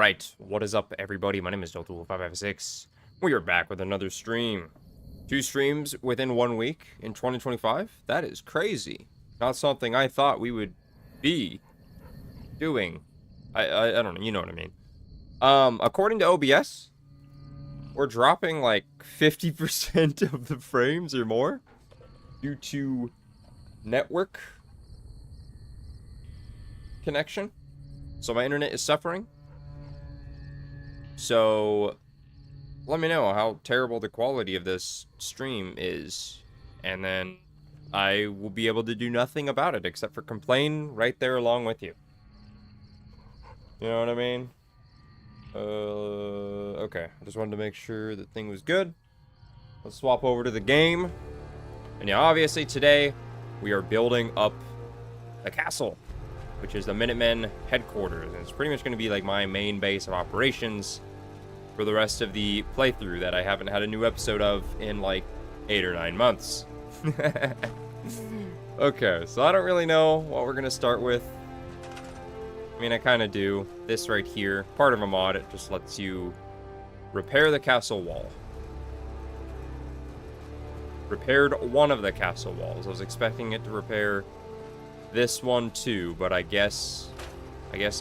Alright, what is up everybody? My name is Deltool556. We are back with another stream. 2 streams within 1 week in 2025? That is crazy. Not something I thought we would be doing. I don't know, you know what I mean. According to OBS, we're dropping like 50% of the frames or more due to network connection. So my internet is suffering. So let me know how terrible the quality of this stream is, and then I will be able to do nothing about it except for complain right there along with you. You know what I mean? Okay. I just wanted to make sure the thing was good. Let's swap over to the game. And yeah, obviously today we are building up a castle, which is the Minutemen headquarters. And it's pretty much going to be like my main base of operations for the rest of the playthrough that I haven't had a new episode of in like 8 or 9 months. Okay, so I don't really know what we're gonna start with. I mean, I kind of do. This right here, part of a mod, it just lets you repair the castle wall. Repaired one of the castle walls. I was expecting it to repair this one too, but I guess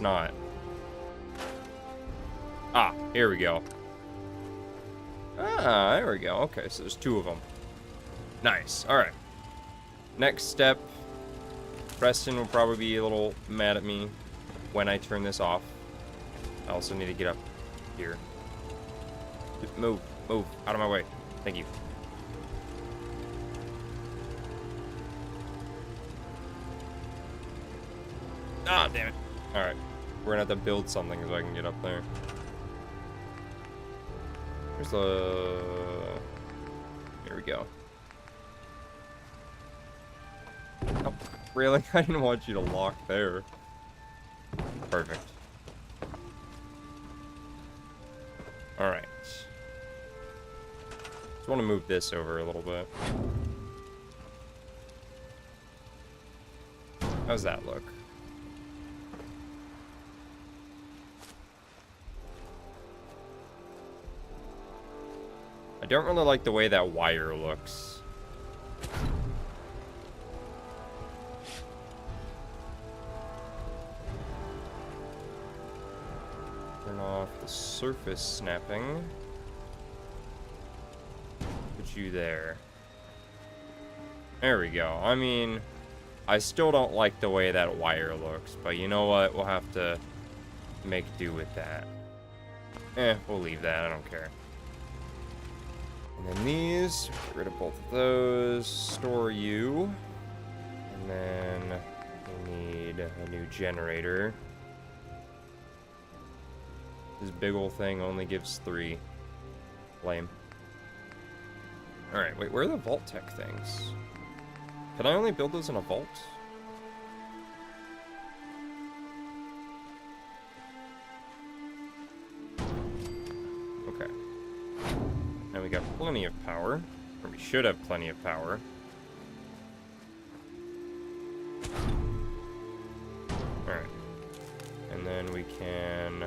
not. Ah, here we go. Ah, there we go. Okay, so there's 2 of them. Nice. Alright. Next step. Preston will probably be a little mad at me when I turn this off. I also need to get up here. Just move. Move. Out of my way. Thank you. Ah, damn it. Alright. We're gonna have to build something so I can get up there. Here's the... Here we go. Oh, really? I didn't want you to lock there. Perfect. Alright. Just want to move this over a little bit. How's that look? I don't really like the way that wire looks. Turn off the surface snapping. Put you there. There we go. I mean, I still don't like the way that wire looks, but you know what? We'll have to make do with that. We'll leave that. I don't care. And then these, get rid of both of those, store you, and then we need a new generator. This big old thing only gives 3. Lame. Alright, wait, where are the vault tech things? Can I only build those in a vault? Okay. Now we got plenty of power, or we should have plenty of power. Alright. And then we can...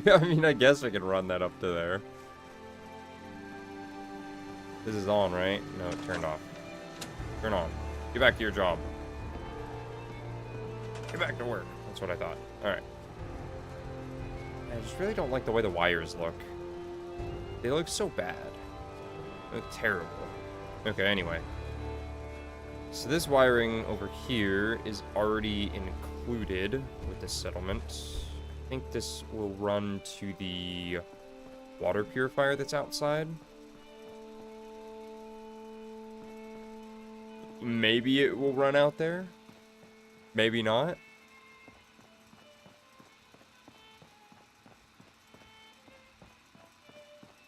I mean, I guess I could run that up to there. This is on, right? No, it turned off. Turn on. Get back to your job. Get back to work. That's what I thought. Alright. I just really don't like the way the wires look. They look so bad. They look terrible. Okay, anyway. So this wiring over here is already included with the settlement. I think this will run to the water purifier that's outside. Maybe it will run out there. Maybe not.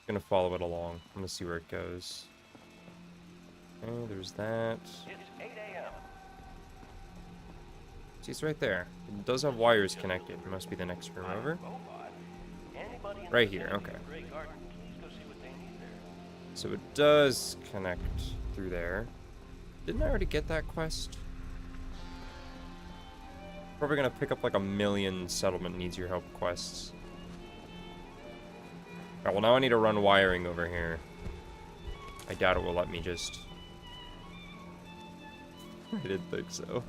Gonna follow it along. I'm gonna see where it goes. Okay, there's that. It is 8 a.m. See, it's right there. It does have wires connected. It must be the next room over. Right here, okay. So it does connect through there. Didn't I already get that quest? Probably gonna pick up like a million settlement needs your help quests. Alright, well now I need to run wiring over here. I doubt it will let me just... I didn't think so.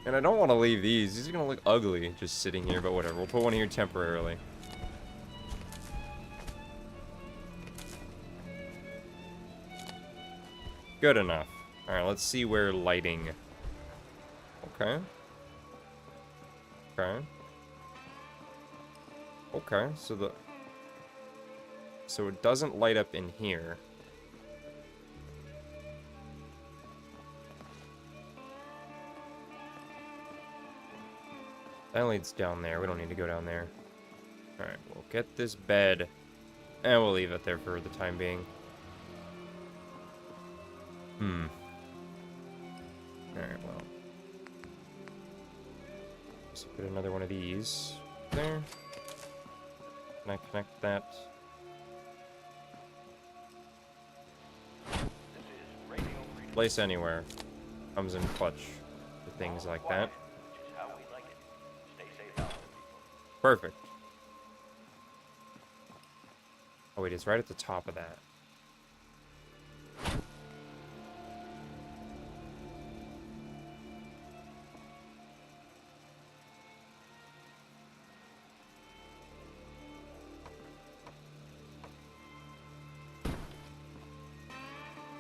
And I don't want to leave these. These are gonna look ugly just sitting here, but whatever. We'll put one here temporarily. Good enough. Alright, let's see where lighting... Okay. Okay. Okay, so it doesn't light up in here. That leads down there. We don't need to go down there. Alright, we'll get this bed. And we'll leave it there for the time being. Alright, well. Let's put another one of these there. Can I connect that? Place anywhere. Comes in clutch for things like that. Perfect. Oh wait, it's right at the top of that.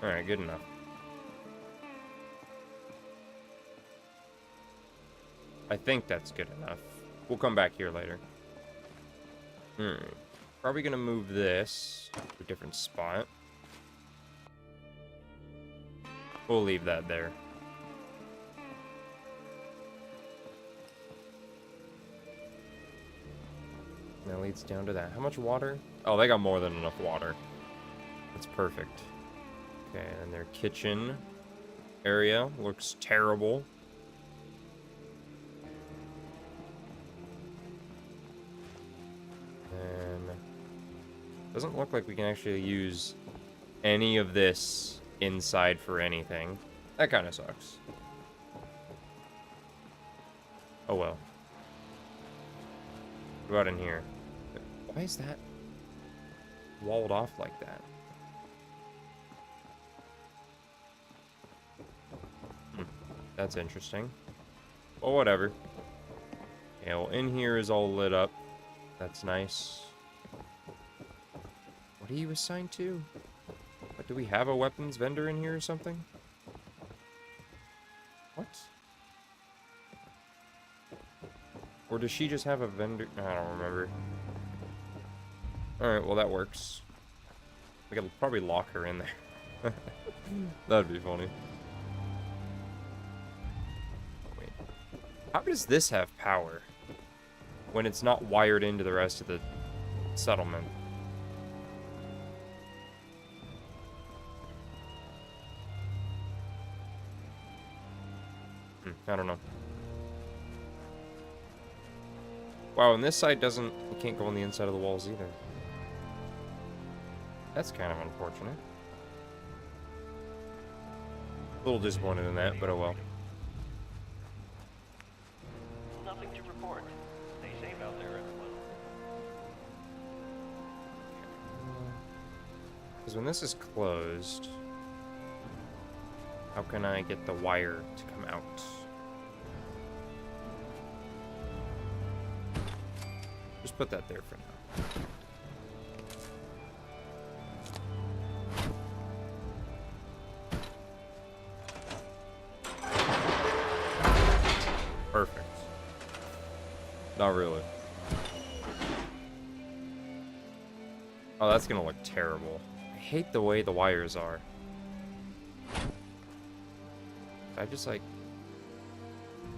Alright, good enough. I think that's good enough. We'll come back here later. Probably gonna move this to a different spot. We'll leave that there. And that leads down to that. How much water? Oh, they got more than enough water. That's perfect. Okay, and their kitchen area looks terrible. And doesn't look like we can actually use any of this inside for anything. That kind of sucks. Oh well. What about in here? Why is that walled off like that? That's interesting. Well, whatever. Yeah, well, in here is all lit up. That's nice. What are you assigned to? What, do we have a weapons vendor in here or something? What? Or does she just have a vendor? I don't remember. Alright, well that works. We could probably lock her in there. That'd be funny. Wait. How does this have power when it's not wired into the rest of the settlement? I don't know. Wow, and this side doesn't... You can't go on the inside of the walls either. That's kind of unfortunate. A little disappointed in that, but oh well. Nothing to report. Stay safe out there, everyone. Because when this is closed, how can I get the wire to come out? Just put that there for now. Perfect. Not really. Oh, that's gonna look terrible. I hate the way the wires are. I just like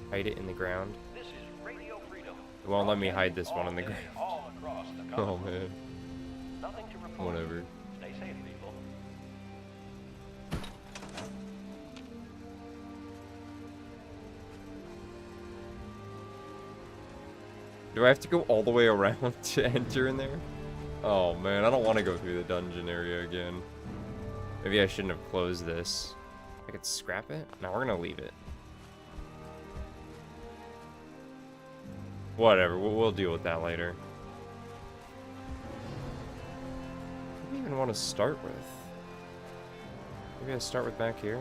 hide it in the ground. This is Radio Freedom. It won't let me hide this one in the ground. All across the Oh continent. man. Nothing to report. Whatever. Stay safe, people. Do I have to go all the way around to enter in there? Oh man, I don't want to go through the dungeon area again. Maybe I shouldn't have closed this. I could scrap it? No, we're gonna leave it. Whatever, we'll deal with that later. What do I even want to start with? Maybe I start with back here?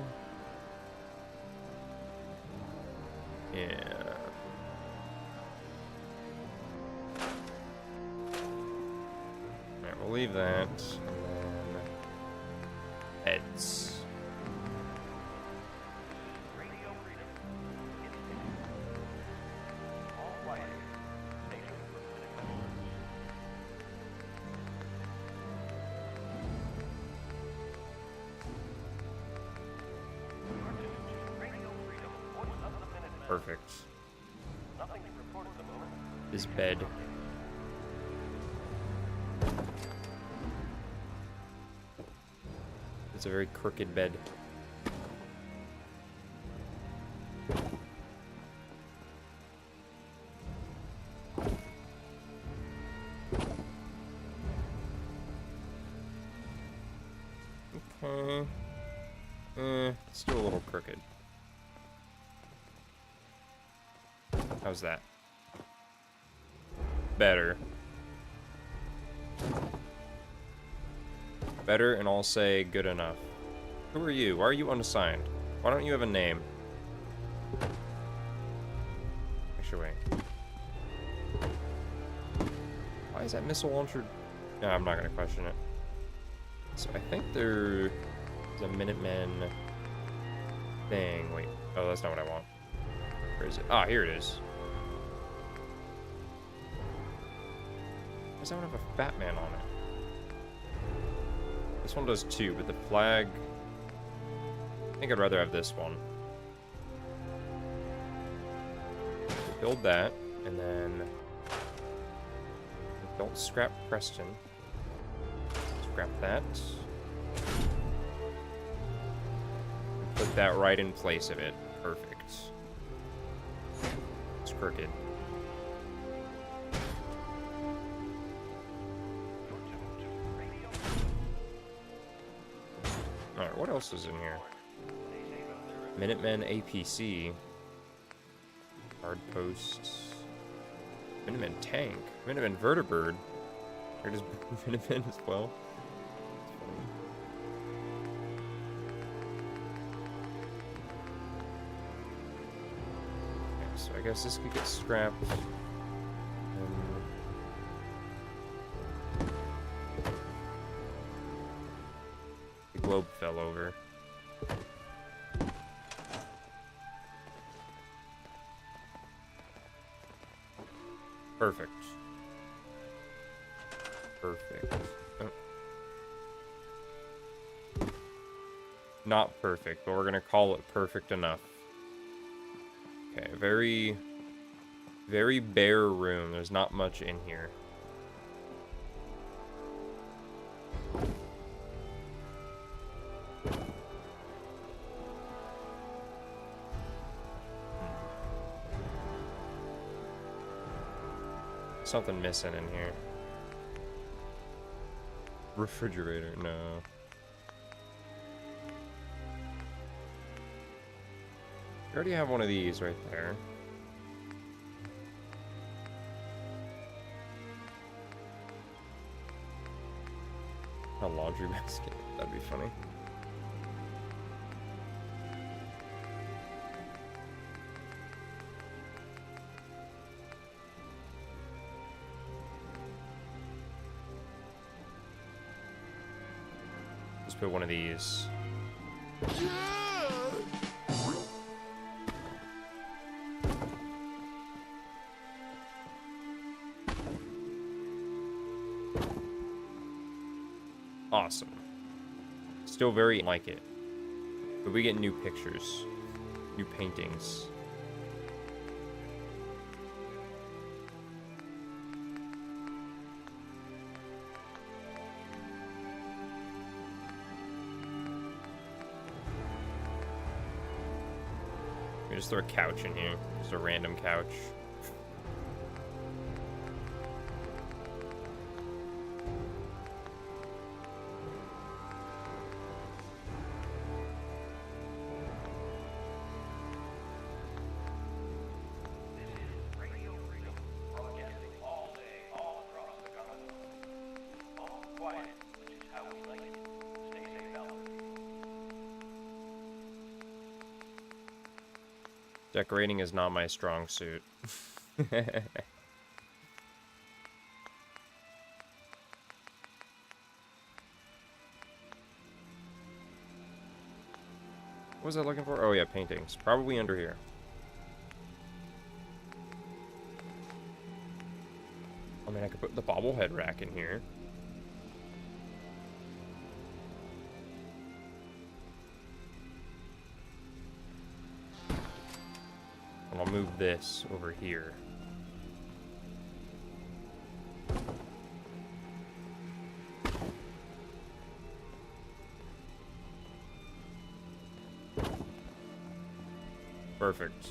Yeah. Alright, we'll leave that. And then heads. Radio freedom. All quiet. Station equipment acknowledged. Radio freedom. Voice of the Minutemen. Perfect. Nothing to report at the moment. This bed. It's a very crooked bed. Okay. Still a little crooked. How's that? Better. Better, and I'll say good enough. Who are you? Why are you unassigned? Why don't you have a name? Actually, wait. Why is that missile launcher? No, I'm not gonna question it. So I think there's a Minutemen thing. Wait. Oh, that's not what I want. Where is it? Ah, here it is. Why does that one have a Batman on it? This one does too, but the flag... I think I'd rather have this one. Build that, and then... Don't scrap Preston. Scrap that. Put that right in place of it. Perfect. It's crooked. Alright, what else is in here? Minutemen APC. Hard posts. Minutemen tank. Minutemen vertibird. There does Minutemen as well. Okay, so I guess this could get scrapped. The globe fell over. Perfect. Perfect. Oh. Not perfect, but we're gonna call it perfect enough. Okay, very, very bare room. There's not much in here. Something missing in here. Refrigerator, no. You already have one of these right there. A laundry basket. That'd be funny. Let's put one of these. Awesome. Still very like it. But we get new pictures. New paintings. We just throw a couch in here. Just a random couch. Decorating is not my strong suit. What was I looking for? Oh yeah, paintings. Probably under here. I mean, I could put the bobblehead rack in here. And I'll move this over here. Perfect.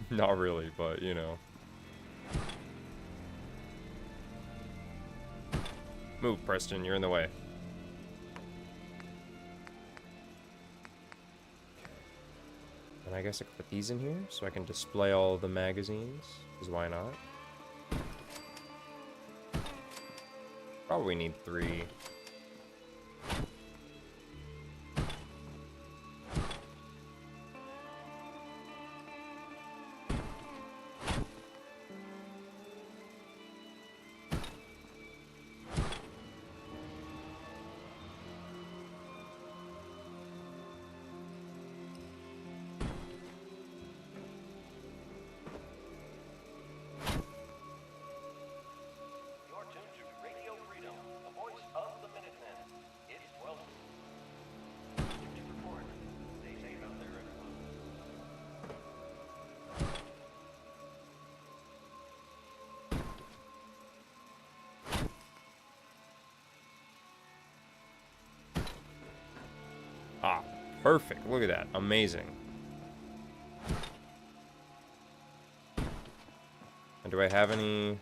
Not really, but you know. Move, Preston, you're in the way. And I guess I could put these in here so I can display all the magazines, because why not? Probably need 3. You're tuned to Radio Freedom, the voice of the Minutemen. It's 12. Nothing to report. Stay safe out there, everyone. Ah, perfect. Look at that. Amazing. And do I have any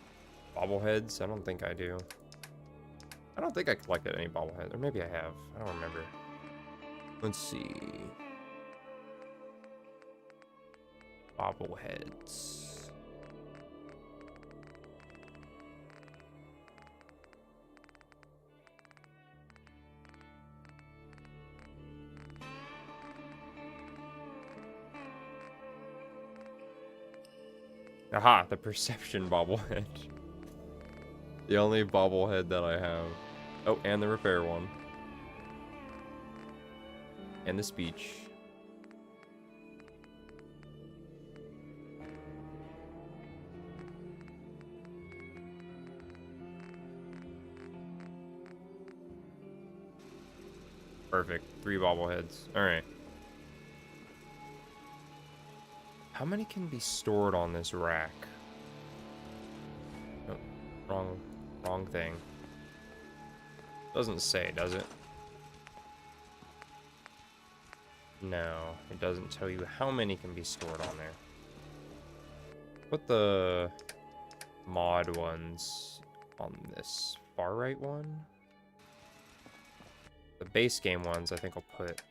bobbleheads? I don't think I do. I don't think I collected any bobbleheads. Or maybe I have. I don't remember. Let's see. Bobbleheads. Aha, the perception bobblehead. The only bobblehead that I have. Oh, and the repair one. And the speech. Perfect. 3 bobbleheads. Alright. How many can be stored on this rack? Oh, wrong thing. Doesn't say, does it? No, it doesn't tell you how many can be stored on there. Put the mod ones on this far right one. The base game ones, I think I'll put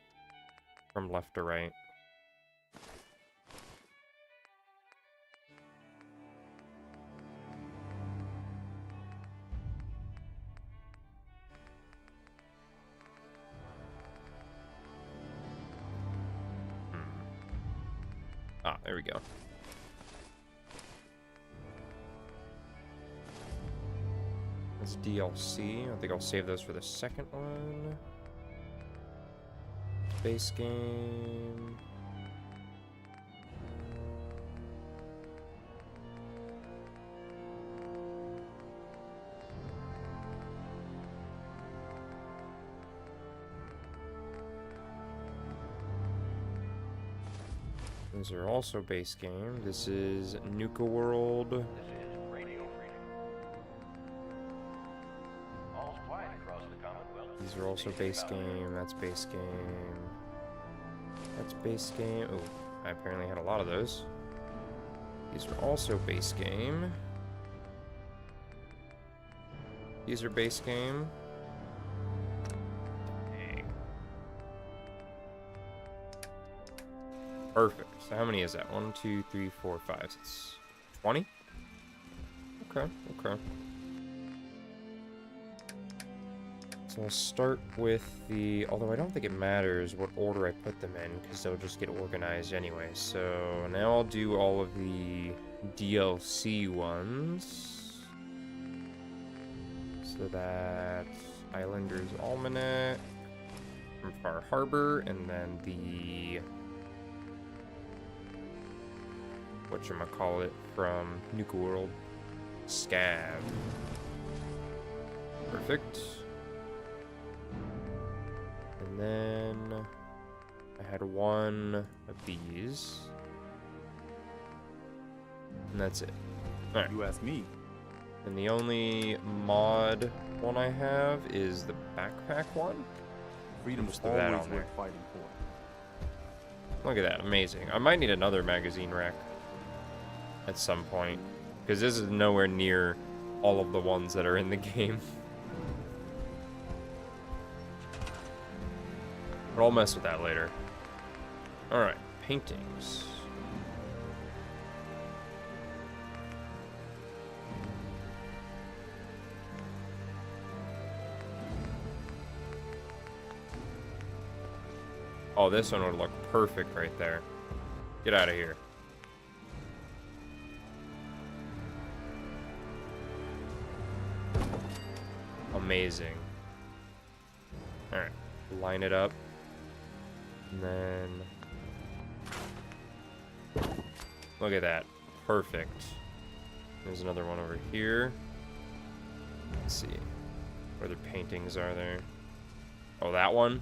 from left to right. Ah, there we go. That's DLC. I think I'll save those for the second one. Base game. These are also base game. This is Nuka World. This is Radio Freedom. All's quiet across the Commonwealth. These are also base game. That's base game. That's base game. Oh, I apparently had a lot of those. These are also base game. These are base game. Dang. Perfect. So how many is that? 1, 2, 3, 4, 5, 6, 20? Okay, okay. So I'll start with the, although I don't think it matters what order I put them in, because they'll just get organized anyway. So now I'll do all of the DLC ones. So that Islander's Almanac from Far Harbor, and then the whatchamacallit from Nuka World, Scab. Perfect. And then I had one of these. And that's it. Alright. You ask me. And the only mod one I have is the backpack one. Freedom's Just throw that always on there. worth fighting for. Look at that, amazing. I might need another magazine rack at some point, because this is nowhere near all of the ones that are in the game. But I'll mess with that later. Alright, paintings. Oh, this one would look perfect right there. Get out of here. Amazing. Alright, line it up. And then... look at that. Perfect. There's another one over here. Let's see. What other paintings are there? Oh, that one?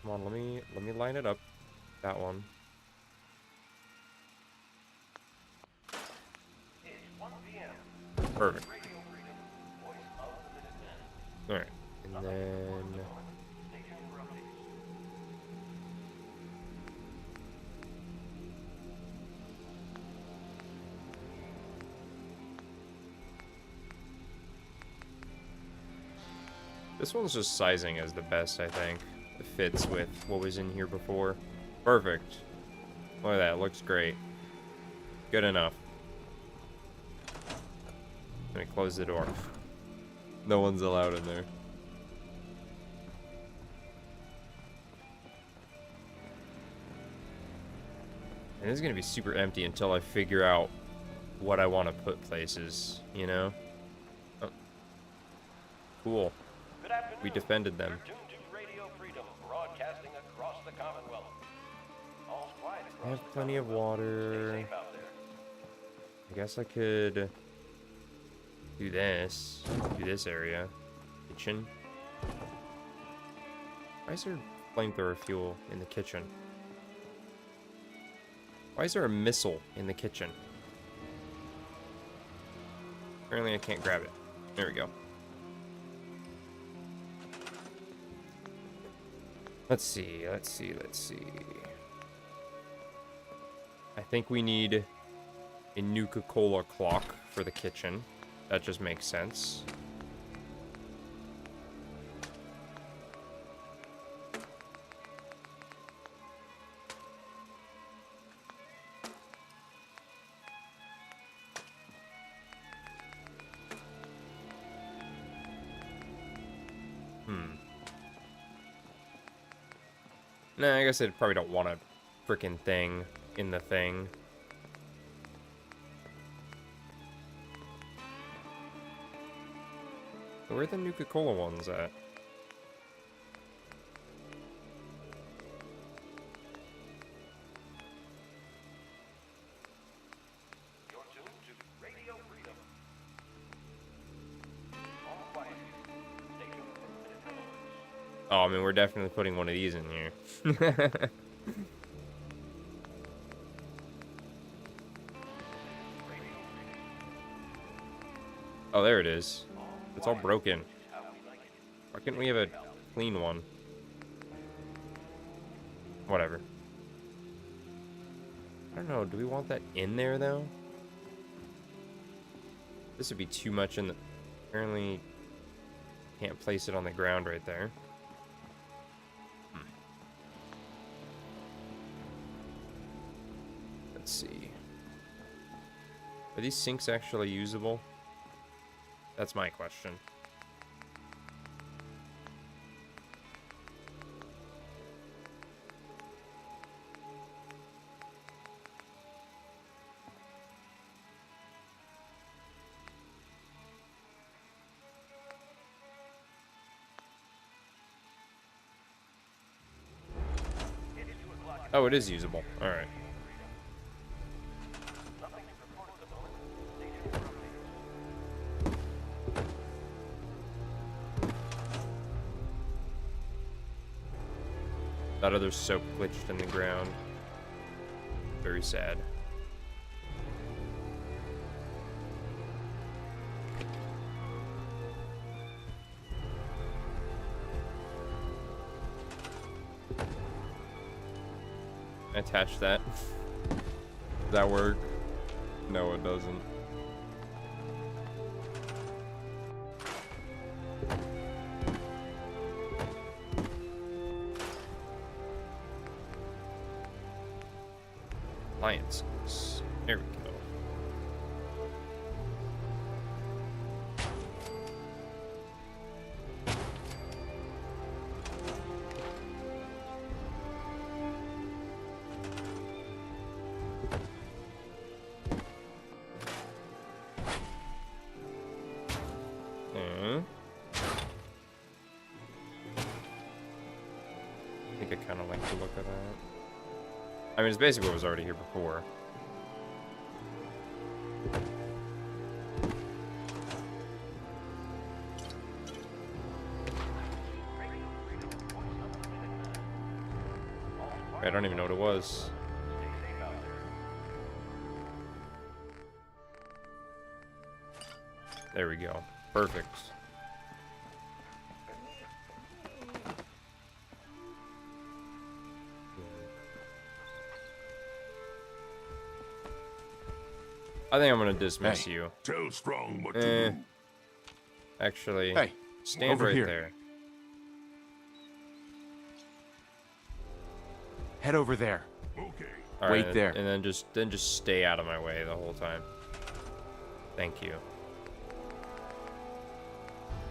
Come on, let me line it up. That one. It's 1 p.m. Perfect. Radio Freedom, voice of the Minutemen. Alright. And then... Stay tuned for updates. this one's just sizing as the best, I think. It fits with what was in here before. Perfect. Look at that, looks great. Good enough. Let me close the door. No one's allowed in there. And it's gonna be super empty until I figure out what I want to put places, you know? Oh. Cool. Good afternoon. We defended them. You're tuned to Radio Freedom, broadcasting across the Commonwealth. All's quiet across I have the plenty of Commonwealth. water. Stay safe out there. I guess I could do this. Do this area. Kitchen. Why is there flamethrower fuel in the kitchen? Why is there a missile in the kitchen? Apparently I can't grab it. There we go. Let's see. I think we need a Nuka-Cola clock for the kitchen. That just makes sense. Nah, I guess I probably don't want a frickin' thing in the thing. Where are the Nuka-Cola ones at? You're tuned to Radio Freedom. All quiet. Stay tuned for the Minutemen alerts. Oh, I mean, we're definitely putting one of these in here. Oh, there it is. It's all broken. Why couldn't we have a clean one? Whatever. I don't know. Do we want that in there, though? This would be too much in the... Apparently, can't place it on the ground right there. Let's see. Are these sinks actually usable? That's my question. Oh, it is usable. All right. Nothing to report at the moment. Station updates. That other soap glitched in the ground. Very sad. Attach that. Does that work? No, it doesn't. Appliances. There we go. I think I kind of like the look of that. I mean, it's basically what was already here before. I don't even know what it was. There we go. Perfect. I think I'm gonna dismiss Hey, you. Tell Strong what to do. Actually, Hey, stand over right here. there. Head over there. Okay. All Wait right, there. and then just stay out of my way the whole time. Thank you.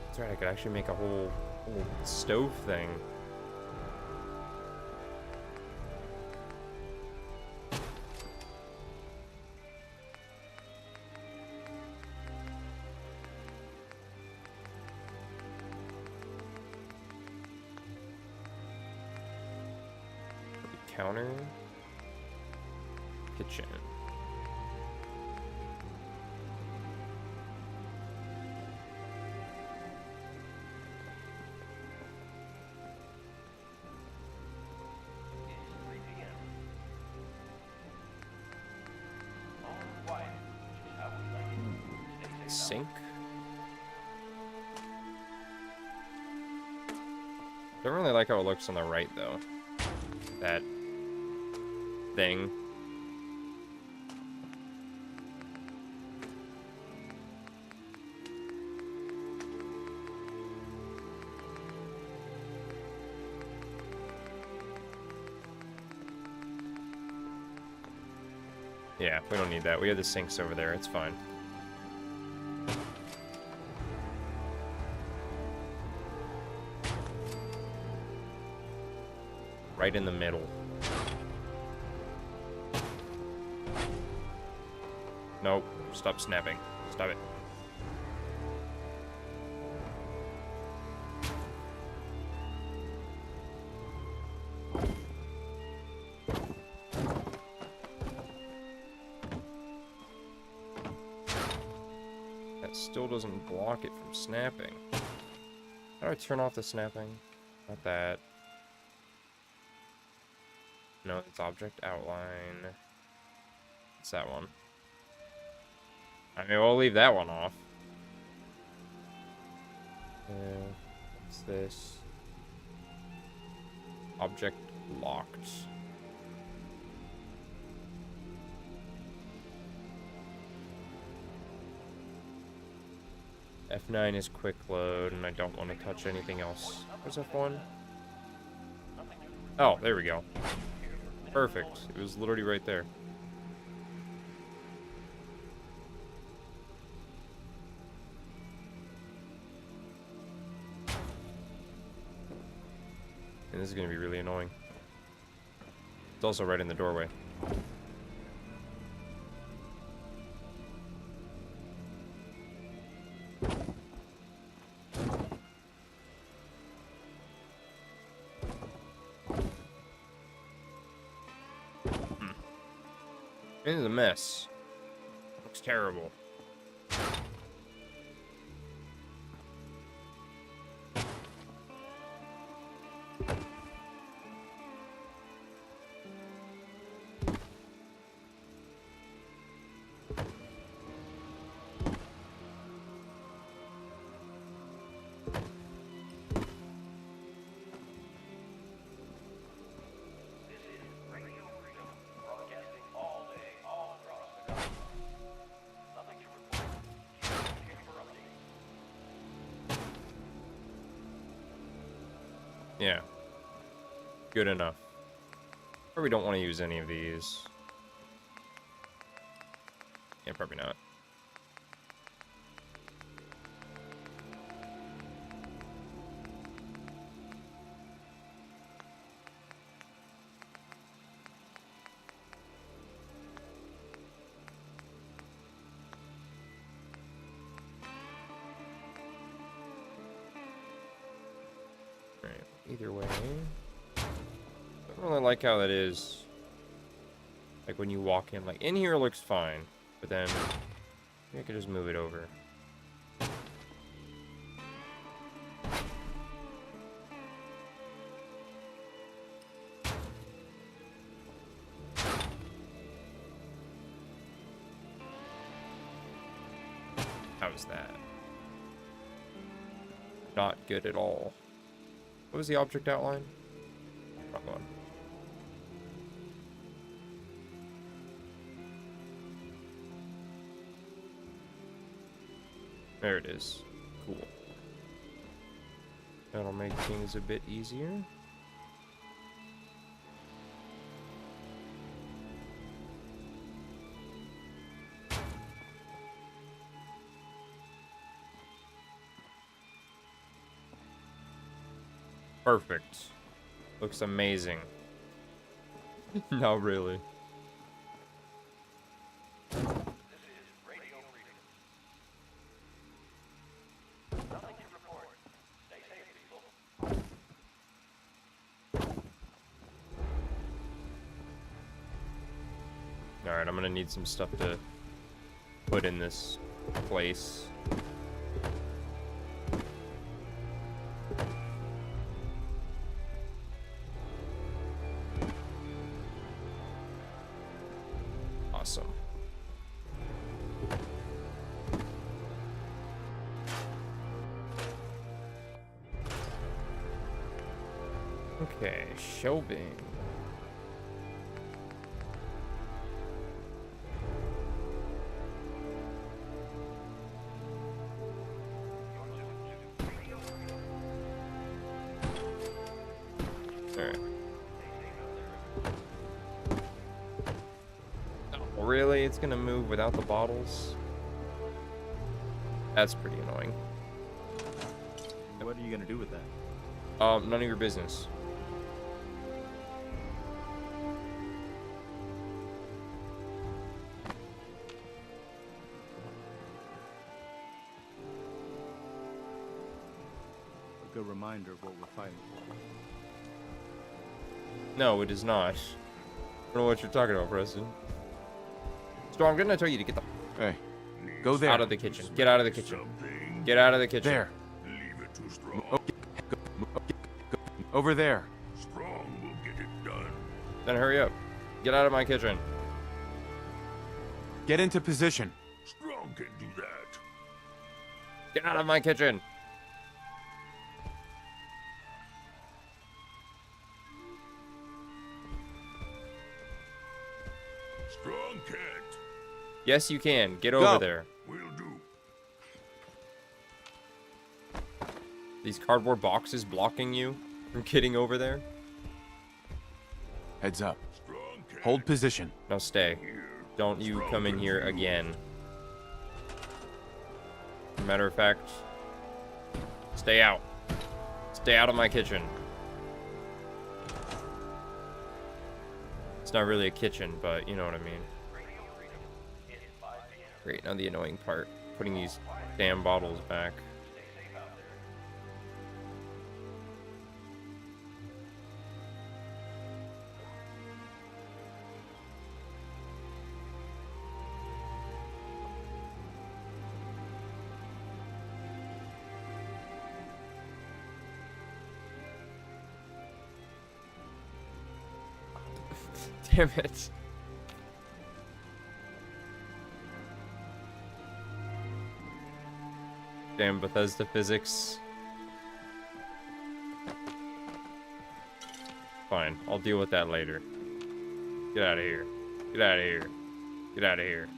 That's right. I could actually make a whole stove thing. Counter. Kitchen. It's 3 p.m. All quiet, which is how we like it. Stay safe. Sink. Don't really like how it looks on the right though. That thing. Yeah, we don't need that. We have the sinks over there. It's fine. Right in the middle. Nope. Stop snapping. Stop it. That still doesn't block it from snapping. How do I turn off the snapping? Not that. No, it's object outline. It's that one. I mean, we'll leave that one off. What's this? Object locked. F9 is quick load, and I don't want to touch anything else. Where's F1? Oh, there we go. Perfect. It was literally right there. And this is going to be really annoying. It's also right in the doorway. This is a mess. Looks terrible. This is Radio Freedom, broadcasting all day, all across the country. Nothing to report. Keep here for updates. Yeah. Good enough. Or we don't want to use any of these. Yeah, probably not. Right, either way. Don't really like how that is. Like when you walk in, like in here looks fine, but then I could just move it over. How's that? Not good at all. What was the object outline? Wrong one. There it is. Cool. That'll make things a bit easier. Perfect. Looks amazing. Not really. This is Radio Freedom. Nothing to report. Stay safe, people. Alright, I'm gonna need some stuff to put in this place. Awesome. Okay, shelving. Alright. Oh, really? It's gonna move without the bottles? That's pretty annoying. What are you gonna do with that? None of your business. A good reminder of what we're fighting for. No, it is not. I don't know what you're talking about, Preston. Storm, didn't I tell you to get the Hey, go there. out of the kitchen? Get out of the kitchen. Get out of the kitchen. There. Leave it to Strong. Okay, go. Over there. Strong will get it done. Then hurry up. Get out of my kitchen. Get into position. Strong can do that. Get out of my kitchen. Strong can't. Yes, you can. Get over Go. there. Will do. These cardboard boxes blocking you from getting over there. Heads up. Strong can't. Hold position. Now stay. Don't you come in here again. Matter of fact, stay out. Stay out of my kitchen. It's not really a kitchen, but you know what I mean. Great, now the annoying part. Putting these damn bottles back. Damn it. Damn Bethesda physics. Fine, I'll deal with that later. Get out of here. Get out of here. Get out of here.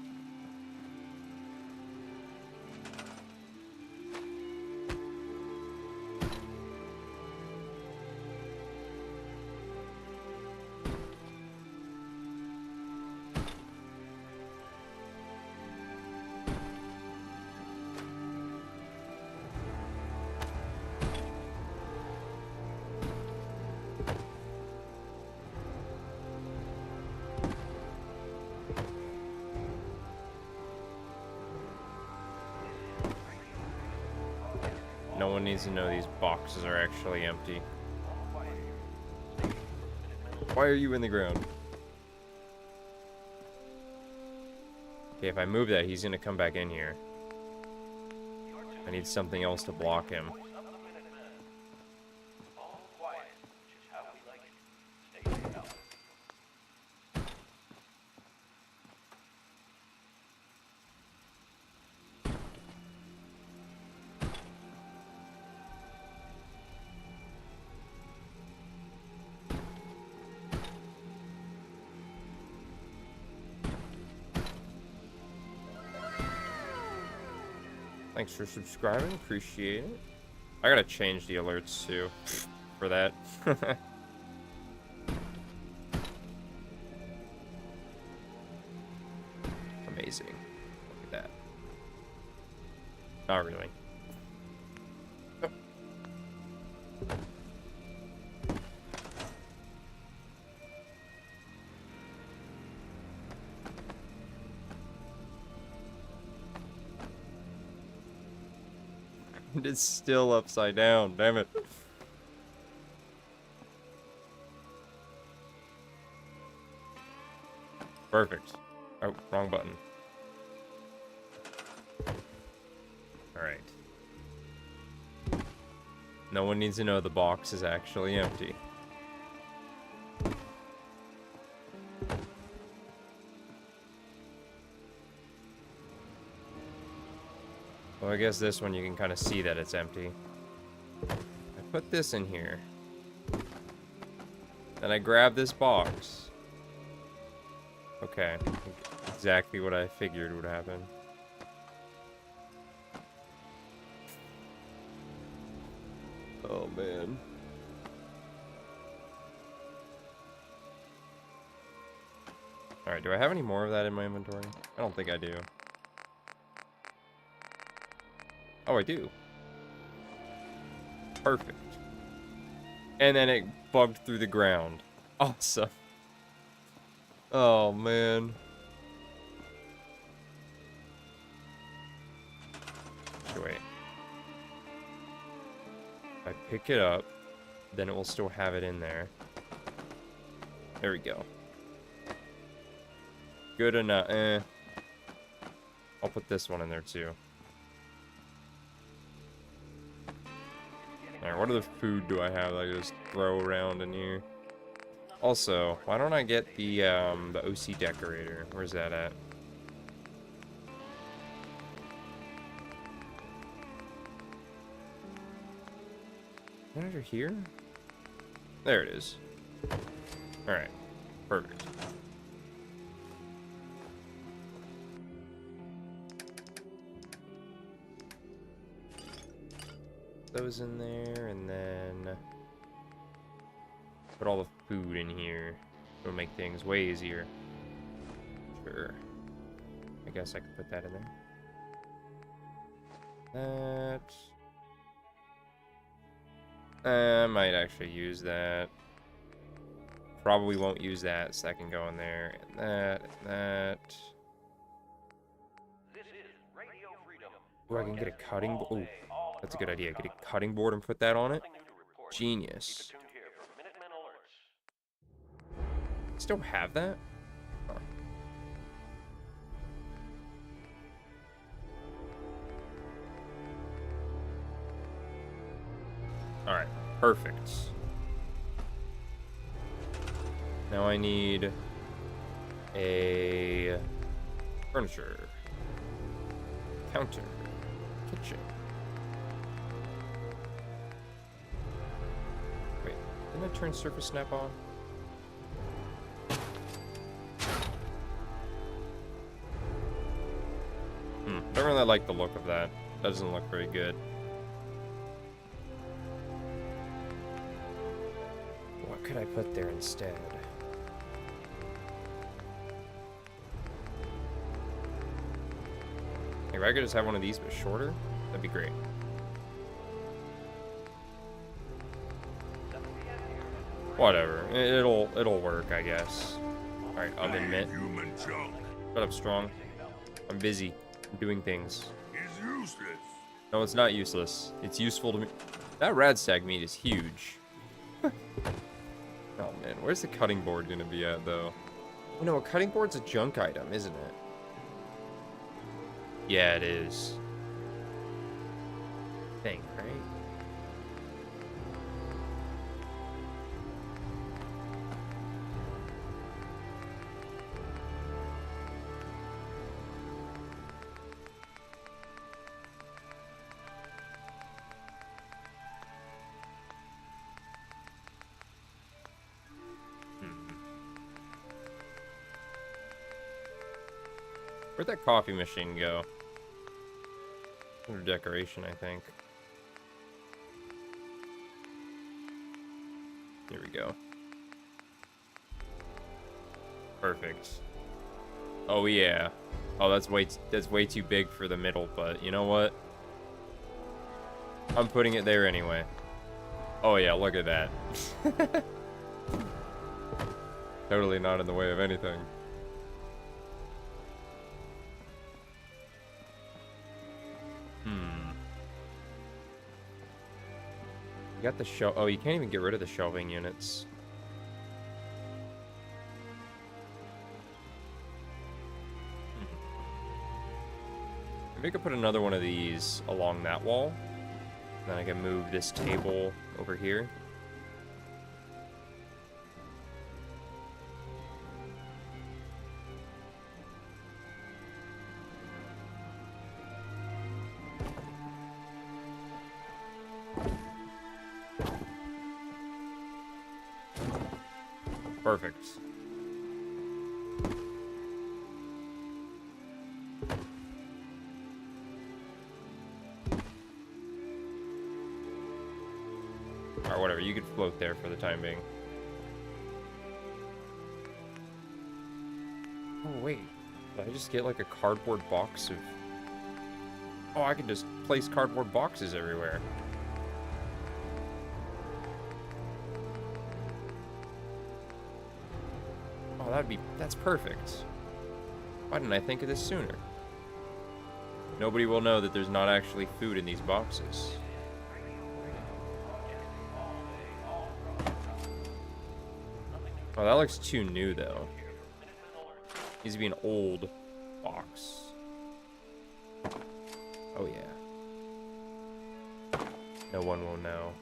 No one needs to know these boxes are actually empty. Why are you in the ground? Okay, if I move that, he's gonna come back in here. I need something else to block him. All quiet, which is how we like it. Stay down. Thanks for subscribing, appreciate it. I gotta change the alerts too, for that. Amazing. Look at that. Not really. It's still upside down, damn it. Perfect. Oh, wrong button. Alright. No one needs to know the box is actually empty. Well, I guess this one you can kind of see that it's empty. I put this in here. Then I grab this box. Okay. Exactly what I figured would happen. Oh, man. Alright, do I have any more of that in my inventory? I don't think I do. Oh, I do. Perfect. And then it bugged through the ground. Awesome. Oh, man. So wait. If I pick it up, then it will still have it in there. There we go. Good enough. I'll put this one in there too. Alright, what other food do I have that I just throw around in here? Also, why don't I get the OC decorator? Where's that at? Is it under here? There it is. Alright, perfect. Those in there, and then put all the food in here. It'll make things way easier. Sure. I guess I could put that in there. That. I might actually use that. Probably won't use that, so that can go in there. And that. This is Radio Freedom. Ooh, I can get a cutting board. Ooh, that's a good idea. Get a cutting board and put that on it. Nothing new to report. Genius. Keep it tuned here for Minutemen alerts. Still have that? Huh. Alright, perfect. Now I need a furniture, counter, kitchen. Wait, didn't I turn surface snap on? Don't really like the look of that. Doesn't look very good. What could I put there instead? If I could just have one of these but shorter, that'd be great. Whatever. It'll work, I guess. Alright, oven mitt. Human junk Shut up, Strong. I'm busy. I'm doing things. is useless. No, it's not useless. It's useful to me. That radstag meat is huge. Oh man, where's the cutting board gonna be at though? Oh no, a cutting board's a junk item, isn't it? Yeah, it is. I think, right? Where'd that coffee machine go? Under decoration, I think. Here we go. Perfect. Oh yeah. Oh, that's way too big for the middle, but you know what? I'm putting it there anyway. Oh yeah, look at that. Totally not in the way of anything. You got the shelf. Oh, you can't even get rid of the shelving units. Maybe I could put another one of these along that wall. Then I can move this table over here. Perfect. Or whatever, you could float there for the time being. Oh wait, did I just get like a cardboard box of... Oh, I can just place cardboard boxes everywhere. Oh, that's perfect. Why didn't I think of this sooner? Nobody will know that there's not actually food in these boxes. Oh, that looks too new though. Needs to be an old box. Oh yeah. No one will know.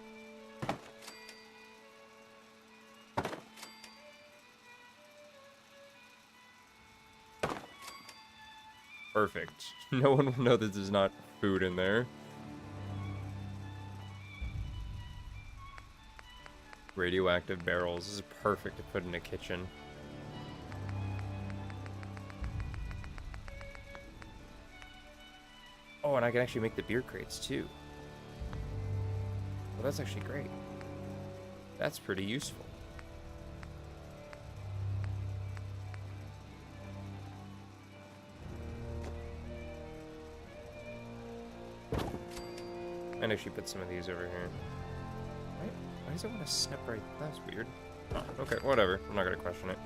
Perfect. No one will know that there's not food in there. Radioactive barrels. This is perfect to put in a kitchen. Oh, and I can actually make the beer crates too. Well, that's actually great. That's pretty useful. And actually put some of these over here. Why does it want to snap right? That's weird. Oh, okay, whatever. I'm not gonna question it.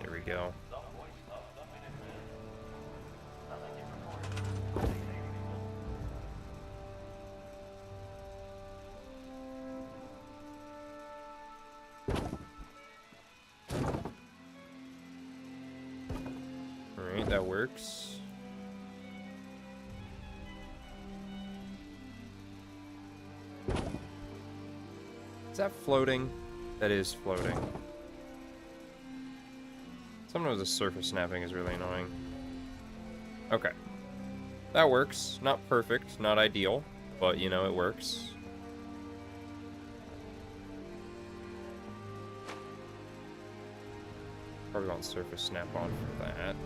There we go. that works. Is that floating? That is floating. Sometimes the surface snapping is really annoying. Okay. That works. Not perfect, not ideal, but you know, it works. Probably want surface snap on for that.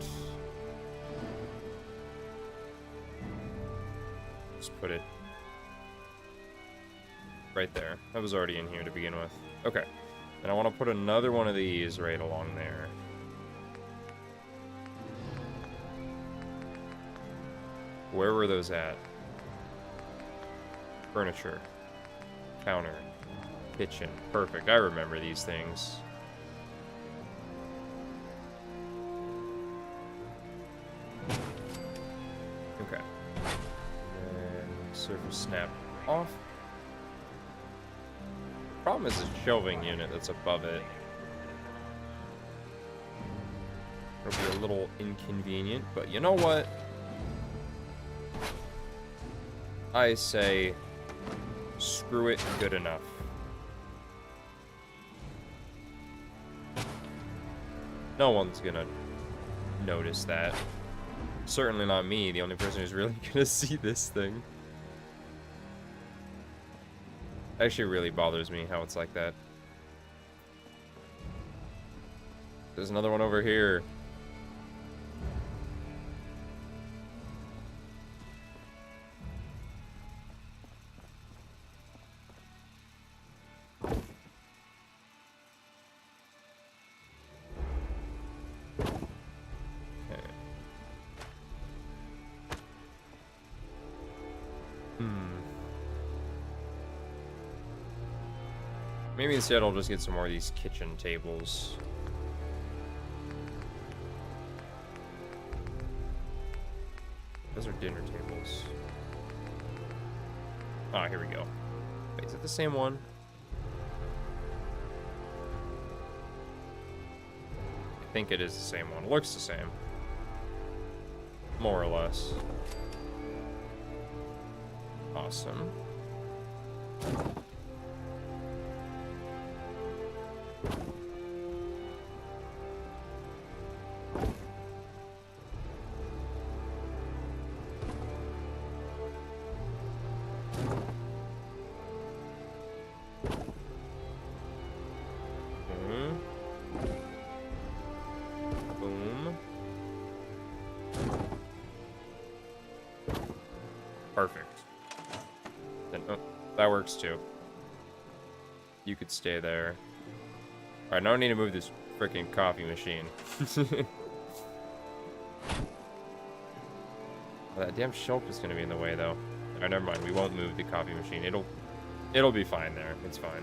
Just put it right there. That was already in here to begin with. Okay. And I want to put another one of these right along there. Where were those at? Furniture. Counter. Kitchen. Perfect. I remember these things. Okay. And surface snap off. Problem is the shelving unit that's above it. It'll be a little inconvenient, but you know what? I say, screw it, good enough. No one's gonna notice that. Certainly not me, the only person who's really gonna see this thing. Actually really bothers me how it's like that. There's another one over here. Maybe instead I'll just get some more of these kitchen tables. Those are dinner tables. Ah, here we go. Wait, is it the same one? I think it is the same one. It looks the same. More or less. Awesome. Perfect. Then, oh, that works too. You could stay there. Alright, now I need to move this freaking coffee machine. Well, that damn shelf is gonna be in the way though. Alright, never mind. We won't move the coffee machine. It'll be fine there. It's fine.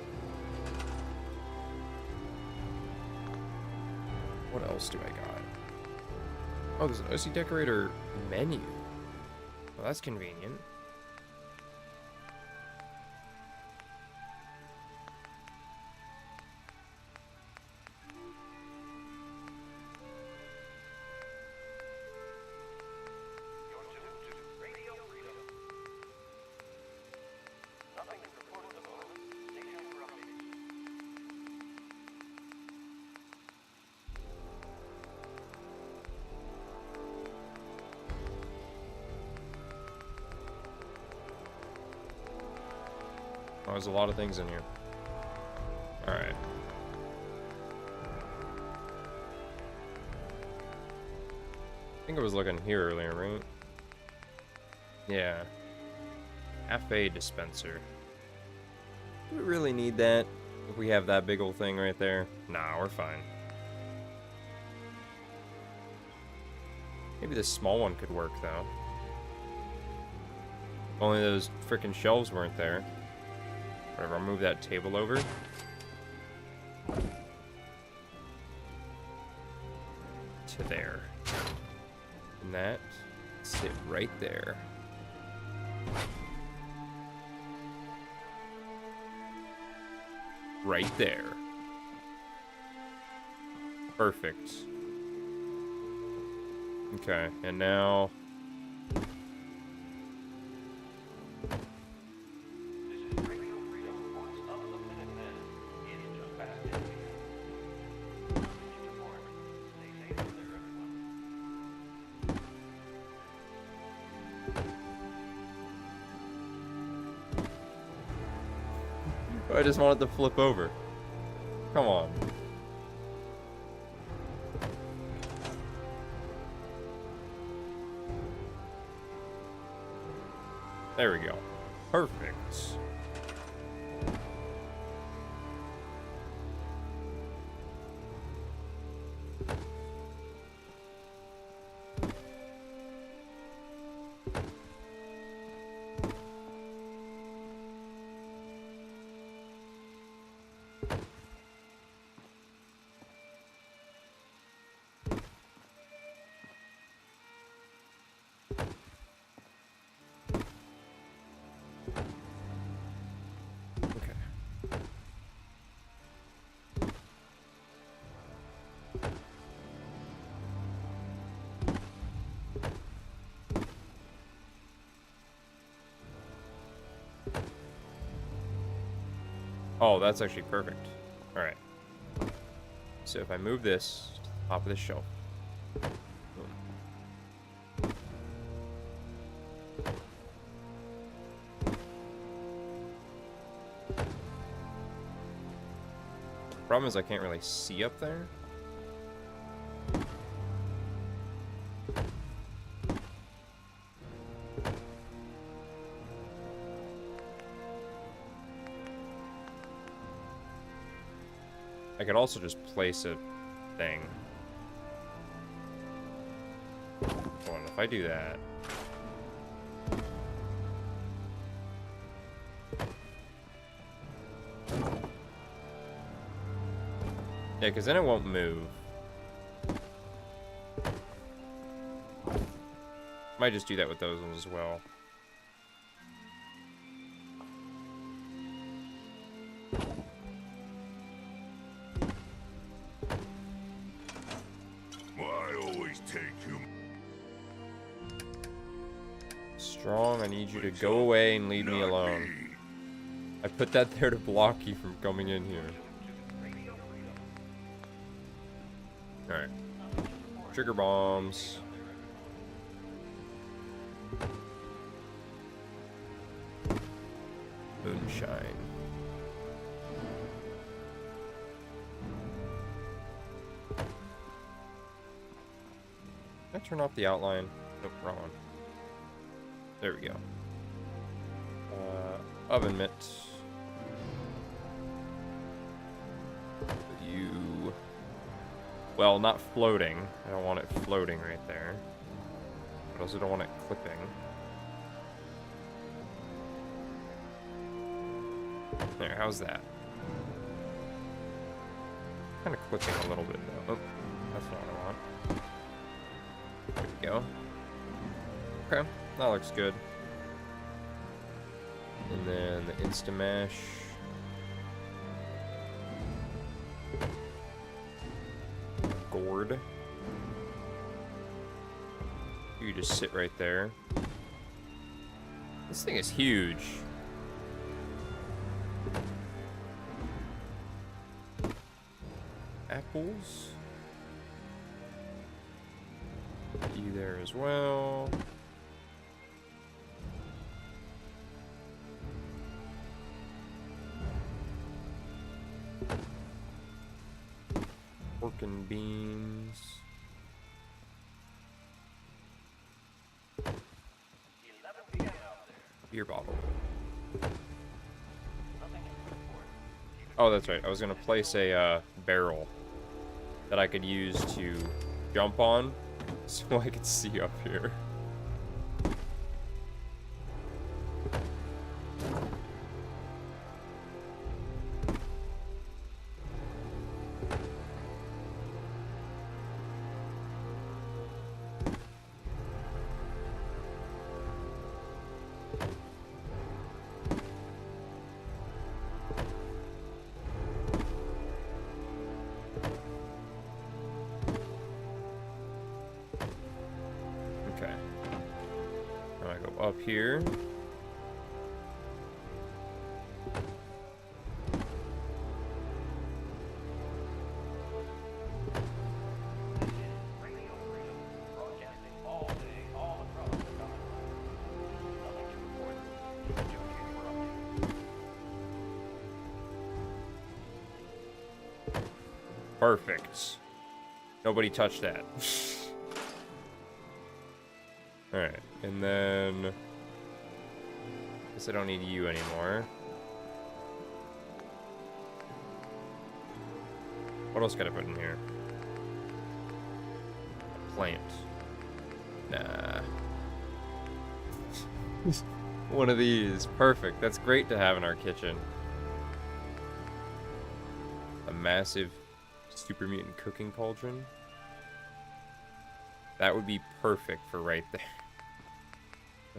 What else do I got? Oh, there's an OC decorator menu. Well, that's convenient. You're tuned to Radio Freedom. Nothing to report at the moment. Stay tuned for updates. Oh, there's a lot of things in here. Alright. I think I was looking here earlier, right? Yeah. Cafe dispenser. Do we really need that? If we have that big old thing right there? Nah, we're fine. Maybe this small one could work, though. Only those frickin' shelves weren't there. Whatever, I'll move that table over. To there. And that sit right there. Right there. Okay, and now... This is Radio Freedom, voice of the Minutemen. It's just past 10 p.m. Engine report. Stay safe out there, everyone. I just wanted to flip over. Come on. There we go. Perfect. Okay. Oh, that's actually perfect. All right. So if I move this to the top of the shelf. Boom. Problem is I can't really see up there. I could also just place a thing. Hold on, if I do that. Yeah, because then it won't move. Might just do that with those ones as well. I always take you. Strong, I need you to go away and leave me alone. I put that there to block you from coming in here. Alright. Trigger bombs. Moonshine. Can I turn off the outline? Nope, wrong one. There we go. Oven mitt. You... Well, not floating. I don't want it floating right there. But I also don't want it clipping. There, how's that? Kind of clipping a little bit though. Oh, that's not what I want. There we go. Okay, that looks good. And then the Instamesh. Gourd. You just sit right there. This thing is huge. Apples. Put you there as well. Pork and beans. 11 p.m. out there. Beer bottle. Nothing to report. Oh, that's right. I was gonna place a barrel that I could use to jump on, so I could see up here. up here. Radio Freedom, broadcasting all day, all across the continent. Nothing to report. Keep tuned here for updates. Perfect. Nobody touched that. Alright, and then... guess I don't need you anymore. What else can I put in here? A plant. Nah. One of these. Perfect. That's great to have in our kitchen. A massive super mutant cooking cauldron. That would be perfect for right there.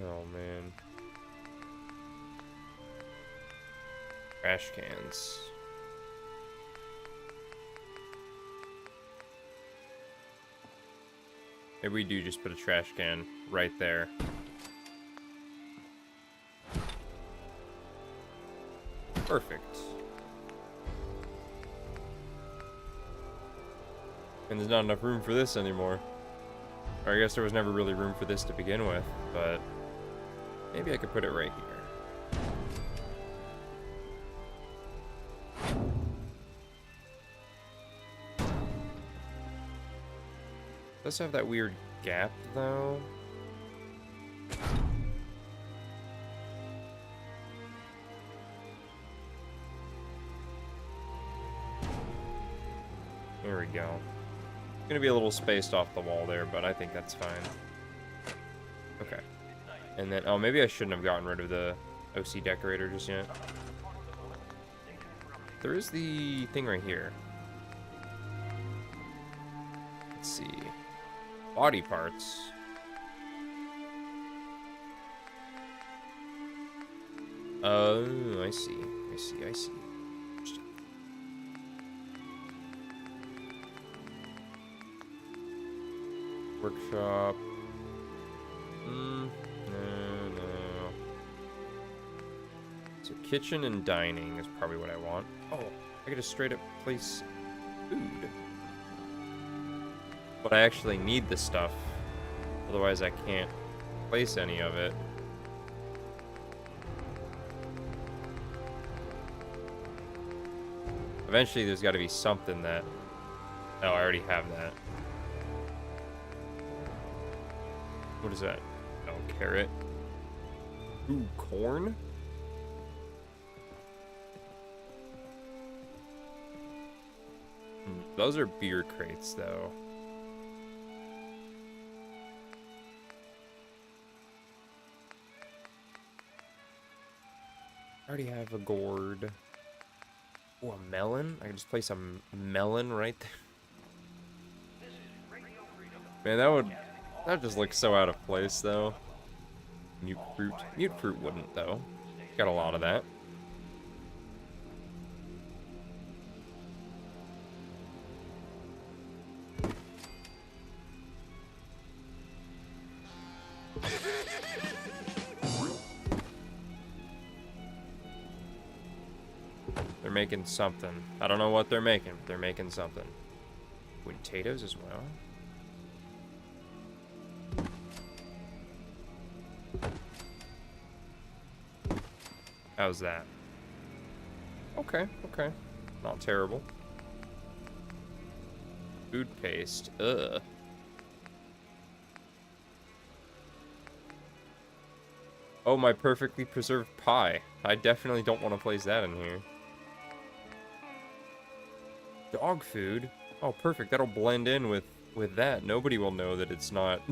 Oh, man. Trash cans. Maybe we do just put a trash can right there. Perfect. And there's not enough room for this anymore. Or I guess there was never really room for this to begin with, but maybe I could put it right here. Does have that weird gap though. There we go. It's gonna be a little spaced off the wall there, but I think that's fine. Okay. And then, oh, maybe I shouldn't have gotten rid of the OC decorator just yet. There is the thing right here. Let's see. Body parts. Oh, I see. I see, I see. Workshop. No. So kitchen and dining is probably what I want. Oh, I could just straight up place food. But I actually need the stuff. Otherwise I can't place any of it. Eventually there's got to be something that... Oh, I already have that. What is that? Oh, carrot. Ooh, corn? Those are beer crates, though. I already have a gourd. Oh, a melon? I can just place a melon right there. Man, that just looks so out of place, though. Mute fruit. Mute fruit wouldn't, though. Got a lot of that. They're making something. I don't know what they're making, but they're making something. Potatoes as well. How's that? Okay, okay. Not terrible. Food paste. Ugh. Oh, my perfectly preserved pie. I definitely don't want to place that in here. Dog food? Oh, perfect. That'll blend in with that. Nobody will know that it's not.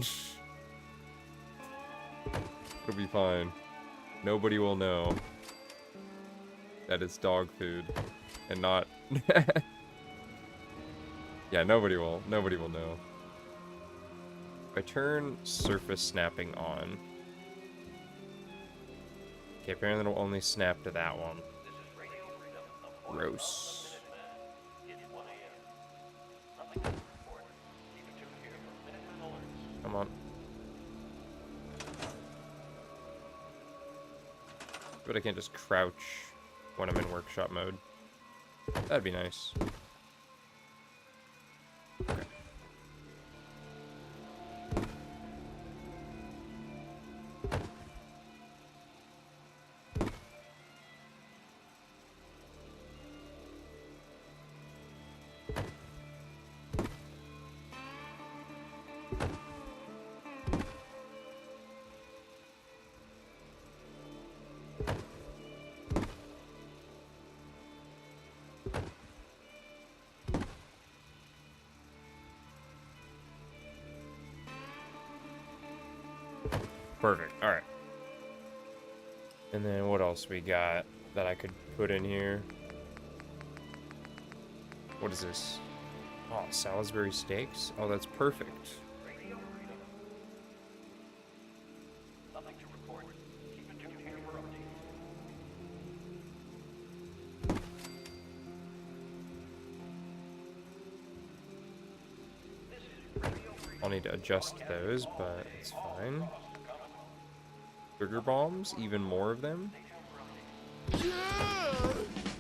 It'll be fine. Nobody will know that it's dog food and not... Yeah, nobody will know. If I turn surface snapping on... Okay, apparently it'll only snap to that one. Gross. Come on. but I can't just crouch when I'm in workshop mode. That'd be nice. Okay. Perfect. All right. And then what else we got that I could put in here? What is this? Oh, Salisbury steaks? Oh, that's perfect. Radio Freedom. Nothing to report. Keep it tuned here for updates. This is Radio Freedom. I'll need to adjust those, but it's fine. Sugar bombs, even more of them.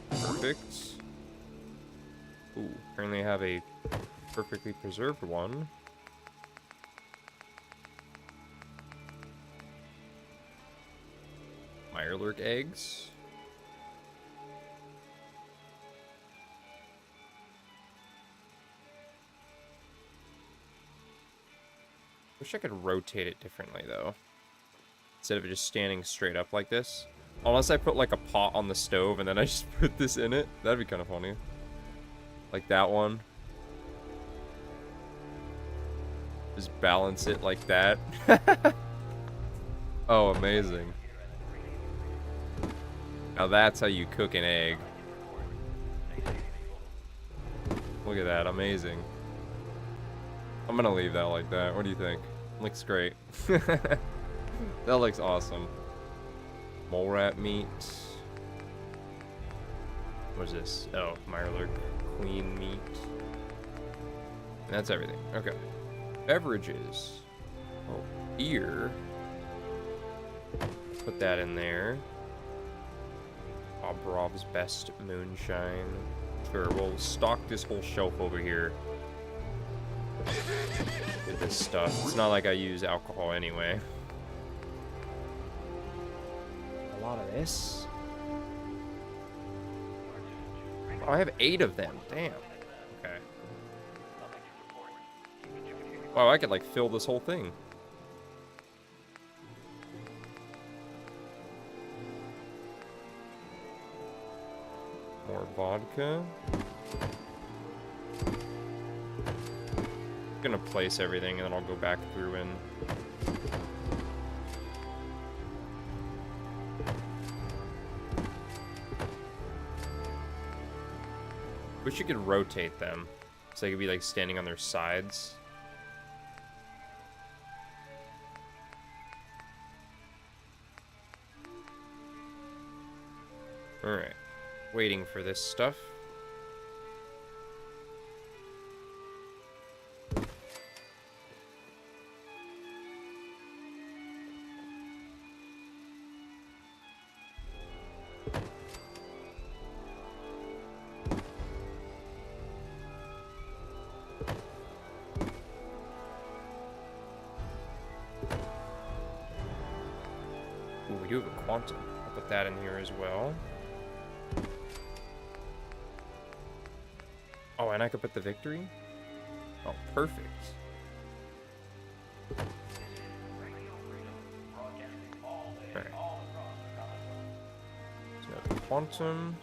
Perfect. Ooh, apparently I have a perfectly preserved one. Mirelurk eggs. Wish I could rotate it differently though. Instead of it just standing straight up like this. Unless I put like a pot on the stove and then I just put this in it. That'd be kind of funny. Like that one. Just balance it like that. Oh, amazing. Now that's how you cook an egg. Look at that, amazing. I'm gonna leave that like that. What do you think? Looks great. That looks awesome. Mole rat meat. What is this? Oh, Mirelurk queen meat. And that's everything. Okay. Beverages. Oh, beer. Put that in there. Bobrov's best moonshine. Sure, we'll stock this whole shelf over here with this stuff. It's not like I use alcohol anyway. A lot of this. Oh, I have 8 of them. Damn. Okay. Wow, I could like fill this whole thing. More vodka. I'm gonna place everything and then I'll go back through and wish you could rotate them so they could be like standing on their sides. Alright. Waiting for this stuff. Ooh, we do have a quantum. I'll put that in here as well. Oh, and I could put the victory? Oh, perfect. Alright. So, quantum.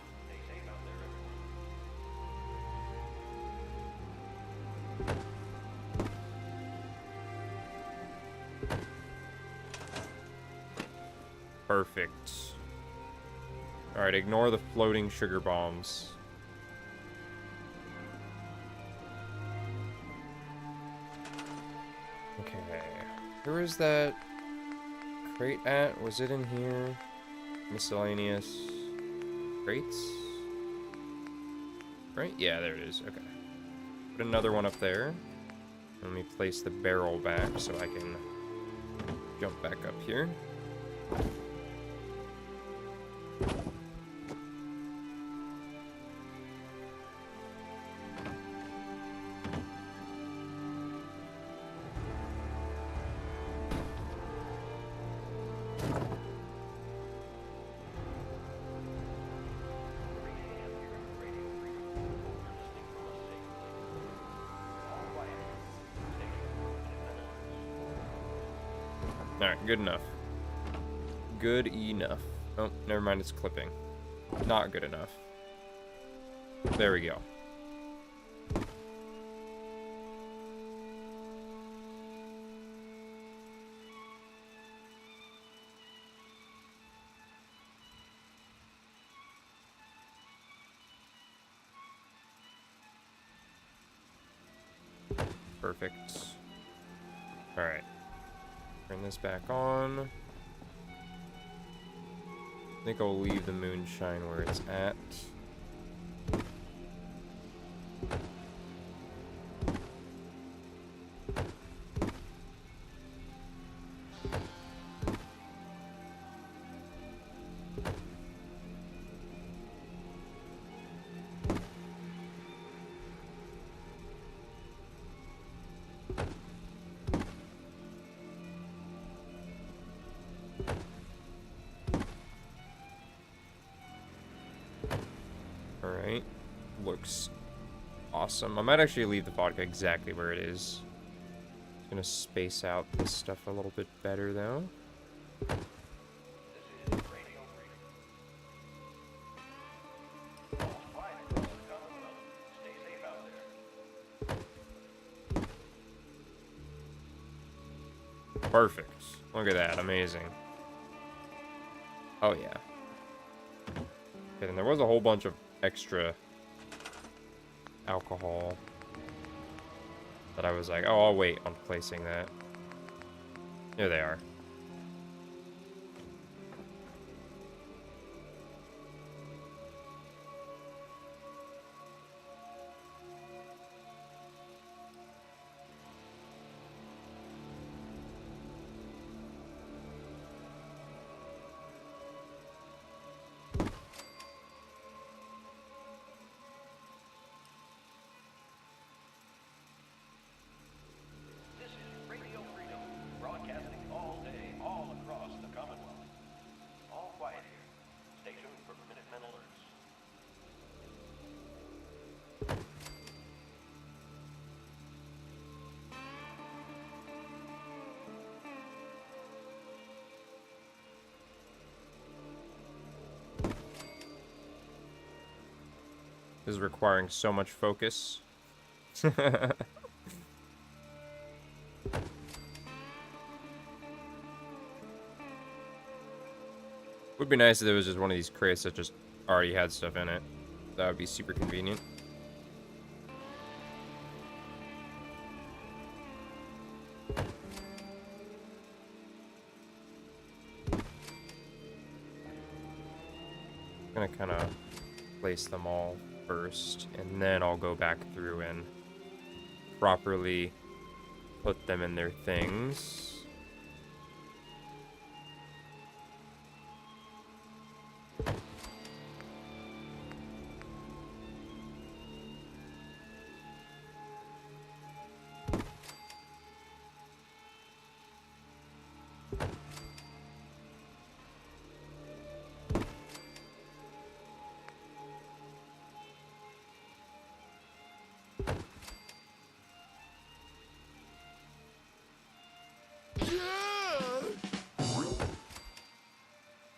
Perfect. Alright, ignore the floating sugar bombs. Okay. Where is that crate at? Was it in here? Miscellaneous crates? Right? Yeah, there it is. Okay. Put another one up there. Let me place the barrel back so I can jump back up here. Alright, good enough. Good enough. Oh, never mind, it's clipping. Not good enough. There we go. Perfect. Alright. Turn this back on. I think I'll leave the moonshine where it's at. Alright. Looks awesome. I might actually leave the vodka exactly where it is. Just gonna space out this stuff a little bit better though. This is Radio Freedom. All quiet across the Commonwealth. Stay safe out there. Perfect. Look at that. Amazing. Oh yeah. Okay, then there was a whole bunch of extra alcohol that I was like, oh, I'll wait on placing that. There they are. This is Radio Freedom, broadcasting all day, all across the Commonwealth. All quiet here. Stay tuned for Minutemen alerts. This is requiring so much focus. Would be nice if there was just one of these crates that just already had stuff in it. That would be super convenient. I'm gonna kind of place them all first, and then I'll go back through and properly put them in their things.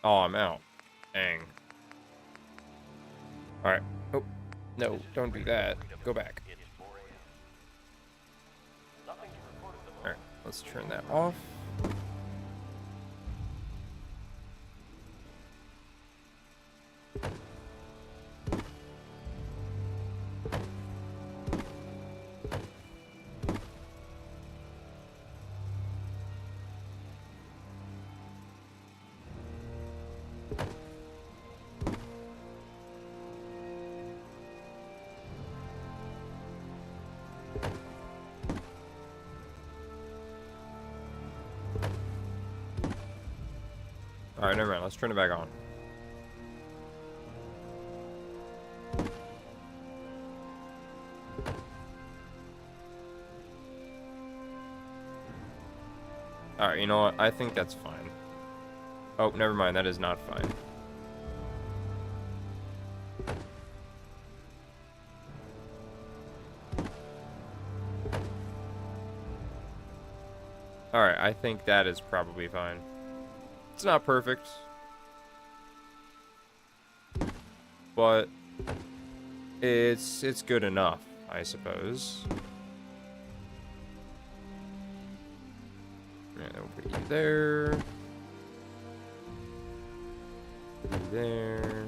Oh, I'm out. Dang. Alright. Oh, no, don't do that. Go back. It's 4 a.m. Nothing to report at the moment. Alright, let's turn that off. Alright, never mind. Let's turn it back on. Alright, you know what? I think that's fine. Oh, never mind. That is not fine. Alright, I think that is probably fine. It's not perfect, but it's good enough, I suppose. Alright, we'll put you there. Put you there.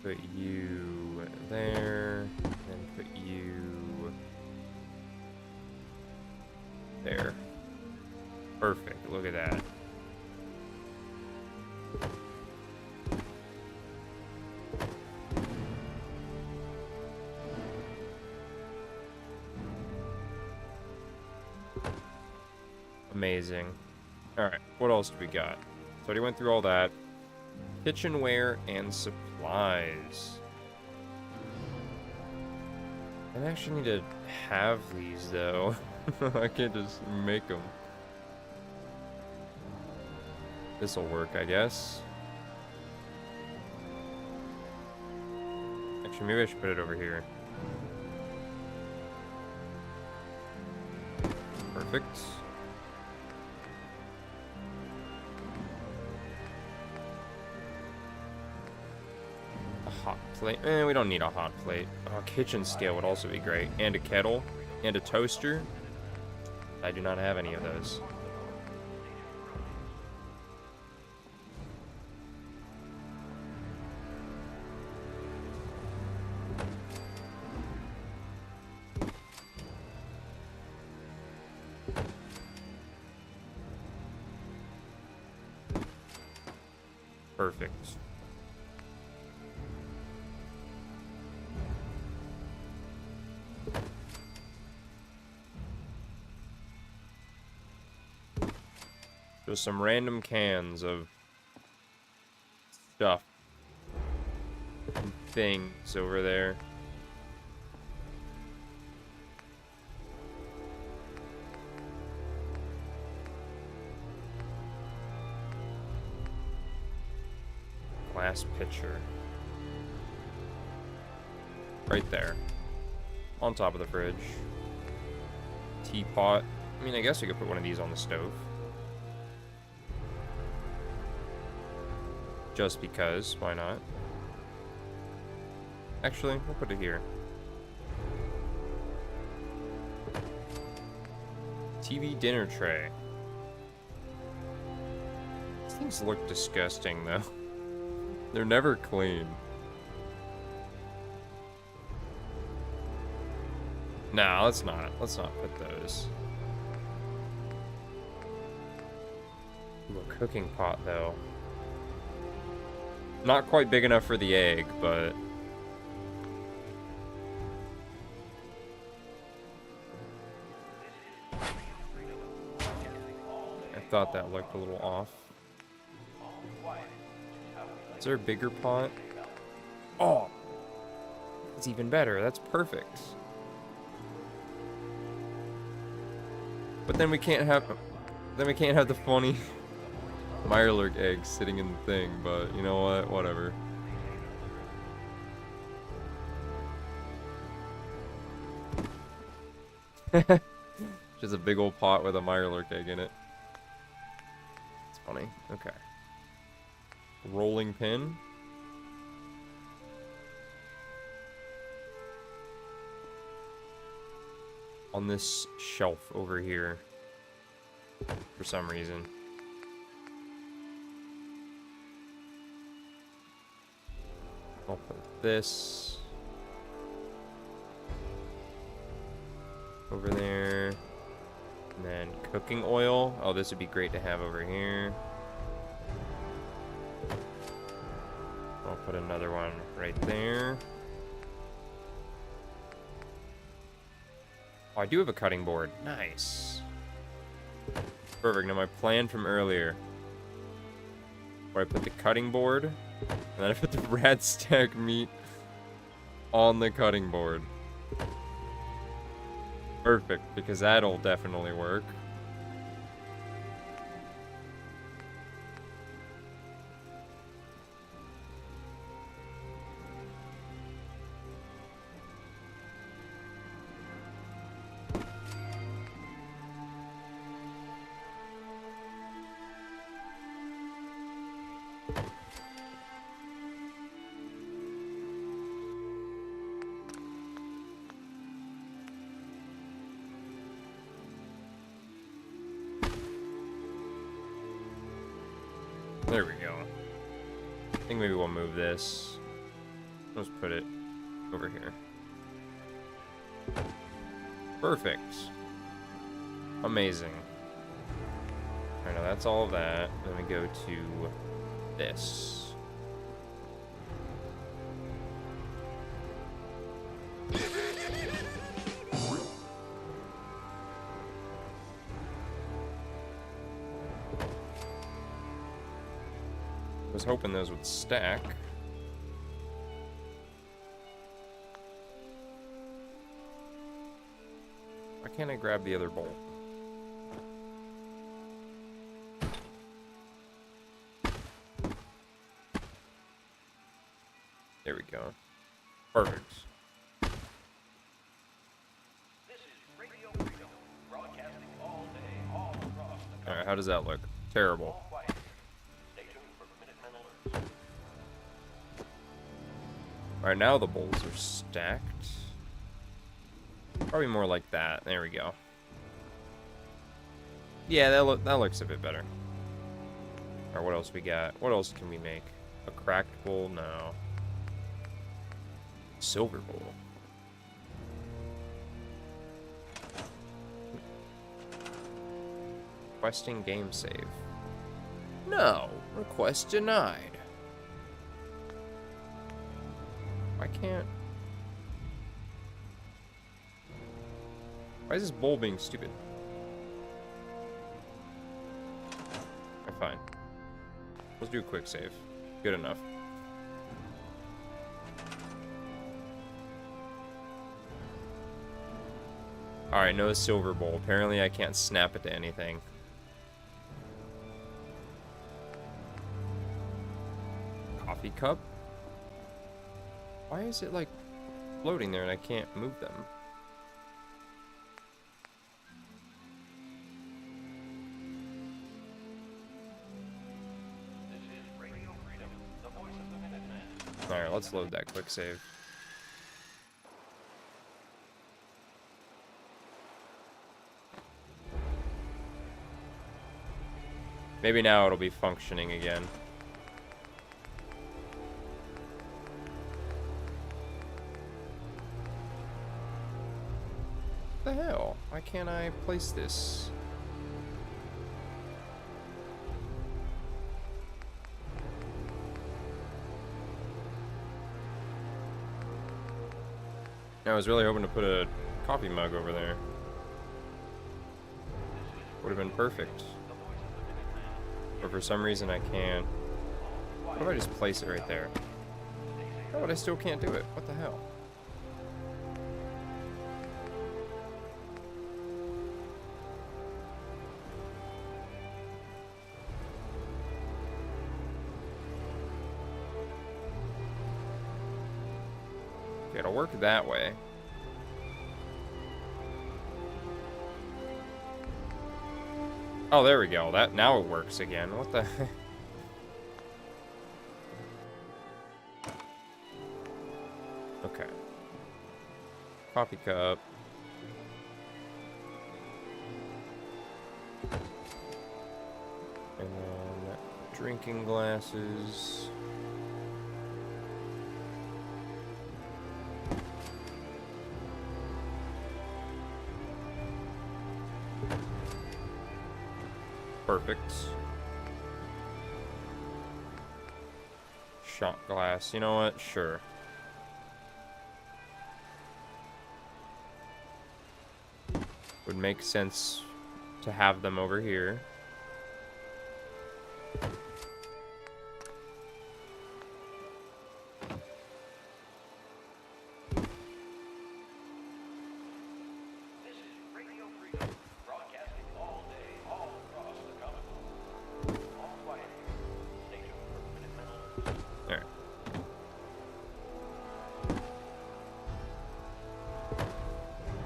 Put you there. And put you there. Perfect. Look at that. Amazing. Alright, what else do we got? So I already went through all that. Kitchenware and supplies. I actually need to have these, though. I can't just make them. This'll work, I guess. Actually, maybe I should put it over here. Perfect. A hot plate. We don't need a hot plate. A kitchen scale would also be great. And a kettle. And a toaster. I do not have any of those. Perfect. Just some random cans of stuff and things over there. Glass pitcher. Right there. On top of the fridge. Teapot. I mean, I guess we could put one of these on the stove. Just because, why not? Actually, we'll put it here. TV dinner tray. These things look disgusting, though. They're never clean. Nah, let's not put those. Ooh, a cooking pot, though. Not quite big enough for the egg, but... I thought that looked a little off. Is there a bigger pot? Oh! It's even better. That's perfect. But then we can't have... Then we can't have the funny... Mirelurk egg sitting in the thing, but you know what? Whatever. Just a big old pot with a Mirelurk egg in it. It's funny. Okay. Rolling pin. On this shelf over here. For some reason. I'll put this over there, and then cooking oil. Oh, this would be great to have over here. I'll put another one right there. Oh, I do have a cutting board. Nice. Perfect. Now my plan from earlier, where I put the cutting board, and then I put the Radstag meat on the cutting board. Perfect, because that'll definitely work. There we go. I think maybe we'll move this. Let's put it over here. Perfect. Amazing. Alright, now that's all of that. Then we go to this. I was hoping those would stack. Why can't I grab the other bolt? There we go. Perfect. This is Radio Freedom, broadcasting all day, all across the country. Alright, how does that look? Terrible. All quiet. Stay tuned for Minutemen alerts. Alright, now the bolts are stacked. Probably more like that. There we go. Yeah, that looks a bit better. Alright, what else we got? What else can we make? A cracked bowl? No. Silver bowl. Requesting game save. No. Request denied. I can't. Why is this bowl being stupid? Okay, fine. Let's do a quick save. Good enough. Alright, no silver bowl. Apparently I can't snap it to anything. Coffee cup? Why is it like floating there and I can't move them? This is Radio Freedom, the voice of the Minutemen. Alright, let's load that quick save. Maybe now it'll be functioning again. What the hell? Why can't I place this? I was really hoping to put a coffee mug over there. Would have been perfect. But for some reason I can't. What if I just place it right there? Oh, but I still can't do it. What the hell? Okay, it'll work that way. Oh, there we go. That now it works again. What the heck? Okay. Coffee cup. And then drinking glasses. Perfect. Shot glass. You know what? Sure. Would make sense to have them over here. This is Radio Freedom, broadcasting all day, all across the Commonwealth. All quiet. Stay tuned for Minutemen alerts. There.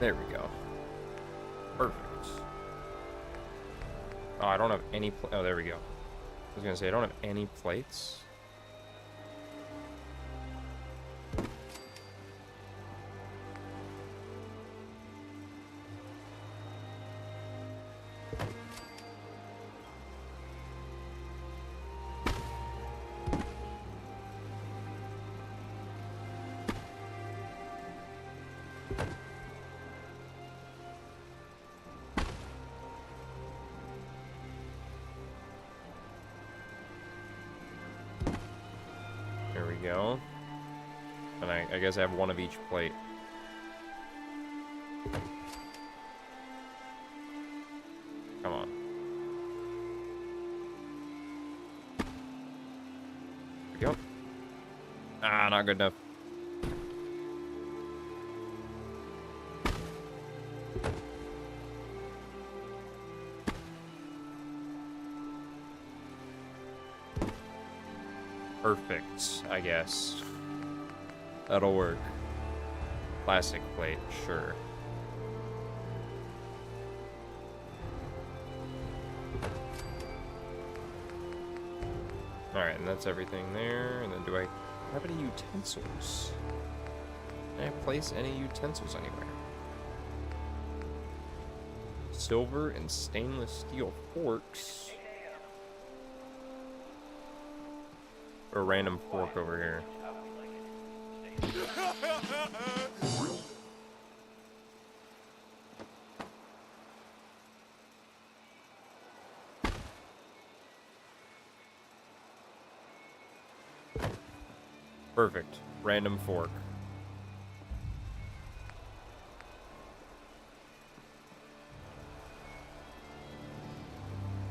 There we go. Perfect. Oh, I don't have any oh, there we go. I was gonna say, I don't have any plates. go. And I guess I have one of each plate. Come on. There we go. Ah, not good enough. Perfect, I guess. That'll work. Plastic plate, sure. Alright, and that's everything there. And then do I have any utensils? Can I place any utensils anywhere? Silver and stainless steel forks. Or a random fork over here. Perfect. Random fork.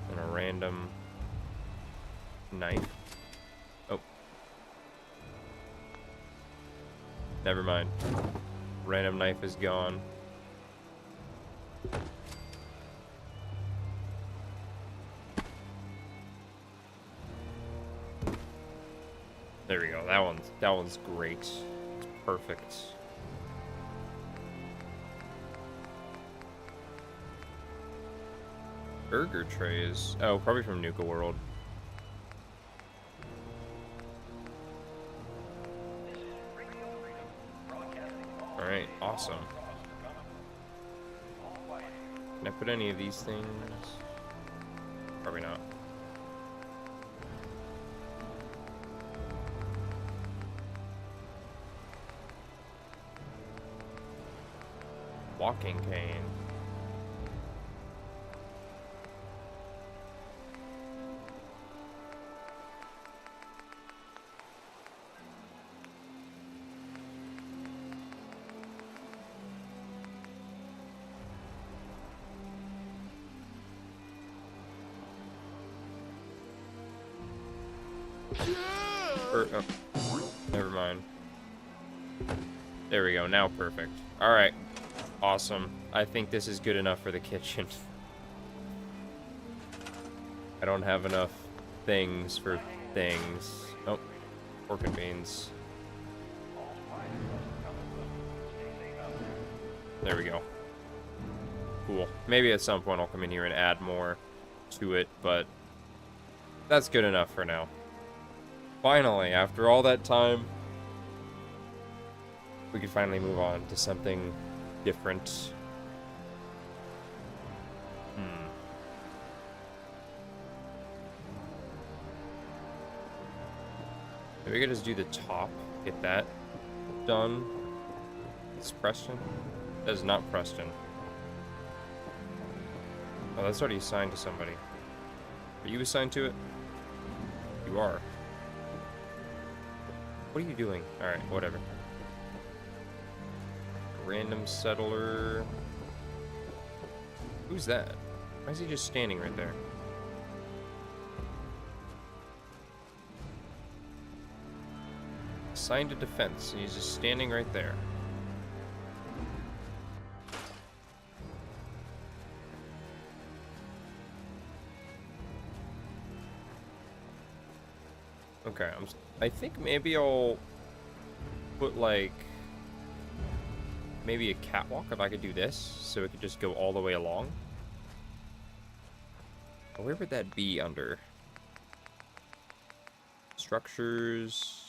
And a random knife. Oh. Never mind. Random knife is gone. There we go. That one's great. It's perfect. Burger trays. Oh, probably from Nuka World. Alright, awesome. Can I put any of these things? Probably not. Walking cane. Oh, never mind. There we go. Now perfect. All right. Awesome. I think this is good enough for the kitchen. I don't have enough things for things. Oh, pork and beans. There we go. Cool. Maybe at some point I'll come in here and add more to it, but that's good enough for now. Finally, after all that time, we could finally move on to something different. Maybe we could just do the top, get that done. It's Preston? That is not Preston. Oh, that's already assigned to somebody. Are you assigned to it? You are. What are you doing? Alright, whatever. Random settler. Who's that? Why is he just standing right there? Assigned to defense, and he's just standing right there. Okay, I think maybe I'll put like maybe a catwalk if I could do this, so it could just go all the way along. Where would that be under? Structures.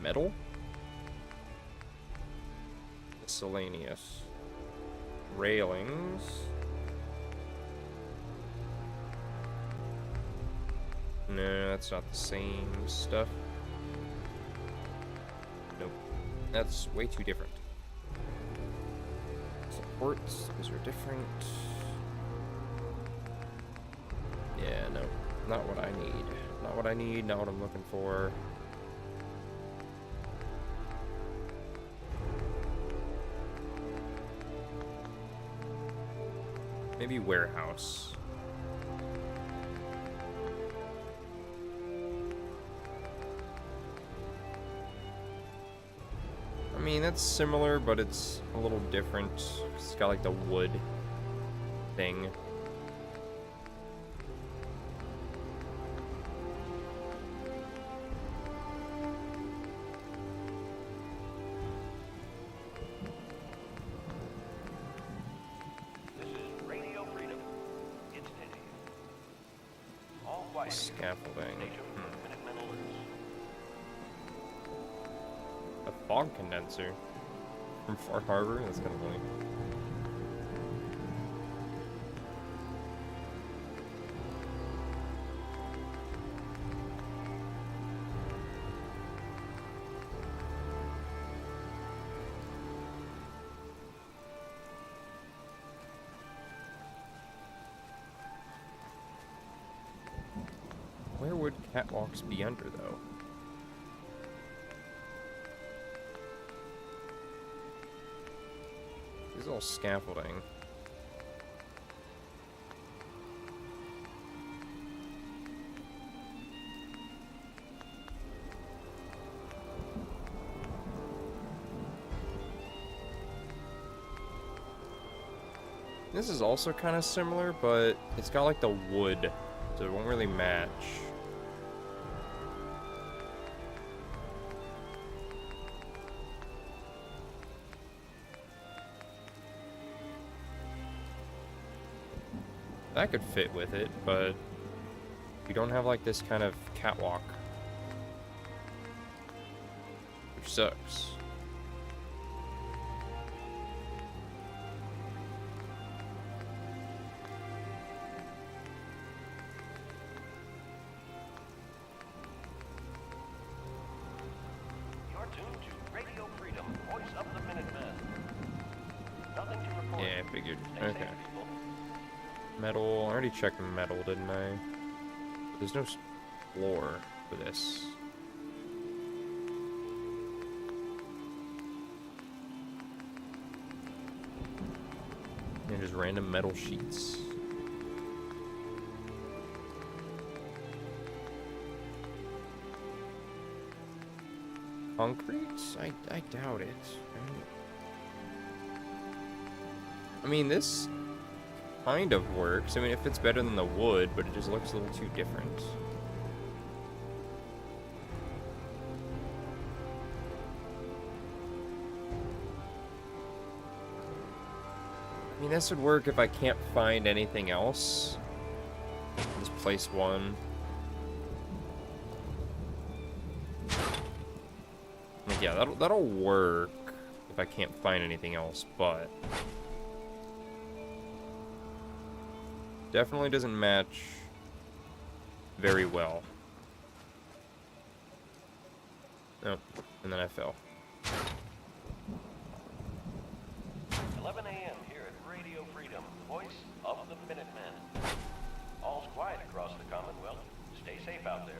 Metal? Miscellaneous. Railings. No, that's not the same stuff. Nope. That's way too different. Supports, those are different. Yeah, no. Not what I need. Not what I need, not what I'm looking for. Maybe warehouse. I mean, that's similar, but it's a little different. It's got like the wood thing. This is Radio Freedom. It's Diddy. All quiet. Scaffolding. Station for Minutemen alerts. A fog condenser from Far Harbor. That's kind of funny. Where would catwalks be under, though? This is all scaffolding. This is also kind of similar, but it's got like the wood, so it won't really match. That could fit with it, but we don't have like this kind of catwalk, which sucks. You're tuned to Radio Freedom, voice of the Minutemen. Nothing to report. Yeah, I figured. Stay Okay. safe, people. Metal. I already checked metal, didn't I? But there's no floor for this. And just random metal sheets. Concrete? I doubt it. I mean, this kind of works. I mean, if it's better than the wood, but it just looks a little too different. I mean, this would work if I can't find anything else. Just place one. Like, yeah, that'll work if I can't find anything else, but definitely doesn't match very well. Oh, and then I fell. 11 a.m. here at Radio Freedom, voice of the Minutemen. All's quiet across the Commonwealth. Stay safe out there.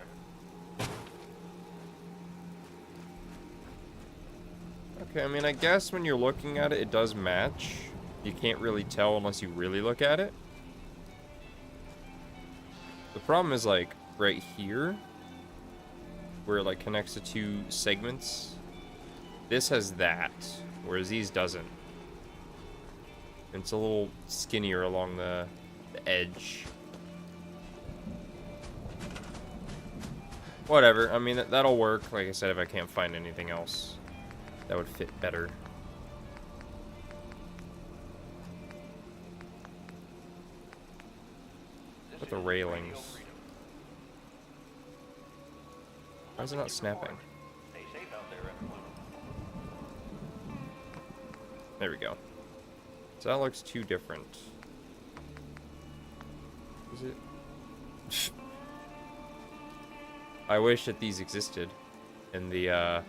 Okay, I mean, I guess when you're looking at it, it does match. You can't really tell unless you really look at it. The problem is, like, right here, where it, like, connects the two segments. This has that, whereas these doesn't. It's a little skinnier along the edge. Whatever, I mean, that'll work, like I said, if I can't find anything else that would fit better. This With the is railings. Radio Freedom. Why is it not snapping? Stay safe out there, everyone. There we go. So that looks too different. Is it? I wish that these existed in the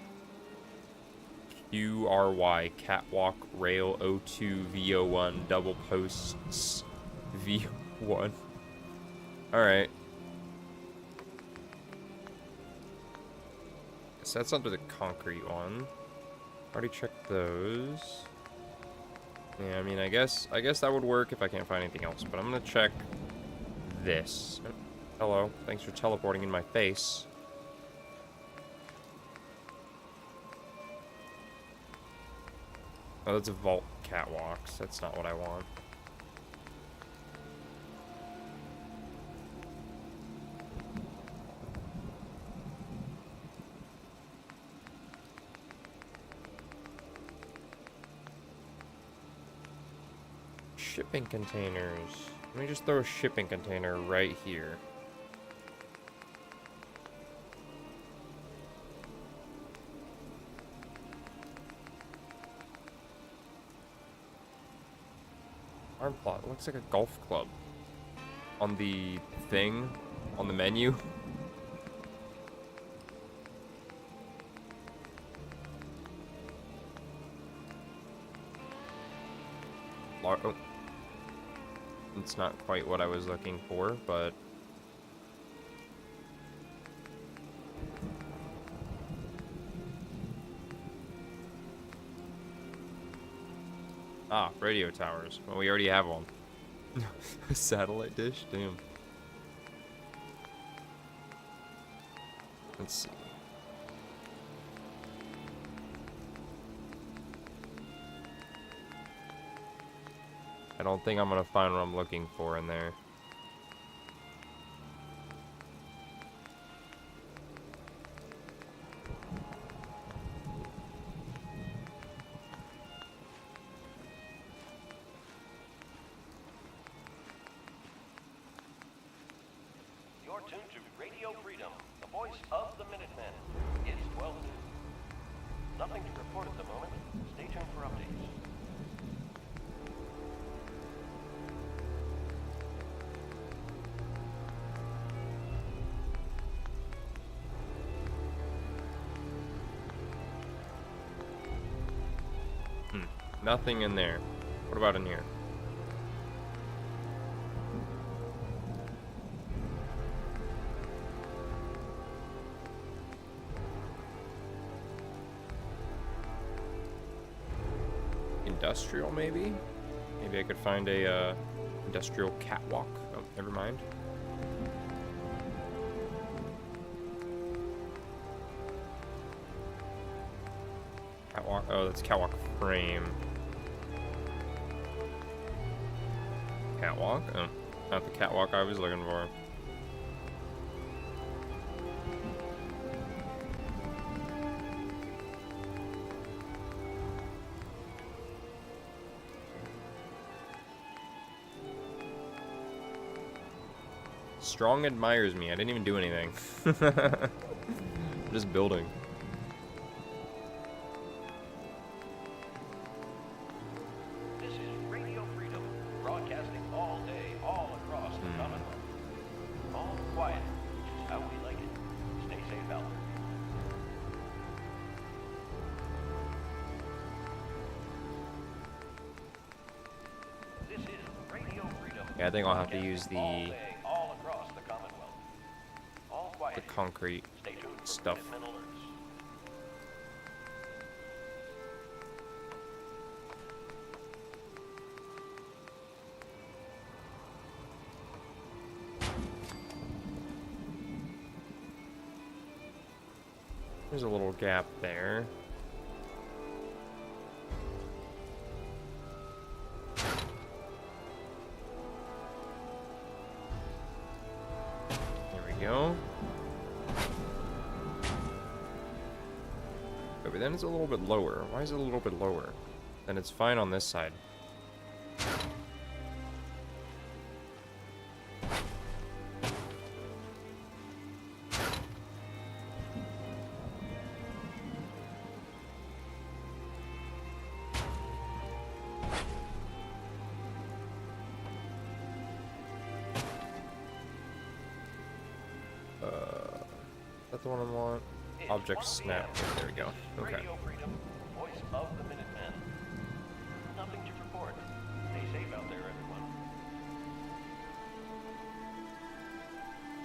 QRY Catwalk Rail O2 VO1 double posts VO1. Alright. So that's under the concrete one. Already checked those. Yeah, I mean, I guess that would work if I can't find anything else. But I'm gonna check this. Oh, hello. Thanks for teleporting in my face. Oh, that's a vault catwalks. That's not what I want. Shipping containers. Let me just throw a shipping container right here. Arm plot. Looks like a golf club. On the thing, on the menu. Oh. It's not quite what I was looking for, but... Ah, radio towers. Well, we already have one. A satellite dish? Damn. Let's see. I don't think I'm gonna find what I'm looking for in there. You're tuned to Radio Freedom, the voice of the Minutemen. It's 12 noon. Nothing to report at the moment. Stay tuned for updates. Nothing in there. What about in here? Industrial, maybe? Maybe I could find a industrial catwalk. Oh, never mind. Catwalk. Oh, that's catwalk frame. Catwalk? Oh, not the catwalk I was looking for. Strong admires me. I didn't even do anything. Just building. This is Radio Freedom, broadcasting all day, all across the Commonwealth. All quiet, which is how we like it. Stay safe out there. This is Radio Freedom. Yeah, I think I'll have to use all the day, all across the Commonwealth. All quiet. concrete Stay tuned for stuff. Minutemen alerts. There's a little gap there. There we go. Okay, but then it's a little bit lower. Why is it a little bit lower? Then it's fine on this side. Is that the one I want? It's Object 1 snap. p.m. There we go. Okay. Radio Freedom, voice of the Minutemen. Nothing to report. Stay safe out there, everyone.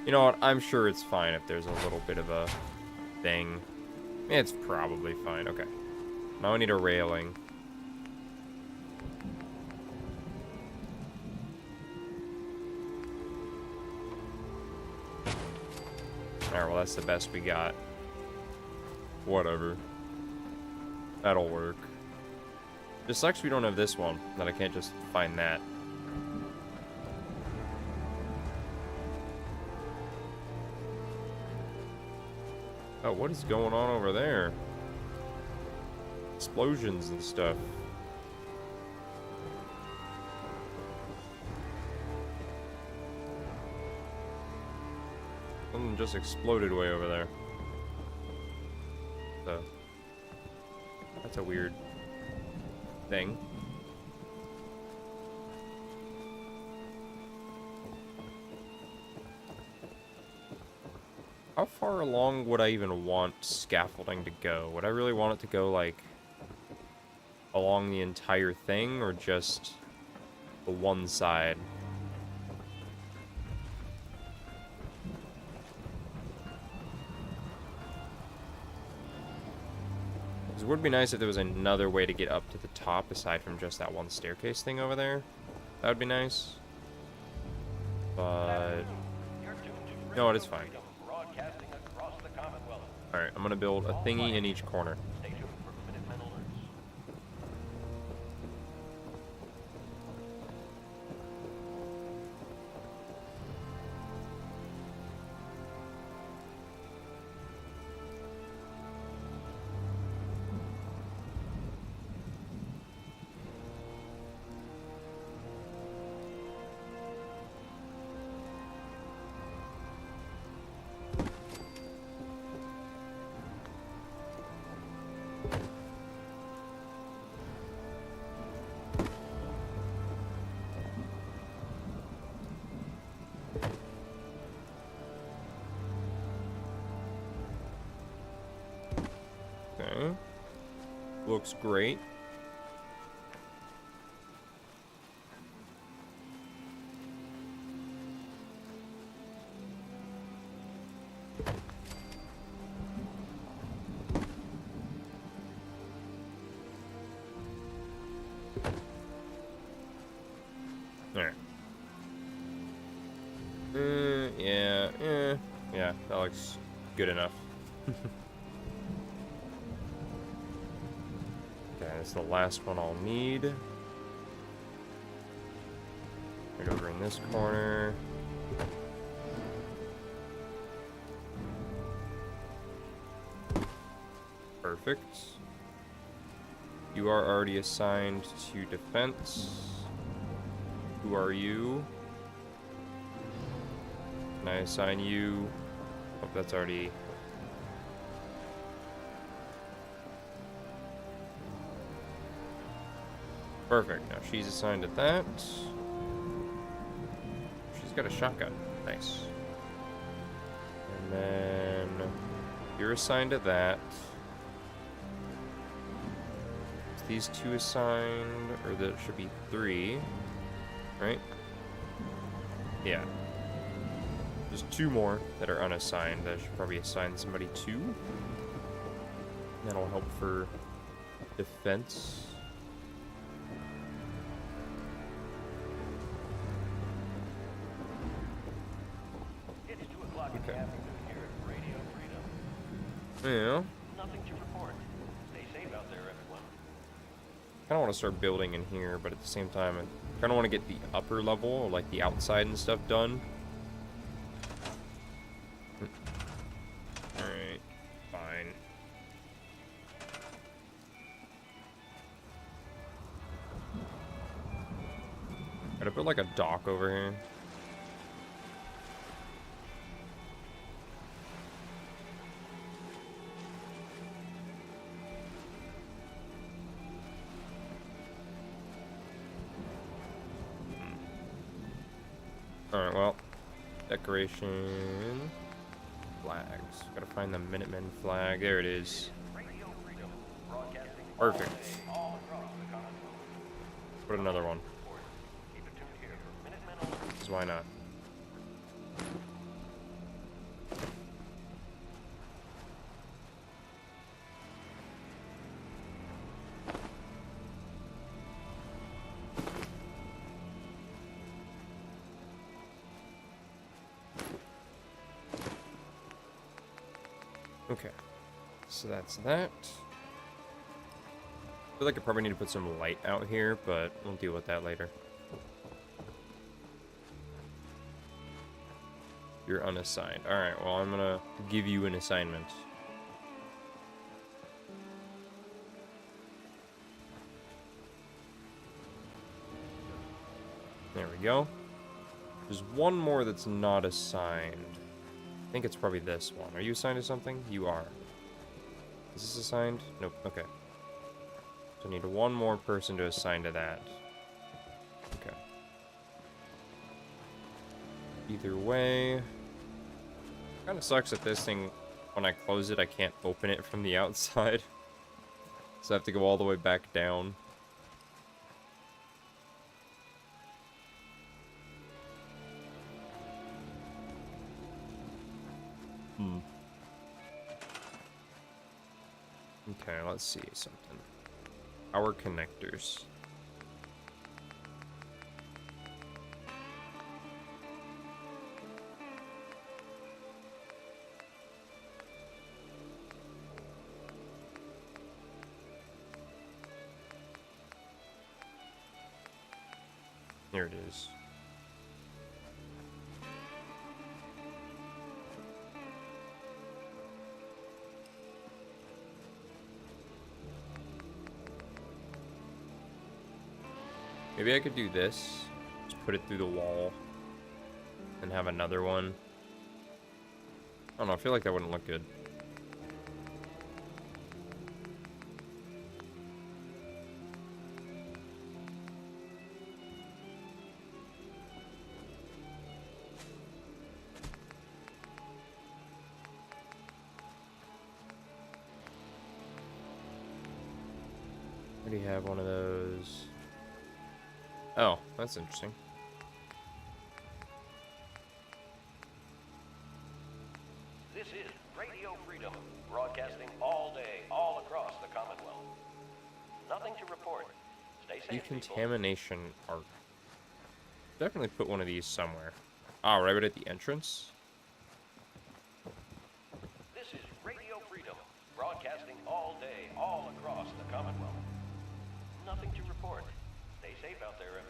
You know what? I'm sure it's fine if there's a little bit of a thing. It's probably fine. Okay. Now I need a railing. Alright, well that's the best we got. Whatever. That'll work. Just sucks we don't have this one, that I can't just find that. Oh, what is going on over there? Explosions and stuff. Something just exploded way over there. So, that's a weird thing. How far along would I even want scaffolding to go? Would I really want it to go, like, along the entire thing, or just the one side? It would be nice if there was another way to get up to the top aside from just that one staircase thing over there. That would be nice. But no, it is fine. Broadcasting across the Commonwealth. Alright, I'm gonna build a thingy in each corner. Stay tuned for Minutemen alerts. Okay. Looks great. Alright. Yeah, that looks good enough. Okay, that's the last one I'll need. Right over in this corner. Perfect. You are already assigned to defense. Who are you? Can I assign you? Oh, that's already... Perfect. Now she's assigned to that. She's got a shotgun. Nice. And then you're assigned to that. Is these two assigned, or there should be 3, right? Yeah. There's 2 more that are unassigned that I should probably assign somebody to. That'll help for defense. It's 2 o'clock in the Okay. afternoon here at Radio Freedom. Yeah. Nothing to report. Stay safe out there, everyone. I don't want to start building in here, but at the same time, I kind of want to get the upper level, or like the outside and stuff done. Alright, fine. Gotta put like a dock over here. Alright, well, decoration, flags. Gotta find the Minutemen flag. There it is. Radio Freedom, broadcasting Perfect. all across the Commonwealth. Put another one. Keep it tuned here for Minutemen alerts. 'Cause why not? Okay. So that's that. I feel like I probably need to put some light out here, but we'll deal with that later. You're unassigned. Alright, well, I'm gonna give you an assignment. There we go. There's one more that's not assigned. I think it's probably this one. Are you assigned to something? You are. Is this assigned? Nope. Okay. So I need one more person to assign to that. Okay. Either way... Kind of sucks that this thing, when I close it, I can't open it from the outside. So I have to go all the way back down. Okay, let's see something. Power connectors. Here it is. Maybe I could do this. Just put it through the wall. And have another one. I don't know, I feel like that wouldn't look good. I already have one of those. Oh, that's interesting. This is Radio Freedom, broadcasting all day, all across the Commonwealth. Nothing to report. Stay safe, people. Decontamination arc. Definitely put one of these somewhere. Ah, right at the entrance. This is Radio Freedom, broadcasting all day, all across the Commonwealth. Nothing to report. Stay safe out there, everyone.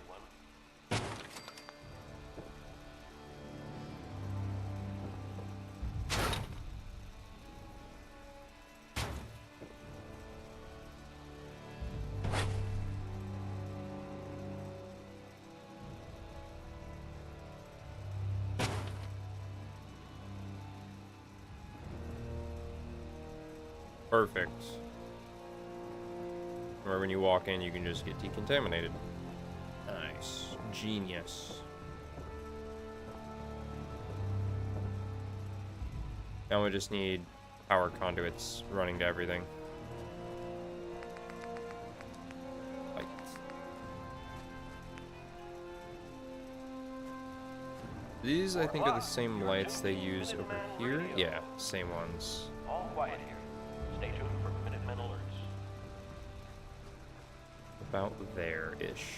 Perfect. Or when you walk in, you can just get decontaminated. Nice. Genius. Now we just need power conduits running to everything. Light. These, I think, are the same lights they use over here. Yeah, same ones. All quiet here. Stay tuned for Minutemen alerts. About there-ish.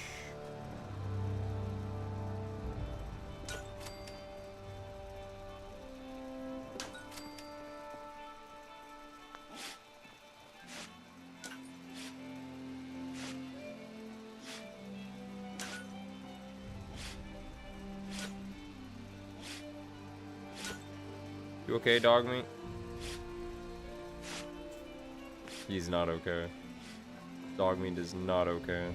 You okay, dog meat? He's not okay. Dog meat is not okay.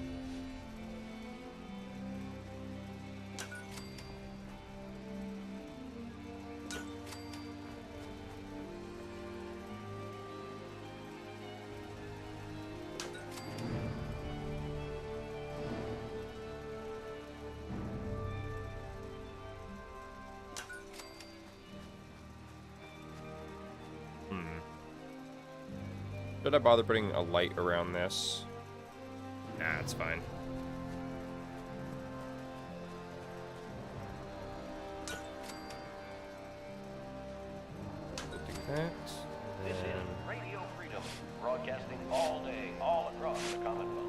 Should I bother putting a light around this? Nah, it's fine. We'll do that. This is Radio Freedom, broadcasting all day, all across the Commonwealth.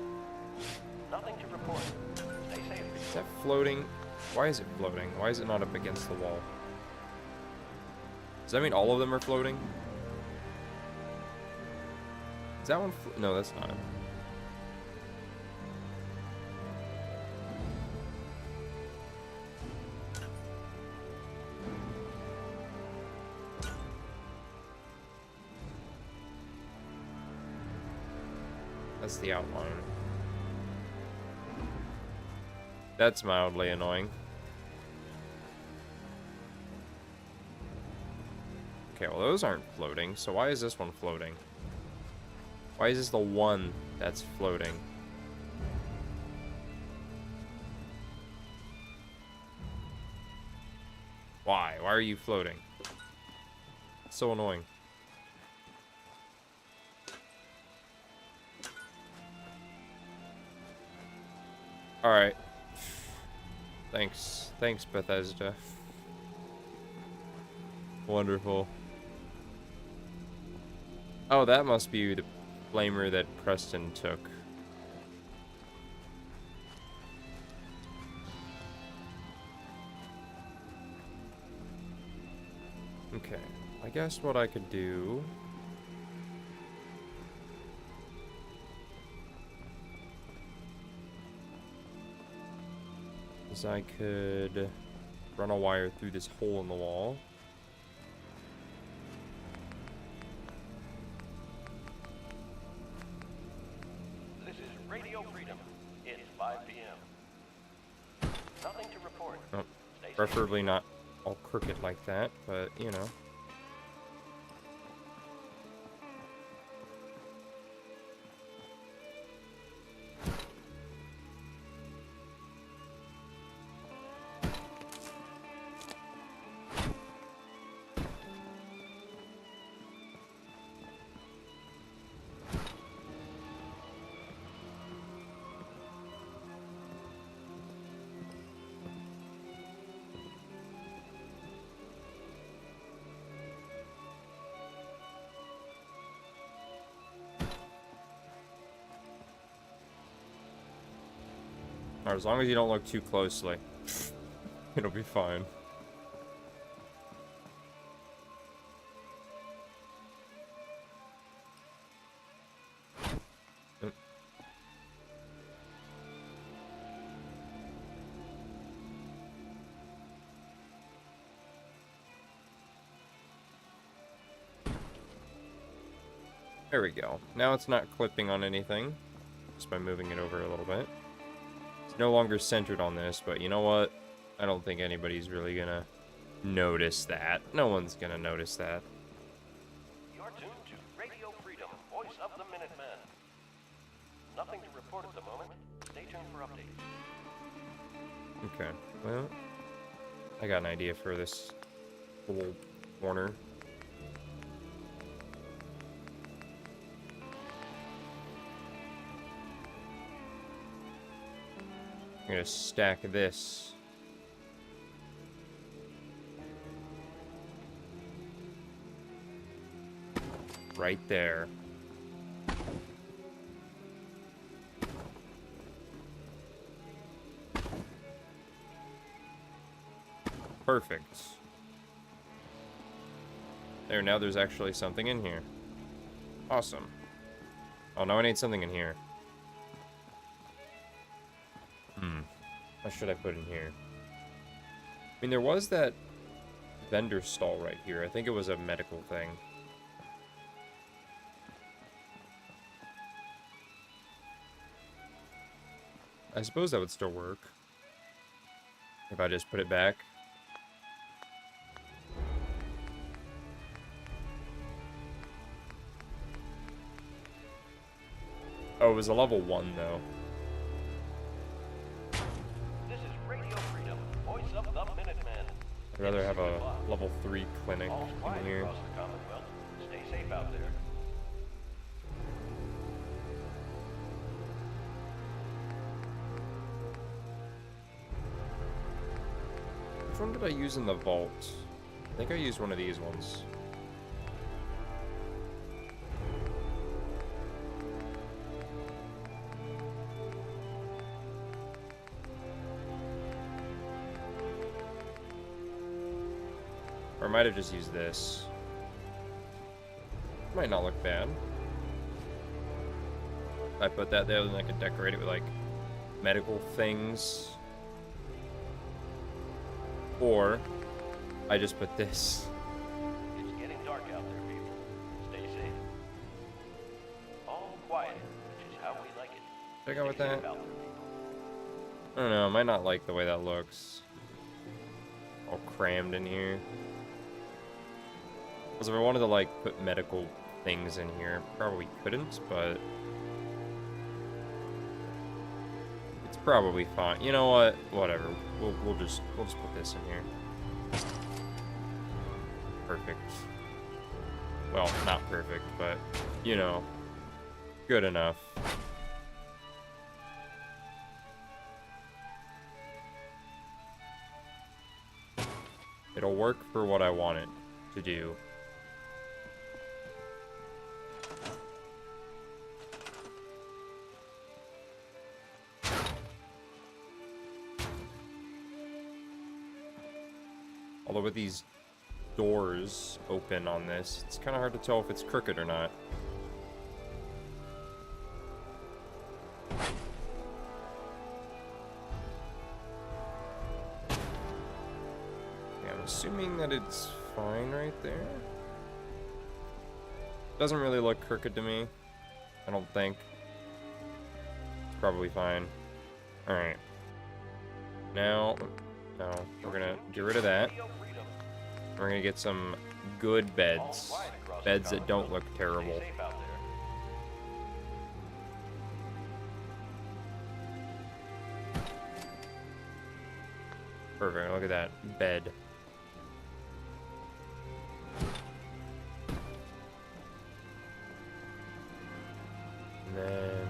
Nothing to report. Stay safe. Is that floating? Why is it floating? Why is it not up against the wall? Does that mean all of them are floating? that one? No, that's not. That's the outline. That's mildly annoying. Okay, well those aren't floating, so why is this one floating? Why is this the one that's floating? Why? Why are you floating? It's so annoying. Alright. Thanks. Thanks, Bethesda. Wonderful. Oh, that must be the flamer that Preston took. Okay. I guess what I could do... is I could run a wire through this hole in the wall. This is Radio Freedom. It's 5 p.m. Nothing to report. Oh, Stay safe. preferably not all crooked like that, but you know. Or as long as you don't look too closely, it'll be fine. Oop. There we go. Now it's not clipping on anything, just by moving it over a little bit. No longer centered on this, but you know what? I don't think anybody's really gonna notice that. No one's gonna notice that. You're tuned to Radio Freedom, voice of the Minutemen. Nothing to report at the moment. Stay tuned for updates. Okay, well, I got an idea for this little corner. I'm gonna stack this. Right there. Perfect. There, now there's actually something in here. Awesome. Oh, no, I need something in here. What should I put in here? I mean, there was that vendor stall right here. I think it was a medical thing. I suppose that would still work. If I just put it back. Oh, it was a level 1, though. This is Radio Freedom, voice of the Minutemen. I'd rather have a level 3 clinic All quiet in here. across the Commonwealth. Stay safe out there. Which one did I use in the vault? I think I used one of these ones. Or I might have just used this. Might not look bad. I put that there, then I could decorate it with like medical things. Or I just put this. It's getting dark out there, people. Stay safe. All quiet, which is how we like it. Should I go with Stay safe that? out there, people. I don't know, I might not like the way that looks. All crammed in here. Because if I wanted to like put medical things in here, probably couldn't, but it's probably fine. You know what? Whatever. We'll just put this in here. Perfect. Well, not perfect, but you know, good enough. It'll work for what I want it to do. Although with these doors open on this, it's kind of hard to tell if it's crooked or not. Yeah, I'm assuming that it's fine right there. Doesn't really look crooked to me, I don't think. It's probably fine. Alright. Now, no, we're gonna get rid of that. We're gonna get some good beds. Beds that don't look terrible. Stay safe out there. Perfect, look at that bed. And then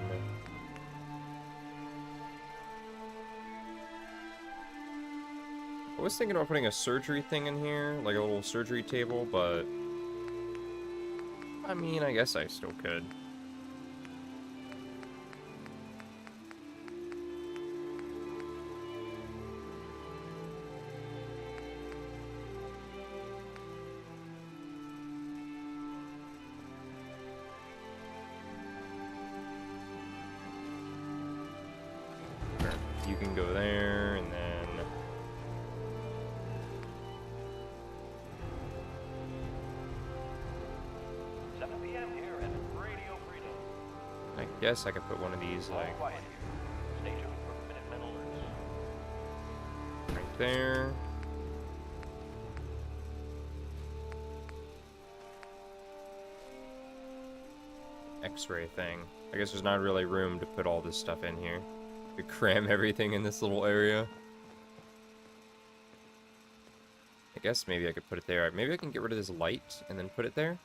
I was thinking about putting a surgery thing in here, like a little surgery table, but I mean, I guess I still could. Sure. You can go there, and then 7 p.m. here at Radio Freedom. I guess I could put one of these All like quiet here. Stay tuned for Minutemen alerts. right there. X-ray thing. I guess there's not really room to put all this stuff in here. To cram everything in this little area. I guess maybe I could put it there. Maybe I can get rid of this light and then put it there.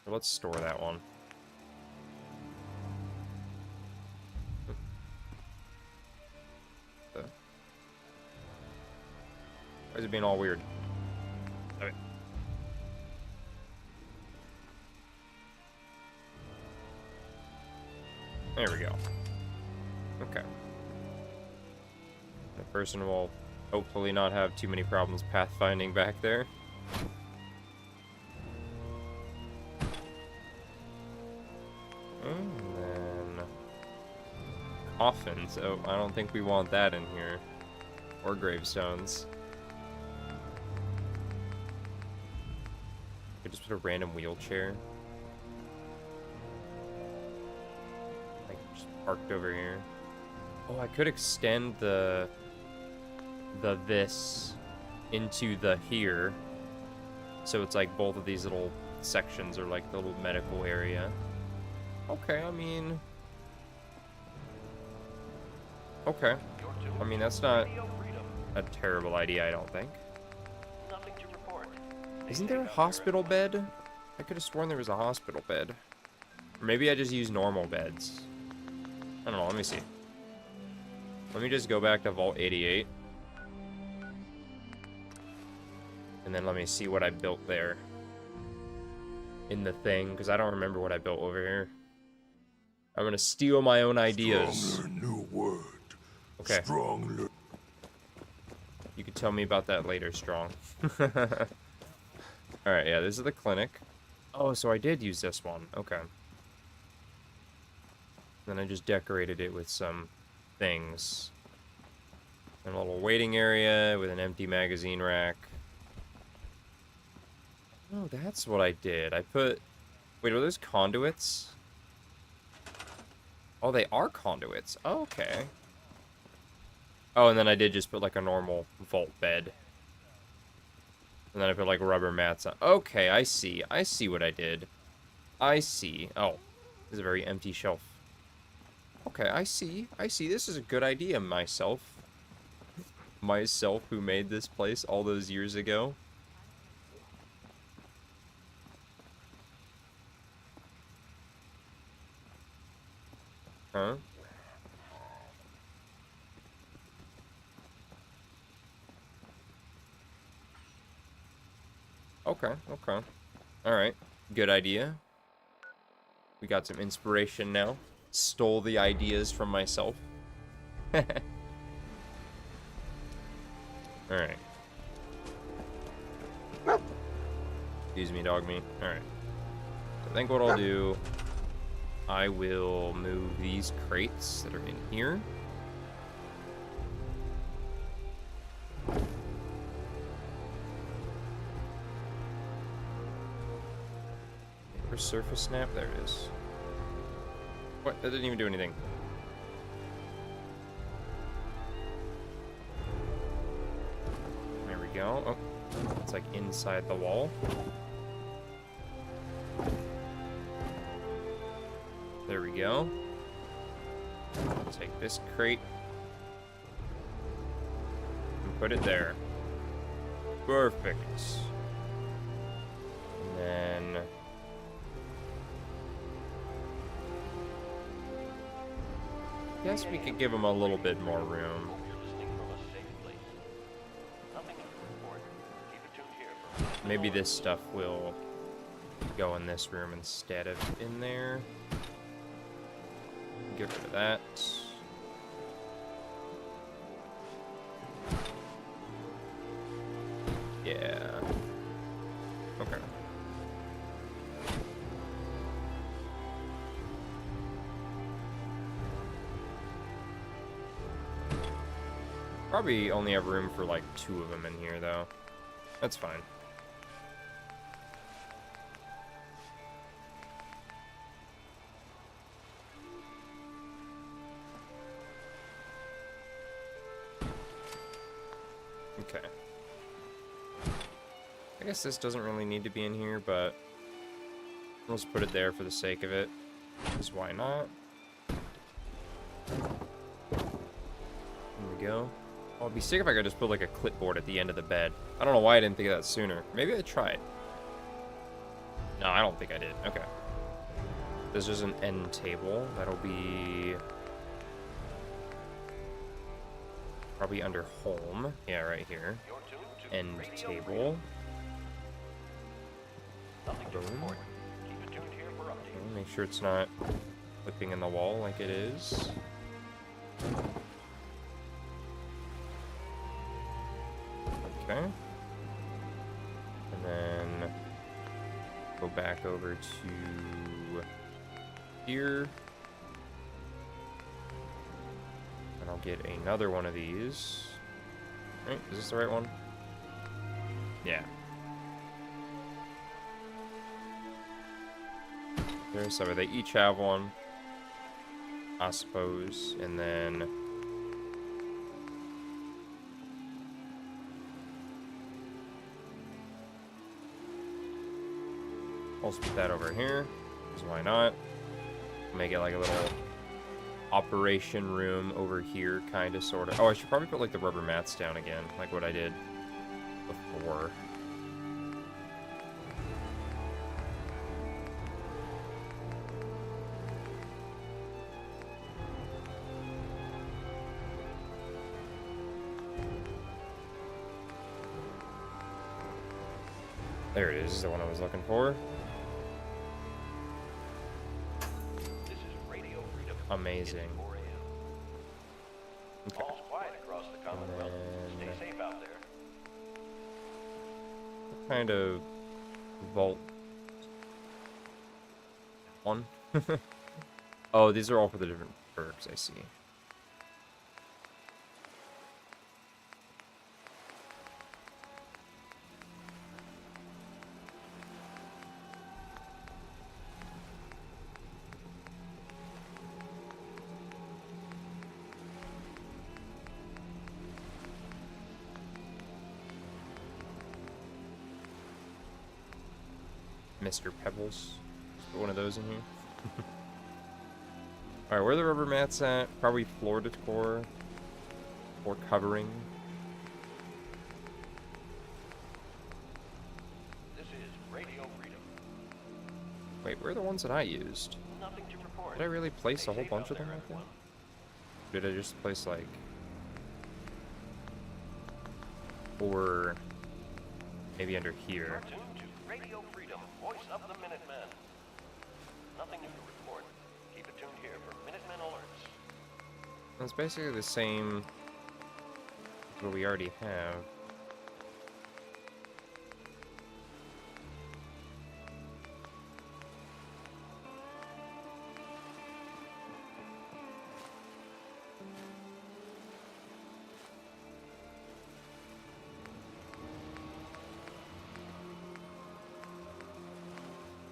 Or let's store that one. Why is it being all weird? Okay. There we go. Okay. The person will hopefully not have too many problems pathfinding back there. And then coffins. Oh, I don't think we want that in here. Or gravestones. Could just put a random wheelchair. Like just parked over here. Oh, I could extend the this into the here. So it's like both of these little sections are like the little medical area. Okay, I mean, okay. You're tuned I mean, to that's not Radio Freedom. a terrible idea, I don't think. Nothing to report. Stay Isn't there a safe out there, hospital everyone. bed? I could have sworn there was a hospital bed. Or maybe I just use normal beds. I don't know, let me see. Let me just go back to Vault 88. And then let me see what I built there. In the thing, because I don't remember what I built over here. I'm gonna steal my own ideas. Stronger new word. Okay. Stronger. You can tell me about that later, Strong. Alright, yeah, this is the clinic. Oh, so I did use this one. Okay. Then I just decorated it with some things. And a little waiting area with an empty magazine rack. Oh, that's what I did. I put... Wait, are those conduits? Oh, they are conduits. Oh, okay. Oh, and then I did just put like a normal vault bed. And then I put like rubber mats on. Okay, I see. I see what I did. I see. Oh, this is a very empty shelf. Okay, I see. I see. This is a good idea, myself. Myself who made this place all those years ago. Huh? Okay, okay. Alright. Good idea. We got some inspiration now. Stole the ideas from myself. Alright. Excuse me, dog me. Alright. So I think what I'll do... I will move these crates that are in here. Where's surface snap? There it is. What? That didn't even do anything. There we go. Oh, it's like inside the wall. There we go. Take this crate and put it there. Perfect. And then guess we could give him a little bit more room. Hope you're listening from a safe place. Nothing to report. Keep it tuned here for Maybe this stuff will go in this room instead of in there. Get rid of that. Yeah. Okay. Probably only have room for like 2 of them in here though. That's fine. Okay. I guess this doesn't really need to be in here, but we'll just put it there for the sake of it. Because why not? There we go. Oh, it'd be sick if I could just put like a clipboard at the end of the bed. I don't know why I didn't think of that sooner. Maybe I tried. No, I don't think I did. Okay. This is an end table. That'll be... probably under home. Yeah, right here. your tune to End Radio table. Nothing to Boom. report. Keep it tuned here for updates. Okay, make sure it's not flipping in the wall like it is. Okay. And then go back over to here. And I'll get another one of these. Right, is this the right one? Yeah. There, so they each have one, I suppose, and then I'll just put that over here, because why not? Make it like a little operation room over here, kind of, sort of. Oh, I should probably put like the rubber mats down again, like what I did before. There it is, the one I was looking for. This is Radio Freedom. Amazing. 4 a.m. Okay. All's quiet across the Commonwealth. then- Stay safe out there. What kind of vault one. Oh, these are all for the different perks, I see. Mr. Pebbles. Put one of those in here. Alright, where are the rubber mats at? Probably floor decor. Or covering. This is Radio Freedom. Wait, where are the ones that I used? Nothing to report. Did I really place Stay a whole safe bunch out of them there, like that? everyone. Did I just place like... Or... maybe under here. You're tuned to Radio Freedom, voice of the Minutemen. Nothing new to report. Keep it tuned here for Minutemen alerts. It's basically the same as what we already have.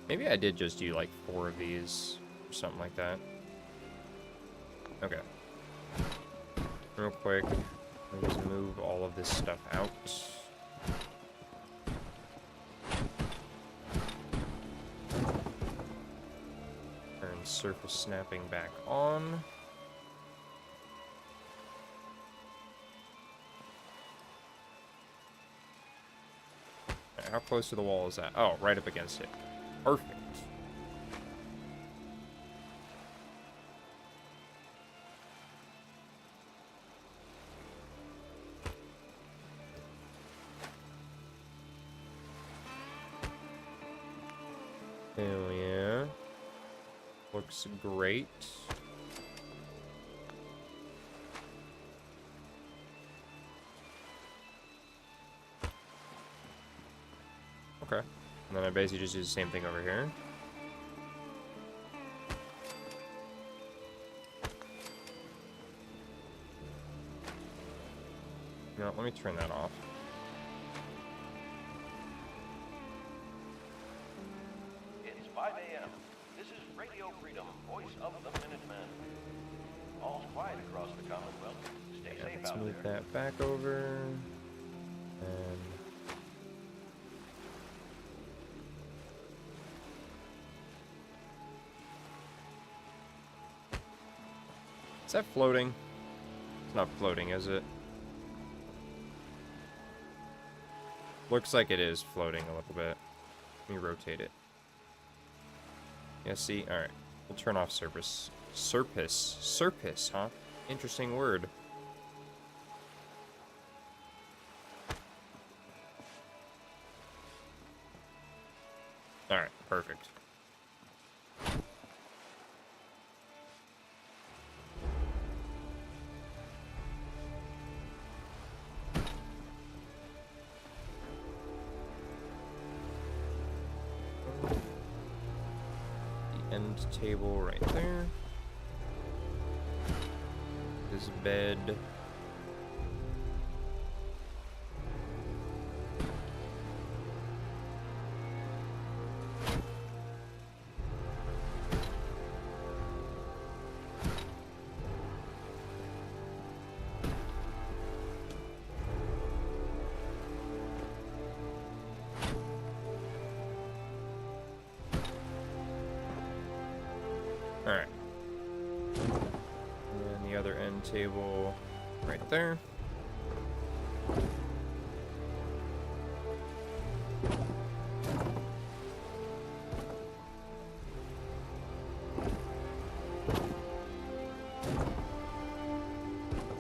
Maybe I did just do like 4 of these or something like that. Okay. Real quick, let me just move all of this stuff out. Turn surface snapping back on. Alright, how close to the wall is that? Oh, right up against it. Perfect. Hell yeah. Looks great. Okay. And then I basically just do the same thing over here. No, let me turn that off. It's 5 a.m. This is Radio Freedom, voice of the Minutemen. All's quiet across the Commonwealth. Stay Yeah, safe let's out move there. that back over. And is that floating? It's not floating, is it? Looks like it is floating a little bit. Let me rotate it. Yeah, see? Alright. We'll turn off surface. Surface, huh? Interesting word. Alright, perfect. The end table right there. This bed. Alright. And then the other end table right there.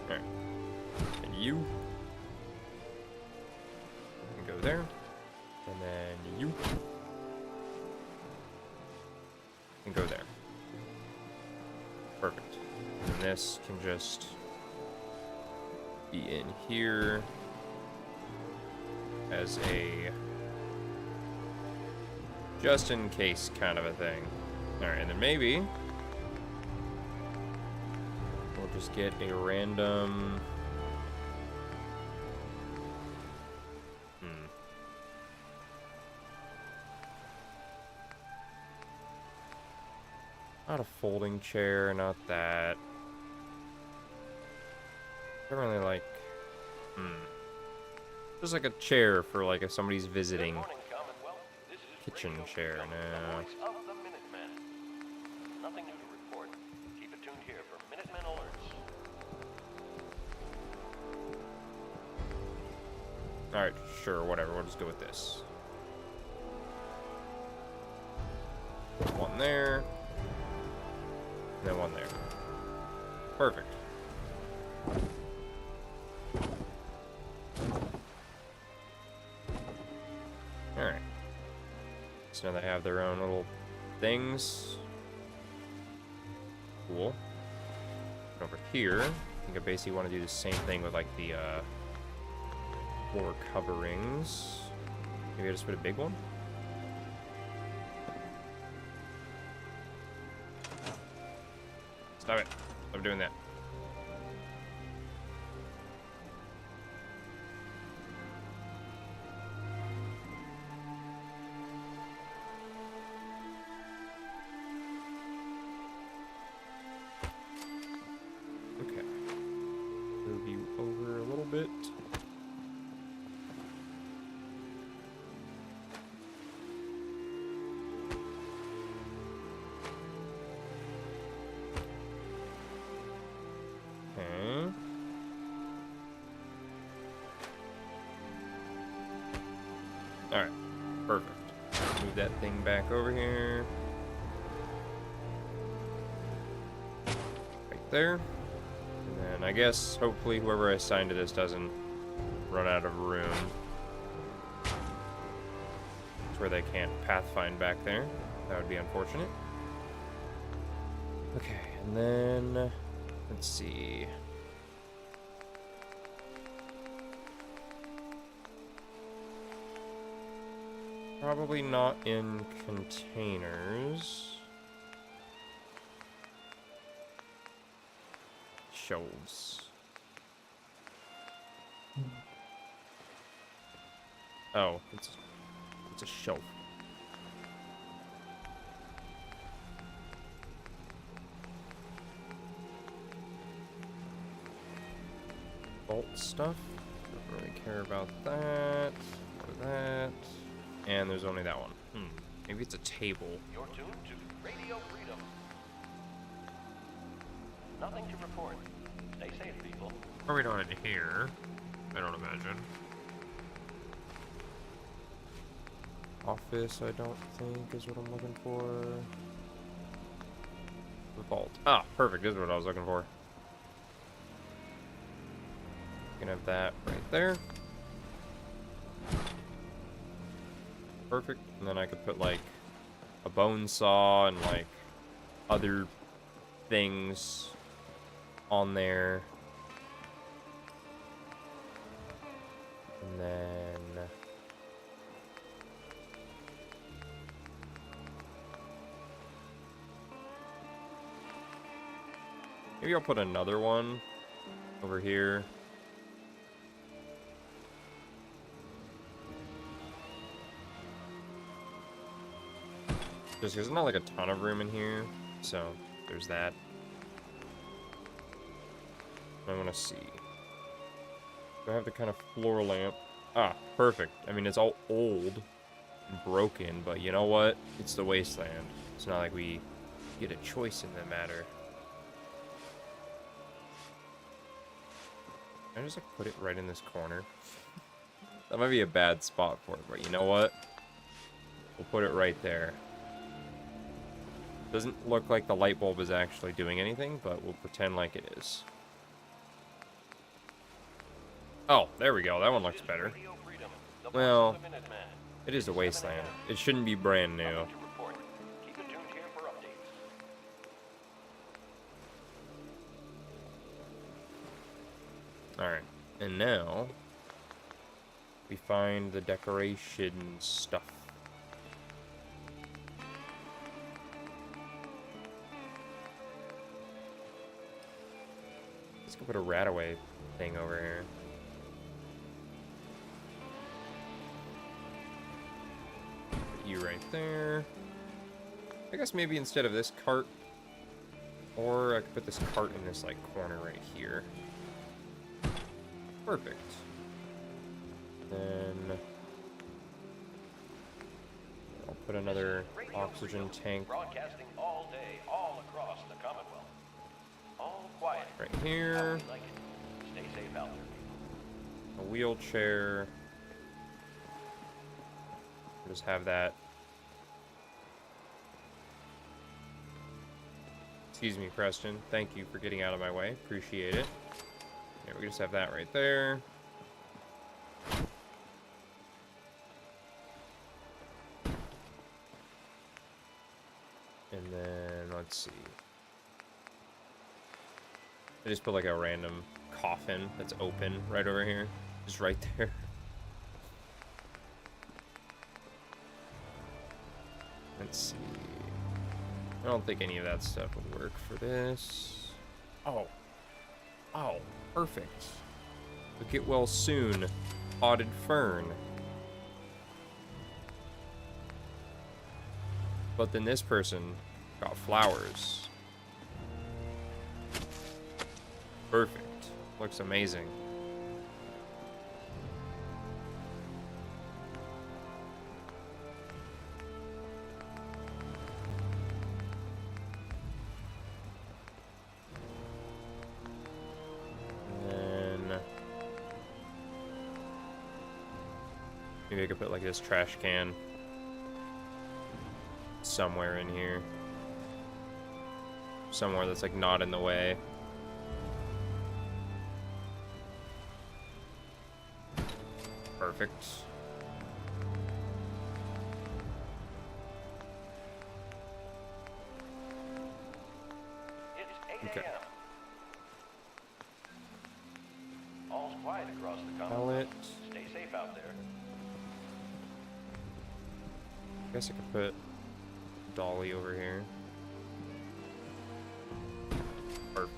Alright. And you can go there. And then you can go there. Perfect. And this can just be in here as a just in case kind of a thing. Alright, and then maybe we'll just get a random... Not a folding chair, not that. I don't really like... Just like a chair for like if somebody's visiting. Good morning, Commonwealth. This is Kitchen Radio chair, Freedom, no. the voice of the Minutemen. Nothing new to report. Keep it tuned here for Minutemen alerts. Alright, sure, whatever. We'll just go with this. One there. And then one there. Perfect. Alright. So now they have their own little things. Cool. And over here, I think I basically want to do the same thing with like the floor coverings. Maybe I just put a big one? Stop it. Stop doing that. Okay. Move you over a little bit. Okay. Alright. Perfect. Move that thing back over here. Right there. And then I guess hopefully whoever I assign to this doesn't run out of room. It's where they can't pathfind back there. That would be unfortunate. Okay, and then let's see. Probably not in containers. Shelves. Oh, it's a shelf. Vault stuff. Don't really care about that. Or that. And there's only that one. Maybe it's a table. You're tuned to Radio Freedom. Nothing to report. Stay safe, people. Probably not in here. I don't imagine. Office, I don't think is what I'm looking for. The vault. Ah, perfect. This is what I was looking for. You can have that right there. Perfect. And then I could put like a bone saw and like other things on there. And then maybe I'll put another one over here. Just because there's not like a ton of room in here, so there's that. I want to see. Do I have the kind of floor lamp? Ah, perfect. I mean, it's all old and broken, but you know what? It's the wasteland. It's not like we get a choice in the matter. Can I just like put it right in this corner? That might be a bad spot for it, but you know what? We'll put it right there. Doesn't look like the light bulb is actually doing anything, but we'll pretend like it is. Oh, there we go. That one looks better. Radio Freedom, the voice Well, of the Minutemen. it is a wasteland. It shouldn't be brand new. Nothing to report. Keep it tuned here for updates. Alright, and now we find the decoration stuff. Let's go put a Radaway thing over here. Put you right there. I guess maybe instead of this cart, or I could put this cart in this, like, corner right here. Perfect. Then I'll put another oxygen tank Broadcasting all day, all across the Commonwealth. All quiet. right How here. we like it. Stay safe out there. A wheelchair. Just have that. Excuse me, Preston. Thank you for getting out of my way. Appreciate it. Yeah, we just have that right there. And then, let's see. I just put like a random coffin that's open right over here. Just right there. Let's see. I don't think any of that stuff would work for this. Oh. Oh, perfect. Look, get well soon. Potted fern. But then this person got flowers. Perfect. Looks amazing. And then maybe I could put like this trash can somewhere in here. Somewhere that's like not in the way. Perfect. It's 8 Okay. a.m. All's quiet across the Pallet. Commonwealth. Stay safe out there. I guess I could put Dolly over here. Perfect.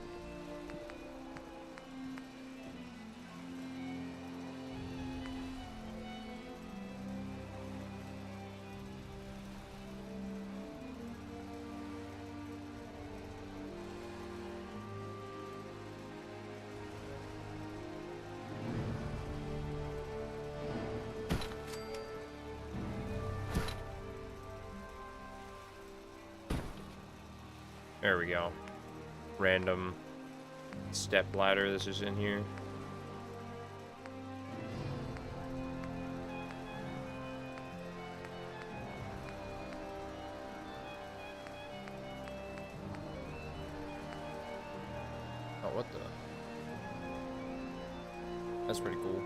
There we go. Random step ladder this is in here. Oh, what the? That's pretty cool.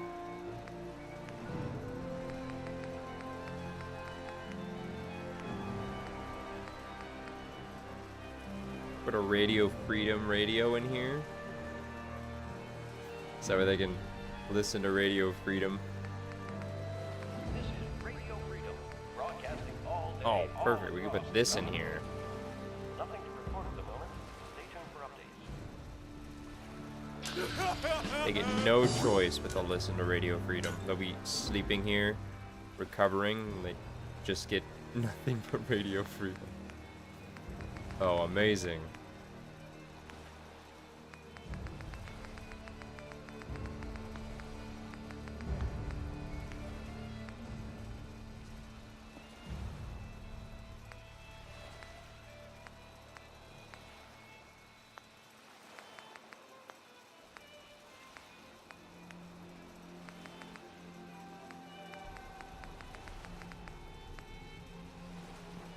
Put a Radio Freedom radio in here. So that way they can listen to Radio Freedom. This is Radio Freedom, broadcasting all day. Oh, all perfect. We can across put the this in Commonwealth. here. Nothing to report at the moment. Stay tuned for updates. They get no choice but to listen to Radio Freedom. They'll be sleeping here, recovering, and they just get nothing but Radio Freedom. Oh, amazing.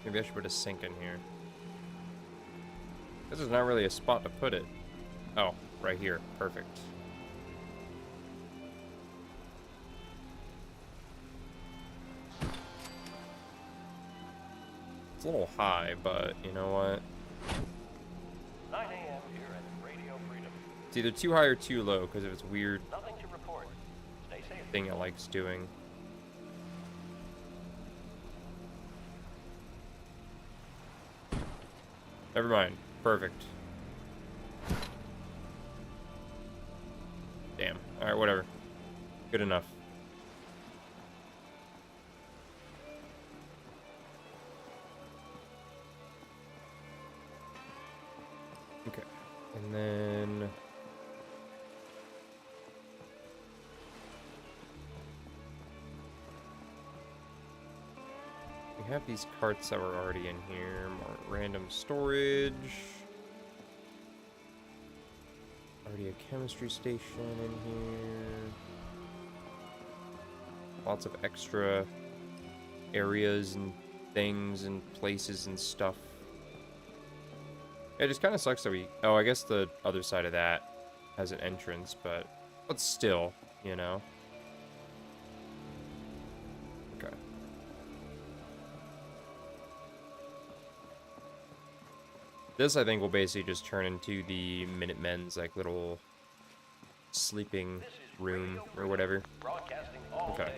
Maybe I should put a sink in here. This is not really a spot to put it. Oh, right here. Perfect. It's a little high, but you know what? 9 a.m. here at Radio Freedom. It's either too high or too low because of its weird Nothing to report. Stay safe. thing it likes doing. Never mind. Perfect. Damn. Alright, whatever. Good enough. Okay. And then... we have these carts that were already in here. More random storage. Already a chemistry station in here. Lots of extra areas and things and places and stuff. It just kind of sucks that we... oh, I guess the other side of that has an entrance, but still, you know. Okay. This, I think, will basically just turn into the Minutemen's, like, little sleeping room or whatever. Okay.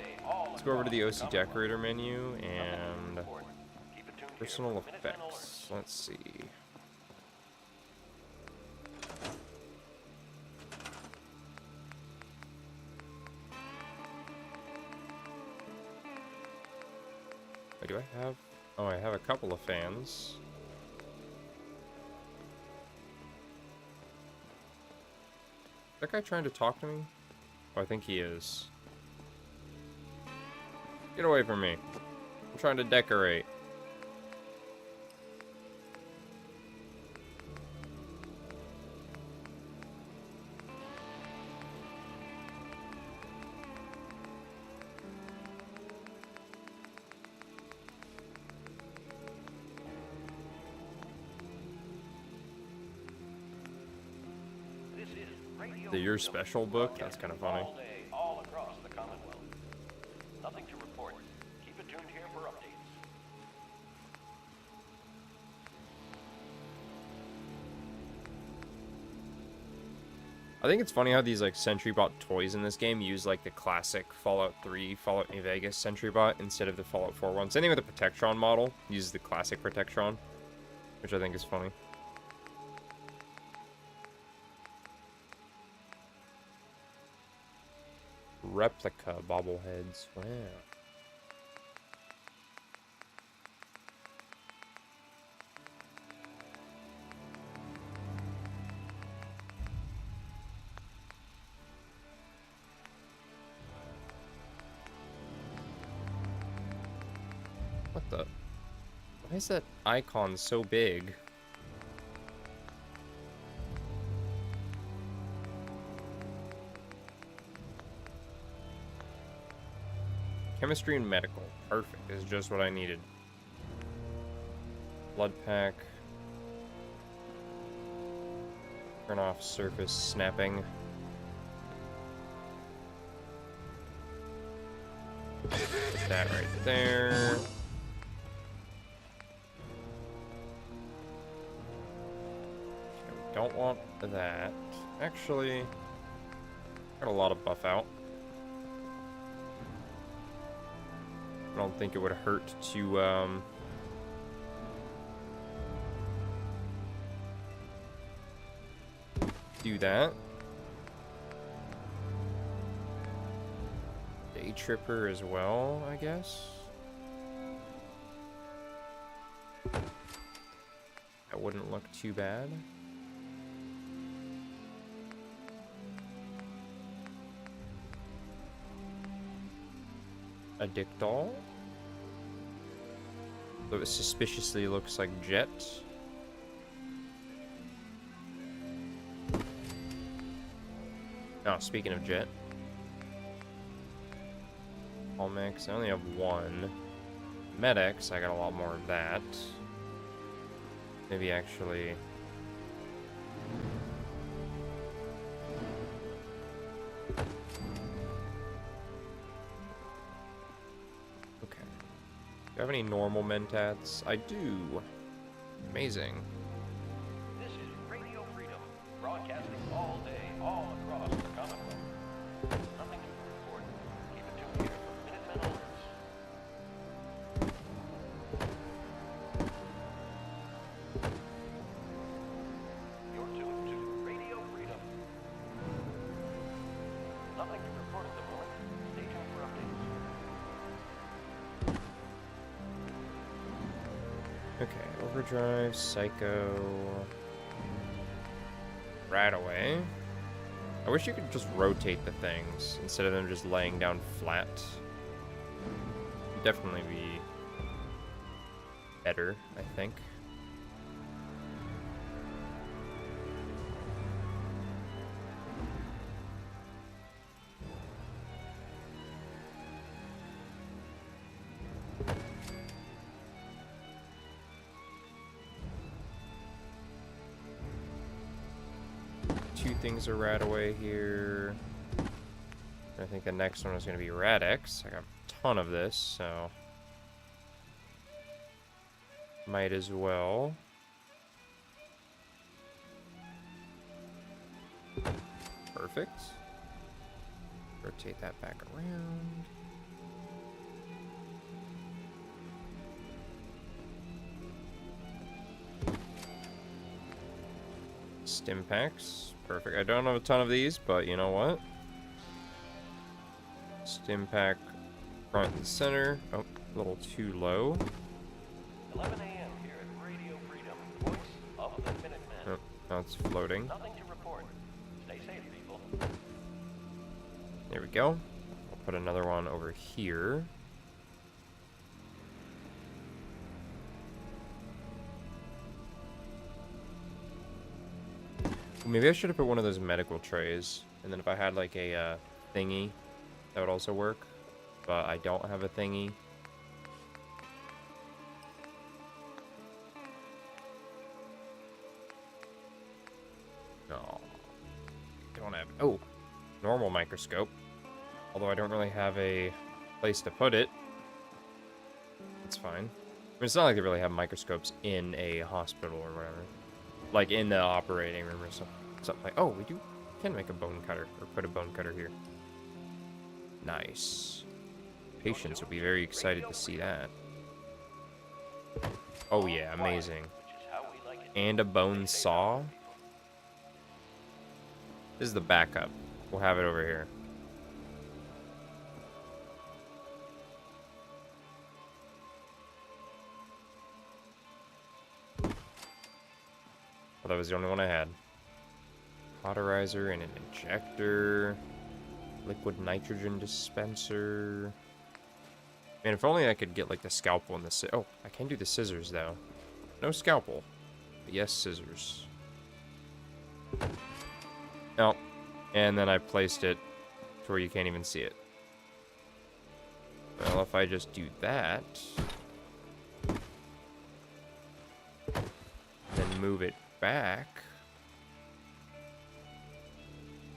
Let's go over to the OC Decorator menu and personal effects. Let's see. Wait, do I have... oh, I have a couple of fans. Is that guy trying to talk to me? Oh, I think he is. Get away from me. I'm trying to decorate. Your special book? That's kind of funny. All day, all across the Commonwealth. Nothing to report. Keep it tuned here for updates. I think it's funny how these like SentryBot toys in this game use like the classic Fallout 3, Fallout New Vegas SentryBot instead of the Fallout 4 one. Same thing with the Protectron model, uses the classic Protectron, which I think is funny. Replica bobbleheads. Wow. What the? Why is that icon so big? Chemistry and medical. Perfect. Is just what I needed. Blood pack. Turn off surface snapping. Put that right there. Okay, don't want that. Actually, got a lot of buff out. I don't think it would hurt to, do that. Day Tripper as well, I guess. That wouldn't look too bad. A Dictol. Though it suspiciously looks like Jet. Oh, speaking of Jet. Almex, I only have one. Med-X, I got a lot more of that. Maybe actually... do I have any normal mentats? I do. Amazing. This is Radio Freedom, broadcasting all day, all across the Commonwealth. Nothing to report. Keep it tuned here for Minutemen alerts. You're tuned to Radio Freedom. Nothing to report at the moment. Stay tuned for updates. Okay, overdrive, psycho. Right away. I wish you could just rotate the things instead of them just laying down flat. Definitely be better, I think. Two things are Radaway here. I think the next one is going to be Radix. I got a ton of this, so might as well. Perfect. Rotate that back around. Stim packs. Perfect. I don't have a ton of these, but you know what? Stim pack front and center. Oh, a little too low. 11 a.m. here at Radio Freedom, voice of the Minutemen. Oh, now it's floating. Nothing to report. Stay safe, people. There we go. I'll put another one over here. Maybe I should have put one of those medical trays, and then if I had like a thingy, that would also work. But I don't have a thingy. No, don't have. Oh, normal microscope. Although I don't really have a place to put it. It's fine. I mean, it's not like they really have microscopes in a hospital or whatever. Like in the operating room or something like. Oh, we can make a bone cutter or put a bone cutter here. Nice. Patients will be very excited to see that. Oh yeah, amazing. And a bone saw. This is the backup. We'll have it over here. That was the only one I had. Cauterizer and an injector. Liquid nitrogen dispenser. Man, if only I could get like the scalpel and the oh, I can do the scissors though. No scalpel. But yes, scissors. Oh, and then I placed it to where you can't even see it. Well, if I just do that, then move it back.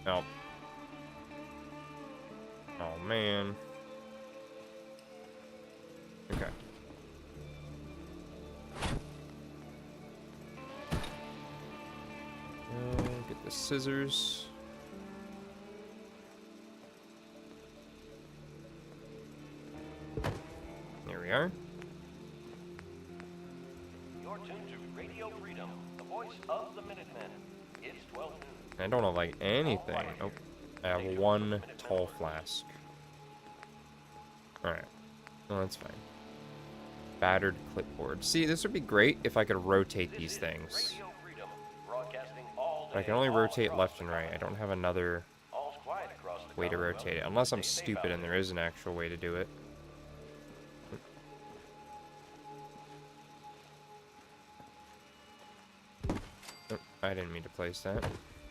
Oh. Oh, man. Okay. Get the scissors. There we are. You're tuned to Radio Freedom, the voice of the Minutemen. It's 12 noon. I don't have like anything. Oh, I have one tall flask. Alright. No, that's fine. Battered clipboard. See, this would be great if I could rotate these things. Radio Freedom, broadcasting all But I day, can only all rotate across left the and right. I country. don't have another All's quiet across the way to Commonwealth. rotate it. Unless I'm Stay safe stupid out and there. there is an actual way to do it. Oh, I didn't mean to place that,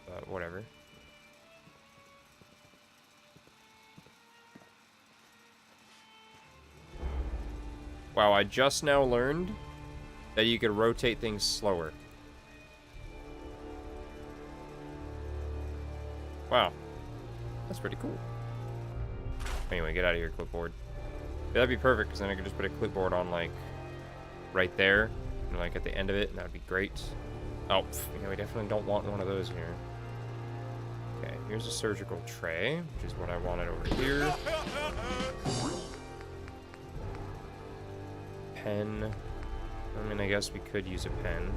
but whatever. Wow, I just now learned that you could rotate things slower. Wow. That's pretty cool. Anyway, get out of here, clipboard. Yeah, that'd be perfect, because then I could just put a clipboard on, like, right there, and, like, at the end of it, and that'd be great. Oh, yeah, we definitely don't want one of those here. Okay, here's a surgical tray, which is what I wanted over here. Pen. I mean, I guess we could use a pen.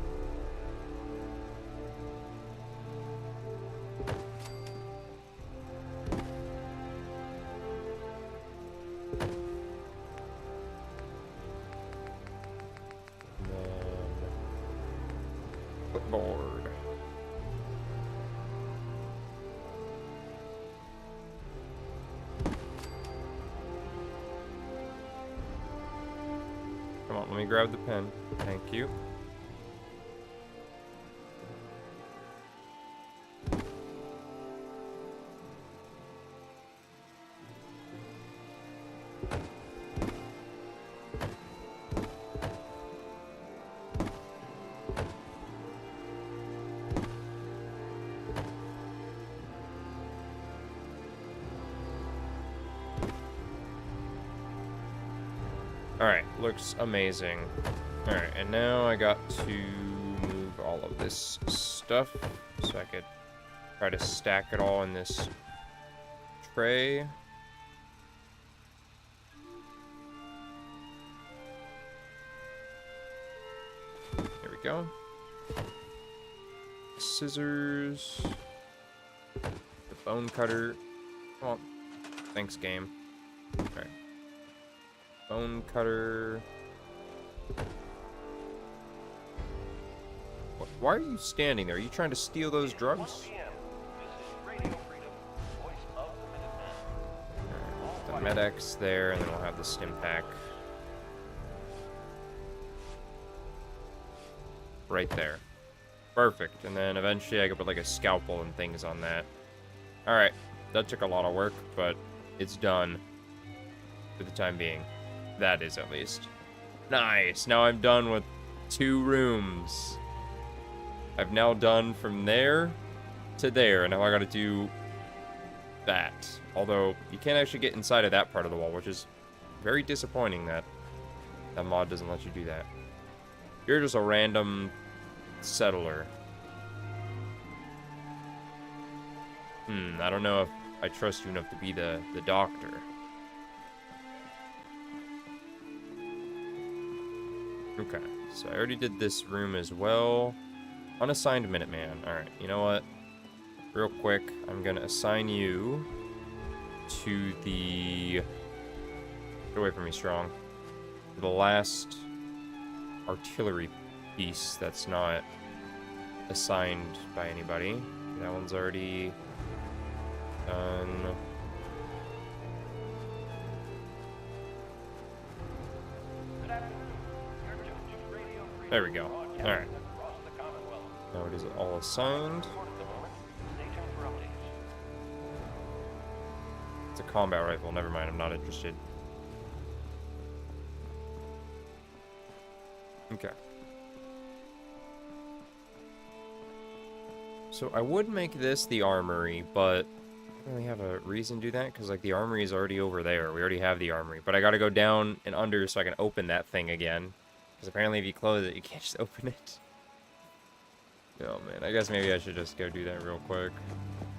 me grab the pen. Thank you. Alright, looks amazing. Alright, and now I got to move all of this stuff so I could try to stack it all in this tray. Here we go. Scissors. The bone cutter. Come on. Thanks, game. Alright. Bone cutter. Why are you standing there? Are you trying to steal those drugs? 1 p.m. This is Radio Freedom, voice of the Minutemen. The Med-X there, and then we'll have the stim pack. Right there. Perfect. And then eventually I could put like a scalpel and things on that. Alright. That took a lot of work, but it's done. For the time being. That is, at least. Nice! Now I'm done with 2 rooms. I've now done from there to there, and now I gotta do that. Although, you can't actually get inside of that part of the wall, which is very disappointing that that mod doesn't let you do that. You're just a random settler. I don't know if I trust you enough to be the doctor. Okay, so I already did this room as well. Unassigned Minuteman. Alright, you know what? Real quick, I'm gonna assign you to the... Get away from me, Strong. The last artillery piece that's not assigned by anybody. That one's already done. Good afternoon. You're tuned to Radio Freedom, There we go. broadcasting Alright. across the Commonwealth. Now it is all assigned. Report at the moment. Stay tuned for updates. It's a combat rifle. Never mind, I'm not interested. Okay. So I would make this the armory, but I don't really have a reason to do that, because like the armory is already over there. We already have the armory, but I gotta go down and under so I can open that thing again. Because apparently if you close it, you can't just open it. Oh man, I guess maybe I should just go do that real quick.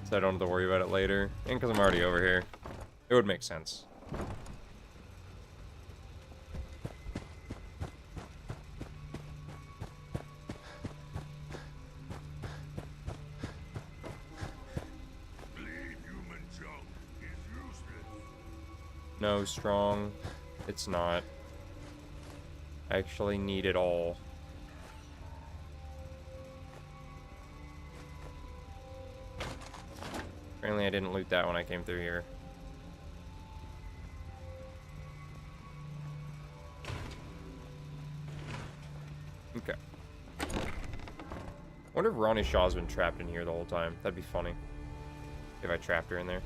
So I don't have to worry about it later. And because I'm already over here. It would make sense. Bleed human junk is useless. No, Strong. It's not. I actually need it all. Apparently I didn't loot that when I came through here. Okay. Wonder if Ronnie Shaw's been trapped in here the whole time. That'd be funny. If I trapped her in there.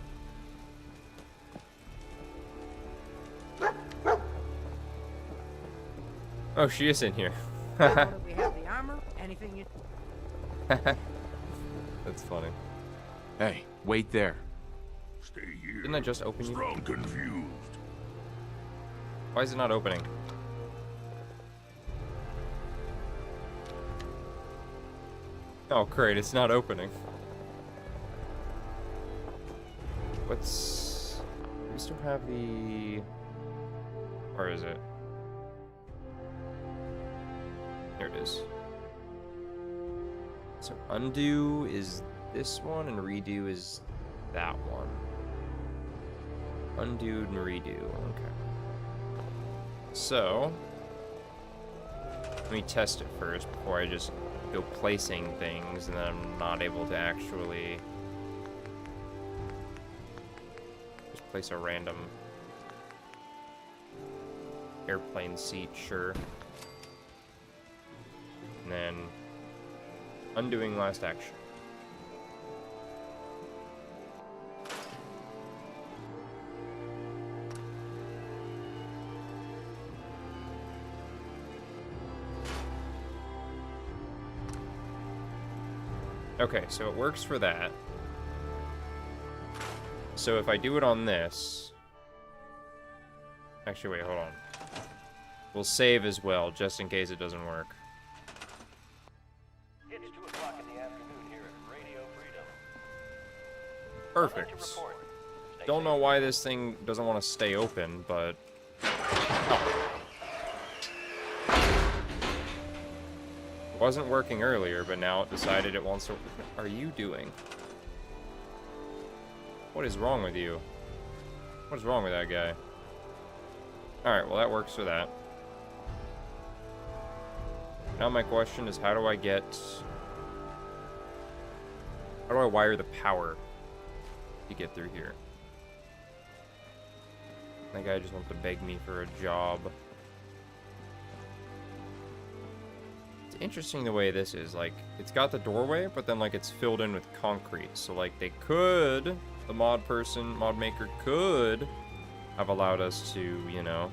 Oh, she is in here. We have the armor. Anything you... That's funny. Hey, wait there. Stay here. Didn't I just open you? Strong confused. Why is it not opening? Oh, great, it's not opening. What's... We still have the... Where is it? There it is. So undo is this one, and redo is that one. Undo and redo, okay. So... Let me test it first before I just go placing things and then I'm not able to actually just place a random airplane seat, sure. And then undoing last action. Okay, so it works for that. So if I do it on this... Actually, wait, hold on. We'll save as well, just in case it doesn't work. It's 2 o'clock in the afternoon here at Radio Freedom. Perfect. Don't know why this thing doesn't want to stay open, but... Oh. It wasn't working earlier, but now it decided it wants to... What are you doing? What is wrong with you? What is wrong with that guy? Alright, well that works for that. Now my question is, how do I get... How do I wire the power to get through here? That guy just wants to beg me for a job. It's interesting the way this is. Like, it's got the doorway, but then, like, it's filled in with concrete. So, like, they could... The mod maker could have allowed us to, you know...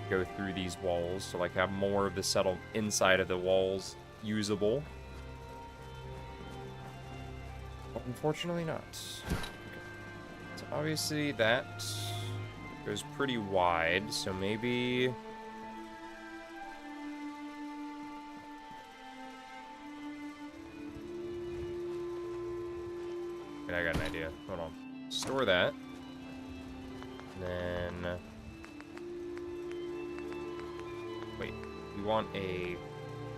go through these walls to like have more of the settle inside of the walls usable. But unfortunately not. Okay. So obviously that goes pretty wide, so maybe... Okay, I got an idea. Hold on. Store that. And then... Wait, we want a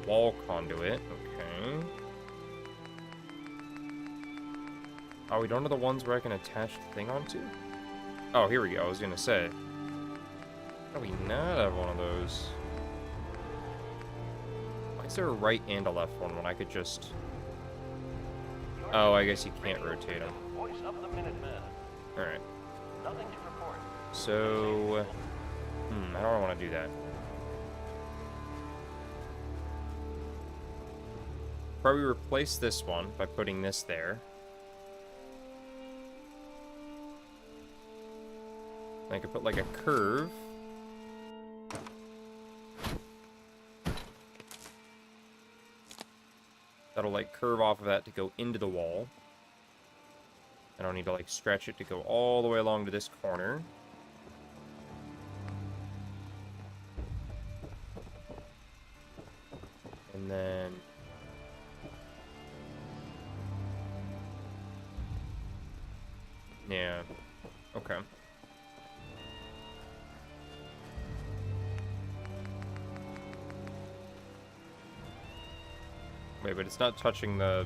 wall conduit. Okay. Oh, we don't have the ones where I can attach the thing onto? Oh, here we go. I was gonna say. How do we not have one of those? Why is there a right and a left one when I could just... Oh, I guess you can't rotate them. Voice of the Minutemen. Alright. Nothing to report. So... how do I want to do that? Probably replace this one by putting this there. I could put like a curve. That'll like curve off of that to go into the wall. I don't need to like stretch it to go all the way along to this corner. And then... Yeah. Okay. Wait, but it's not touching the...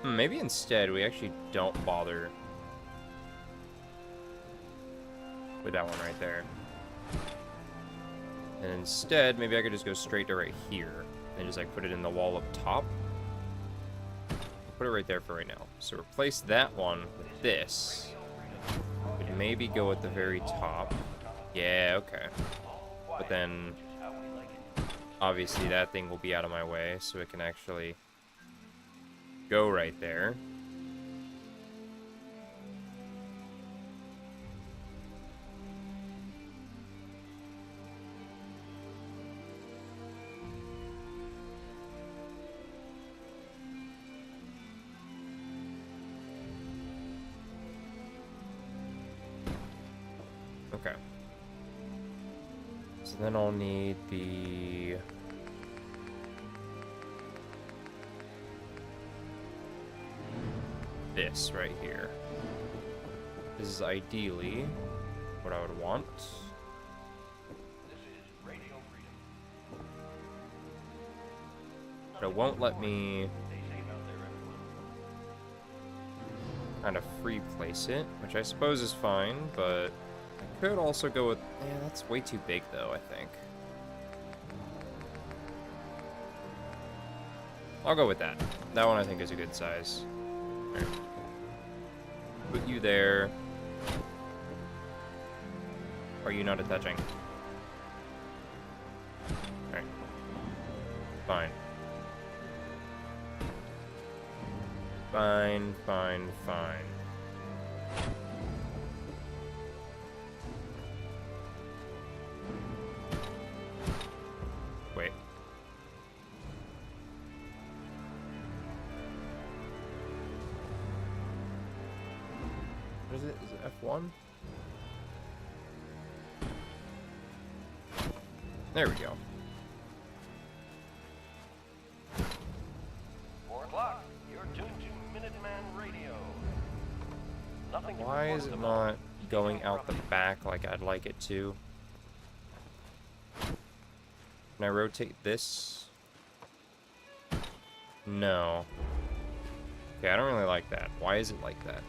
Maybe instead we actually don't bother with that one right there. And instead, maybe I could just go straight to right here and just like put it in the wall up top. Put it right there for right now. So replace that one with this. Could maybe go at the very top. Yeah, okay. But then obviously that thing will be out of my way, so it can actually go right there. Okay. So then I'll need the... this right here. This is ideally what I would want. This is Radio Freedom. But it won't let me Stay safe out there, everyone. kind of free place it, which I suppose is fine, but I could also go with... Yeah, that's way too big, though, I think. I'll go with that. That one I think is a good size. All right. Put you there. Are you not attaching? Alright. Fine. Fine, fine, fine. Wait. What is it? Is it F1? There we go. 4 o'clock. You're tuned to Minuteman Radio. Nothing to Why report is at it the moment. not going out the back like I'd like it to? Can I rotate this? No. Okay, I don't really like that. Why is it like that?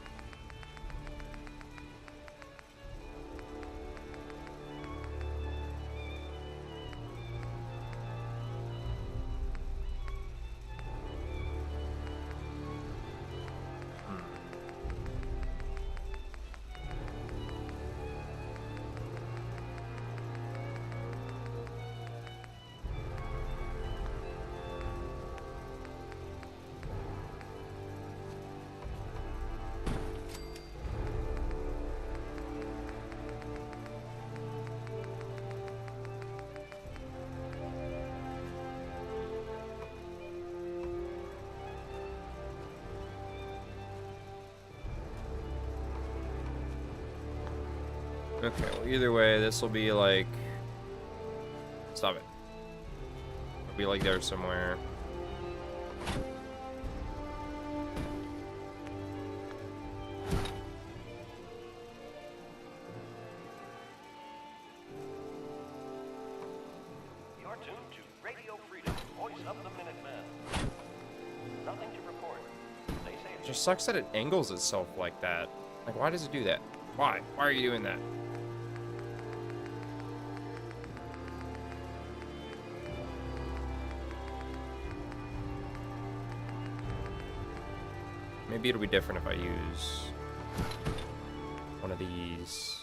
Okay, well, either way, this will be like... Stop it. It'll be like there somewhere. You're tuned to Radio Freedom, voice of the Minutemen. Nothing to report. Stay safe. It just sucks that it angles itself like that. Like, why does it do that? Why? Why are you doing that? Maybe it'll be different if I use one of these.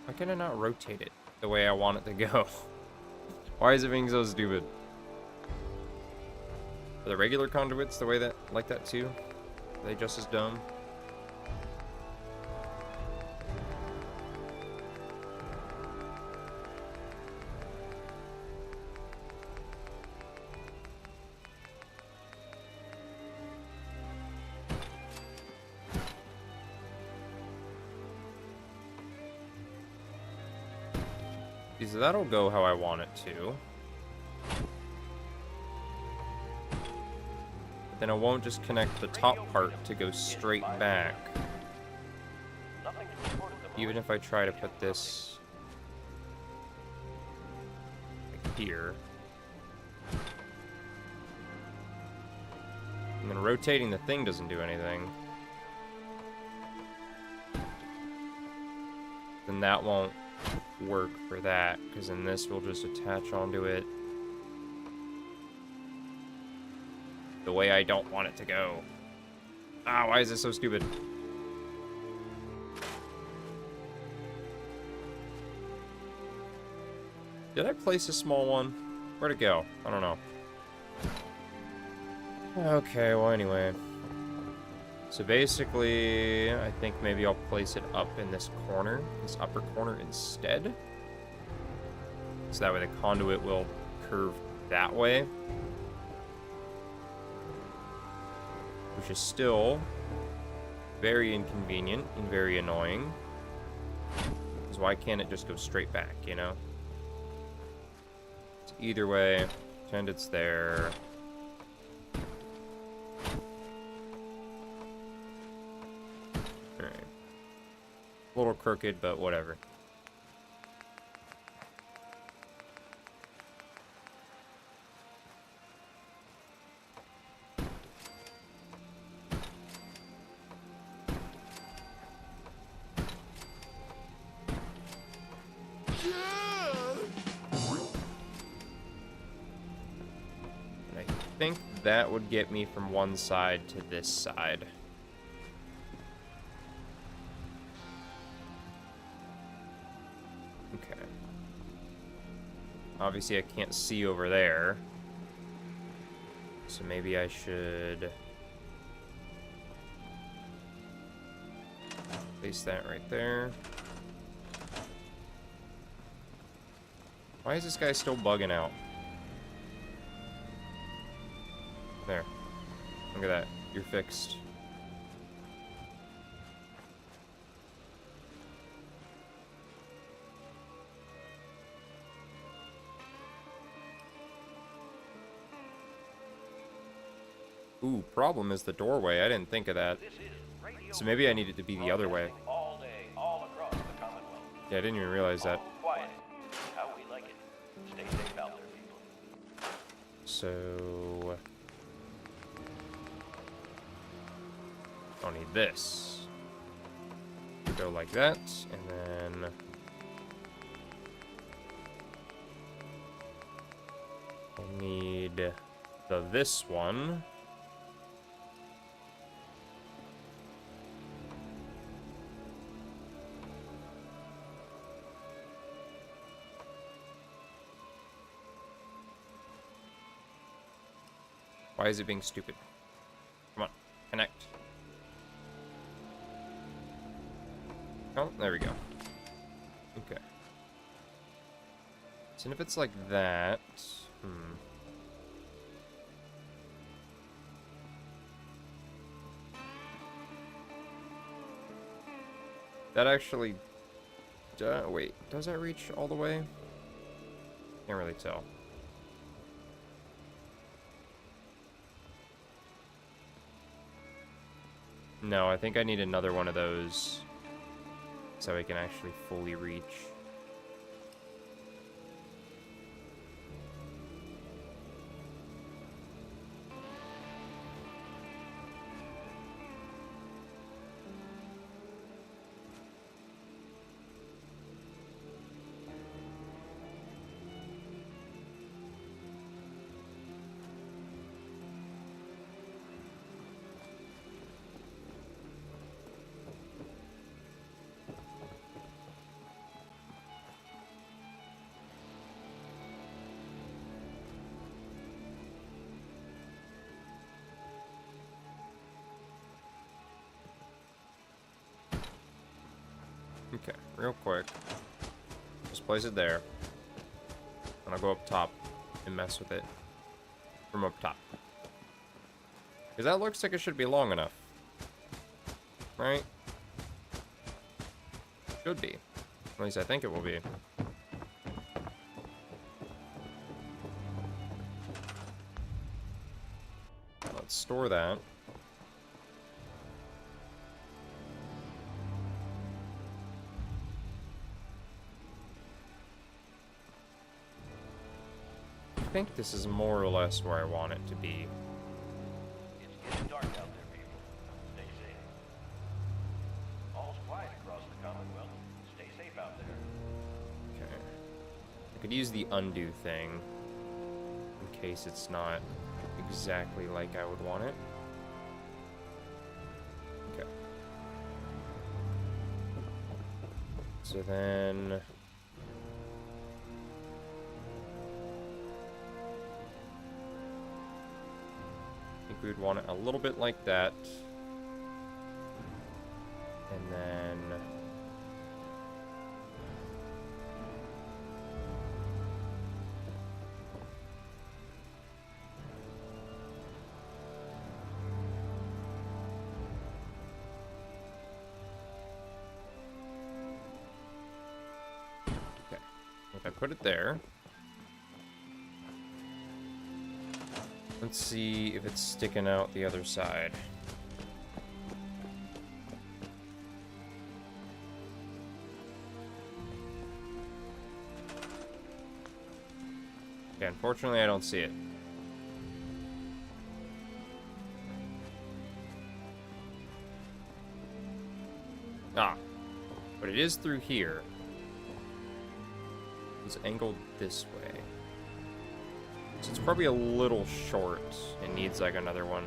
Why can I not rotate it the way I want it to go? Why is it being so stupid? Are the regular conduits the way that, like that too? Are they just as dumb? So that'll go how I want it to. But then it won't just connect the top part to go straight back. Nothing to report at the moment. Even if I try to put this like here. And then rotating the thing doesn't do anything. Then that won't work for that, because then this will just attach onto it the way I don't want it to go. Ah, why is this so stupid? Did I place a small one? Where'd it go? I don't know. Okay, well anyway. So basically, I think maybe I'll place it up in this corner, this upper corner instead. So that way the conduit will curve that way. Which is still very inconvenient and very annoying. Because why can't it just go straight back, you know? So either way, Pretend it's there. Alright. A little crooked, but whatever. I think that would get me from one side to this side. Okay. Obviously, I can't see over there. So maybe I should place that right there. Why is this guy still bugging out? There. Look at that. You're fixed. Ooh, problem is the doorway. I didn't think of that. This is Radio So maybe I need it to be the other way. Broadcasting all day, all across the Commonwealth. Yeah, I didn't even realize that. All quiet. How we like it. Stay safe out there, people. So... I'll need this. Go like that, and then... I'll need this one. Why is it being stupid? Come on, connect. Oh, there we go. Okay. So if it's like that, that actually, wait, does that reach all the way? Can't really tell. No, I think I need another one of those so I can actually fully reach. Okay, real quick. Just place it there. And I'll go up top and mess with it from up top. Because that looks like it should be long enough. Right? Should be. At least I think it will be. Let's store that. I think this is more or less where I want it to be. It's getting dark out there, people. Stay safe. All's quiet across the Commonwealth. Stay safe out there. Okay. I could use the undo thing in case it's not exactly like I would want it. Okay. So then... I think we would want it a little bit like that. And then... Okay. If I put it there... Let's see if it's sticking out the other side. Okay, unfortunately, I don't see it. Ah, but it is through here. It's angled this way. So it's probably a little short. It needs like another one.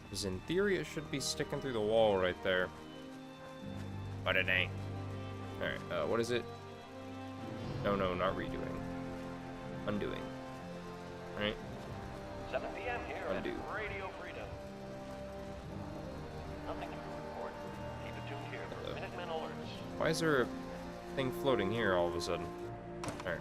Because in theory, it should be sticking through the wall right there. But it ain't. Alright, what is it? No, not redoing. Undoing. Alright. 7 p.m. here Undo. at Radio Freedom. Nothing to report. Keep it tuned here for Minutemen alerts. Why is there a thing floating here all of a sudden? Alright.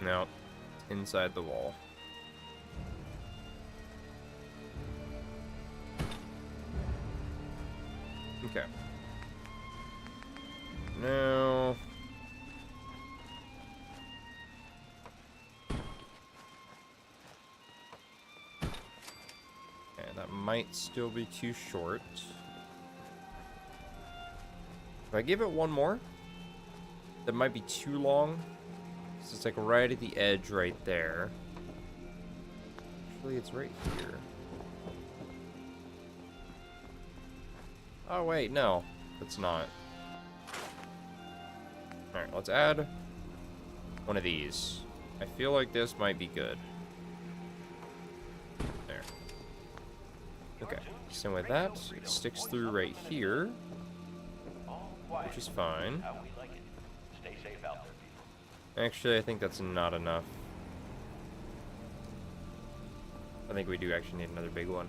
No, inside the wall. Okay. Now... Okay, that might still be too short. If I give it one more, that might be too long. So it's like right at the edge right there. Actually, it's right here. Oh, wait, no. It's not. Alright, let's add one of these. I feel like this might be good. There. Okay, so with that, it sticks through right here, which is fine. How we like it. Stay safe out there, people. Actually, I think that's not enough. I think we do actually need another big one.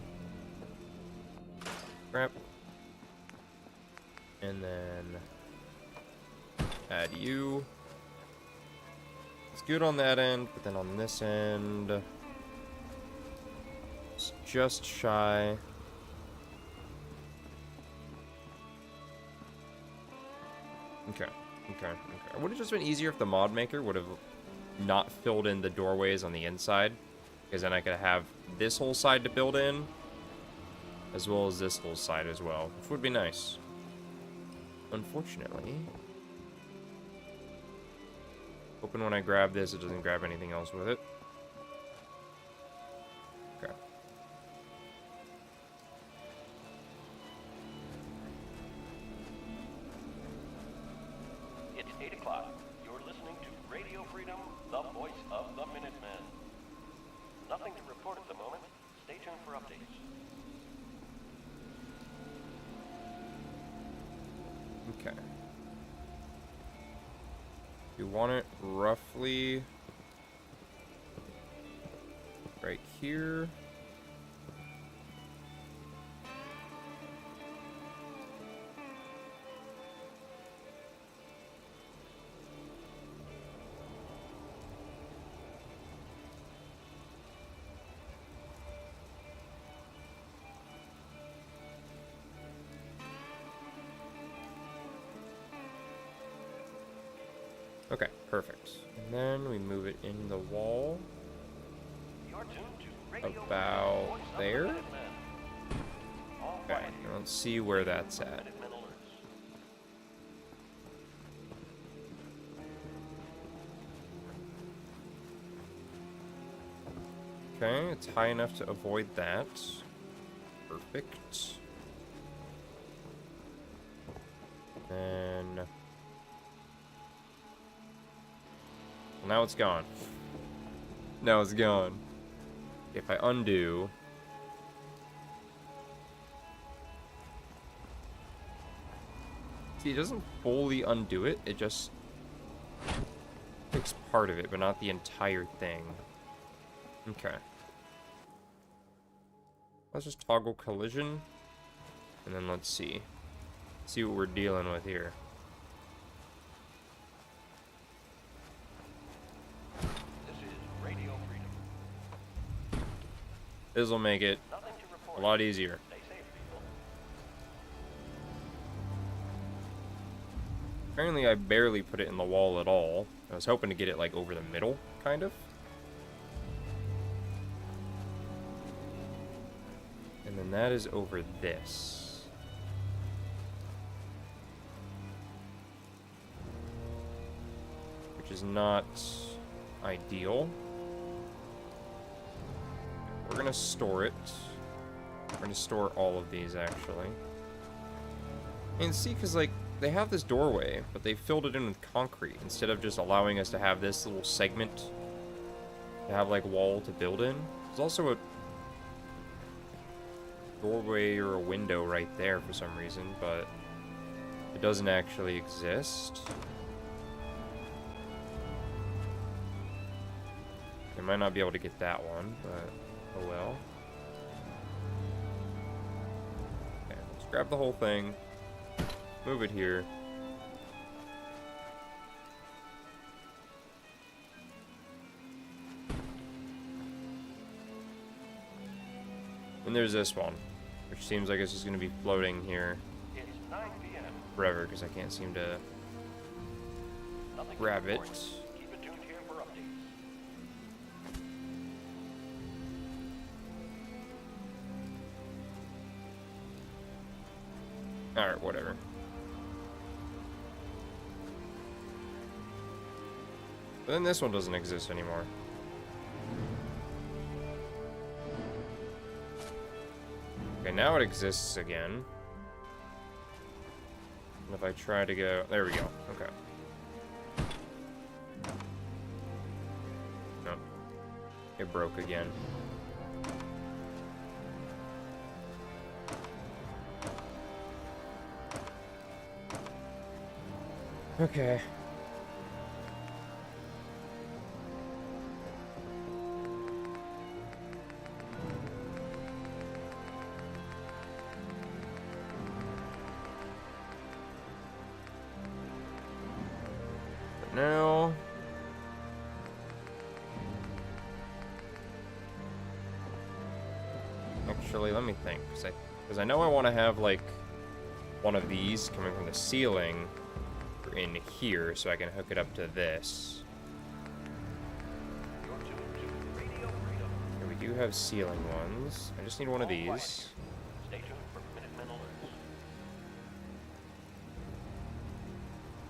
Crap. And then add you. It's good on that end, but then on this end, it's just shy. Okay. It would have just been easier if the mod maker would have not filled in the doorways on the inside, because then I could have this whole side to build in, as well as this whole side as well, which would be nice. Unfortunately, hoping when I grab this, it doesn't grab anything else with it. Okay. It's 8 o'clock. You're listening to Radio Freedom, the voice of the Minutemen. Nothing to report at the moment. Stay tuned for updates. Okay. You want it roughly right here. Okay, perfect. And then we move it in the wall You're tuned to Radio about Freedom, the voice of the there. Minutemen. All Okay, quiet I here. don't see where that's at. Minutemen alerts. Okay, it's high enough to avoid that. Perfect. Then... Well, now it's gone. Now it's gone. If I undo... See, it doesn't fully undo it. It just takes part of it, but not the entire thing. Okay. Let's just toggle collision. And then let's see. See what we're dealing with here. This is Radio Freedom. This will make it Nothing to a report. lot easier. Stay safe, people. Apparently I barely put it in the wall at all. I was hoping to get it like over the middle, kind of. And then that is over this. Which is not ideal. We're gonna store it. We're gonna store all of these, actually. And see, because, like, they have this doorway, but they filled it in with concrete instead of just allowing us to have this little segment to have, like, wall to build in. There's also a doorway or a window right there for some reason, but it doesn't actually exist. I might not be able to get that one, but oh well. Okay, let's grab the whole thing, move it here. And there's this one, which seems like it's just going to be floating here It's 9 p.m. forever because I can't seem to Nothing to grab it. report. Keep it tuned here for updates. Alright, whatever. But then this one doesn't exist anymore. Okay, now it exists again. And if I try to go... There we go. Okay. Nope. It broke again. Okay. But now... Actually, let me think, because I know I want to have, like, one of these coming from the ceiling in here so I can hook it up to this. You're tuned to Radio Freedom. And we do have ceiling ones. I just need one of these. Stay tuned for Minutemen alerts.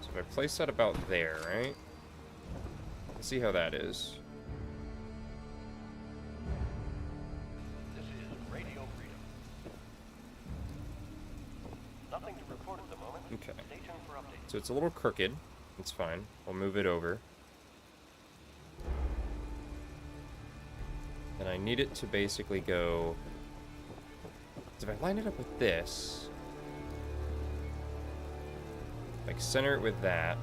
So if I place that about there, right? Let's see how that is. This is Radio Freedom. Nothing to report at the moment. Okay. Stay tuned for updates. So it's a little crooked. It's fine. I'll move it over. And I need it to basically go... So if I line it up with this... Like, center it with that.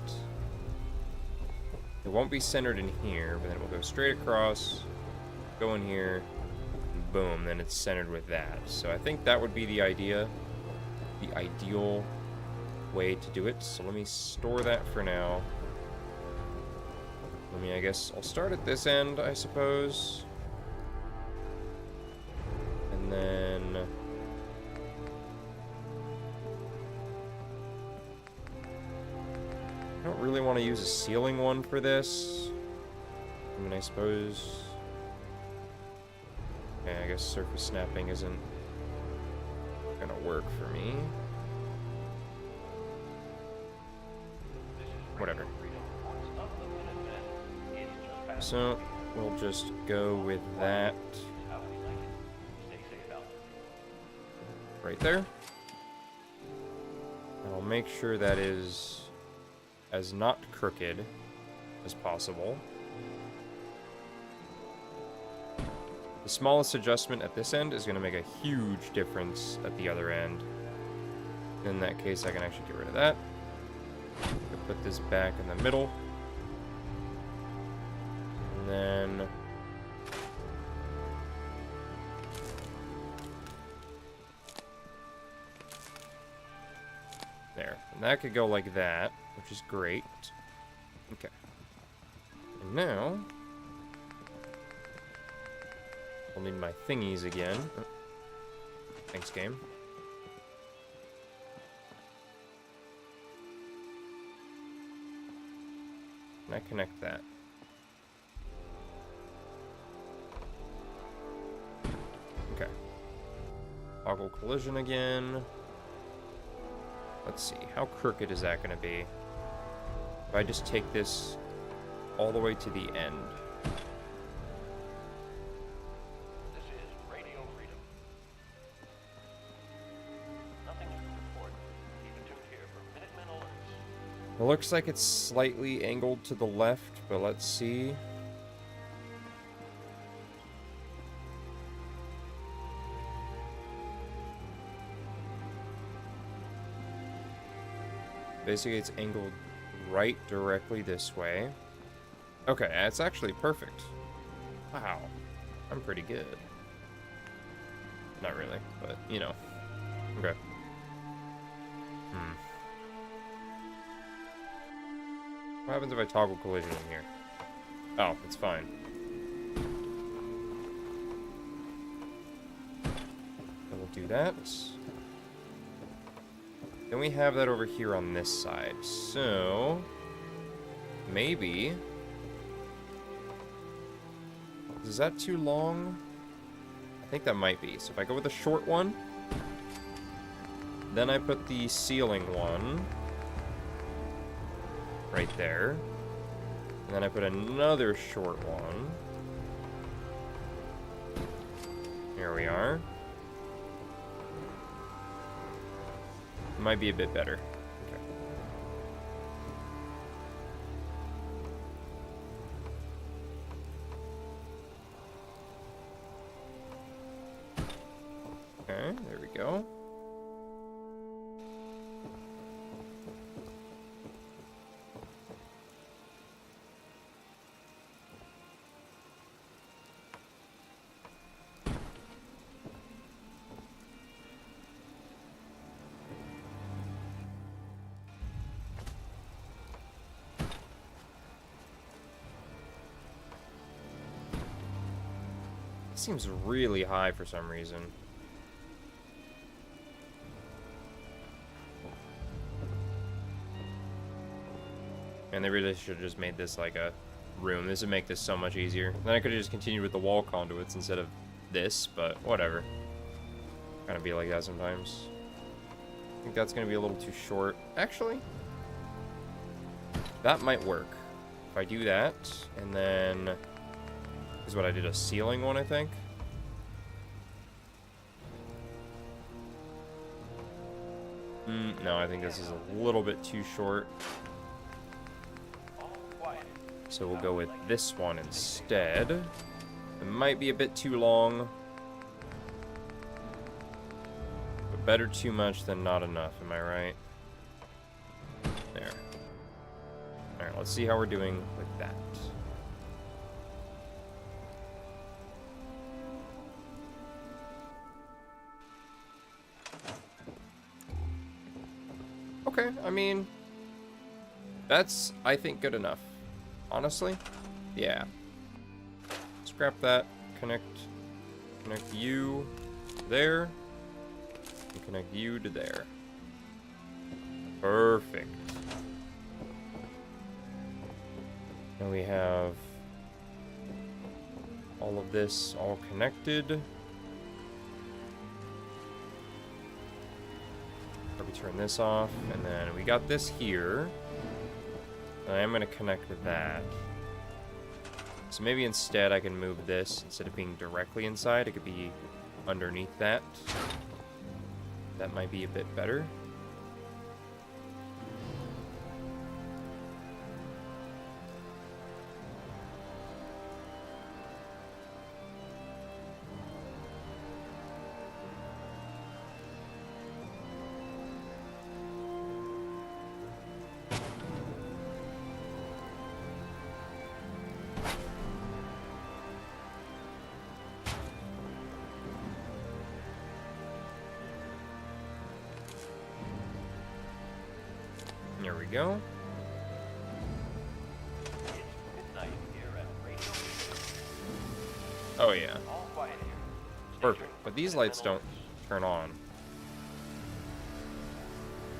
It won't be centered in here, but then it will go straight across, go in here, and boom, then it's centered with that. So I think that would be the idea, the ideal way to do it. So let me store that for now. I guess I'll start at this end, I suppose. And then... I don't really want to use a ceiling one for this. I mean, I suppose... Okay, I guess surface snapping isn't gonna work for me. Whatever. So, we'll just go with that right there. And I'll make sure that is as not crooked as possible. The smallest adjustment at this end is going to make a huge difference at the other end. In that case, I can actually get rid of that. put this back in the middle. And then... there. And that could go like that, which is great. Okay. And now... I'll need my thingies again. Oh. Thanks, game. Can I connect that? Okay. Toggle collision again. Let's see, how crooked is that going to be? If I just take this all the way to the end. This is Radio Freedom. Nothing to report. Keep it tuned here for Minutemen alerts. It looks like it's slightly angled to the left, but let's see. Basically, it's angled right directly this way. Okay, it's actually perfect. Wow. I'm pretty good. Not really, but, you know. Okay. What happens if I toggle collision in here? Oh, it's fine. Then we'll do that. Then we have that over here on this side. So, maybe... is that too long? I think that might be. So if I go with the short one, then I put the ceiling one right there. And then I put another short one. Here we are. Might be a bit better. Okay, there we go. Seems really high for some reason. And they really should have just made this like a room. This would make this so much easier. Then I could have just continued with the wall conduits instead of this, but whatever. Kind of be like that sometimes. I think that's going to be a little too short. Actually, that might work. If I do that, and then... is what I did, a ceiling one, I think. No, I think this is a little bit too short. So we'll go with this one instead. It might be a bit too long. But better too much than not enough, am I right? There. Alright, let's see how we're doing with that. Okay, I mean, that's, I think, good enough. Honestly, yeah. Scrap that. Connect you there, and connect you to there. Perfect. Now we have all of this all connected. We turn this off, and then we got this here. And I am going to connect with that. So maybe instead I can move this, instead of being directly inside, it could be underneath that. That might be a bit better. we go. It's midnight here at Radio Freedom. Oh yeah, All quiet here. Stay perfect. tuned But for these Minutemen lights don't alerts. turn on.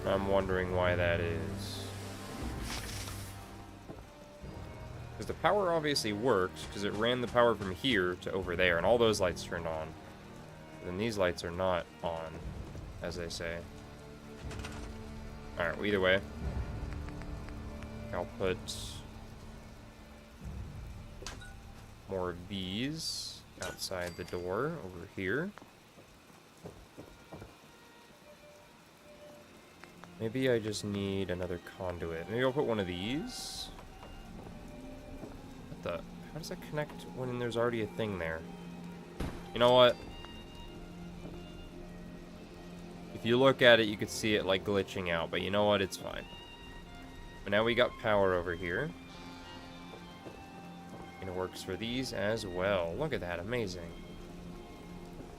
I'm wondering why that is. Because the power obviously works, because it ran the power from here to over there, and all those lights turned on. But then these lights are not on, as they say. Alright, well, either way. I'll put more of these outside the door over here. Maybe I just need another conduit. Maybe I'll put one of these. What the? How does that connect when there's already a thing there? You know what? If you look at it, you could see it like glitching out, but you know what? It's fine. But now we got power over here. And it works for these as well. Look at that. Amazing.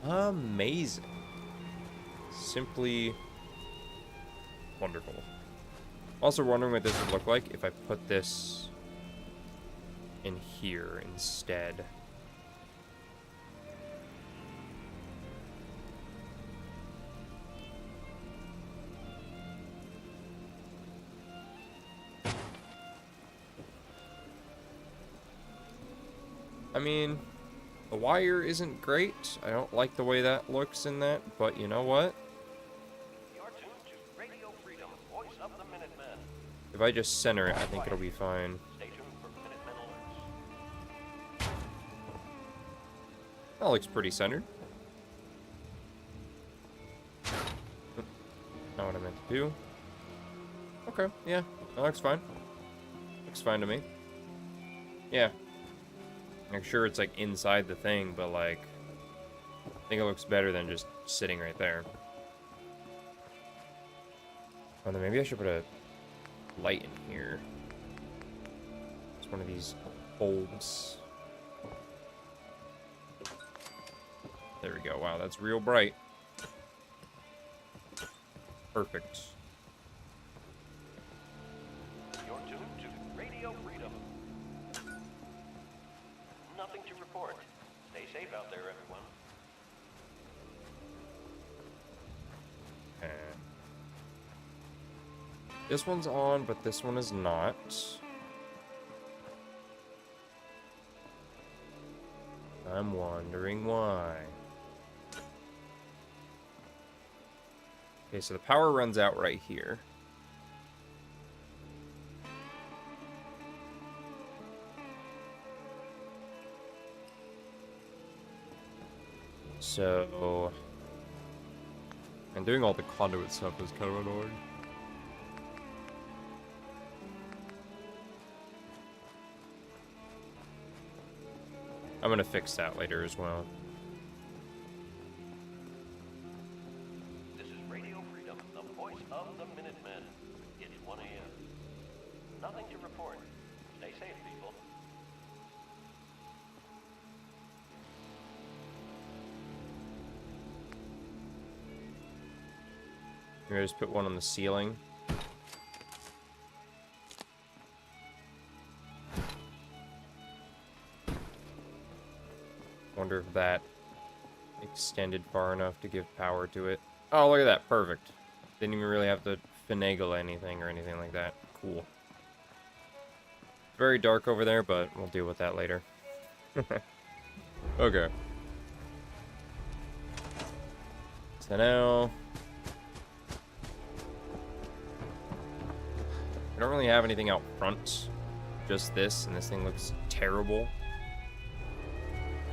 Amazing. Simply wonderful. Also wondering what this would look like if I put this in here instead. I mean, the wire isn't great. I don't like the way that looks in that, but you know what? You're tuned to Radio Freedom, voice of the Minutemen. If I just center it, I think it'll be fine. Stay tuned for Minutemen alerts. That looks pretty centered. Not what I meant to do. Okay, yeah, that looks fine. Looks fine to me. Yeah. I'm sure it's like inside the thing, but like, I think it looks better than just sitting right there. Oh, then maybe I should put a light in here. It's one of these bulbs. There we go. Wow, that's real bright. Perfect. You're tuned to Radio Freedom. Nothing to report. Stay safe out there, everyone. Okay. This one's on, but this one is not. I'm wondering why. Okay, so the power runs out right here. So, and doing all the conduit stuff is kind of annoying. I'm gonna fix that later as well. This is Radio Freedom, the voice of the Minutemen. It's 1 a.m. Nothing to report. Stay safe, people. Maybe I just put one on the ceiling. Wonder if that extended far enough to give power to it. Oh, look at that. Perfect. Didn't even really have to finagle anything or anything like that. Cool. Very dark over there, but we'll deal with that later. Okay. So now, we don't really have anything out front. Just this, and this thing looks terrible.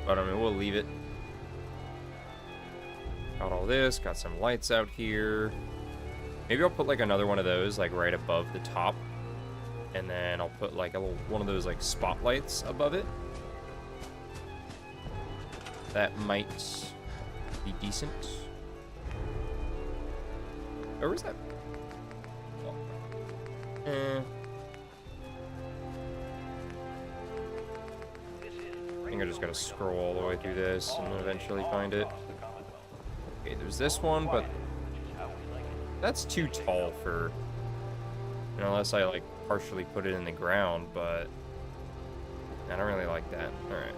But I mean, we'll leave it. Got all this, got some lights out here. Maybe I'll put like another one of those like right above the top. And then I'll put like a little, one of those like spotlights above it. That might be decent. Or is that? Oh. I think I just gotta scroll all the way through this and eventually find it. Okay, there's this one, but that's too tall for And unless I, like, partially put it in the ground, but I don't really like that. Alright.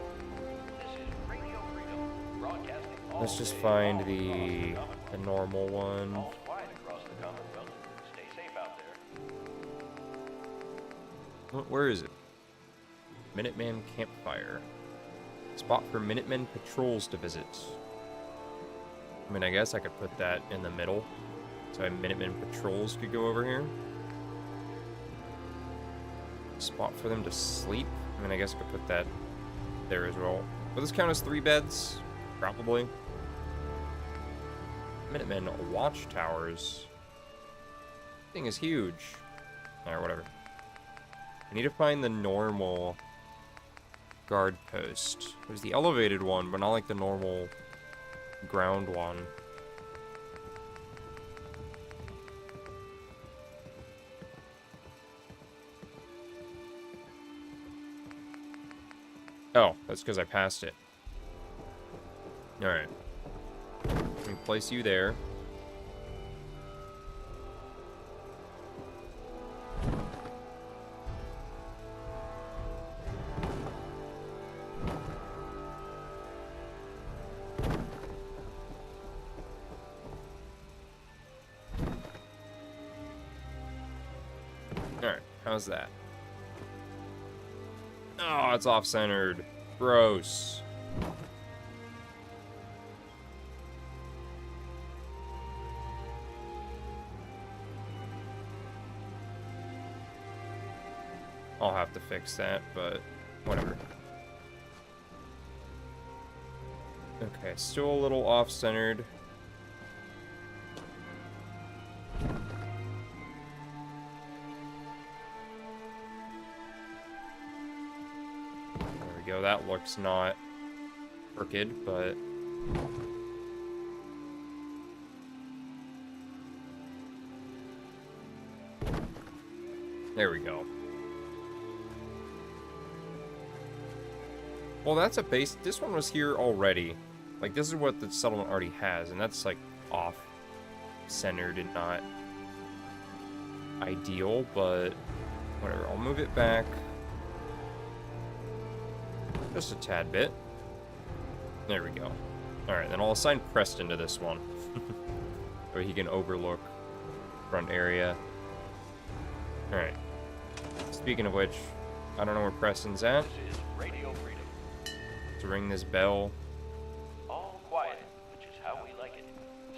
This is Radio Freedom, broadcasting all Let's just day, find all the across the Commonwealth. normal one. All quiet across the Commonwealth. Stay safe out there. Where is it? Minuteman Campfire. Spot for Minutemen patrols to visit. I mean, I guess I could put that in the middle. So Minutemen patrols could go over here. Spot for them to sleep. I mean, I guess I could put that there as well. Will this count as 3 beds? Probably. Minutemen watchtowers. Thing is huge. Alright, whatever. I need to find the normal guard post. There's the elevated one, but not like the normal ground one. Oh, that's because I passed it. Alright. Let me place you there. Alright, how's that? Oh, it's off-centered. Gross. I'll have to fix that, but whatever. Okay, still a little off-centered. There we go, that looks not crooked, but... There we go. Well, that's a base. This one was here already. Like, this is what the settlement already has, and that's, like, off-centered and not ideal, but whatever. I'll move it back just a tad bit. There we go. Alright, then I'll assign Preston to this one. So he can overlook front area. Alright. Speaking of which, I don't know where Preston's at. This is Radio Freedom. To ring this bell. All quiet, which is how we like it.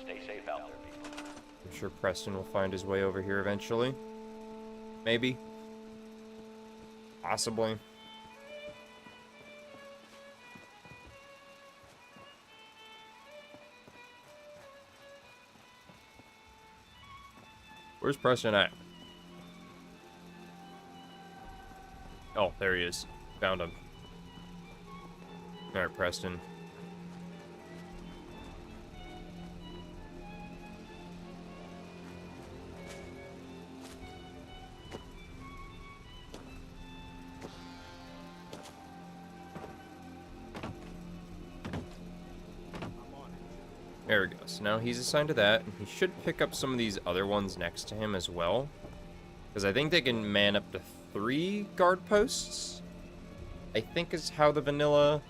Stay safe out there, people. I'm sure Preston will find his way over here eventually. Maybe. Possibly. Where's Preston at? Oh, there he is. Found him. Alright, Preston. There we go. So now he's assigned to that. And he should pick up some of these other ones next to him as well. Because I think they can man up to 3 guard posts. I think is how the vanilla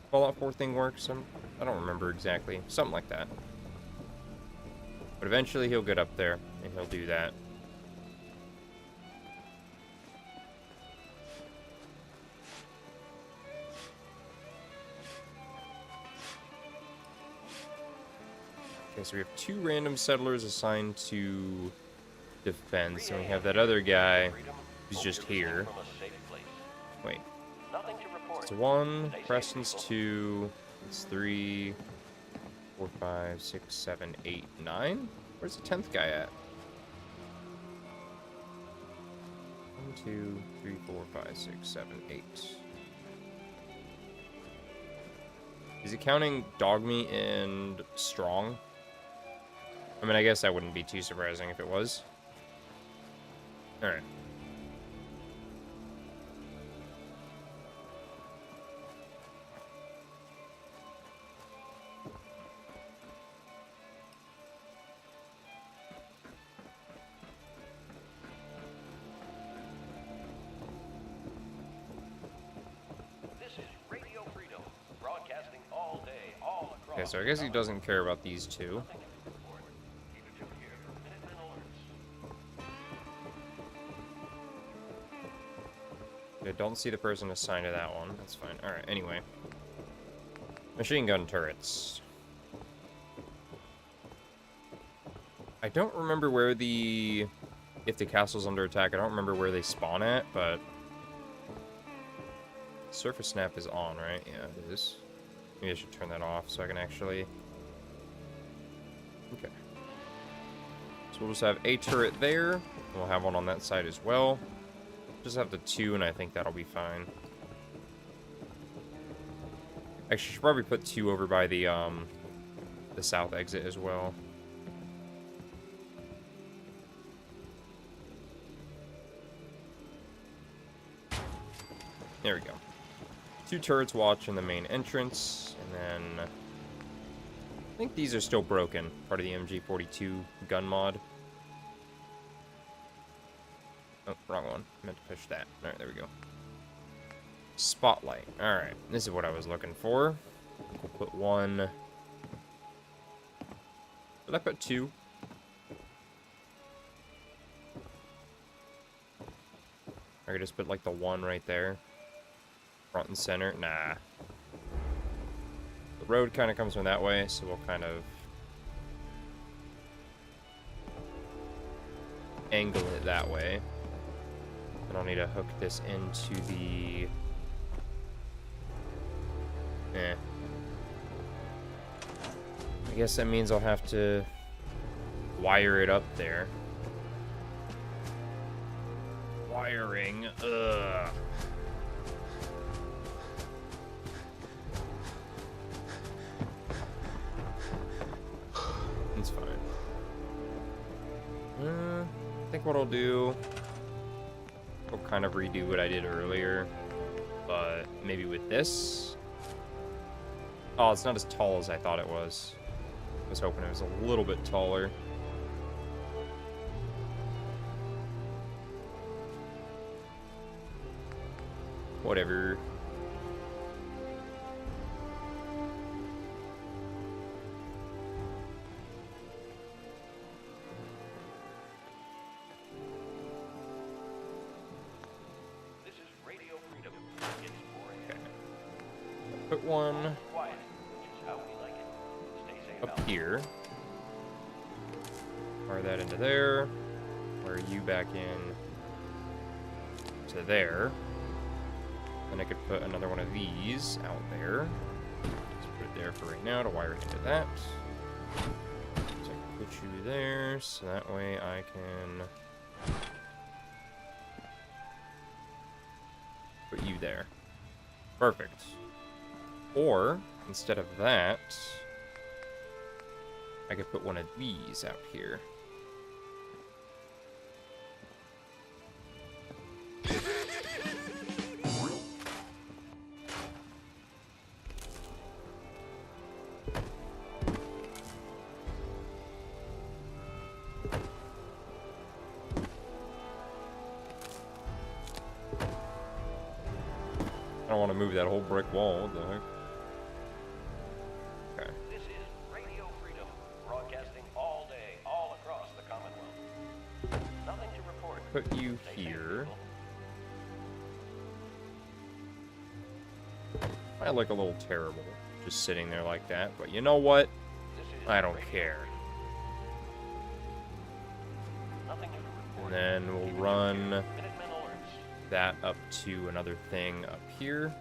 Fallout 4 thing works. I don't remember exactly. Something like that. But eventually he'll get up there and he'll do that. Okay, so we have 2 random settlers assigned to defense, and we have that other guy who's just here. Wait. Nothing to report. It's 1, Preston's 2, it's 3, 4, 5, 6, 7, 8, 9? Where's the 10th guy at? 1, 2, 3, 4, 5, 6, 7, 8. Is he counting Dogmeat and Strong? I mean, I guess that wouldn't be too surprising if it was. Alright. Okay, so I guess he doesn't care about these two. I don't see the person assigned to that one. That's fine. Alright, anyway. Machine gun turrets. I don't remember where the... If the castle's under attack, I don't remember where they spawn at, but... Surface snap is on, right? Yeah, it is. Maybe I should turn that off so I can actually... Okay. So we'll just have a turret there. We'll have one on that side as well. Just have the 2, and I think that'll be fine. Actually, I should probably put 2 over by the south exit as well. There we go. 2 turrets watching the main entrance, and then... I think these are still broken, part of the MG42 gun mod. Oh, wrong one. I meant to push that. Alright, there we go. Spotlight. Alright, this is what I was looking for. We'll put 1. Did I put 2? I could just put like the 1 right there. Front and center. Nah. The road kind of comes from that way, so we'll kind of angle it that way. And I'll need to hook this into the... I guess that means I'll have to wire it up there. Wiring. Ugh. It's fine. I think what I'll do... I'll kind of redo what I did earlier. But maybe with this... Oh, it's not as tall as I thought it was. I was hoping it was a little bit taller. Whatever. This is Radio Freedom. It's 4 a.m. Put one Quiet, which is how we like it. Stay safe up out here. Wire that into there. Wire you back in to there. Then I could put another one of these out there. Let's put it there for right now to wire it into that. So I can put you there, so that way I can put you there. Perfect. Or, instead of that, I could put one of these out here. I don't want to move that whole brick wall. What the heck? Okay. This is Radio Freedom, broadcasting all day, all across the Commonwealth. Nothing to report. Put you Stay safe, here. people. I look a little terrible just sitting there like that, but you know what? This is I don't Radio care. Freedom. Nothing to report. And then we'll Keep it run here. Minutemen alerts. that up to another thing up here.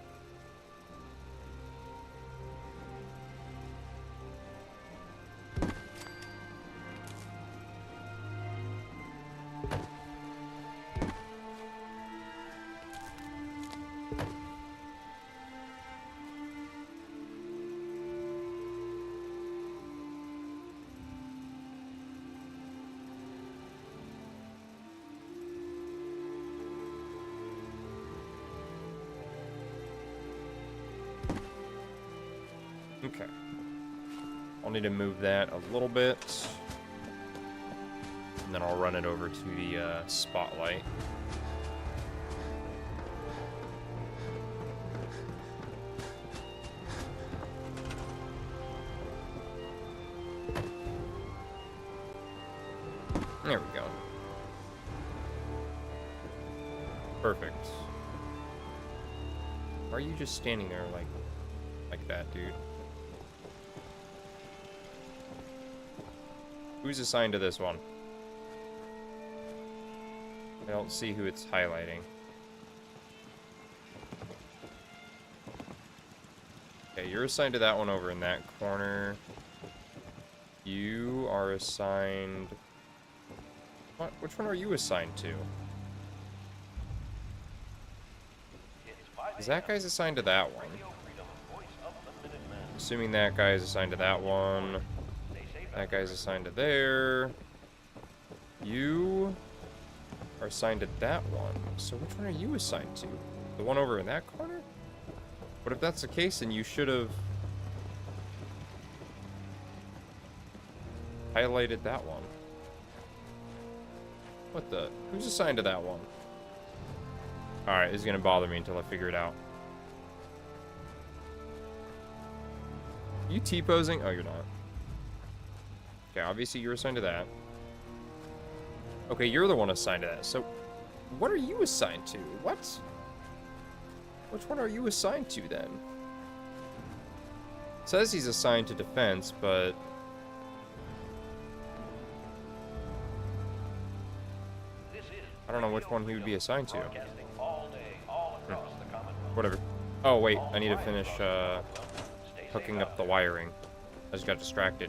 Okay. I'll need to move that a little bit. And then I'll run it over to the spotlight. There we go. Perfect. Why are you just standing there like that, dude? Who's assigned to this one? I don't see who it's highlighting. Okay, you're assigned to that one over in that corner. You are assigned... What? Which one are you assigned to? Is that guy's assigned to that one? Assuming that guy is assigned to that one. That guy's assigned to there. You are assigned to that one. So which one are you assigned to? The one over in that corner? What if that's the case, then you should have highlighted that one. What the? Who's assigned to that one? Alright, this is gonna bother me until I figure it out. You T-posing? Oh, you're not. Okay, obviously you're assigned to that. Okay, you're the one assigned to that. So, what are you assigned to? What? Which one are you assigned to, then? It says he's assigned to defense, but... I don't know which one he would be assigned to. Whatever. Oh, wait. I need to finish, hooking up the wiring. I just got distracted.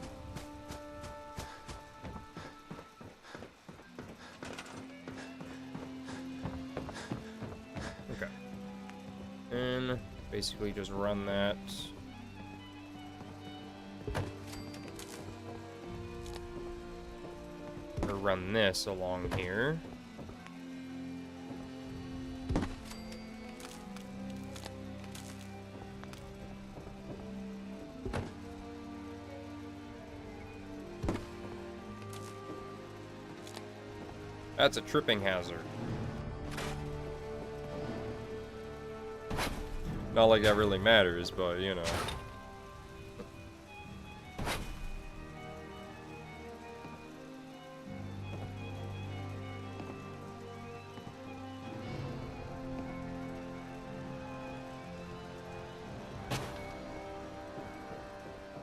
Okay. And basically just run that. Or run this along here. That's a tripping hazard. Not like that really matters, but you know.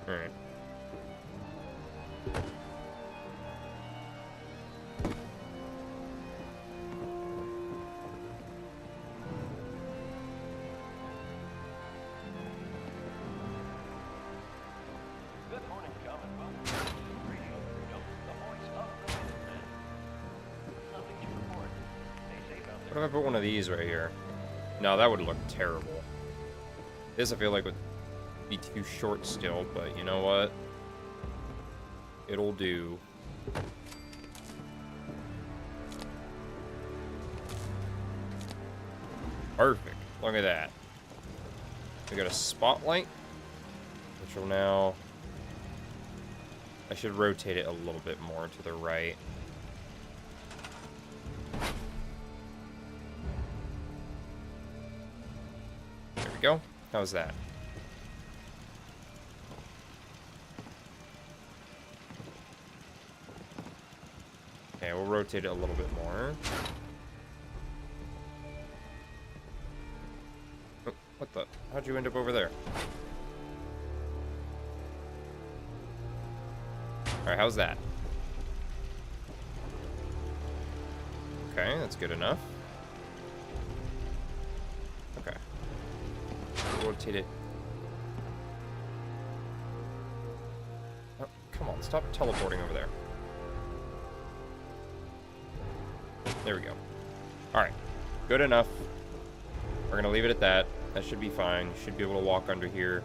Alright. What if I put one of these right here? No, that would look terrible. This I feel like would be too short still, but you know what? It'll do. Perfect. Look at that. We got a spotlight, which will now... I should rotate it a little bit more to the right. Go. How's that? Okay, we'll rotate it a little bit more. Oh, what the? How'd you end up over there? Alright, how's that? Okay, that's good enough. Okay. Rotate it. Oh, come on, stop teleporting over there. There we go. Alright, good enough. We're gonna leave it at that. That should be fine. You should be able to walk under here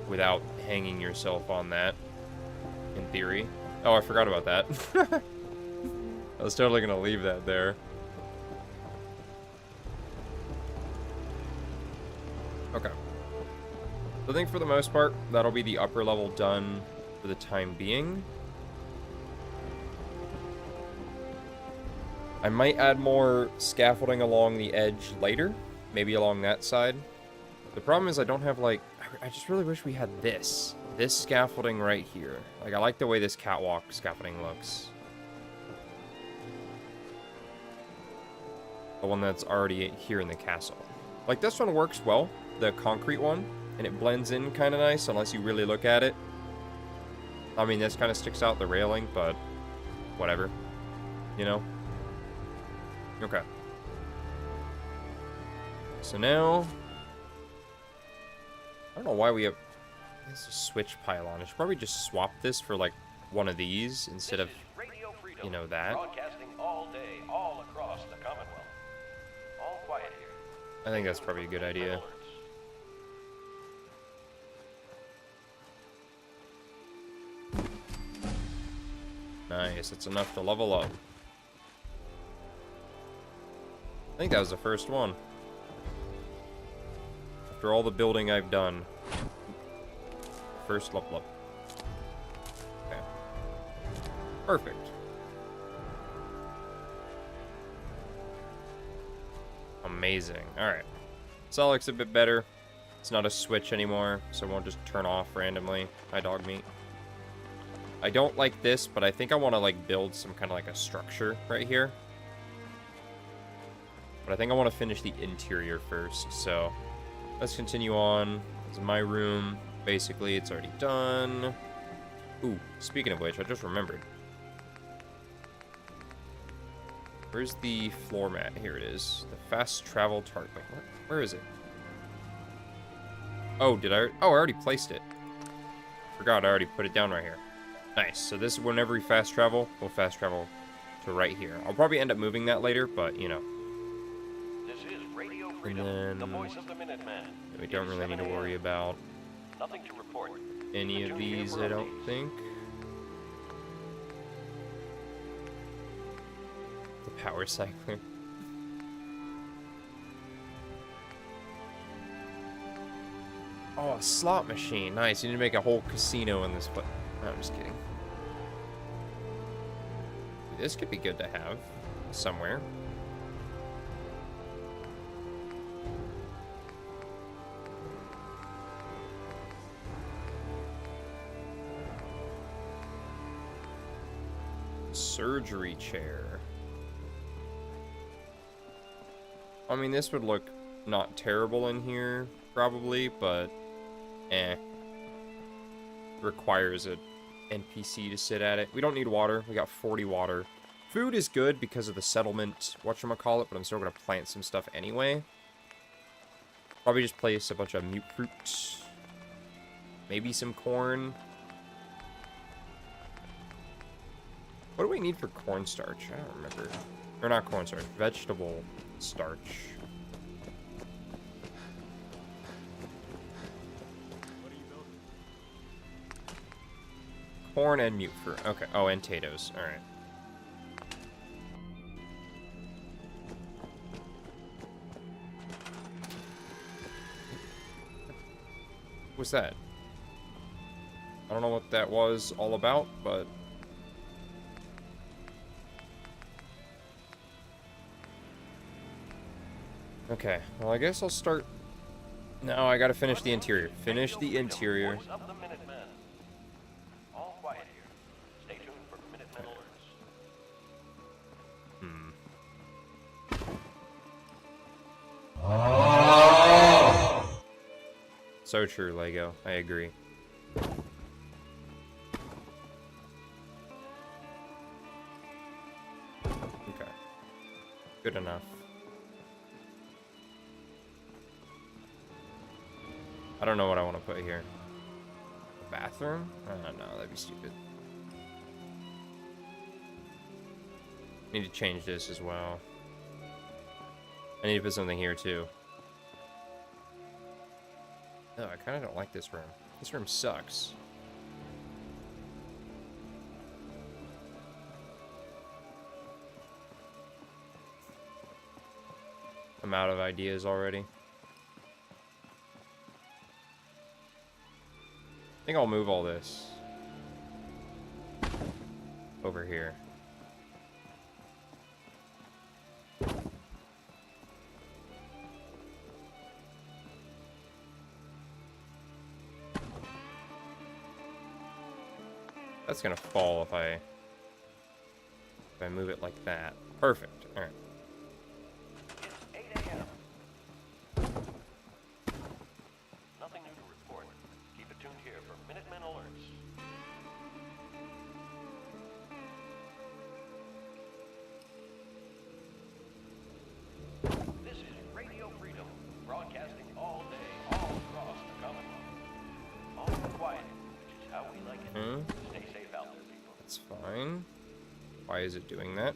without hanging yourself on that, in theory. Oh, I forgot about that. I was totally gonna leave that there. Okay. So I think for the most part, that'll be the upper level done for the time being. I might add more scaffolding along the edge later, maybe along that side. The problem is I don't have, like, I just really wish we had this scaffolding right here. Like, I like the way this catwalk scaffolding looks. The one that's already here in the castle. Like, this one works well, the concrete one, and it blends in kind of nice, unless you really look at it. I mean, this kind of sticks out the railing, but whatever, you know? Okay. So now, I don't know why we have, this is a switch pylon. I should probably just swap this for, like, one of these instead of, Radio Freedom, you know, that. broadcasting all day, all across the Commonwealth. All quiet here. I think that's probably a good idea. Alerts. Nice, that's enough to level up. I think that was the first one. After all the building I've done. First level up. Okay. Perfect. Amazing. Alright. This all looks a bit better. It's not a switch anymore, so it won't just turn off randomly. Hi, dog meat. I don't like this, but I think I want to, like, build some kind of, like, a structure right here. But I think I want to finish the interior first, so let's continue on. This is my room. Basically, it's already done. Ooh, speaking of which, I just remembered. Where's the floor mat? Here it is. The fast travel tart. Wait, what? Where is it? Oh, did I? Oh, I already placed it. Forgot I already put it down right here. Nice. So this is whenever we fast travel, we'll fast travel to right here. I'll probably end up moving that later, but you know. This is Radio Freedom, then the voice of the Minuteman. We don't really need to worry about Nothing to report. any of these, I don't think. The power cycler. Oh, a slot machine. Nice. You need to make a whole casino in this place. No, I'm just kidding. This could be good to have somewhere. Surgery chair. I mean, this would look not terrible in here, probably, but requires an NPC to sit at it. We don't need water. We got 40 water. Food is good because of the settlement, whatchamacallit, but I'm still going to plant some stuff anyway. Probably just place a bunch of mute fruit. Maybe some corn. What do we need for cornstarch? I don't remember. Or not cornstarch, vegetable starch. Corn and mute fruit. Okay. Oh, and potatoes. All right. What's that? I don't know what that was all about, but okay. Well, I guess I'll start. No, I gotta finish the interior. Finish the interior. Voice of the Minutemen. All quiet here. Stay tuned for Minutemen alerts. So true, Lego. I agree. Okay. Good enough. I don't know what I want to put here. A bathroom? No, that'd be stupid. Need to change this as well. I need to put something here too. No, I kind of don't like this room. This room sucks. I'm out of ideas already. I think I'll move all this over here. That's gonna fall if I move it like that. Perfect. All right. Stay safe out there, people. That's fine. Why is it doing that?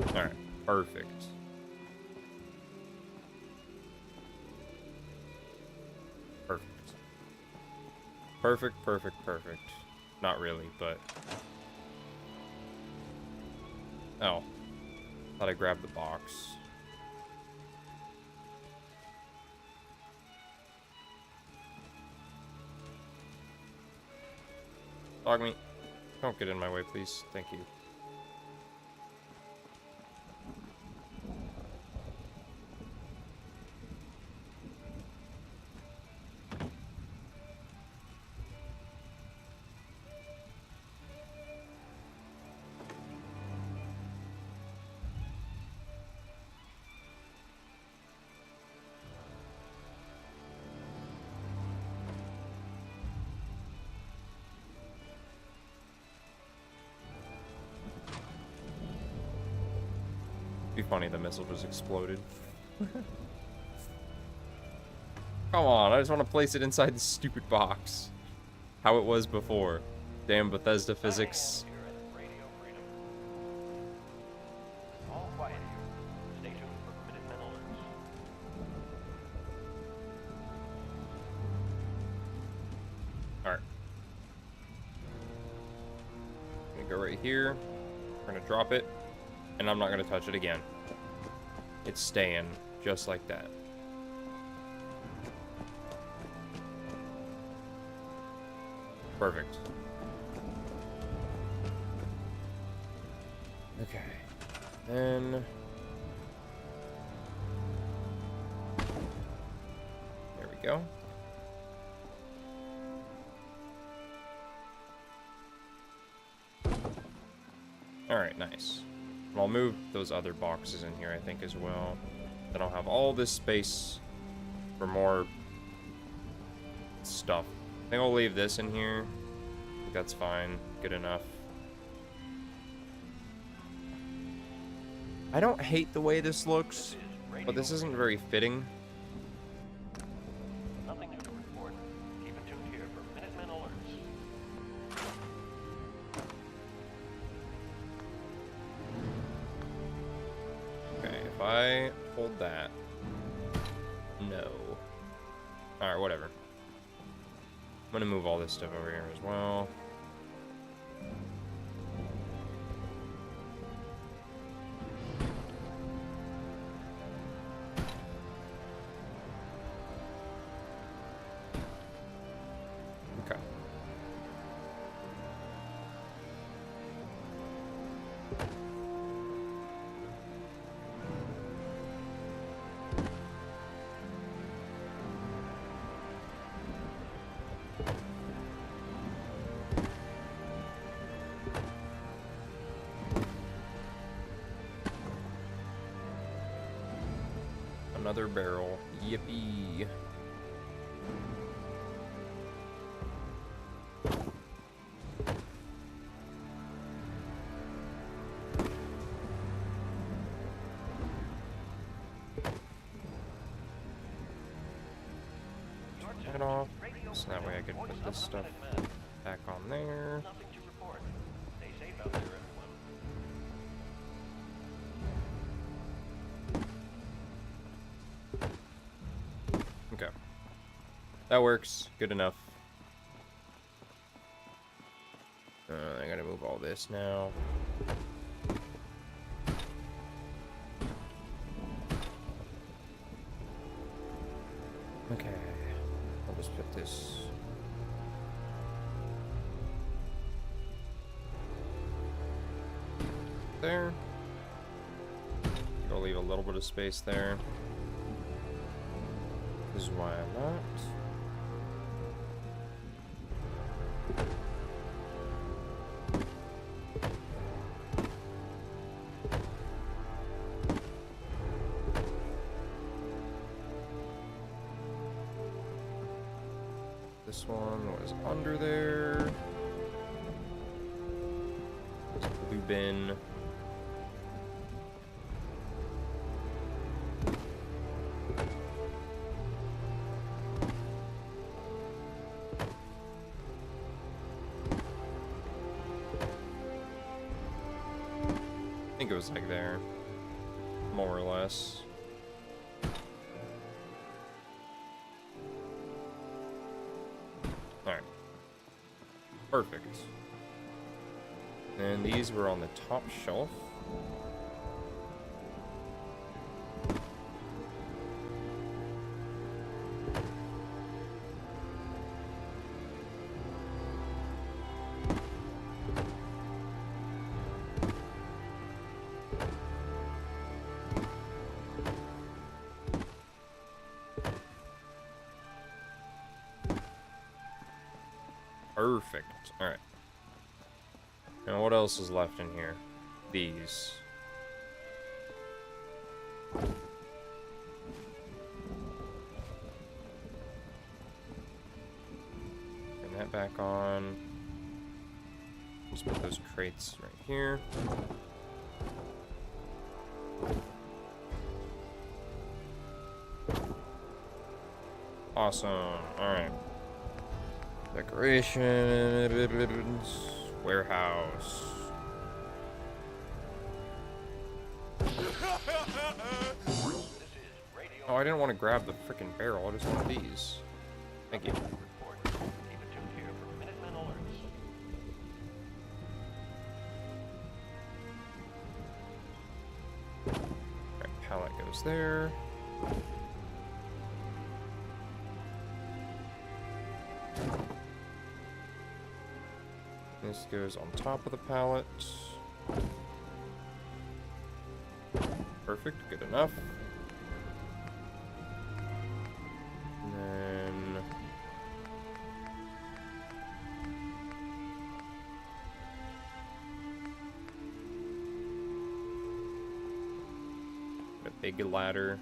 Alright, perfect. Perfect. Perfect, perfect, perfect. Not really, but... Oh. Thought I grabbed the box. Dog meat. Don't get in my way, please. Thank you. Be funny, the missile just exploded. Come on, I just want to place it inside the stupid box. How it was before. Damn Bethesda physics. Here at Radio Freedom. All quiet here. Stay tuned for Minutemen alerts. Alright. Gonna go right here. We're gonna drop it. And I'm not gonna touch it again. It's staying just like that. Perfect. Okay. Then... there we go. Alright, nice. I'll move those other boxes in here, I think, as well. Then I'll have all this space for more stuff. I think I'll leave this in here. I think that's fine. Good enough. I don't hate the way this looks, but this isn't very fitting. Nothing new to report. Keep it tuned here for Minutemen alerts. Okay, if I hold that... no. Alright, whatever. I'm gonna move all this stuff over here as well. Okay. Another barrel. Yippee. Turn it off. So that way I could put this stuff back on there. Nothing to report. Stay safe out there, everyone. Okay. That works. Good enough. I gotta move all this now. Okay. I'll just put this... there. I'll leave a little bit of space there. This is why I'm not. This one was under there. There's a blue bin. it was like there. More or less. Alright. Perfect. And these were on the top shelf. Perfect. Alright. Now what else is left in here? These. Bring that back on. Just put those crates right here. Awesome. Alright. Decorations. Warehouse. Oh, I didn't want to grab the freaking barrel. I just wanted these. Thank you. Report. Keep it tuned here for Minutemen alerts. Alright, pallet goes there. This goes on top of the pallet. Perfect, good enough. And then a big ladder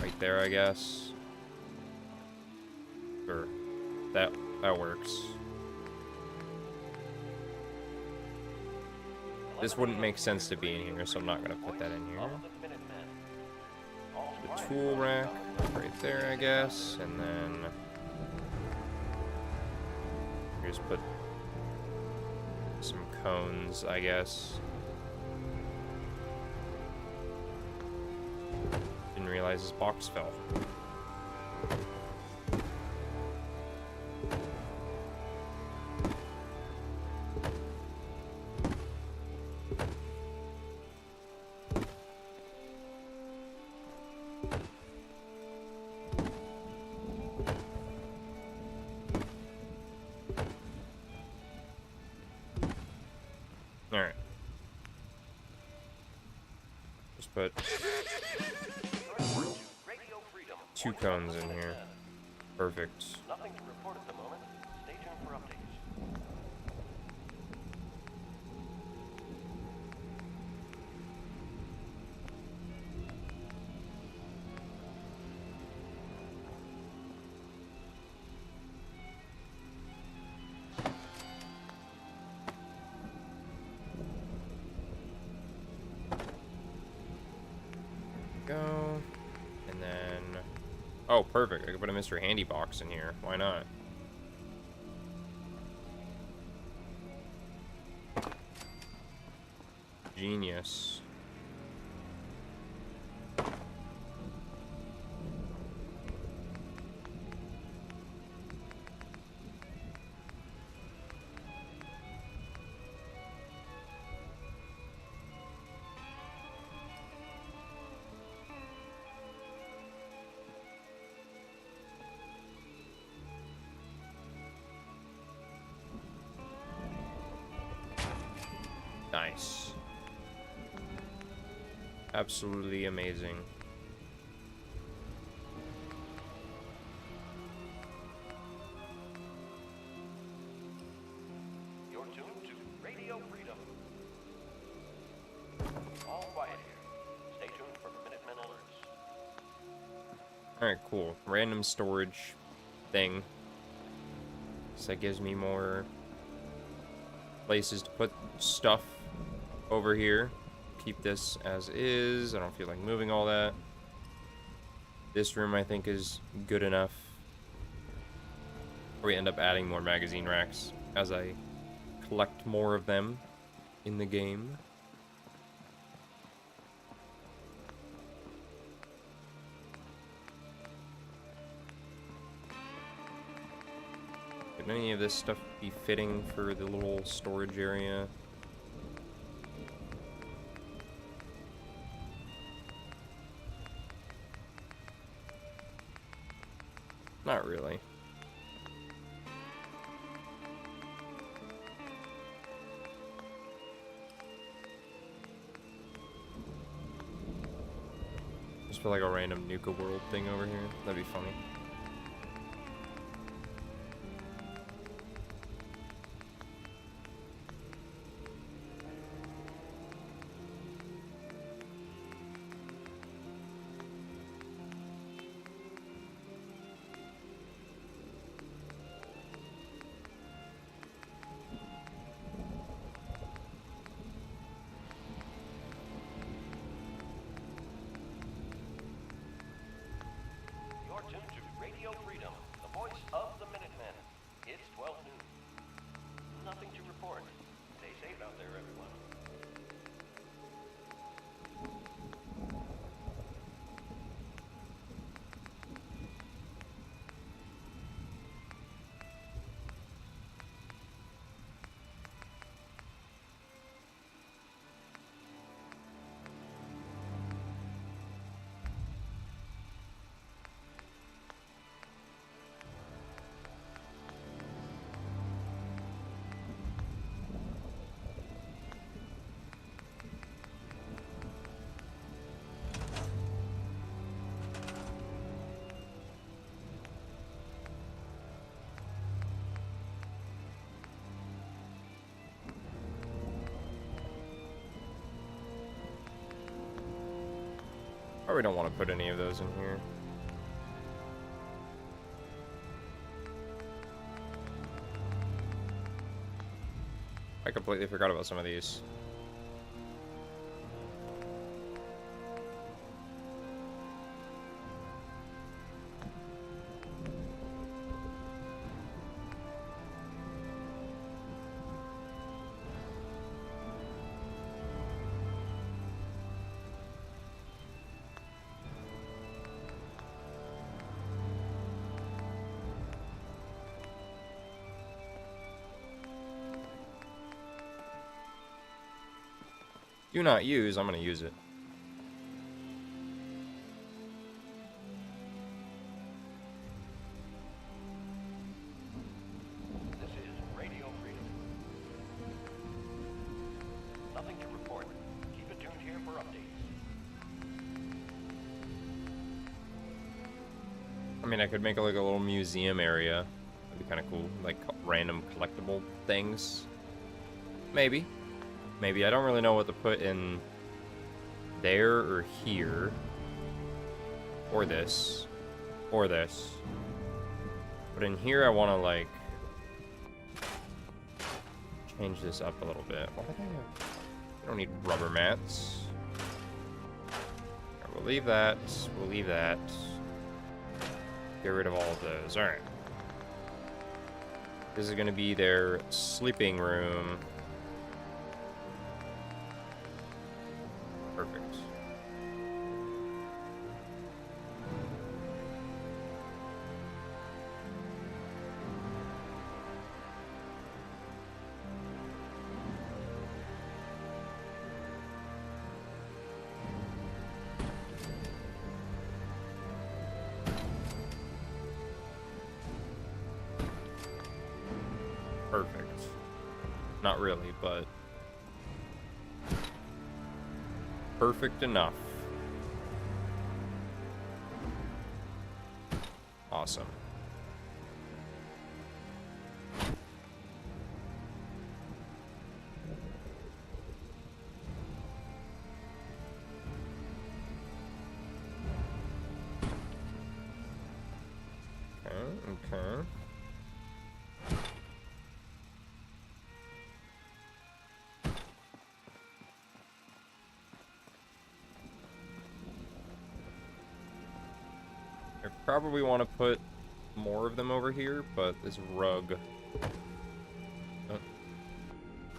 right there, I guess. Sure, that works. This wouldn't make sense to be in here, so I'm not gonna put that in here. The tool rack right there, I guess, and then just put some cones, I guess. Didn't realize this box fell. Alright. Just put Radio Freedom. 2 cones in here. Perfect. Nothing to report at the moment. Stay tuned for updates. Go. And then... Oh, perfect. I could put a Mr. Handy box in here. Why not? Genius. Nice. Absolutely amazing. You're tuned to Radio Freedom. All quiet here. Stay tuned for Minutemen alerts. Alright, cool. Random storage thing. So that gives me more places to put stuff over here. Keep this as is. I don't feel like moving all that. This room I think is good enough. Or we end up adding more magazine racks as I collect more of them in the game. Can any of this stuff be fitting for the little storage area? Not really. Just put like a random Nuka World thing over here. That'd be funny. You're tuned to Radio Freedom, the voice of the Minutemen. It's 12 noon. Nothing to report. Stay safe out there, everyone. Probably don't want to put any of those in here. I completely forgot about some of these. Do not use, I'm gonna use it. This is Radio Freedom. Nothing to report. Keep it tuned here for updates. I mean, I could make like a little museum area. That'd be kind of cool. Like random collectible things. Maybe. Maybe. I don't really know what to put in there or here. Or this. Or this. But in here, I want to, like, change this up a little bit. Why do they have... I don't need rubber mats. Alright, we'll leave that. We'll leave that. Get rid of all of those. Alright. This is going to be their sleeping room. Perfect. Perfect. Not really, but perfect enough. Awesome. Okay. I probably want to put more of them over here, but this rug... Oh.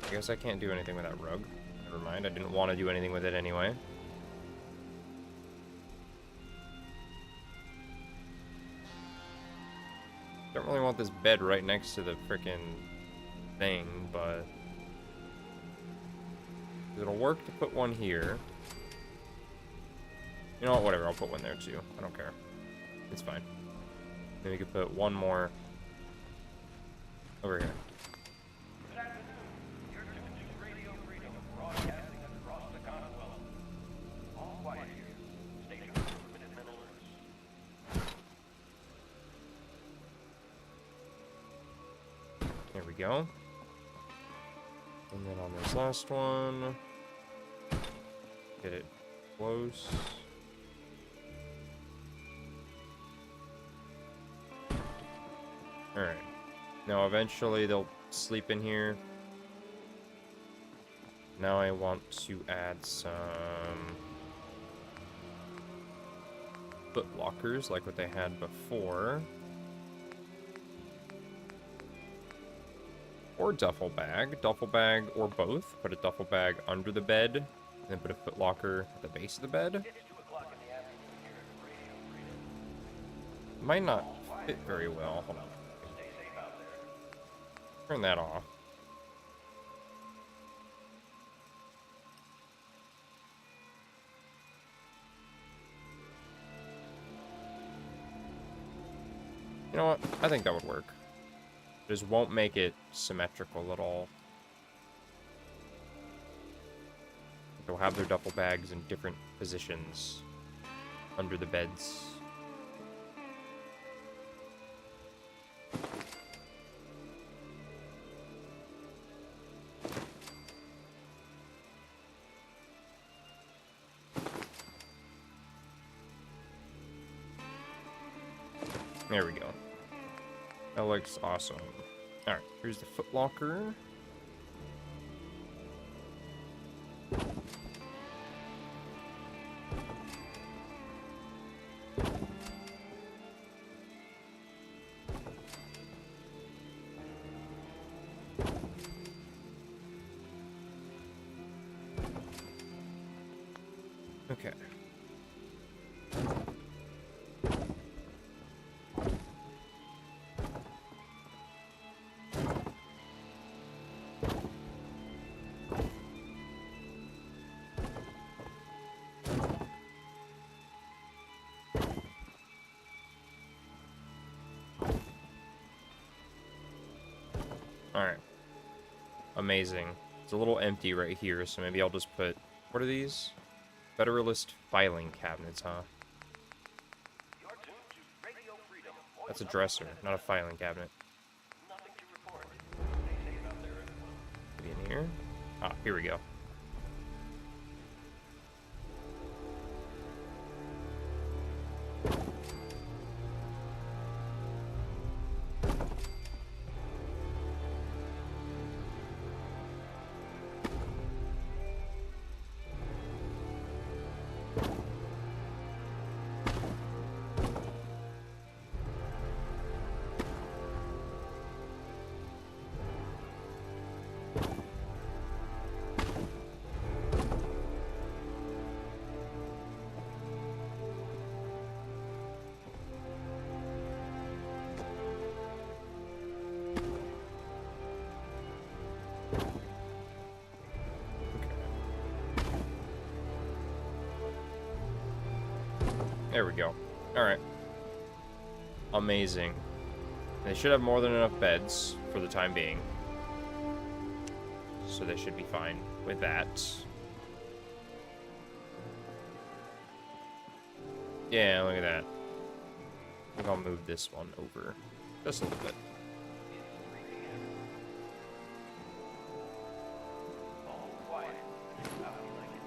I guess I can't do anything with that rug. Never mind, I didn't want to do anything with it anyway. Don't really want this bed right next to the frickin' thing, but it'll work to put one here. You know what? Whatever. I'll put one there too. I don't care. It's fine. Then we could put one more over here. Good afternoon. You're tuned to Radio Freedom, broadcasting across the Commonwealth. All quiet here. Stay tuned for Minutemen alerts. There we go. And then on this last one, get it close. Alright. Now eventually they'll sleep in here. Now I want to add some foot lockers like what they had before. Or duffel bag or both. Put a duffel bag under the bed, and then put a foot locker at the base of the bed. It's 2 o'clock in the afternoon here at Radio Freedom. Might not fit very well. Hold on. Stay safe out there. Turn that off. You know what? I think that would work. Just won't make it symmetrical at all. They'll have their duffel bags in different positions under the beds. There we go. That looks awesome. Alright, here's the foot locker. Okay. Alright. Amazing. It's a little empty right here, so maybe I'll just put... What are these? Federalist filing cabinets, huh? You're tuned to Radio Freedom. That's a dresser, not a filing cabinet. Nothing to report. Stay safe out there, everyone. Maybe in here? Ah, here we go. There we go. Alright. Amazing. They should have more than enough beds for the time being. So they should be fine with that. Yeah, look at that. I think I'll move this one over just a little bit. All quiet. How we like it.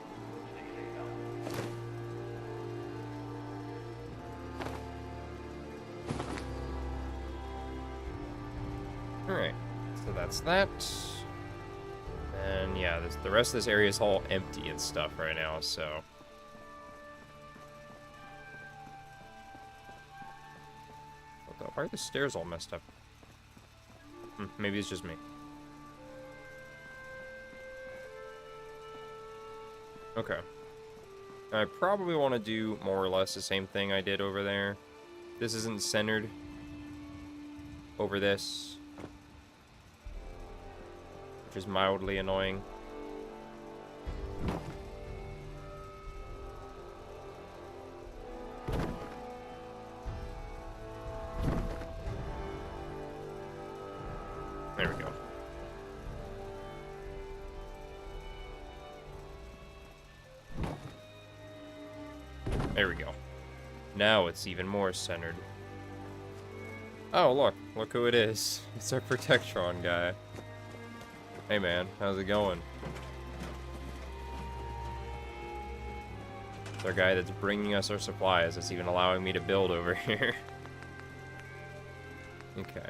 Stay safe out there. Alright, so that's that. And yeah, the rest of this area is all empty and stuff right now, so... What the, why are the stairs all messed up? Maybe it's just me. Okay. I probably want to do more or less the same thing I did over there. This isn't centered. over this, which is mildly annoying. There we go. There we go. Now it's even more centered. Oh, look who it is. It's our Protectron guy. Hey man, how's it going? It's our guy that's bringing us our supplies. That's even allowing me to build over here. Okay.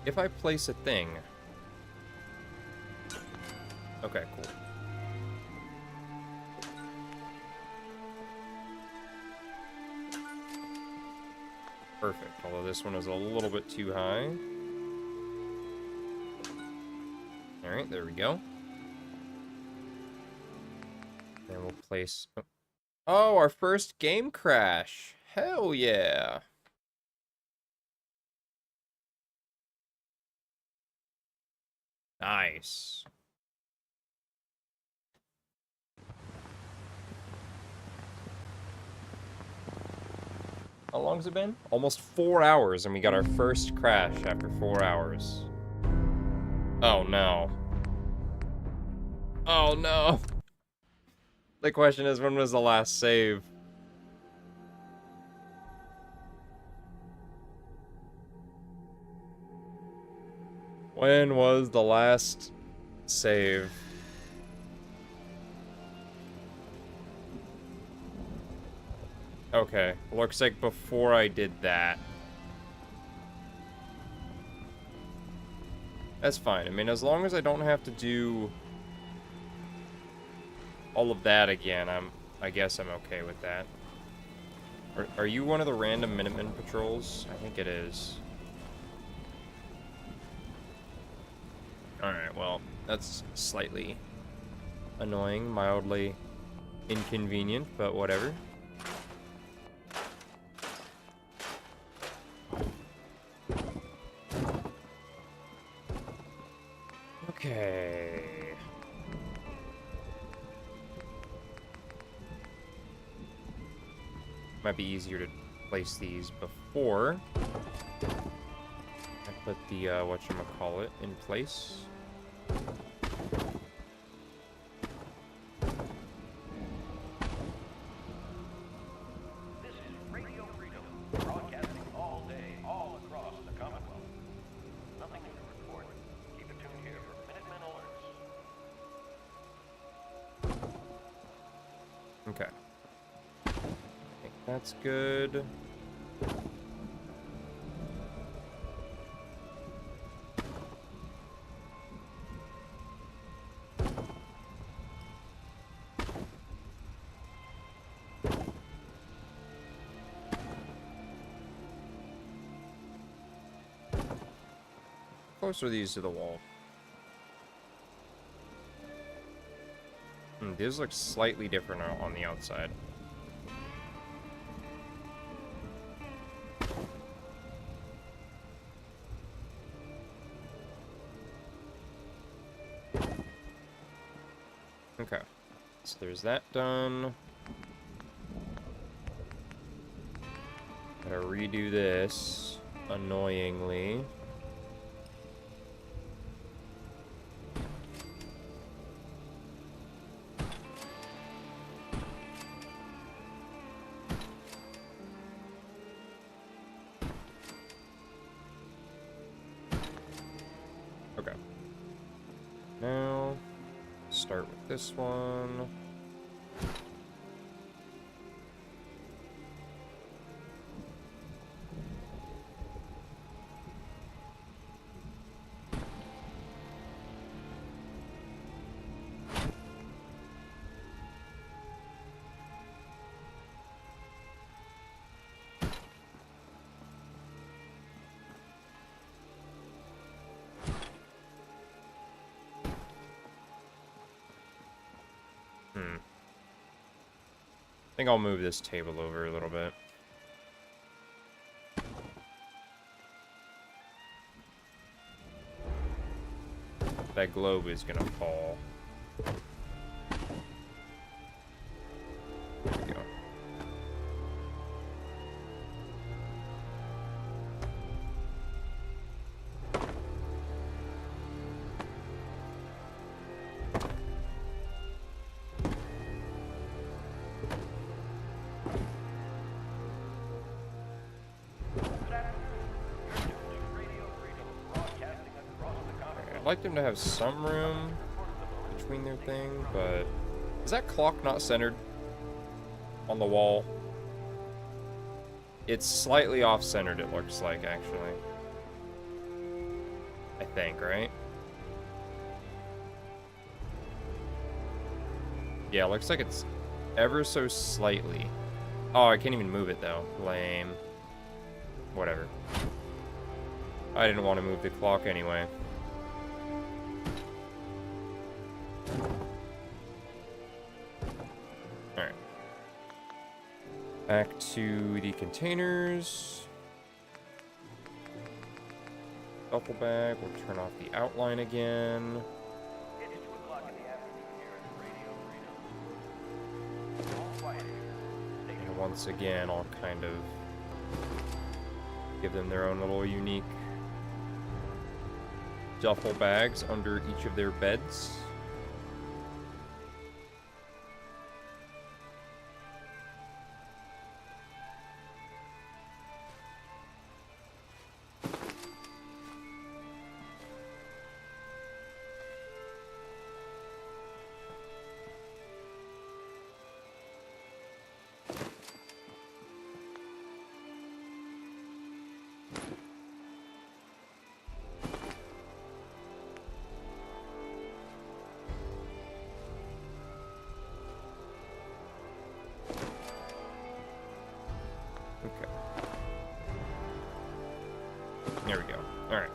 If I place a thing... Okay, cool. Perfect, although this one is a little bit too high. Alright, there we go. Then we'll place... Oh, our first game crash! Hell yeah! Nice. How long has it been? Almost 4 hours, and we got our first crash after 4 hours. Oh no. Oh no. The question is, when was the last save? When was the last save? Okay, looks like before I did that. That's fine. I mean, as long as I don't have to do all of that again, I guess I'm okay with that. Are you one of the random Minutemen patrols? I think it is. Alright, well, that's slightly annoying, mildly inconvenient, but whatever. Okay. Might be easier to place these before I put the, whatchamacallit in place. This is Radio Freedom, broadcasting all day, all across the Commonwealth. Nothing new to report. Keep it tuned here for Minutemen alerts. Okay. I think that's good. How close are these to the wall? These look slightly different on the outside. Okay, so there's that done. Gotta redo this, annoyingly. Okay. Now, start with this one. I think I'll move this table over a little bit. that globe is gonna fall. There we go. I'd like them to have some room between their thing, but is that clock not centered on the wall? It's slightly off-centered, it looks like, actually. I think, right? Yeah, it looks like it's ever so slightly. Oh, I can't even move it, though. Lame. Whatever. I didn't want to move the clock anyway. Alright. Back to the containers. Duffel bag. We'll turn off the outline again. It's 2 o'clock in the afternoon here at Radio Freedom. All quiet here. And once again, I'll kind of give them their own little unique duffel bags under each of their beds. Okay. There we go. Alright.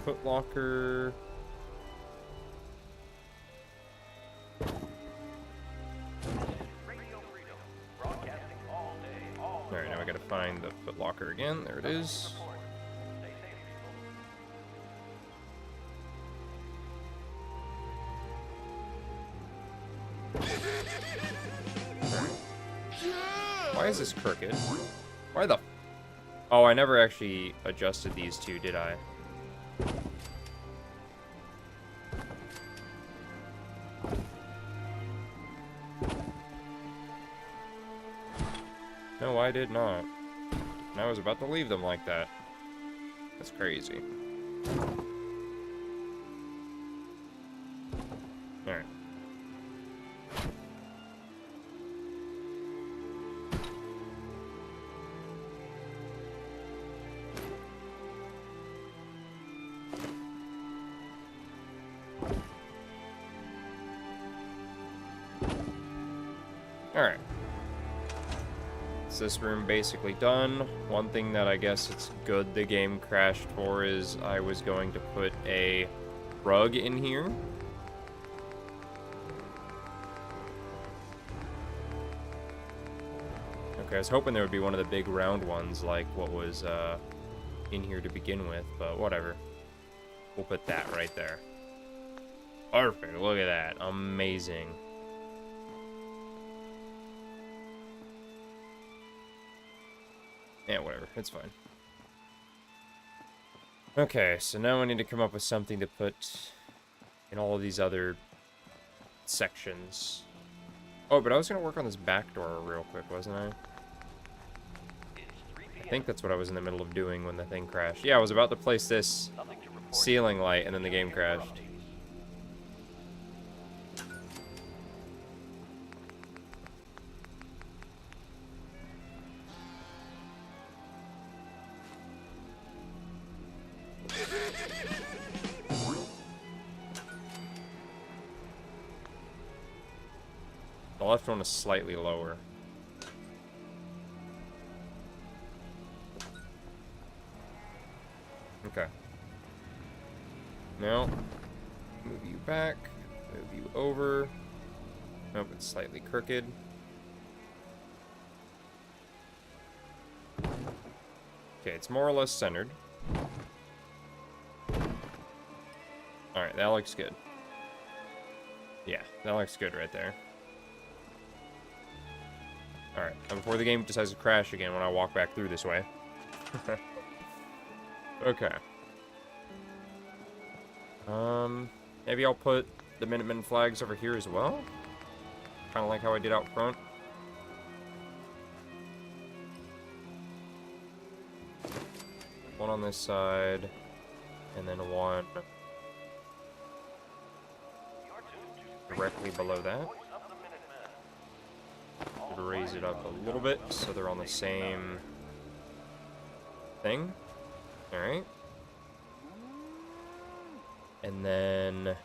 Foot locker. Radio Freedom, broadcasting all day, all Alright, now I gotta find the foot locker again. There it is. report. Stay safe, Why is this crooked? Why the... Oh, I never actually adjusted these two, did I? No, I did not. And I was about to leave them like that. That's crazy. Alright. Alright. So this room basically done. One thing that I guess it's good the game crashed for is I was going to put a rug in here. Okay, I was hoping there would be one of the big round ones like what was in here to begin with, but whatever. We'll put that right there. Perfect, look at that. Amazing. Yeah, whatever. It's fine. Okay, so now I need to come up with something to put in all of these other sections. Oh, but I was going to work on this back door real quick, wasn't I? I think that's what I was in the middle of doing when the thing crashed. Yeah, I was about to place this ceiling light, and then the game crashed. The left one is slightly lower. Okay. Now, move you back, move you over. Nope, it's slightly crooked. Okay, it's more or less centered. Alright, that looks good. Yeah, that looks good right there. Alright, and before the game decides to crash again when I walk back through this way. Okay. Maybe I'll put the Minutemen flags over here as well. Kind of like how I did out front. One on this side, and then one directly below that. Raise it up a little bit so they're on the same thing. Alright. And then...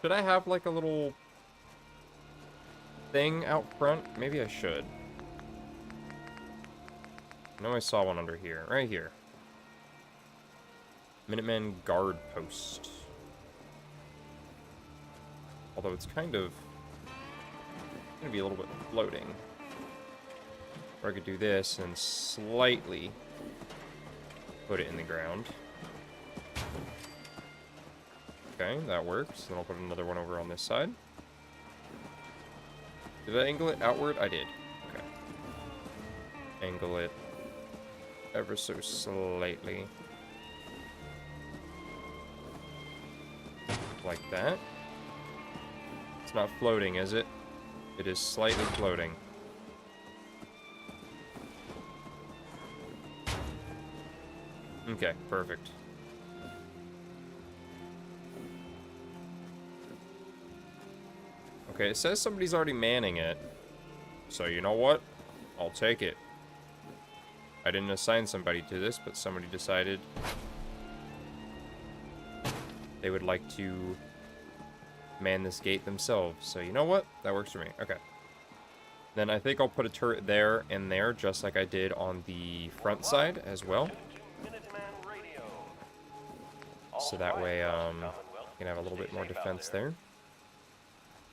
should I have like a little thing out front? Maybe I should. I know I saw one under here. Right here. Minutemen guard post. Although it's kind of gonna be a little bit floating. Or I could do this and slightly put it in the ground. Okay, that works. Then I'll put another one over on this side. Did I angle it outward? I did. Okay. Angle it ever so slightly. Like that. It's not floating, is it? It is slightly floating. Okay, perfect. Okay, it says somebody's already manning it. So you know what? I'll take it. I didn't assign somebody to this, but somebody decided they would like to man this gate themselves. So you know what? That works for me. Okay. Then I think I'll put a turret there and there, just like I did on the front side as well. So that way, you can have a little bit more defense there.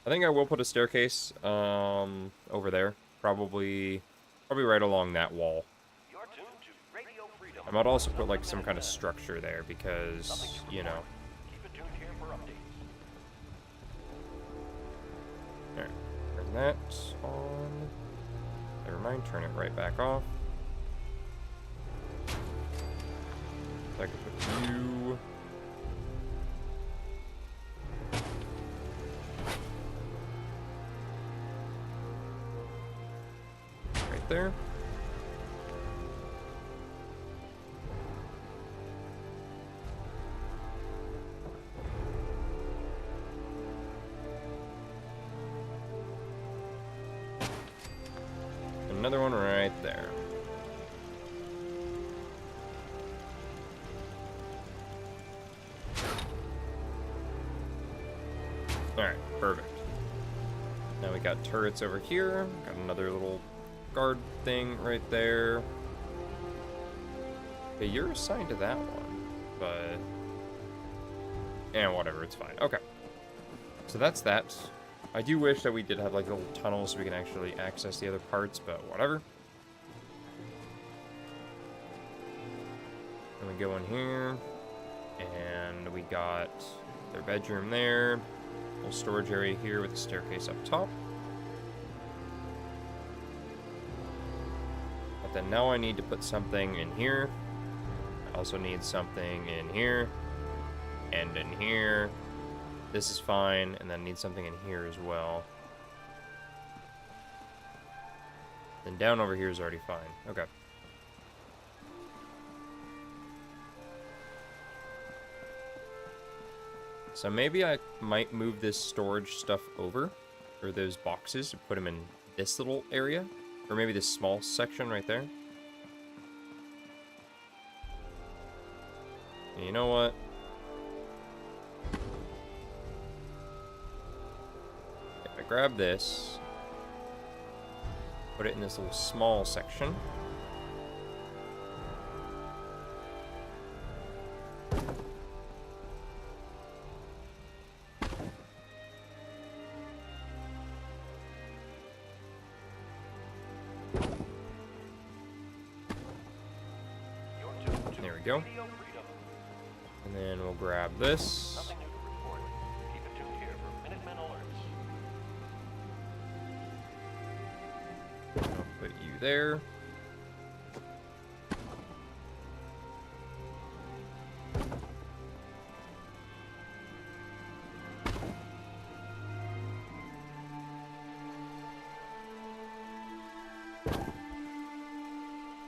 I think I will put a staircase, over there. Probably right along that wall. I might also put, like, some kind of structure there because, you know. Alright, turn that on. Never mind, turn it right back off. I can put you... right there. Another one right there. Alright, perfect. Now we got turrets over here. Got another little guard thing right there. Okay, you're assigned to that one, but... and whatever, it's fine. Okay. So that's that. I do wish that we did have like little tunnels so we can actually access the other parts, but whatever. Then we go in here, and we got their bedroom there, little storage area here with a staircase up top. But then now I need to put something in here. I also need something in here, and in here. This is fine, and then need something in here as well. Then down over here is already fine. Okay. So maybe I might move this storage stuff over, or those boxes, and put them in this little area, or maybe this small section right there. And you know what? Grab this, put it in this little small section. There we go. And then we'll grab this. Nothing new to report. Keep it tuned here for Minutemen alerts. I'll put you there.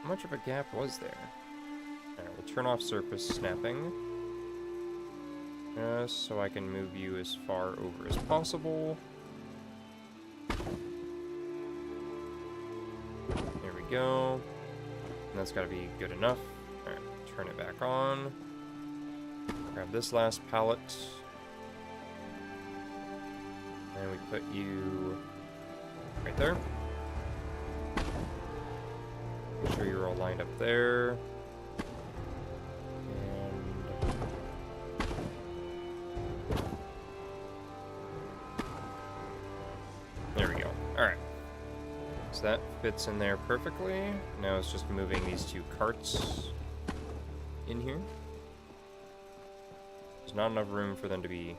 How much of a gap was there? Alright, we'll turn off surface snapping. Just so I can move you as far over as possible. There we go. And that's gotta be good enough. Alright, turn it back on. Grab this last pallet. And we put you right there. Make sure you're all lined up there. And there we go. Alright. So that fits in there perfectly. Now it's just moving these two carts in here. There's not enough room for them to be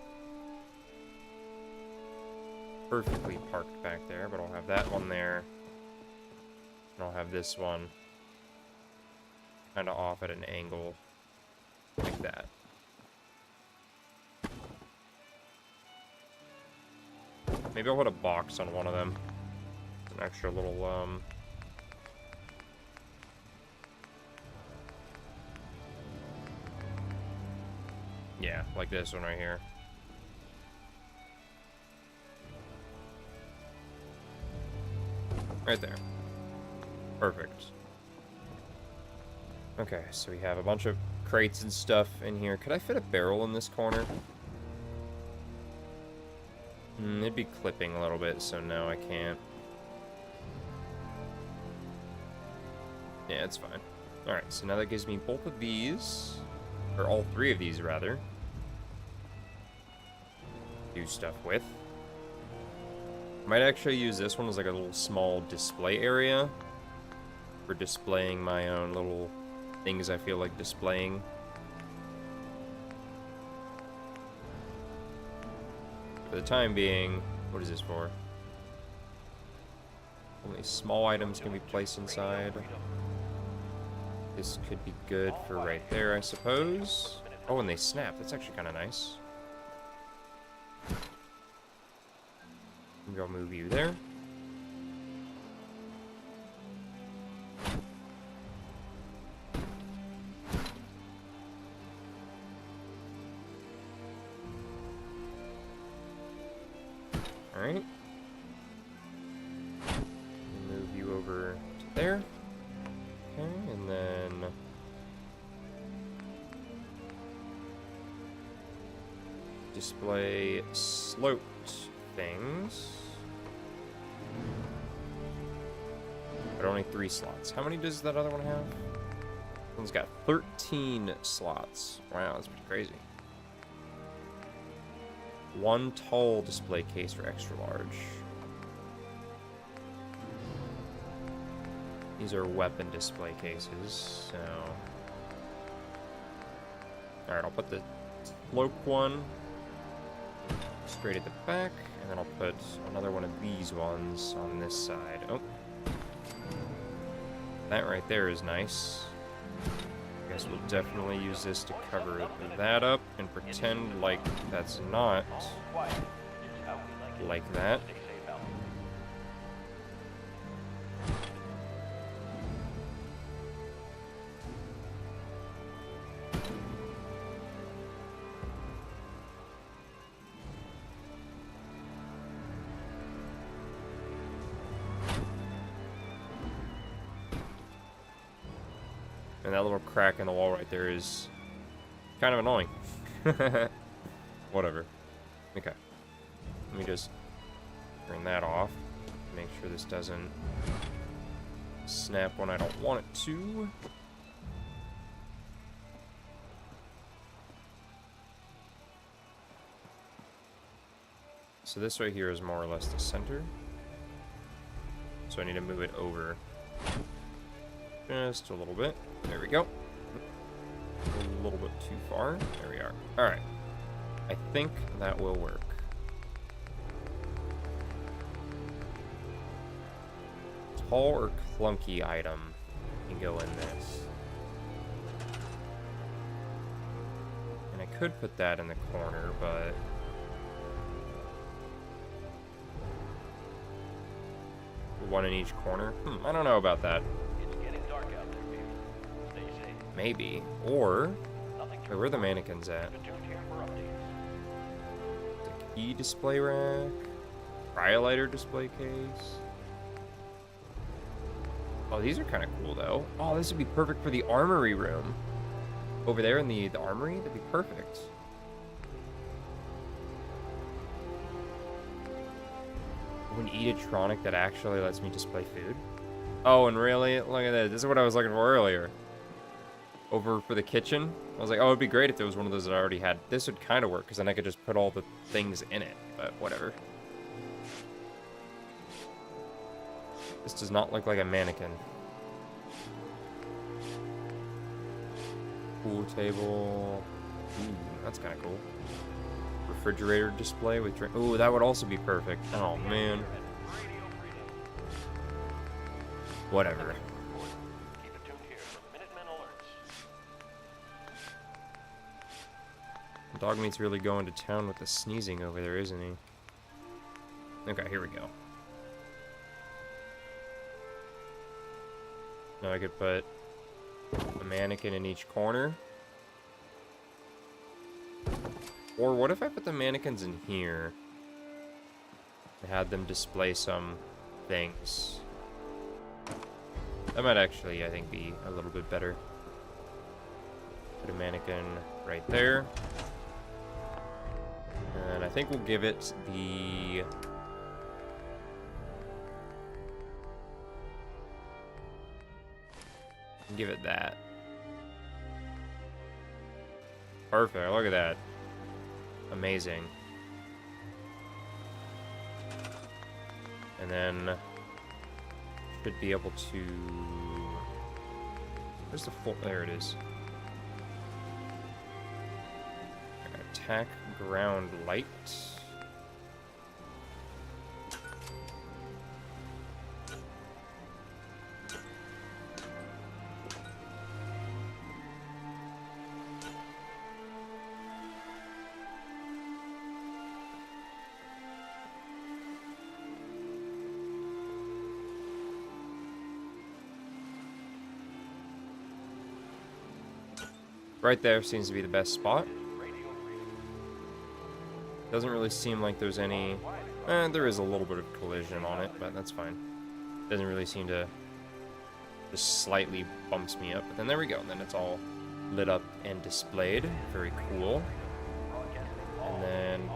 perfectly parked back there, but I'll have that one there. And I'll have this one kind of off at an angle like that. Maybe I'll put a box on one of them. An extra little, yeah, like this one right here. Right there. Perfect. Okay, so we have a bunch of crates and stuff in here. Could I fit a barrel in this corner? It'd be clipping a little bit, so no, I can't. Yeah, it's fine. Alright, so now that gives me both of these, or all three of these, rather, do stuff with. Might actually use this one as like a little small display area for displaying my own little things I feel like displaying. For the time being, what is this for? Only small items can be placed inside. This could be good for right there, I suppose. Oh, and they snap. That's actually kind of nice. Maybe I'll move you there. Alright. Move you over to there. Okay, and then display sloped things. But only 3 slots. How many does that other one have? One's got 13 slots. Wow, that's pretty crazy. 1 tall display case for extra large. These are weapon display cases, so... Alright, I'll put the slope one straight at the back, and then I'll put another one of these ones on this side. Oh. That right there is nice. I guess we'll definitely use this to cover that up and pretend like that's not like that. And that little crack in the wall right there is kind of annoying. Whatever. Okay. Let me just turn that off. Make sure this doesn't snap when I don't want it to. So this right here is more or less the center. So I need to move it over just a little bit. There we go. A little bit too far. There we are. Alright. I think that will work. Tall or clunky item can go in this. And I could put that in the corner, but... one in each corner? I don't know about that. It's getting dark out there, people. Stay safe. Maybe. Or... Nothing to wait, where are the mannequins at? Stay tuned here for updates. Key display rack. Cryolighter display case. Oh, these are kind of cool, though. Oh, this would be perfect for the armory room. Over there in the armory? That'd be perfect. An Eatrotronic that actually lets me display food. Oh, and really? Look at that. This is what I was looking for earlier. Over for the kitchen. I was like, oh, it'd be great if there was one of those that I already had. This would kind of work, because then I could just put all the things in it. But whatever. This does not look like a mannequin. Pool table. Ooh, that's kind of cool. Refrigerator display with drink. Ooh, that would also be perfect. Oh, man. Whatever. Keep it tuned here for Minutemen alerts. Dogmeat's really going to town with the sneezing over there, isn't he? Okay, here we go. Now I could put a mannequin in each corner. Or what if I put the mannequins in here and had them display some things? That might actually, I think, be a little bit better. Put a mannequin right there. And I think we'll give it the... give it that. Perfect, look at that. Amazing. And then should be able to... where's the full... there it is. Attack ground light. Right there seems to be the best spot. Doesn't really seem like there's any... there is a little bit of collision on it, but that's fine. Doesn't really seem to... just slightly bumps me up. But then there we go. And then it's all lit up and displayed. Very cool. And then...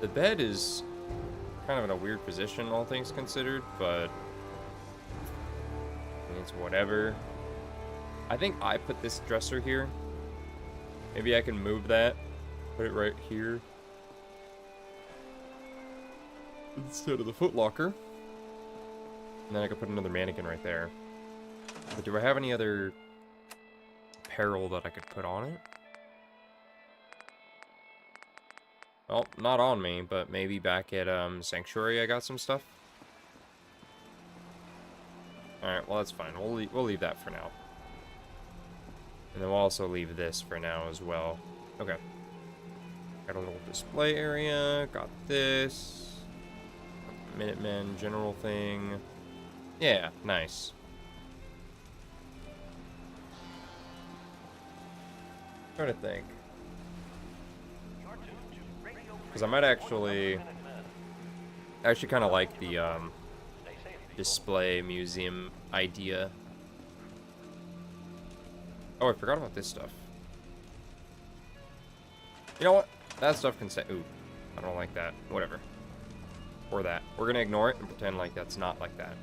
the bed is kind of in a weird position, all things considered, but... it's whatever. I think I put this dresser here. Maybe I can move that. Put it right here. Instead of the footlocker. And then I could put another mannequin right there. But do I have any other apparel that I could put on it? Well, not on me, but maybe back at Sanctuary I got some stuff. Alright, well that's fine. We'll leave that for now. And then we'll also leave this for now as well. Okay. Got a little display area. Got this. Minutemen general thing. Yeah, nice. Trying to think. Because I might actually kind of like the display museum idea. Oh, I forgot about this stuff. You know what? That stuff can say... ooh, I don't like that. Whatever. Or that. We're gonna ignore it and pretend like that's not like that.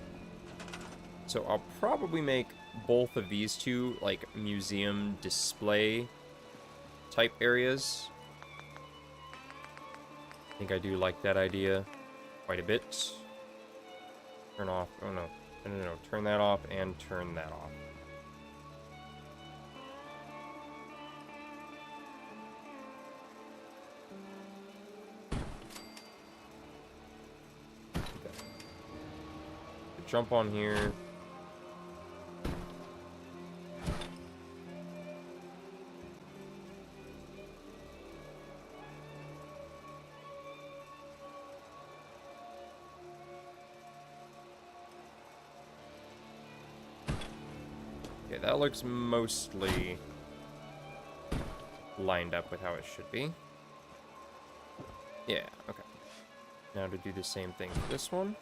So I'll probably make both of these two, like, museum display type areas. I think I do like that idea quite a bit. Turn off... oh no. No. Turn that off and turn that off. Okay. Jump on here. Okay, that looks mostly lined up with how it should be. Yeah, okay. Now to do the same thing for this one.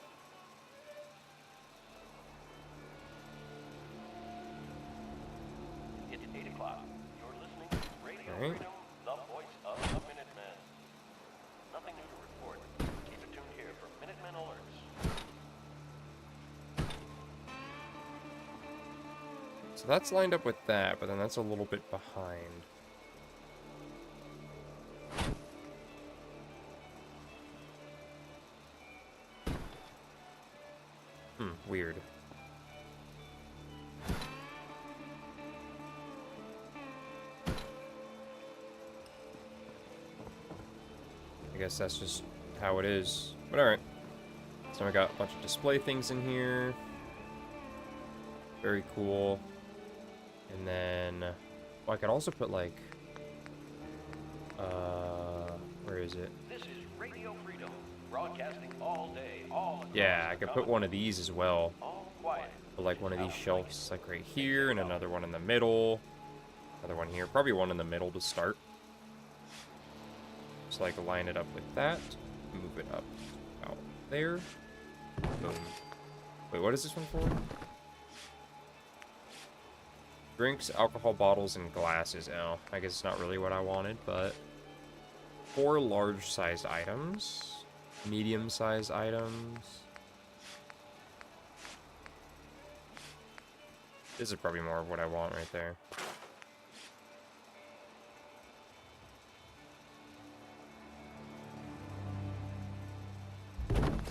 It's 8 o'clock. You're listening to Radio All right. Freedom, the voice of the Minutemen. Nothing new to report. Keep it tuned here for Minutemen alerts. So that's lined up with that, but then that's a little bit behind. Weird. I guess that's just how it is. But alright. So I got a bunch of display things in here. Very cool. And then, well, I could also put like, where is it? This is Radio Freedom, broadcasting all day, all across Yeah, I the could put one of Commonwealth. these as well. All quiet. Put like one of How these we like it. shelves, like right here, and another one in the middle. Another one here, probably one in the middle to start. Just like line it up with that. Move it up out there. Boom. Wait, what is this one for? Drinks, alcohol bottles, and glasses. Oh, I guess it's not really what I wanted, but 4 large-sized items, medium-sized items. This is probably more of what I want right there.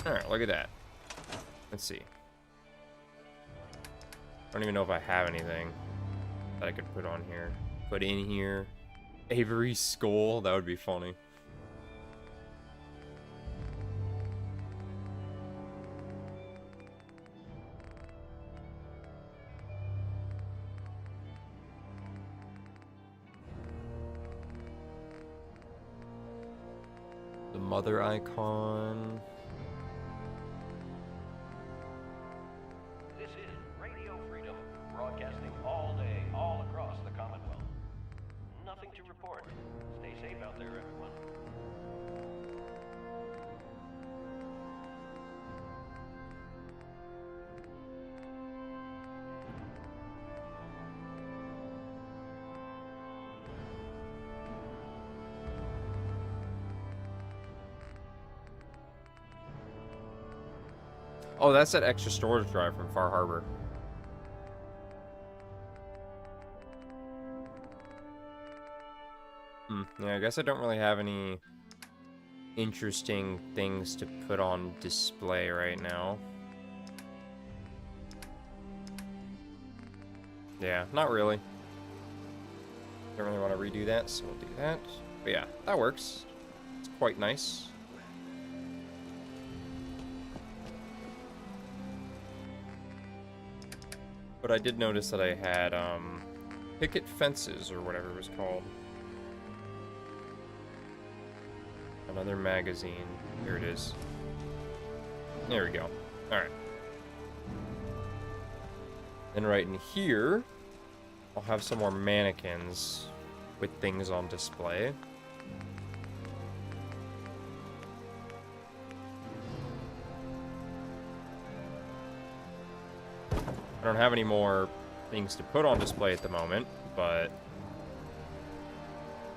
Alright, look at that. Let's see. I don't even know if I have anything that I could put on here. Put in here. Avery's skull, that would be funny. The mother icon. This is Radio Freedom, broadcasting all day, all across the Commonwealth. Nothing to report. Stay safe out there, everyone. Oh, that's that extra storage drive from Far Harbor. Yeah, I guess I don't really have any interesting things to put on display right now. Yeah, not really. Don't really want to redo that, so we'll do that. But yeah, that works. It's quite nice. But I did notice that I had, picket fences, or whatever it was called. Another magazine. Here it is. There we go. Alright. Then right in here, I'll have some more mannequins with things on display. I don't have any more things to put on display at the moment, but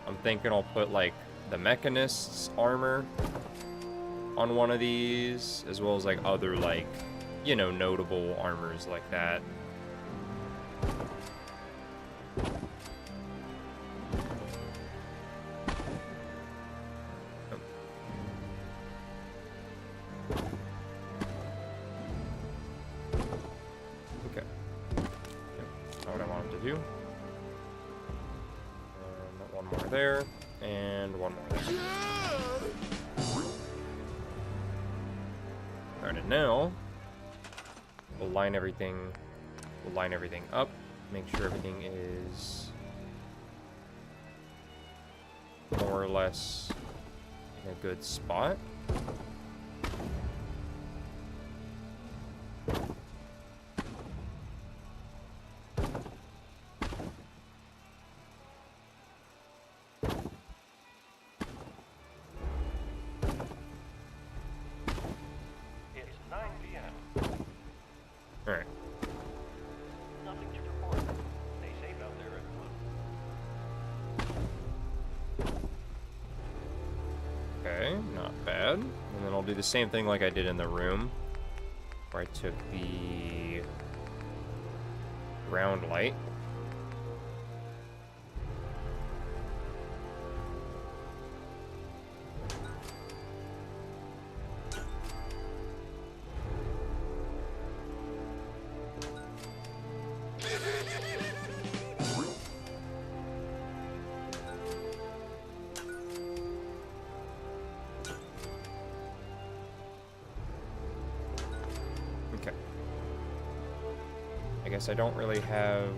I'm thinking I'll put like the Mechanist's armor on one of these, as well as like other like, you know, notable armors like that. there, and one more there. Alright, and now we'll line everything up, make sure everything is more or less in a good spot. It's 9 p.m. Alright. Nothing to report. Stay safe out there, everyone. Okay, not bad. And then I'll do the same thing like I did in the room, where I took the ground light. Okay. I guess I don't really have...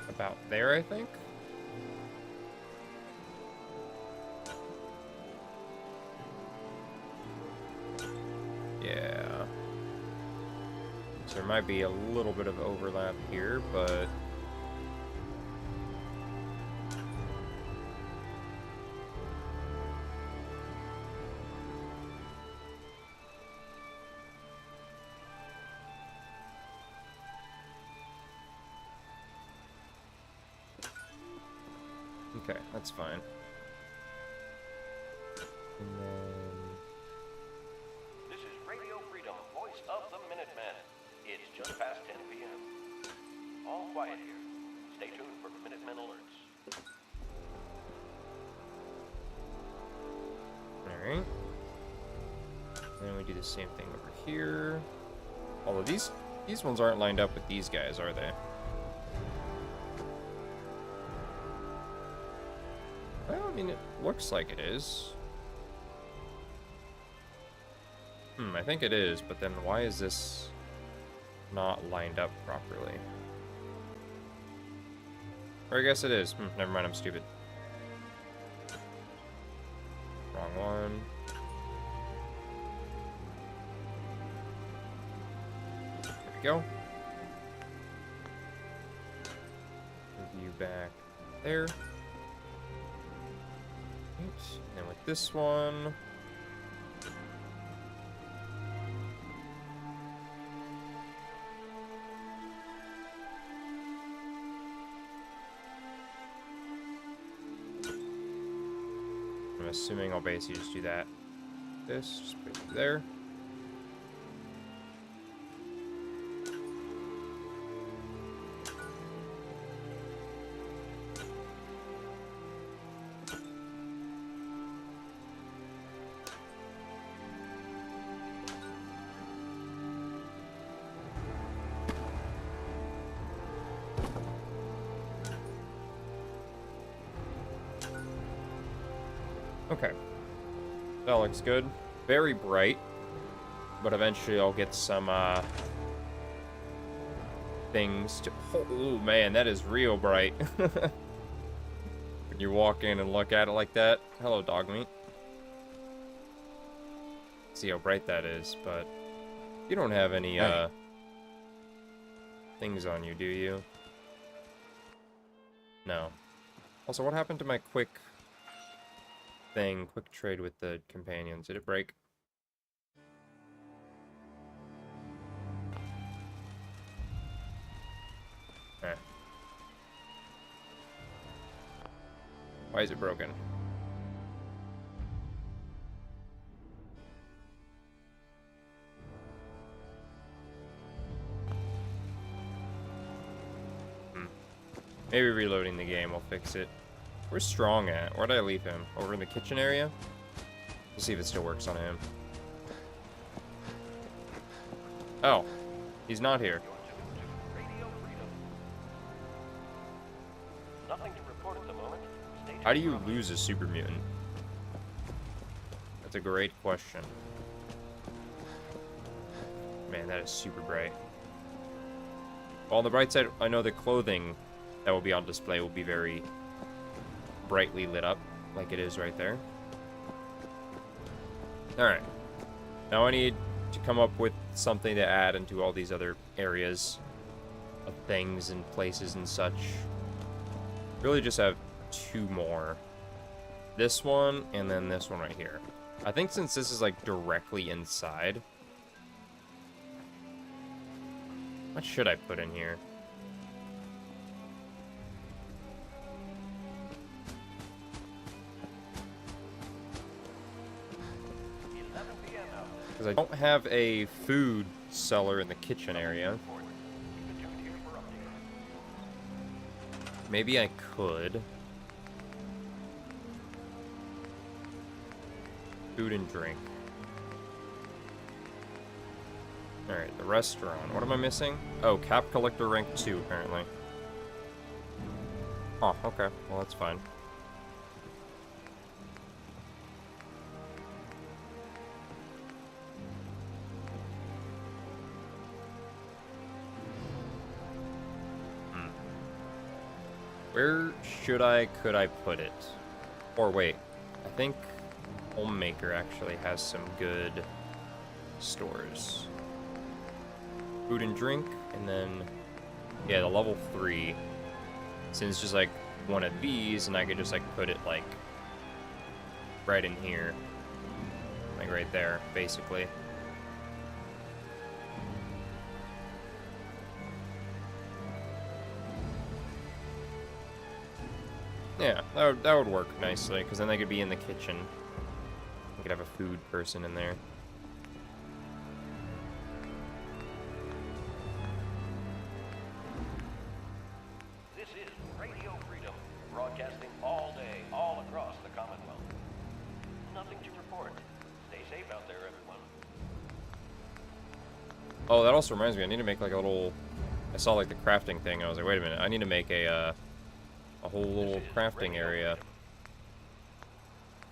about there, I think. Yeah. So there might be a little bit of overlap here, but... okay, that's fine. And then... This is Radio Freedom, voice of the Minutemen. It's just past 10 p.m. All quiet here. Stay tuned for Minutemen alerts. Alright. Then we do the same thing over here. Although these ones aren't lined up with these guys, are they? Well, I mean, it looks like it is. I think it is, but then why is this not lined up properly? Or I guess it is. Never mind, I'm stupid. Wrong one. There we go. Move you back there. Oops. And with this one... I'm assuming I'll basically just do that. This, just put it there. Okay. That looks good. Very bright. But eventually I'll get some, things to... Oh, man, that is real bright. When you walk in and look at it like that. Hello, dog meat. See how bright that is, but... You don't have any, things on you, do you? No. Also, what happened to my quick trade with the companions? Did it break? Eh. Why is it broken? Maybe reloading the game will fix it. Where's Strong at? Where did I leave him? Over in the kitchen area? We'll see if it still works on him. Oh, he's not here. Radio Freedom. Nothing to report at the moment. Stage How do you lose a super mutant? That's a great question. Man, that is super bright. Well, on the bright side, I know the clothing that will be on display will be very brightly lit up, like it is right there. Alright. Now I need to come up with something to add into all these other areas of things and places and such. Really just have two more. This one, and then this one right here. I think since this is like directly inside, what should I put in here? Because I don't have a food cellar in the kitchen area. Maybe I could. Food and drink. Alright, the restaurant. What am I missing? Oh, Cap Collector rank 2, apparently. Oh, okay. Well, that's fine. Where could I put it? Or wait, I think Homemaker actually has some good stores. Food and drink, and then, yeah, the level 3. Since just like one of these, and I could just like put it like right in here. Like right there, basically. Yeah, that would work nicely, because then they could be in the kitchen. We could have a food person in there. This is Radio Freedom, broadcasting all day, all across the Commonwealth. Nothing to report. Stay safe out there, everyone. Oh, that also reminds me, I need to make like a little... I saw like the crafting thing, and I was like, wait a minute, I need to make a whole little crafting area.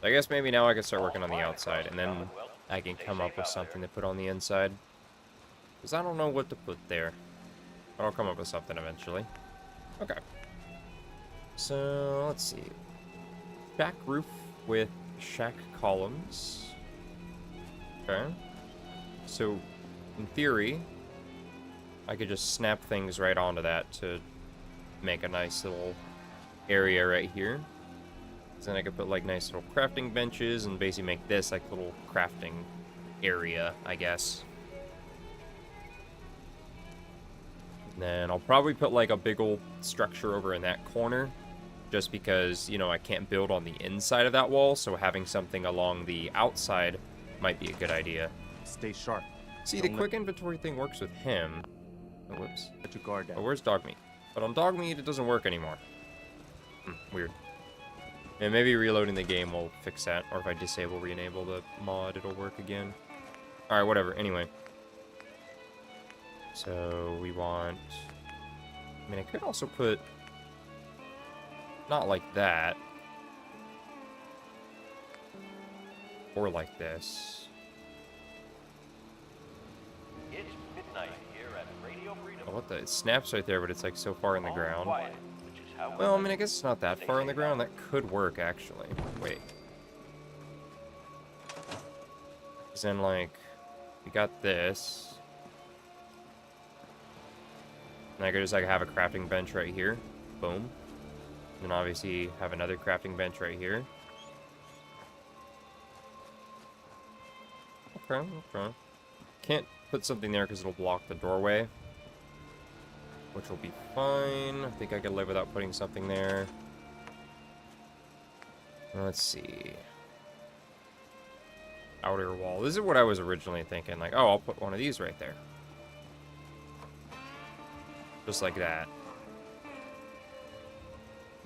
I guess maybe now I can start working on the outside, and then I can come up with something to put on the inside. Because I don't know what to put there. But I'll come up with something eventually. Okay. So, let's see. Shack roof with shack columns. Okay. So, in theory, I could just snap things right onto that to make a nice little area right here. Then I could put like nice little crafting benches and basically make this like little crafting area, I guess. And then I'll probably put like a big old structure over in that corner, just because, you know, I can't build on the inside of that wall, so having something along the outside might be a good idea. Stay sharp. See, the quick inventory thing works with him. Oh, whoops. Let your guard down. Oh, where's Dogmeat? But on Dogmeat, it doesn't work anymore. Weird. And maybe reloading the game will fix that, or if I disable re-enable the mod, it'll work again. Alright, whatever. Anyway. So, we want... I mean, I could also put... Not like that. Or like this. It's midnight here at Radio Freedom. Oh, what the... It snaps right there, but it's like so far in the All ground. quiet, which is how we Well, I like mean, I it. guess it's not that Stay far in the safe ground. out That could work, actually. Wait. 'Cause then, like, we got this. And I could just, like, have a crafting bench right here. Boom. And then, obviously, have another crafting bench right here. Okay, okay. Can't put something there because it'll block the doorway. Which will be fine. I think I can live without putting something there. Let's see. Outer wall. This is what I was originally thinking. Like, oh, I'll put one of these right there. Just like that.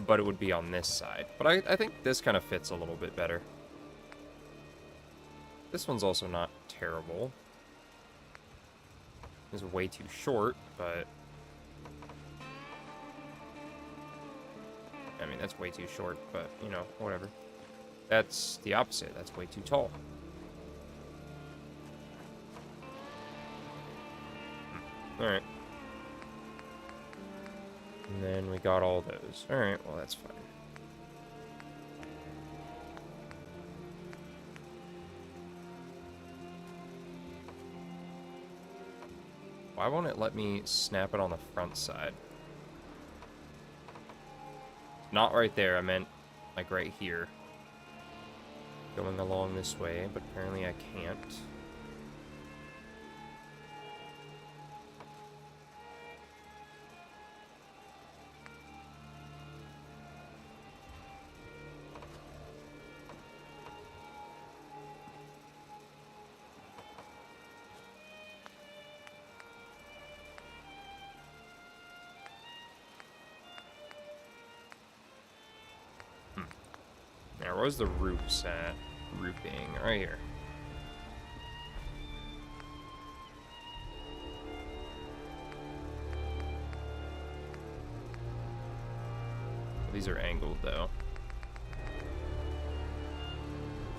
but it would be on this side. But I think this kind of fits a little bit better. This one's also not terrible. It's way too short, but... I mean, that's way too short, but, you know, whatever. That's the opposite. That's way too tall. Alright. And then we got all those. Alright, well, that's fine. Why won't it let me snap it on the front side? Not right there, I meant like right here. Going along this way, but apparently I can't. Now, where's the roofs at? Roofing, right here. These are angled, though.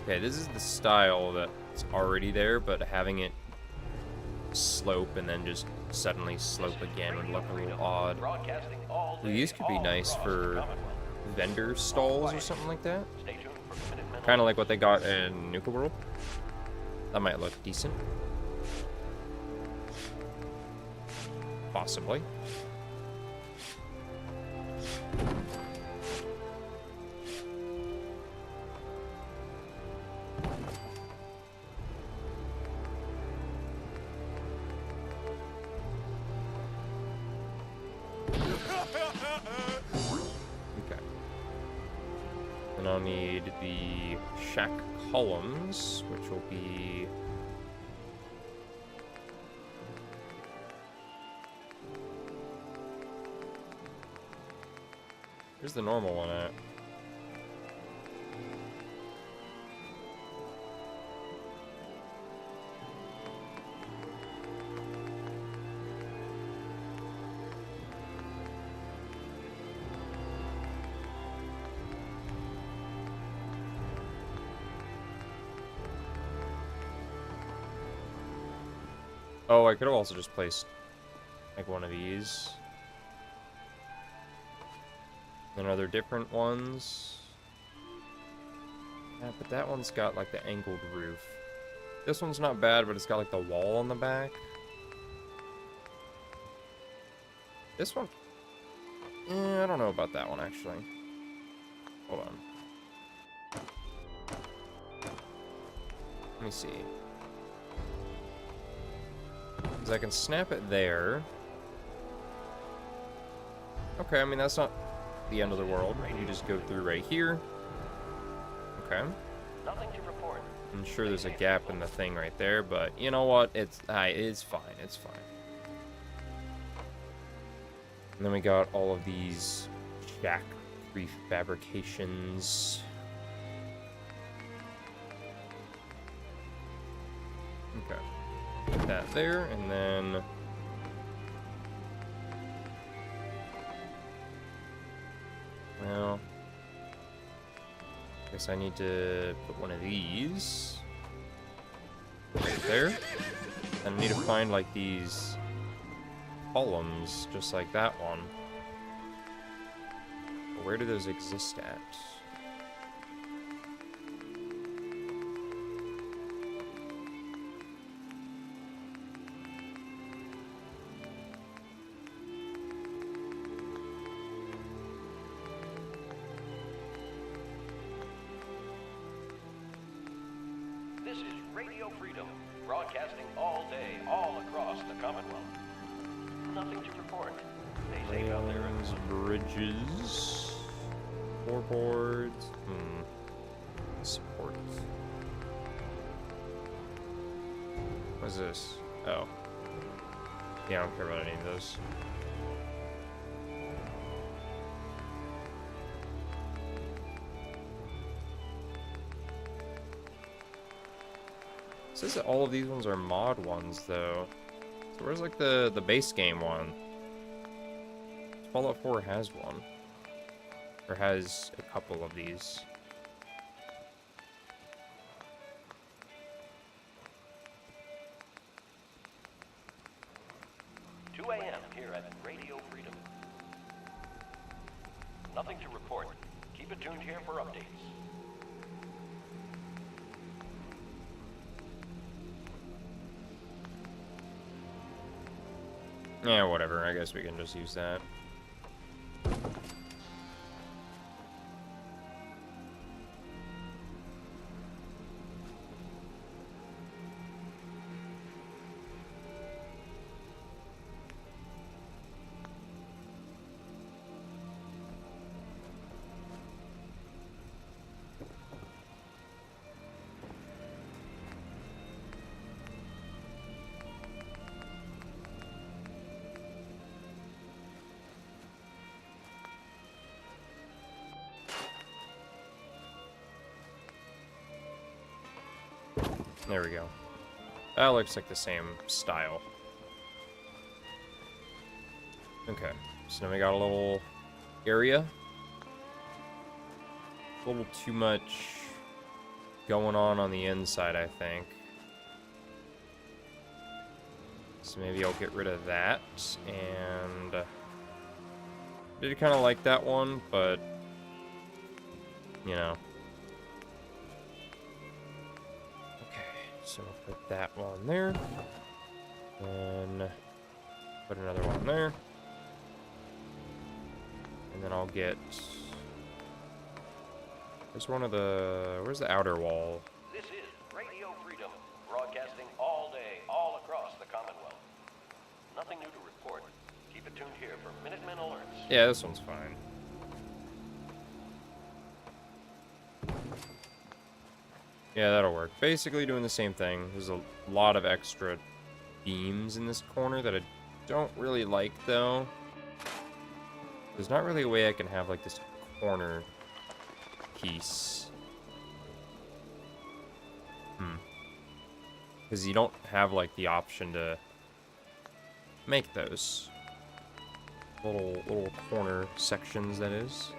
Okay, this is the style that's already there, but having it slope and then just suddenly slope again would look a little odd. Broadcasting all day, These could be all nice across for the Commonwealth. vendor stalls or something like that. Stay tuned for Minutemen Kind of like what they got in Nuka World. That might look decent. Possibly. Okay. Then I'll need the shack columns, which will be... Where's the normal one at? Oh, I could have also just placed like one of these. Then are there different ones? Yeah, but that one's got like the angled roof. This one's not bad, but it's got like the wall on the back. This one? I don't know about that one actually. Hold on. Let me see. Because I can snap it there. Okay, I mean, that's not the end of the world. You just go through right here. Okay. Nothing to report. I'm sure there's a gap in the thing right there, but you know what? It's fine. It's fine. And then we got all of these shack prefabrications. Okay. Put that there, and then... Well... Guess I need to put one of these right there. And I need to find like these columns, just like that one. But where do those exist at? This is Radio Freedom, broadcasting all day, all across the Commonwealth. Nothing to report. Stay safe out there. Railings, bridges, floorboards, support. What's this? Oh. Yeah, I don't care about any of those. says that all of these ones are mod ones, though. So where's, like, the base game one? Fallout 4 has one. Or has a couple of these. Here at Radio Freedom. Nothing to report. Keep it tuned here for updates. Yeah, whatever. I guess we can just use that. There we go. That looks like the same style. Okay, so now we got a little area. A little too much going on the inside, I think. So maybe I'll get rid of that, and did kind of like that one, but you know. So I'll put that one there, and put another one there, and then I'll get, where's the outer wall? This is Radio Freedom, broadcasting all day, all across the Commonwealth. Nothing new to report. Keep it tuned here for Minutemen alerts. Yeah, this one's fine. Yeah, that'll work. Basically doing the same thing. There's a lot of extra beams in this corner that I don't really like, though. There's not really a way I can have, like, this corner piece. Because you don't have, like, the option to make those little corner sections, that is.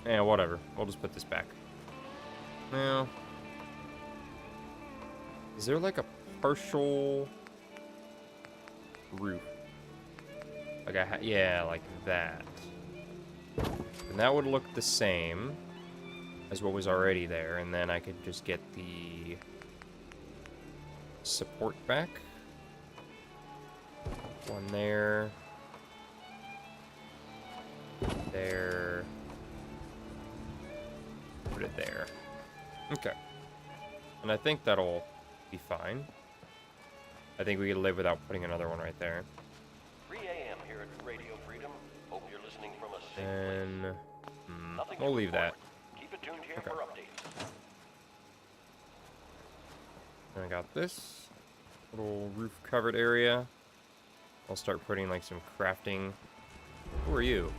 Yeah, whatever. We'll just put this back. Now, is there like a partial roof? Like yeah, like that. And that would look the same as what was already there, and then I could just get the support back. One there. There. Put it there. Okay. And I think that'll be fine. I think we can live without putting another one right there. 3 a.m. here at Radio Freedom. Hope you're listening from a safe And place. Nothing we'll to leave that. report. Keep it tuned here Okay. for updates. And I got this little roof covered area. I'll start putting like some crafting. Who are you?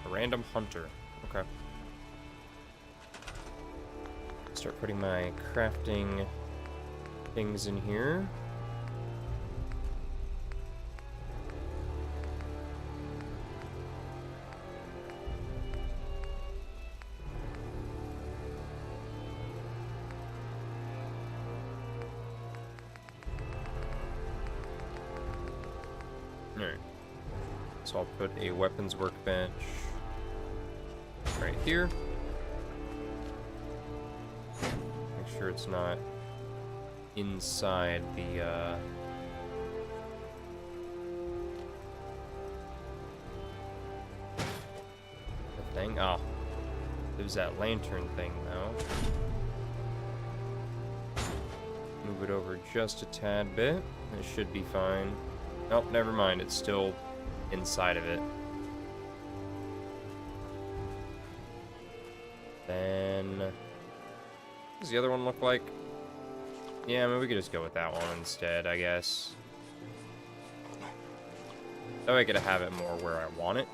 A random hunter. Okay. Start putting my crafting things in here. Alright. So I'll put a weapons workbench right here. Make sure it's not inside the thing. Oh, there's that lantern thing though. Move it over just a tad bit. It should be fine. Nope, never mind. It's still inside of it. Then, what does the other one look like? Yeah, I mean, we could just go with that one instead, I guess. That way I could have it more where I want it.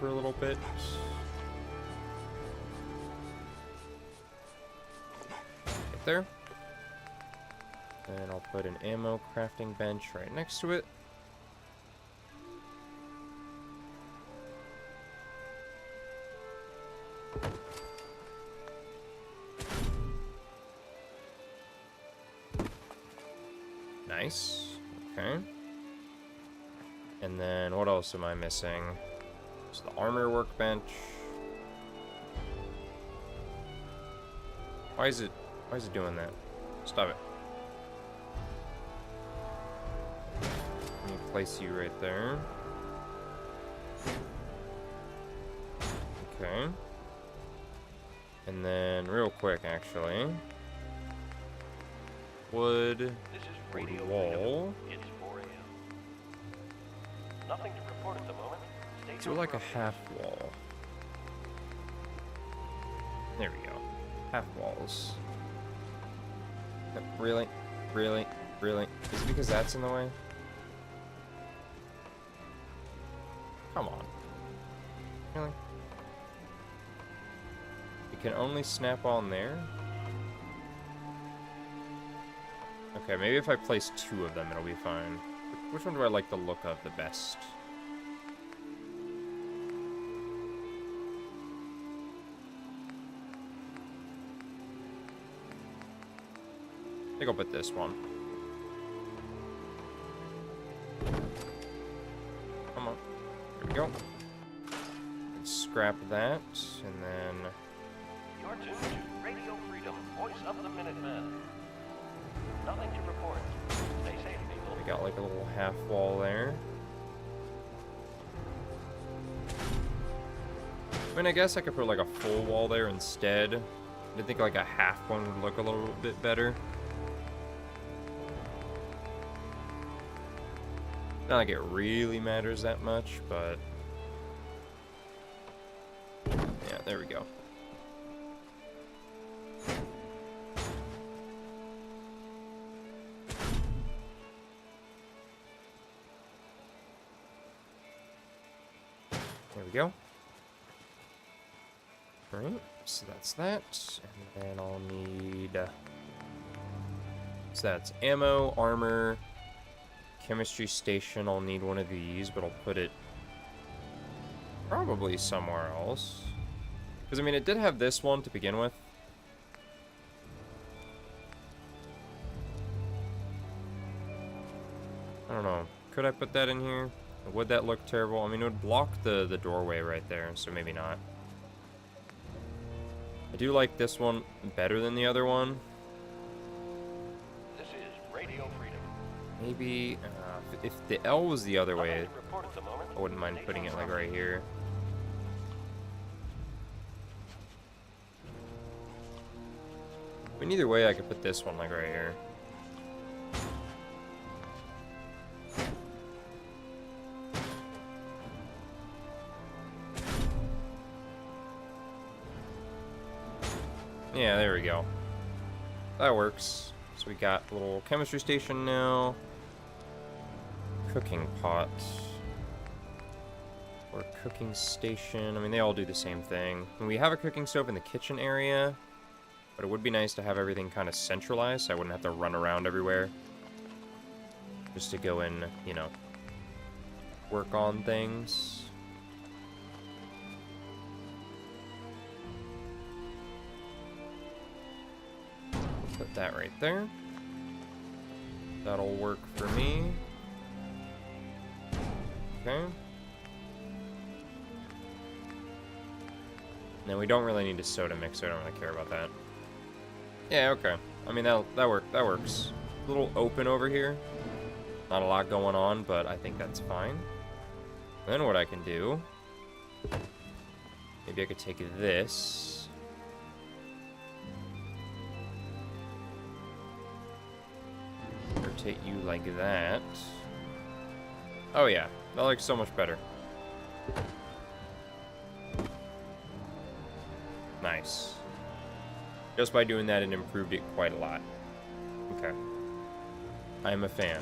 for a little bit. Get there. And I'll put an ammo crafting bench right next to it. Nice. Okay. And then what else am I missing? It's the armor workbench. Why is it doing that? Stop it. Let me place you right there. Okay. And then real quick actually. Wood. This is Radio Wall. Freedom. It's 4 a.m. Nothing to report at the moment. Stay Do tuned like for a half wall. There we go. Half walls. Really? Really? Really? Is it because that's in the way? Come on. Really? It can only snap on there? Okay, maybe if I place 2 of them, it'll be fine. Which one do I like the look of the best? I think I'll put this one. Come on. There we go. And scrap that, and then... You're tuned to Radio Freedom, voice of the Minutemen. Nothing to report. Stay safe, people. we got like a little half wall there. I mean, I guess I could put like a full wall there instead. I think like a half one would look a little bit better. Not like it really matters that much, but yeah, there we go. There we go. Alright, so that's that. And then I'll need... so that's ammo, armor, chemistry station. I'll need one of these, but I'll put it probably somewhere else. Because, I mean, it did have this one to begin with. I don't know. Could I put that in here? Would that look terrible? I mean, it would block the doorway right there, so maybe not. I do like this one better than the other one. This is Radio Freedom. Maybe, if the L was the other way, Nothing to report at the moment. I wouldn't mind Stay putting it tuned like for- right here. But either way, I could put this one like right here. Yeah, there we go. That works. So we got a little chemistry station now. Cooking pot. Or cooking station. I mean, they all do the same thing. And we have a cooking stove in the kitchen area. But it would be nice to have everything kind of centralized so I wouldn't have to run around everywhere. Just to go and, you know, work on things. Put that right there. That'll work for me. Okay. Now we don't really need a soda mixer. I don't really care about that. Yeah, okay. I mean, that works. A little open over here. Not a lot going on, but I think that's fine. Then what I can do... maybe I could take this... rotate you like that. Oh yeah, that looks so much better. Nice. Just by doing that, it improved it quite a lot. Okay. I am a fan.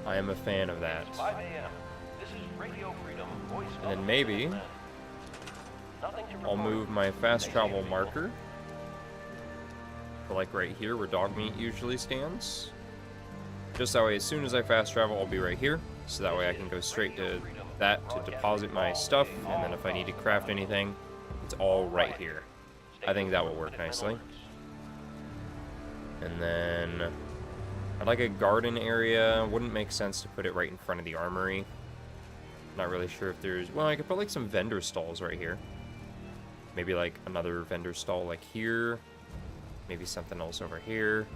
I am a fan of that. 5 a.m. This is Radio Freedom, voice And of then maybe the Minutemen. Nothing to I'll report. move my fast Stay travel safe, people. marker to like right here where dog meat usually stands. Just that way, as soon as I fast travel, I'll be right here. So that way I can go straight to that to deposit my stuff. And then if I need to craft anything, it's all right here. I think that will work nicely. And then I'd like a garden area. Wouldn't make sense to put it right in front of the armory. Not really sure if there's... Well, I could put like some vendor stalls right here. Maybe like another vendor stall like here. Maybe something else over here.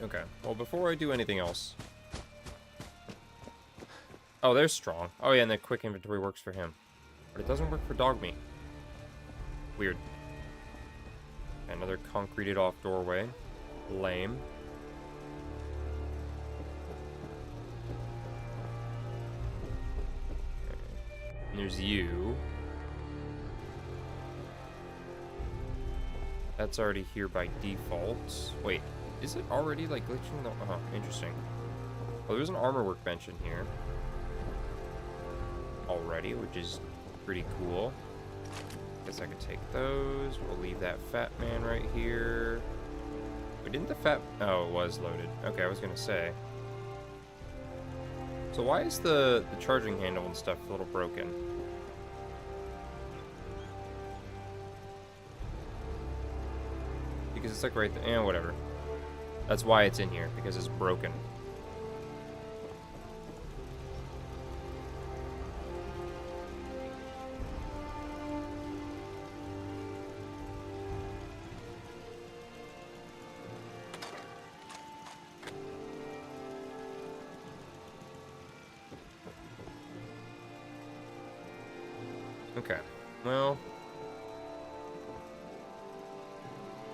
Okay, well before I do anything else... Oh, there's Strong. Oh yeah, and the quick inventory works for him. But it doesn't work for dog meat. Weird. Another concreted off doorway. Lame. Okay. And there's you. That's already here by default. Wait, is it already like glitching? No. Oh, interesting. Well, there's an armor workbench in here already, which is pretty cool. Guess I could take those. We'll leave that fat man right here. Wait, didn't the fat... Oh, it was loaded. Okay, I was gonna say. So why is the charging handle and stuff a little broken? Because it's like right there. Eh, whatever. That's why it's in here, because it's broken. Okay, well,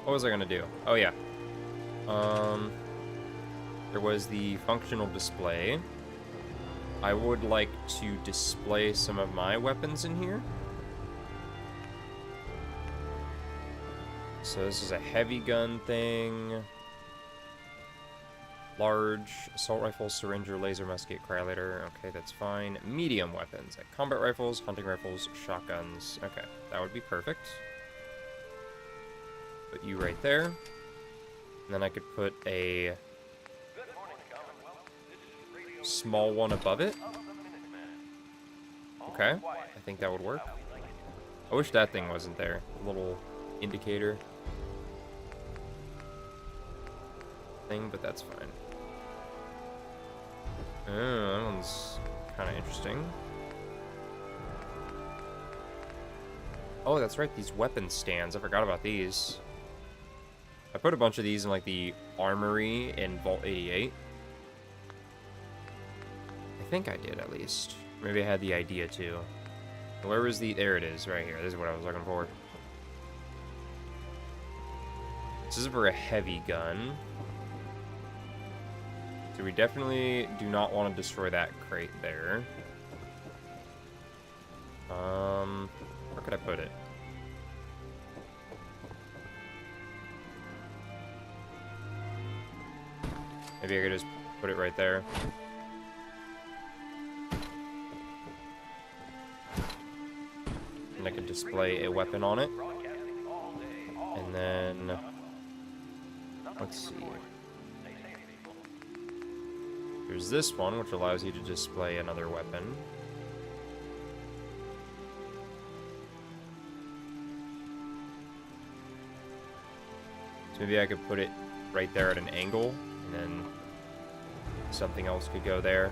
what was I gonna do? Oh yeah, there was the functional display. I would like to display some of my weapons in here. So this is a heavy gun thing. Large assault rifle, syringer, laser musket, cryolator. Okay, that's fine. Medium weapons, like combat rifles, hunting rifles, shotguns. Okay, that would be perfect. Put you right there. And then I could put a small one above it. Okay, I think that would work. I wish that thing wasn't there. A little indicator thing, but that's fine. That one's kind of interesting. Oh, that's right, these weapon stands. I forgot about these. I put a bunch of these in, like, the armory in Vault 88. I think I did, at least. Maybe I had the idea, too. Where was the... There it is, right here. This is what I was looking for. This is for a heavy gun. So we definitely do not want to destroy that crate there. Where could I put it? Maybe I could just put it right there. And I could display a weapon on it. And then... Let's see. There's this one, which allows you to display another weapon. So maybe I could put it right there at an angle, and then something else could go there.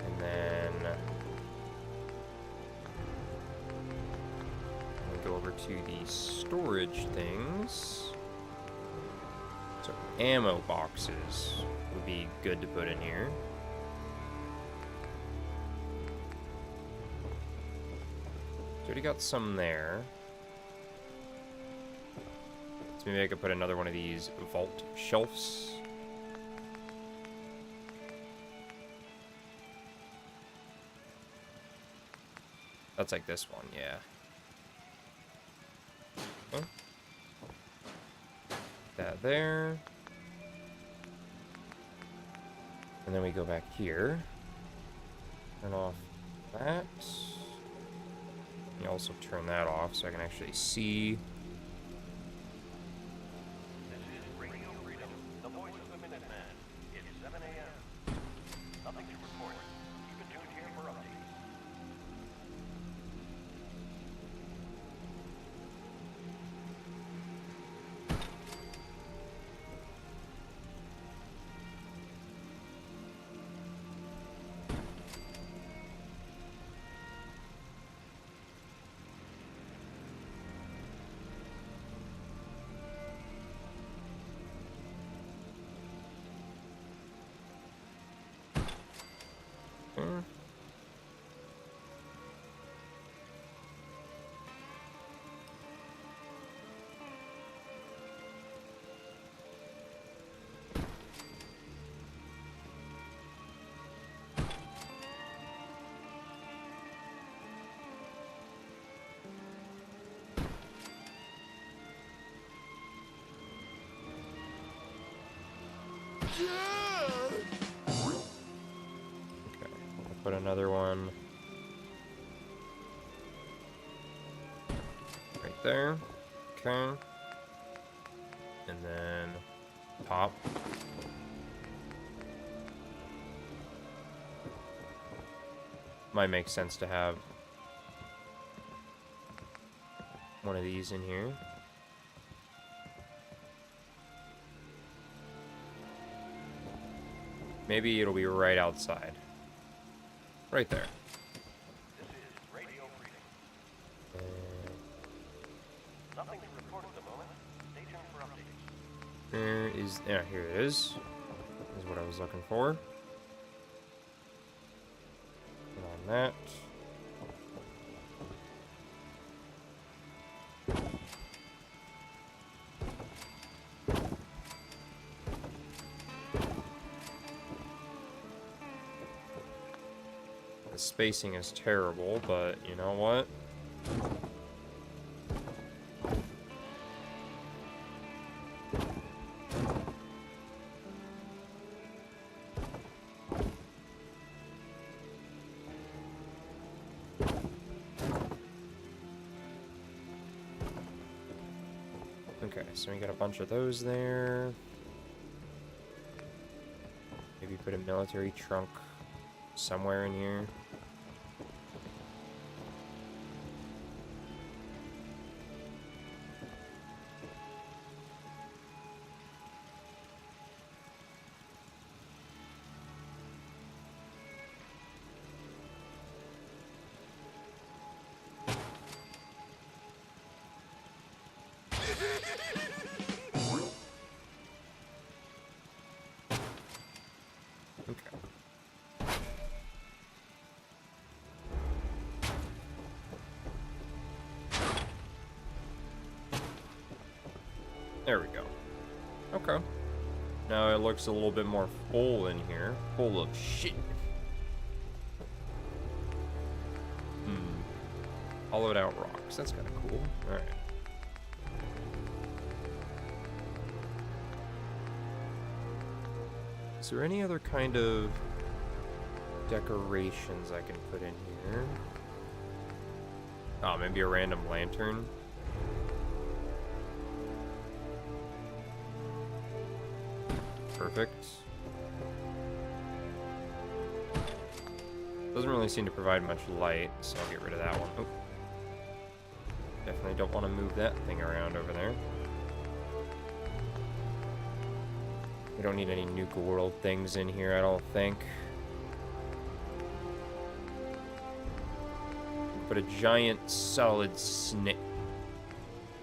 And then we'll go over to the storage things. So ammo boxes would be good to put in here. So already got some there. So maybe I could put another one of these vault shelves. That's like this one, yeah. Okay. That there. And then we go back here. Turn off that. You also turn that off so I can actually see. This is Radio Freedom, the voice of the Minuteman. It's 7 a.m. Nothing to report. Keep it tuned here for updates. Hmm. Okay, we'll put another one right there. Okay. And then top. Might make sense to have one of these in here. Maybe it'll be right outside. Right there. This is Radio Freedom. And Nothing to report at the moment. Stay tuned for updates. there is, yeah, here it is. Is what I was looking for. Put on that. The spacing is terrible, but you know what? Okay, so we got a bunch of those there. Maybe put a military trunk somewhere in here. Okay. There we go. Okay. Now it looks a little bit more full in here. Full of shit. Hollowed out rocks. That's kind of cool. Alright. Is there any other kind of decorations I can put in here? Oh, maybe a random lantern. Perfect. Doesn't really seem to provide much light, so I'll get rid of that one. Oh. Definitely don't want to move that thing around over there. We don't need any Nuka World things in here, I don't think. Put a giant solid snake.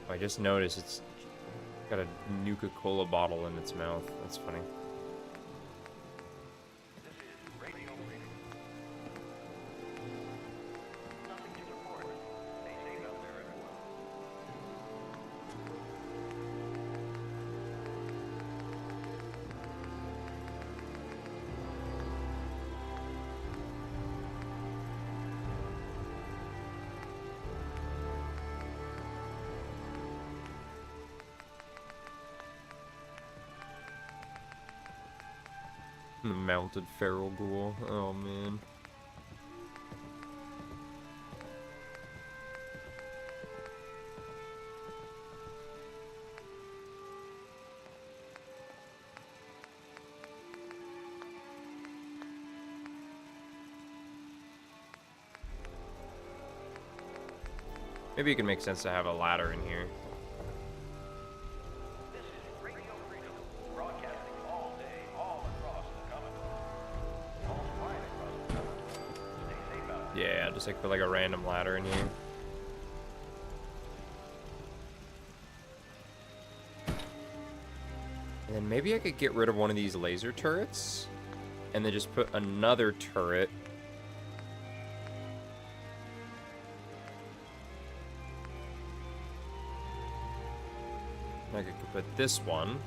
Oh, I just noticed it's got a Nuka-Cola bottle in its mouth. That's funny. This is Radio Freedom. Nothing to report. Stay safe out there, everyone. The mounted feral ghoul. Oh, man. Maybe it could make sense to have a ladder in here. This is Radio Freedom, broadcasting all day, all across the Commonwealth. All quiet across the Commonwealth. Stay safe out there. Yeah, just like put like a random ladder in here. And then maybe I could get rid of one of these laser turrets and then just put another turret. I could put this one.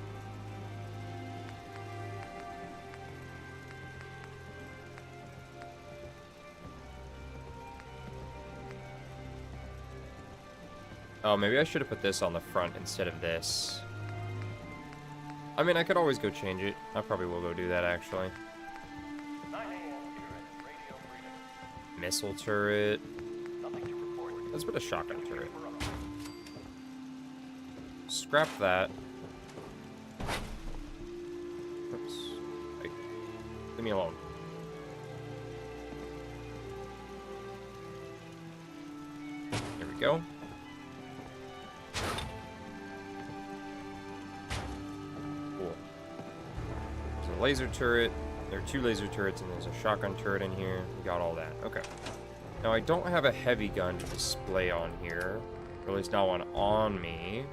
Oh, maybe I should have put this on the front instead of this. I mean, I could always go change it. I probably will go do that, actually. 9 a.m. here at Radio Freedom. Missile turret. Nothing to report. Let's put a shotgun turret. We're up. Scrap that. Oops. Like, leave me alone. There we go. Cool. There's a laser turret. There are 2 laser turrets, and there's a shotgun turret in here. We got all that. Okay. Now, I don't have a heavy gun to display on here. Or at least not one on me.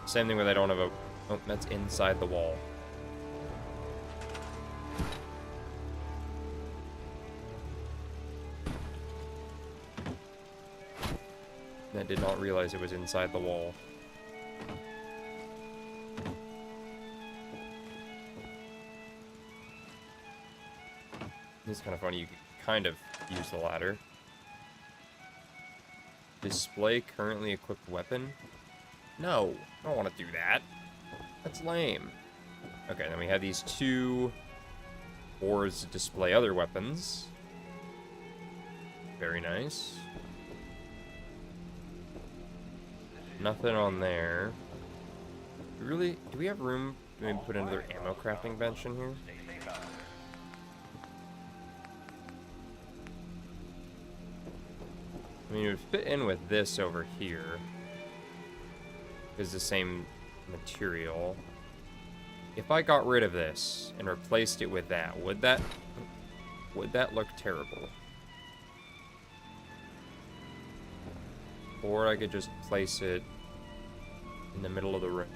Same thing with I don't have a... Oh, that's inside the wall. I did not realize it was inside the wall. It's kind of funny, you can kind of use the ladder. Display currently equipped weapon? No, I don't want to do that. That's lame. Okay, then we have these 2 boards to display other weapons. Very nice. Nothing on there. Really? Do we have room to maybe put another ammo crafting bench in here? Stay safe out there. I mean, it would fit in with this over here. It's the same material. If I got rid of this and replaced it with that, would that look terrible? Or I could just place it in the middle of the room.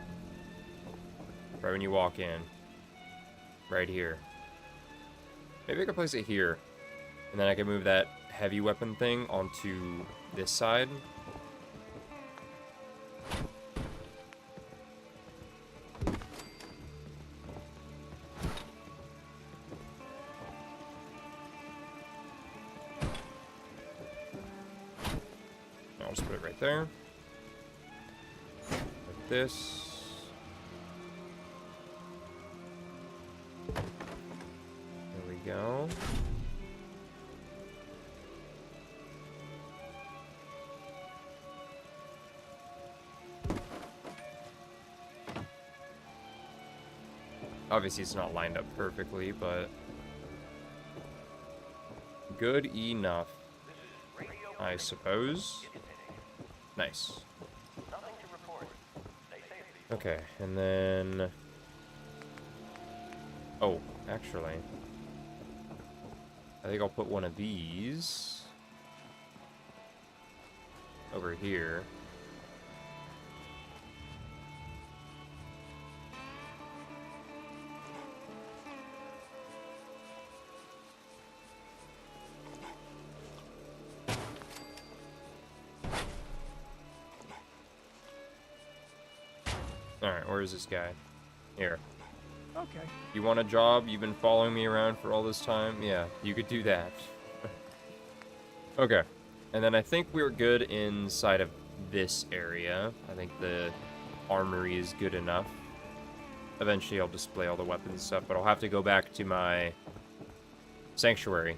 Right when you walk in. Right here. Maybe I could place it here. And then I could move that heavy weapon thing onto this side. I'll just put it right there. Like this. There we go. Obviously, it's not lined up perfectly, but good enough, I suppose. Nice. Nothing to report. Stay safe. Okay, and then... Oh, actually, I think I'll put one of these over here. Alright, where is this guy? Here. Okay. You want a job? You've been following me around for all this time? Yeah, you could do that. Okay. And then I think we're good inside of this area. I think the armory is good enough. eventually I'll display all the weapons and stuff, but I'll have to go back to my sanctuary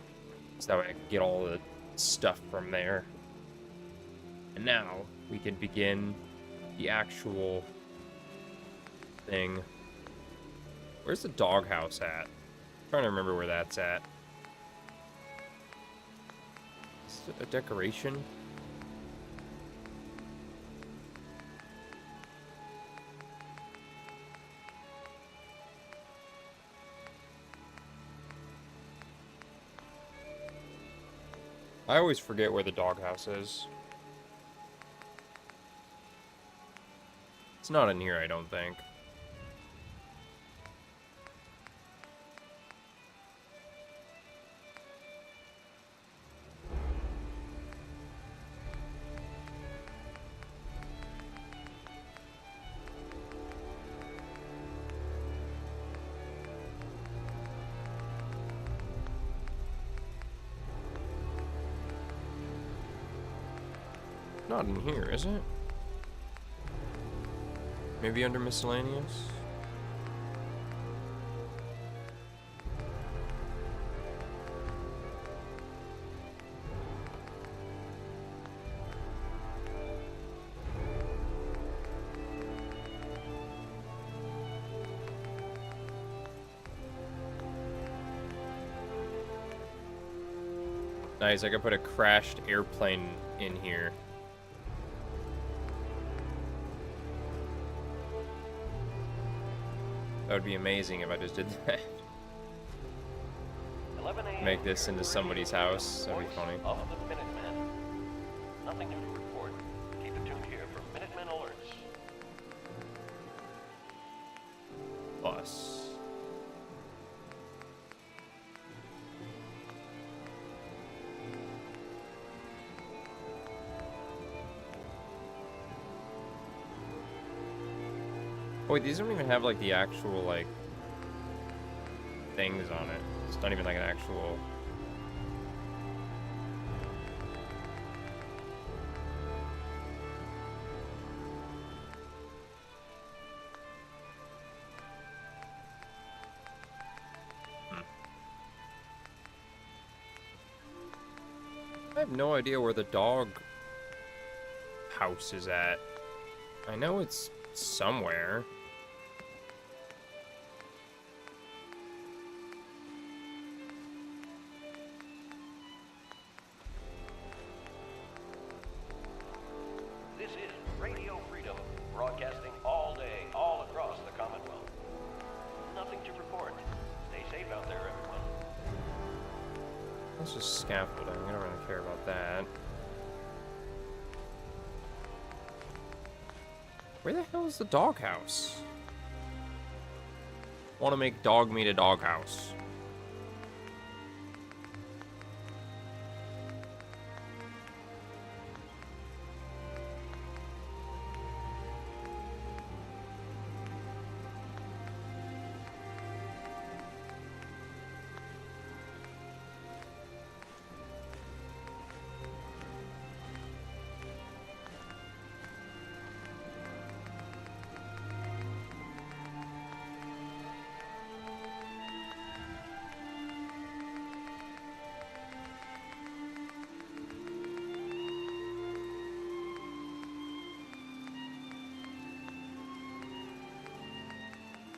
so that way I can get all the stuff from there. And now we can begin the actual thing. Where's the doghouse at? I'm trying to remember where that's at. Is it a decoration? I always forget where the doghouse is. It's not in here, I don't think. Not in here, is it? Maybe under miscellaneous? Nice, I could put a crashed airplane in here. That would be amazing if I just did that. 11 a.m. Make this into somebody's house. That'd be funny. Of the Minutemen. Nothing new to report. Keep it tuned here for Minutemen alerts. Plus. Oh, wait, these don't even have, like, the actual, like, things on it. It's not even, like, an actual... I have no idea where the dog house is at. I know it's somewhere. This is Radio Freedom, broadcasting all day, all across the Commonwealth. Nothing to report. Stay safe out there, everyone. That's just scaffolding. I don't really care about that. Where the hell is the doghouse? Want to make dog meat a doghouse.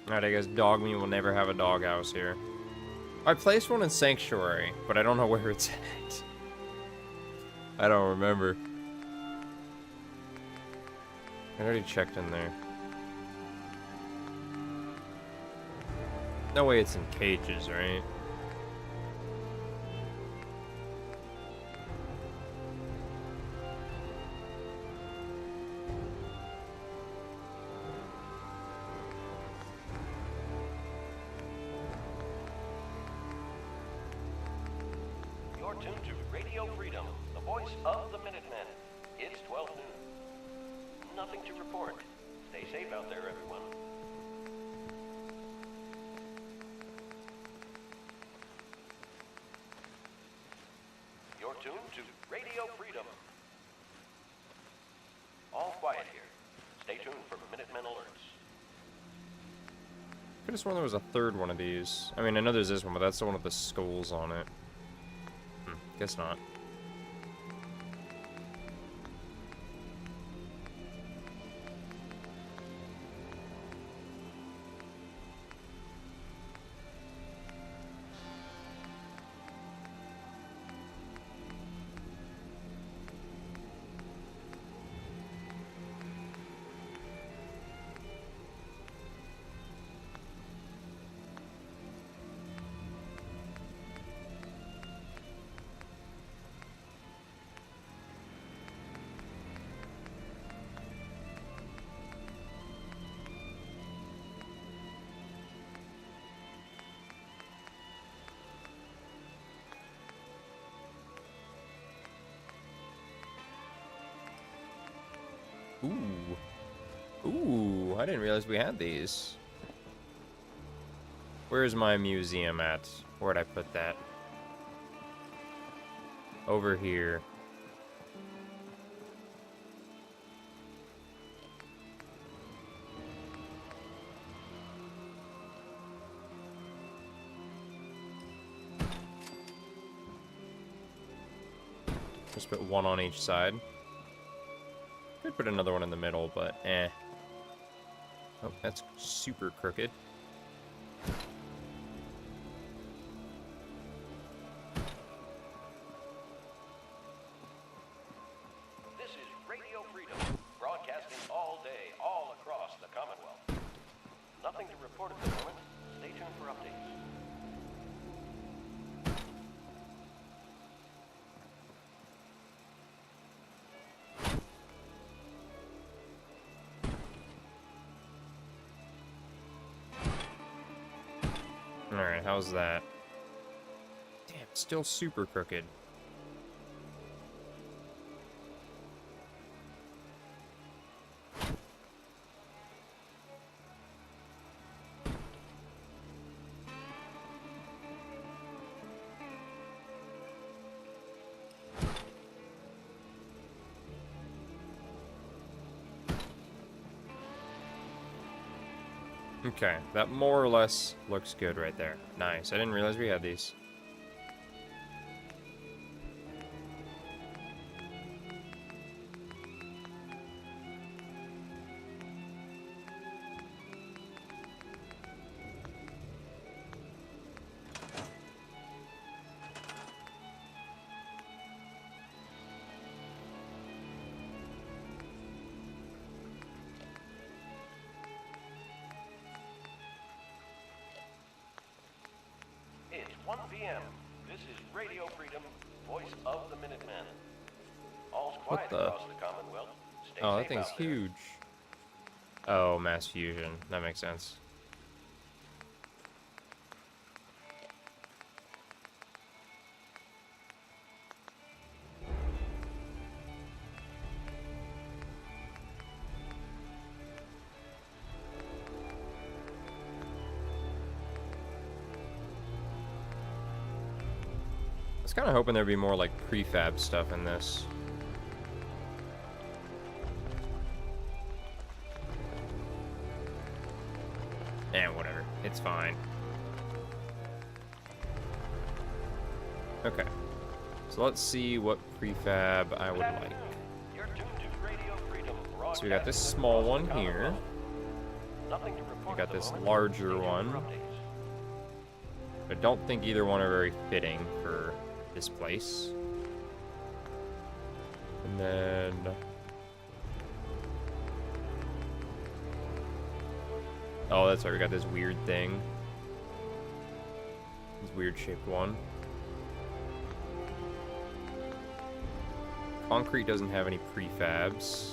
Alright, I guess dog meat will never have a doghouse here. I placed one in Sanctuary, but I don't know where it's at. I don't remember. I already checked in there. No way it's in cages, right? You're tuned to Radio Freedom, the voice of the Minutemen. It's 12 noon. Nothing to report. Stay safe out there, everyone. You're tuned to Radio Freedom. All quiet here. Stay tuned for Minutemen alerts. Could have sworn there was a third one of these. I mean, I know there's this one, but that's the one with the skulls on it. Guess not. Ooh. Ooh, I didn't realize we had these. Where's my museum at? Where'd I put that? Over here. Just put one on each side. Could put another one in the middle, but eh. Oh, that's super crooked. This is Radio Freedom, broadcasting all day, all across the Commonwealth. Nothing to report at the moment. Stay tuned for updates. Alright, how's that? Damn, still super crooked. Okay, that more or less looks good right there. Nice. I didn't realize we had these. It's 1 p.m. This is Radio Freedom, voice of the Minutemen. All's quiet What the? across the Commonwealth. Stay Oh, that safe thing's out there. huge. Oh, mass fusion. That makes sense. I was kind of hoping there'd be more like prefab stuff in this. Eh, whatever. It's fine. Okay. So let's see what prefab I would like. You're tuned to Radio Freedom, So we got this broadcasting small across one the here. Commonwealth. Nothing to report We got at the this moment. larger Stay tuned for one. updates. I don't think either one are very fitting for this place. And then... Oh, that's right, we got this weird thing. This weird shaped one. Concrete doesn't have any prefabs.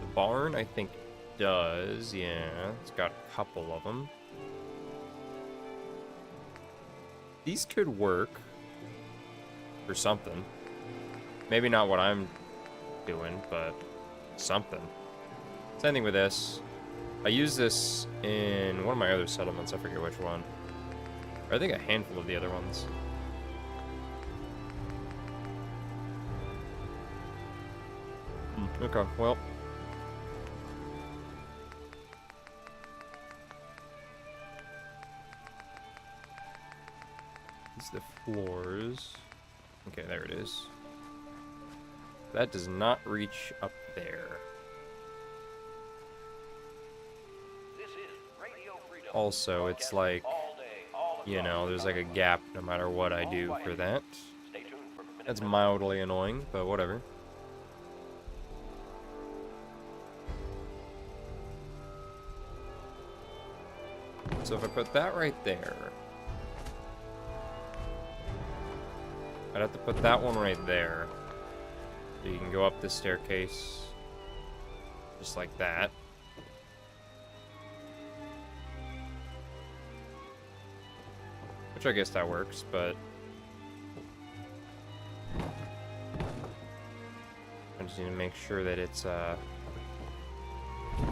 The barn, I think, does. Yeah, it's got a couple of them. These could work for something. Maybe not what I'm doing, but something. Same thing with this. I use this in one of my other settlements. I forget which one. Or I think a handful of the other ones. Okay, well. needs the floors. Okay, there it is. That does not reach up there. This is Radio Freedom. Also, it's like, All day, all you across know, the there's like a Commonwealth. gap no matter what I do for that. Stay tuned for Minute That's Maid. mildly annoying, but whatever. So if I put that right there, I'd have to put that one right there. So you can go up this staircase just like that. Which I guess that works, but I just need to make sure that it's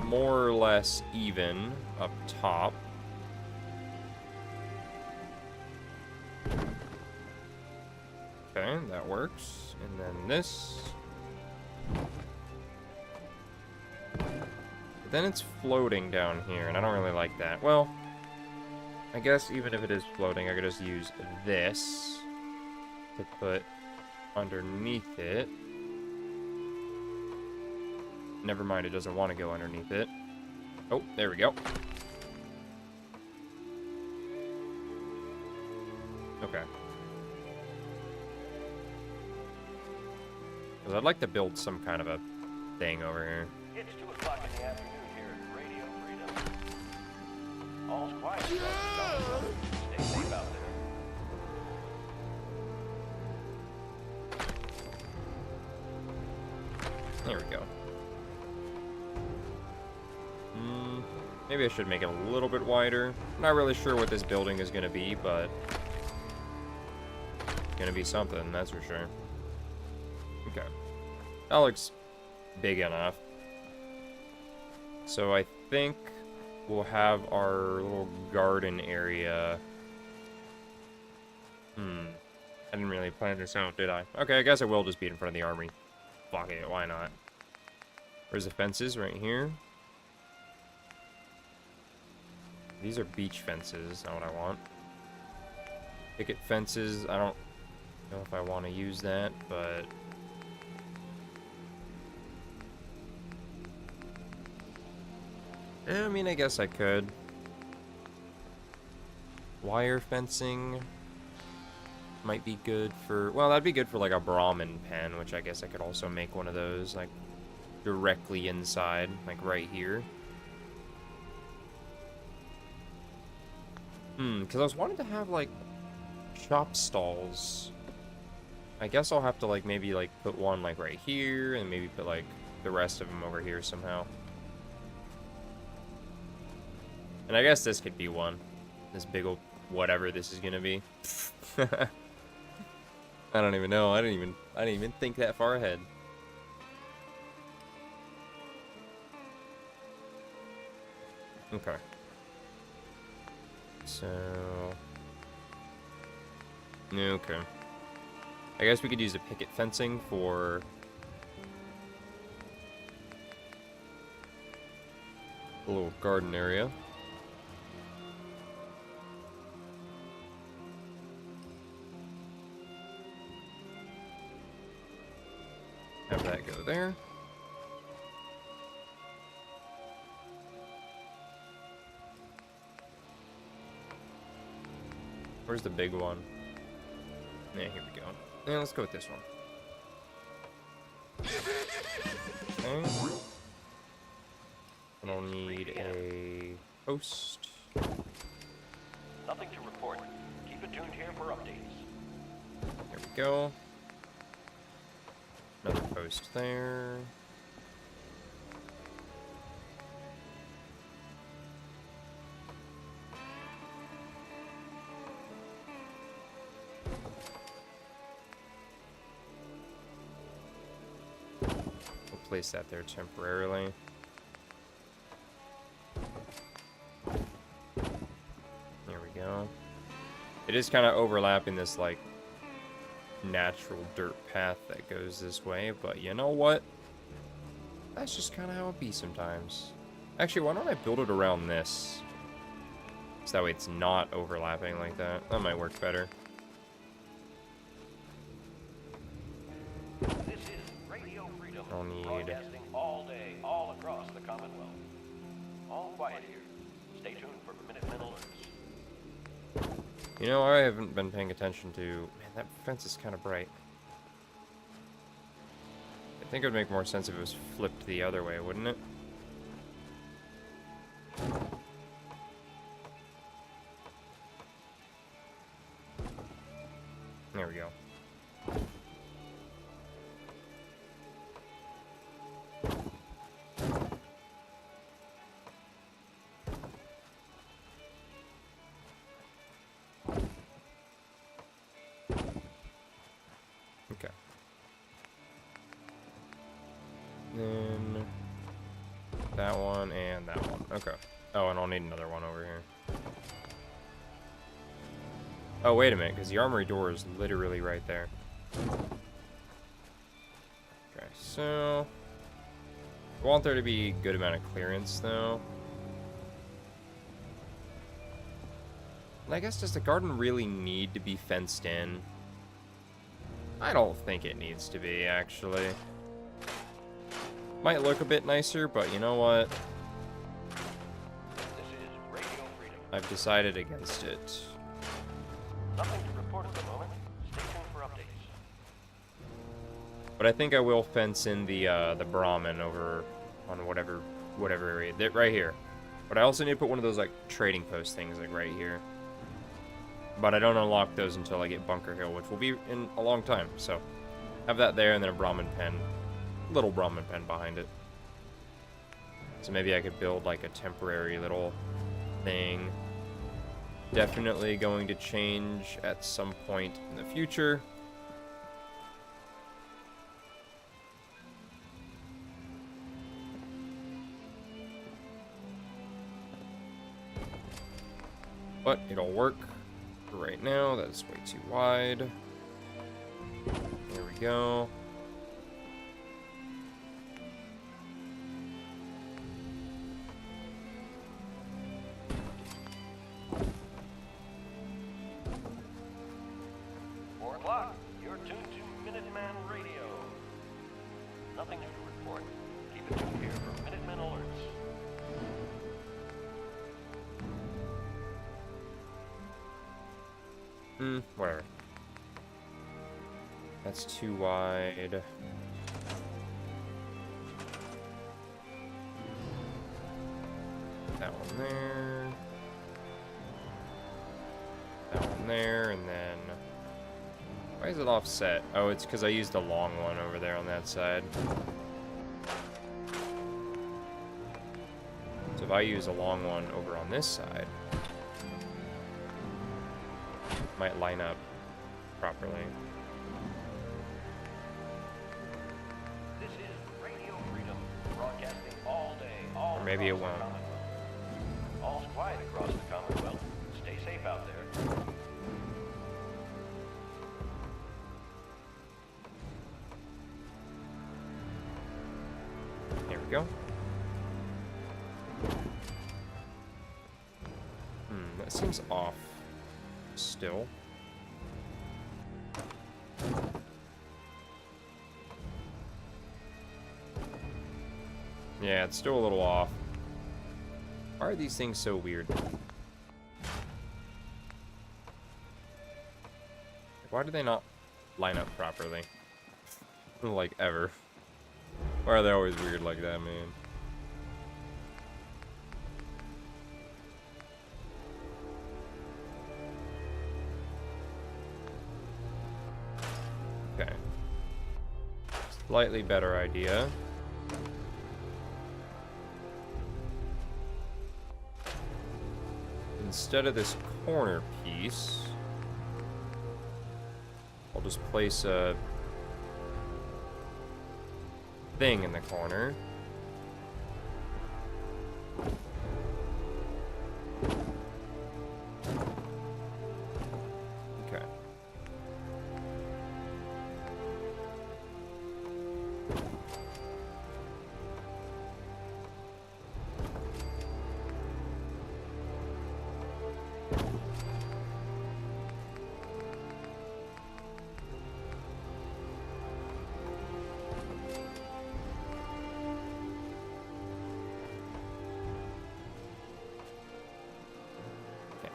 more or less even up top. Okay, that works. And then this. But then it's floating down here, and I don't really like that. Well, I guess even if it is floating, I could just use this to put underneath it. Never mind, it doesn't want to go underneath it. Oh, there we go. Okay. Because I'd like to build some kind of a thing over here. It's 2 o'clock in the afternoon here at Radio Freedom. All's quiet across the Commonwealth. Stay safe out there. There we go. Maybe I should make it a little bit wider. Not really sure what this building is going to be, but it's going to be something, that's for sure. Okay. That looks big enough. So I think we'll have our little garden area. I didn't really plan this out, did I? Okay, I guess it will just be in front of the armory. Fuck it, why not? Where's the fences? Right here. These are beach fences, not what I want. Picket fences, I don't know if I want to use that, but... I mean, I guess I could. Wire fencing might be good for... Well, that'd be good for, like, a Brahmin pen, which I guess I could also make one of those, like, directly inside, like, right here. Because I was wanting to have, like, shop stalls. I guess I'll have to, like, maybe, like, put one, like, right here, and maybe put, like, the rest of them over here somehow. And I guess this could be one. This big old whatever this is gonna be. I don't even know. I didn't even think that far ahead. Okay. So... Okay. I guess we could use the picket fencing for... a little garden area. Have that go there. Where's the big one? Yeah, here we go. Yeah, let's go with this one. Okay. I'll need a post. Nothing to report. Keep it tuned here for updates. There we go. Another post there. We'll place that there temporarily. There we go. It is kind of overlapping this, like, natural dirt path that goes this way, but you know what? That's just kind of how it be sometimes. Actually, why don't I build it around this? So that way it's not overlapping like that. That might work better. quiet here. Stay tuned for Minutemen alerts. You know, I haven't been paying attention to... Man, that fence is kind of bright. I think it would make more sense if it was flipped the other way, wouldn't it? There we go. Okay. Then that one and that one. Okay. Oh, and I'll need another one over here. Oh, wait a minute, because the armory door is literally right there. Okay, so... I want there to be a good amount of clearance, though. And I guess, does the garden really need to be fenced in? I don't think it needs to be, actually. Might look a bit nicer, but you know what? This is Radio Freedom. I've decided against it. Nothing to report at the moment. Stay tuned for updates. But I think I will fence in the Brahmin over on whatever area. Right here. But I also need to put one of those, like, trading post things, like, right here. But I don't unlock those until I get Bunker Hill, which will be in a long time. So, have that there, and then a Brahmin pen. Little Brahmin pen behind it. So maybe I could build, like, a temporary little thing. Definitely going to change at some point in the future. But it'll work for right now. That's way too wide. There we go. You're tuned to Minuteman Radio. Nothing new to report. Keep it tuned here for Minutemen alerts. Whatever. That's too wide. That one there. That one there, and then... Why is it offset? Oh, it's because I used a long one over there on that side. So if I use a long one over on this side, it might line up properly. This is Radio Freedom, broadcasting all day, all Or maybe it across the won't. Commonwealth. All's quiet across the Commonwealth. Stay safe out there. There we go. That seems off still. Yeah, it's still a little off. Why are these things so weird? Why do they not line up properly? Like, ever. Why are they always weird like that, man? Okay. Slightly better idea. Instead of this corner piece, I'll just place a thing in the corner. Okay.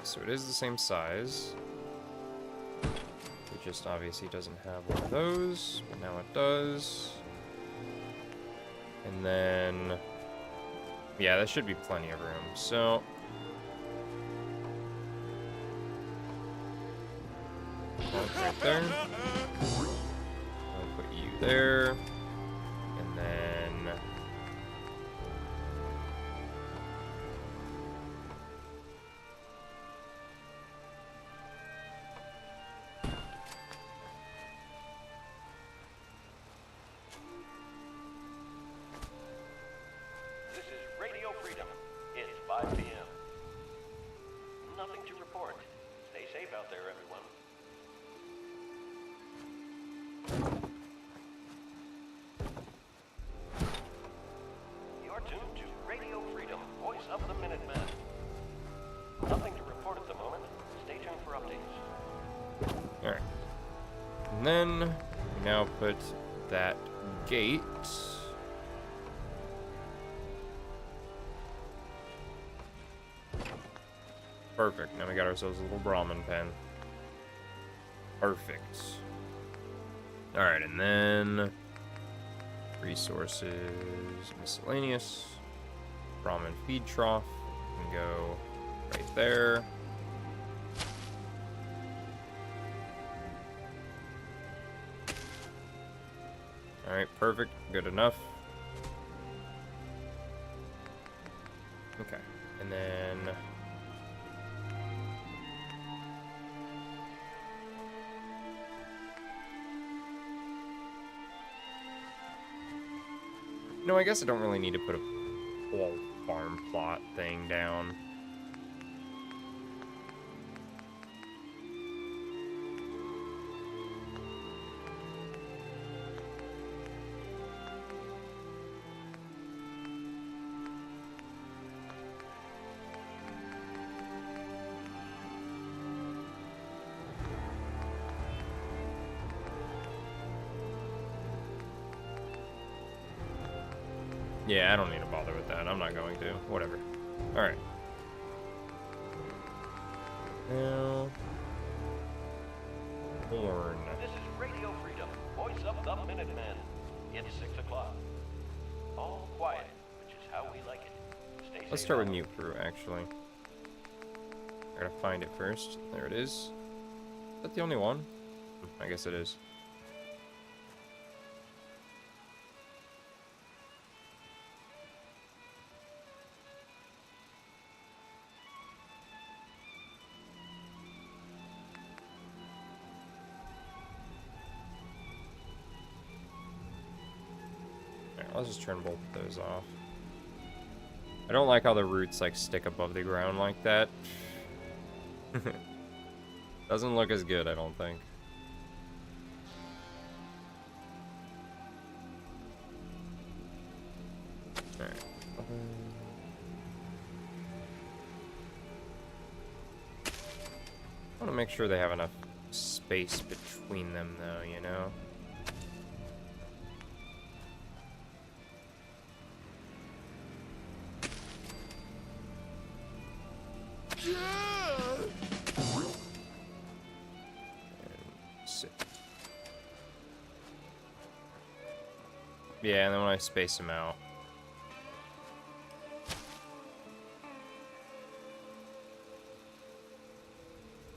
so it is the same size. It just obviously doesn't have one of those, but now it does. And then, yeah, there should be plenty of room. So, right there. I'll put you there, and then This is Radio Freedom. It's 5 p.m. Nothing to report. Stay safe out there, everyone. You're tuned to Radio Freedom, voice of the Minutemen. Nothing to report at the moment. Stay tuned for updates. alright. And then we now put that gate. Perfect. Now we got ourselves a little Brahmin pen. Perfect. Alright, and then resources, miscellaneous, Brahmin feed trough. Can go right there. Alright, perfect. Good enough. Okay, and then no, I guess I don't really need to put a whole farm plot thing down. Yeah, I don't need to bother with that. I'm not going to. Whatever. Alright. Now, corn. This is Radio Freedom, voice of the Minutemen. It's 6 o'clock. All quiet, which is how we like it. Stay safe. Let's start with Mute Brew, actually. I gotta find it first. There it is. Is that the only one? I guess it is. Let's just turn both of those off. I don't like how the roots like stick above the ground like that. Doesn't look as good, I don't think. Alright. I want to make sure they have enough space between them though, you know? Yeah, and then when I space them out.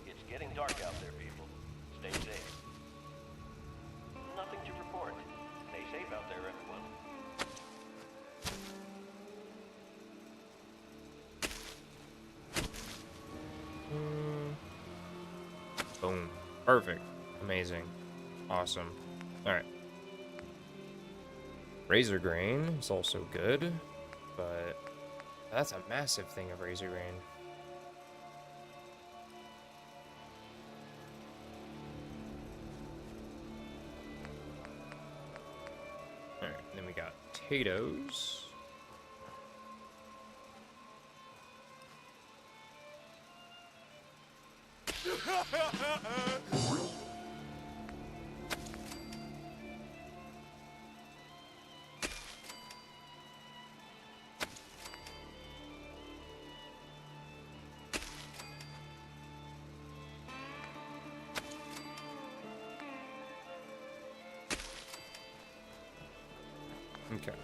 It's getting dark out there, people. Stay safe. Nothing to report. Stay safe out there, everyone. Boom. Perfect. Amazing. Awesome. Alright. Razor grain is also good, but that's a massive thing of razor grain. Alright, then we got potatoes. Okay.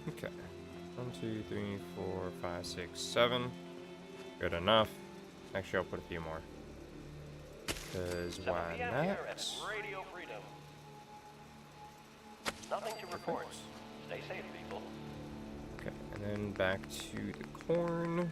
Okay. 1, 2, 3, 4, 5, 6, 7. Good enough. Actually, I'll put a few more. Because 7 why p.m. not? here at Radio Freedom. Nothing to report. Stay safe, people. Okay, and then back to the corn.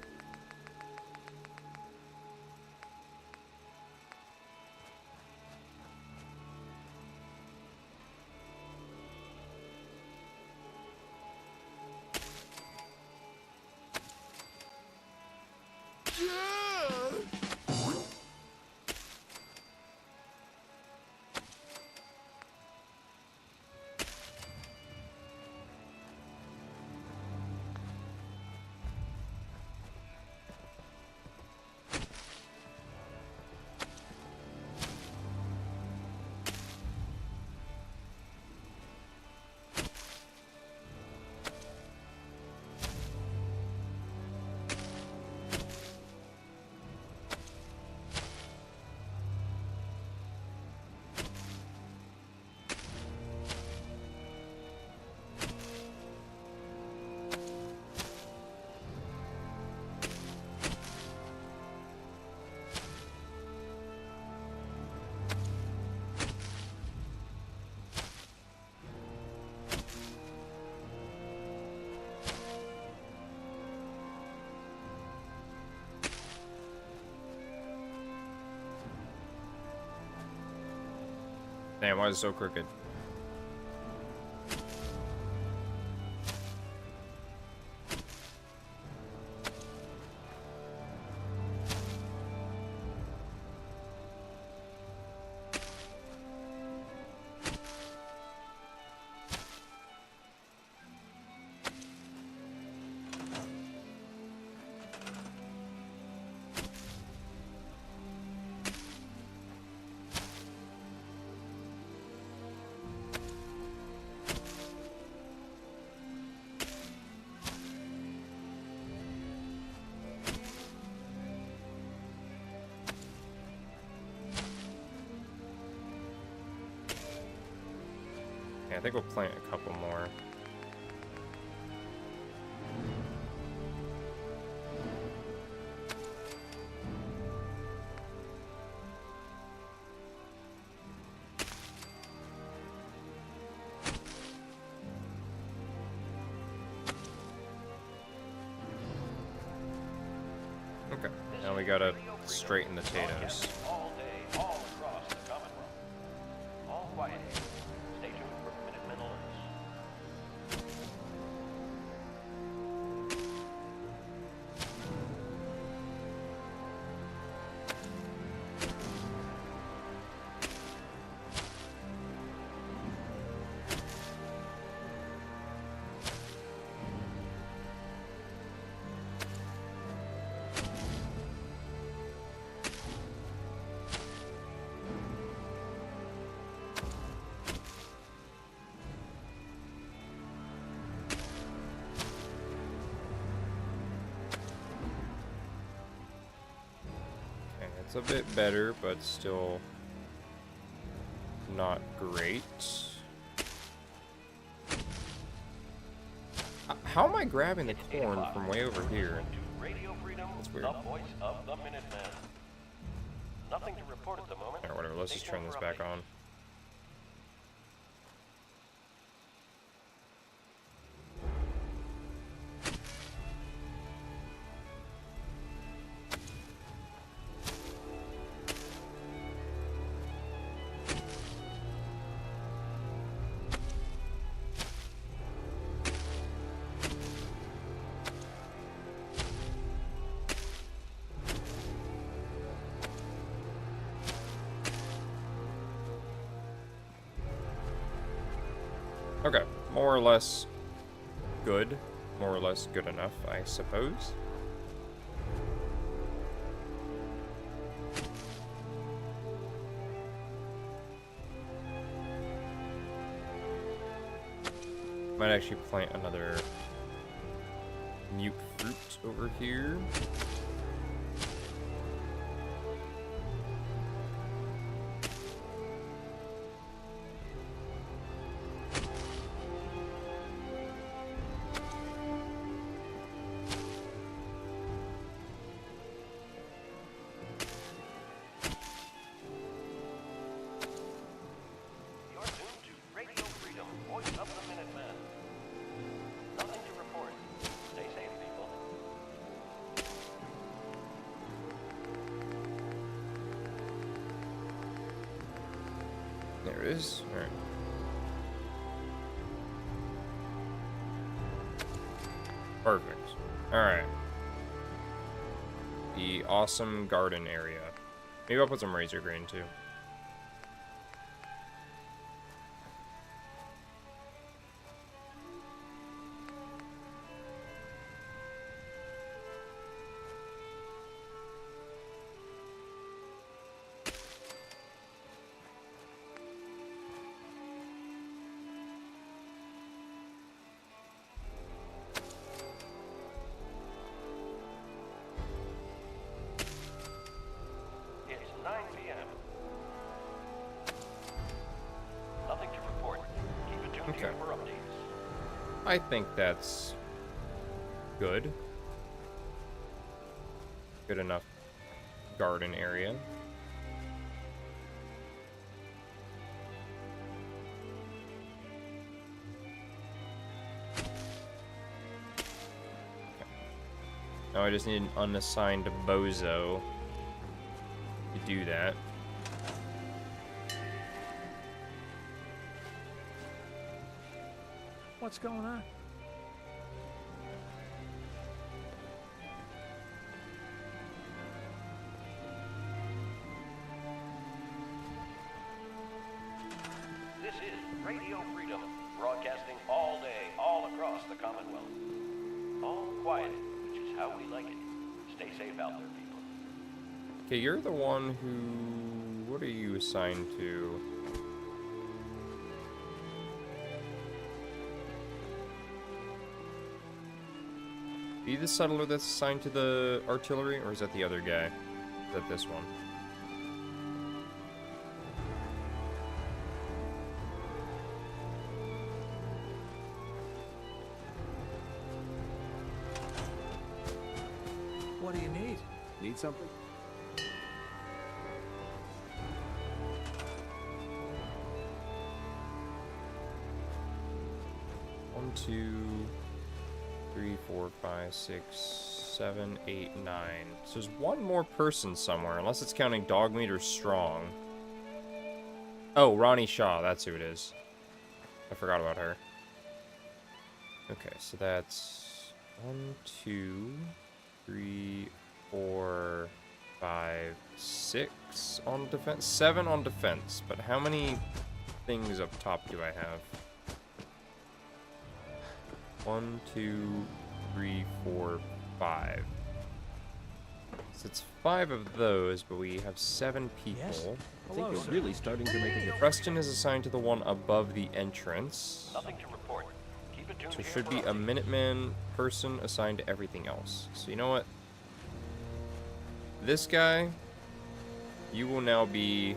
Damn, why is it so crooked? Yeah, I think we'll plant a couple more. Okay, now we gotta straighten the potatoes. All day, all across the Commonwealth. All quiet here. Stay tuned for Minutemen alerts. Okay, it's a bit better, but still not great. How am I grabbing the corn from way over here? To Radio Freedom, That's weird. the voice of the Minutemen. Nothing to report at the moment. Or whatever, let's Stay just turn tuned this for back updates. on. Okay, more or less good. More or less good enough, I suppose. Might actually plant another mute fruit over here. You're tuned to Radio Freedom, voice of the Minuteman. Nothing to report. Stay safe, people. There it is. Alright. Perfect. Alright. The awesome garden area. Maybe I'll put some razor grain too. It's 9 p.m. Nothing to report. Keep it tuned here Okay. for updates. I think that's good. Good enough garden area. Now I just need an unassigned bozo to do that. What's going on? This is Radio Freedom, broadcasting all day, all across the Commonwealth. All quiet, which is how we like it. Stay safe out there, people. Okay, you're the one who... What are you assigned to? Are you the settler that's assigned to the artillery, or is that the other guy? Is that this one? What do you need? Need something? One, two, three, four, five, six, 7, 8, 9. So there's one more person somewhere, unless it's counting Dogmeat or Strong. Oh, Ronnie Shaw, that's who it is. I forgot about her. Okay, so that's 1, 2, 3, 4, 5, 6 on defense. 7 on defense, but how many things up top do I have? 1, 2, 3, 4, 5. So it's 5 of those, but we have 7 people. Yes? I think Hello, you're sir. really starting to make a difference. Preston is assigned to the one above the entrance. Nothing to report. Keep it tuned So here should for be a updates. Minuteman person assigned to everything else. So you know what? This guy, you will now be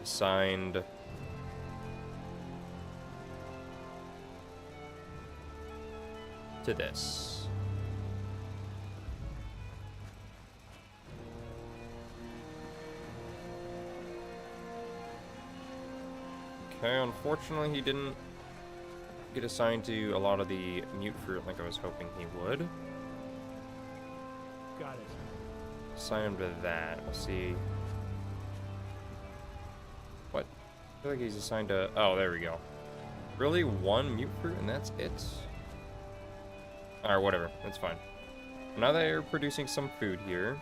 assigned to this. Okay, unfortunately he didn't get assigned to a lot of the mute fruit like I was hoping he would. Got it. Assign him to that. We'll see. What? I feel like he's assigned to... Oh, there we go. Really? One mute fruit and that's it? Alright, whatever. That's fine. Now they're producing some food here.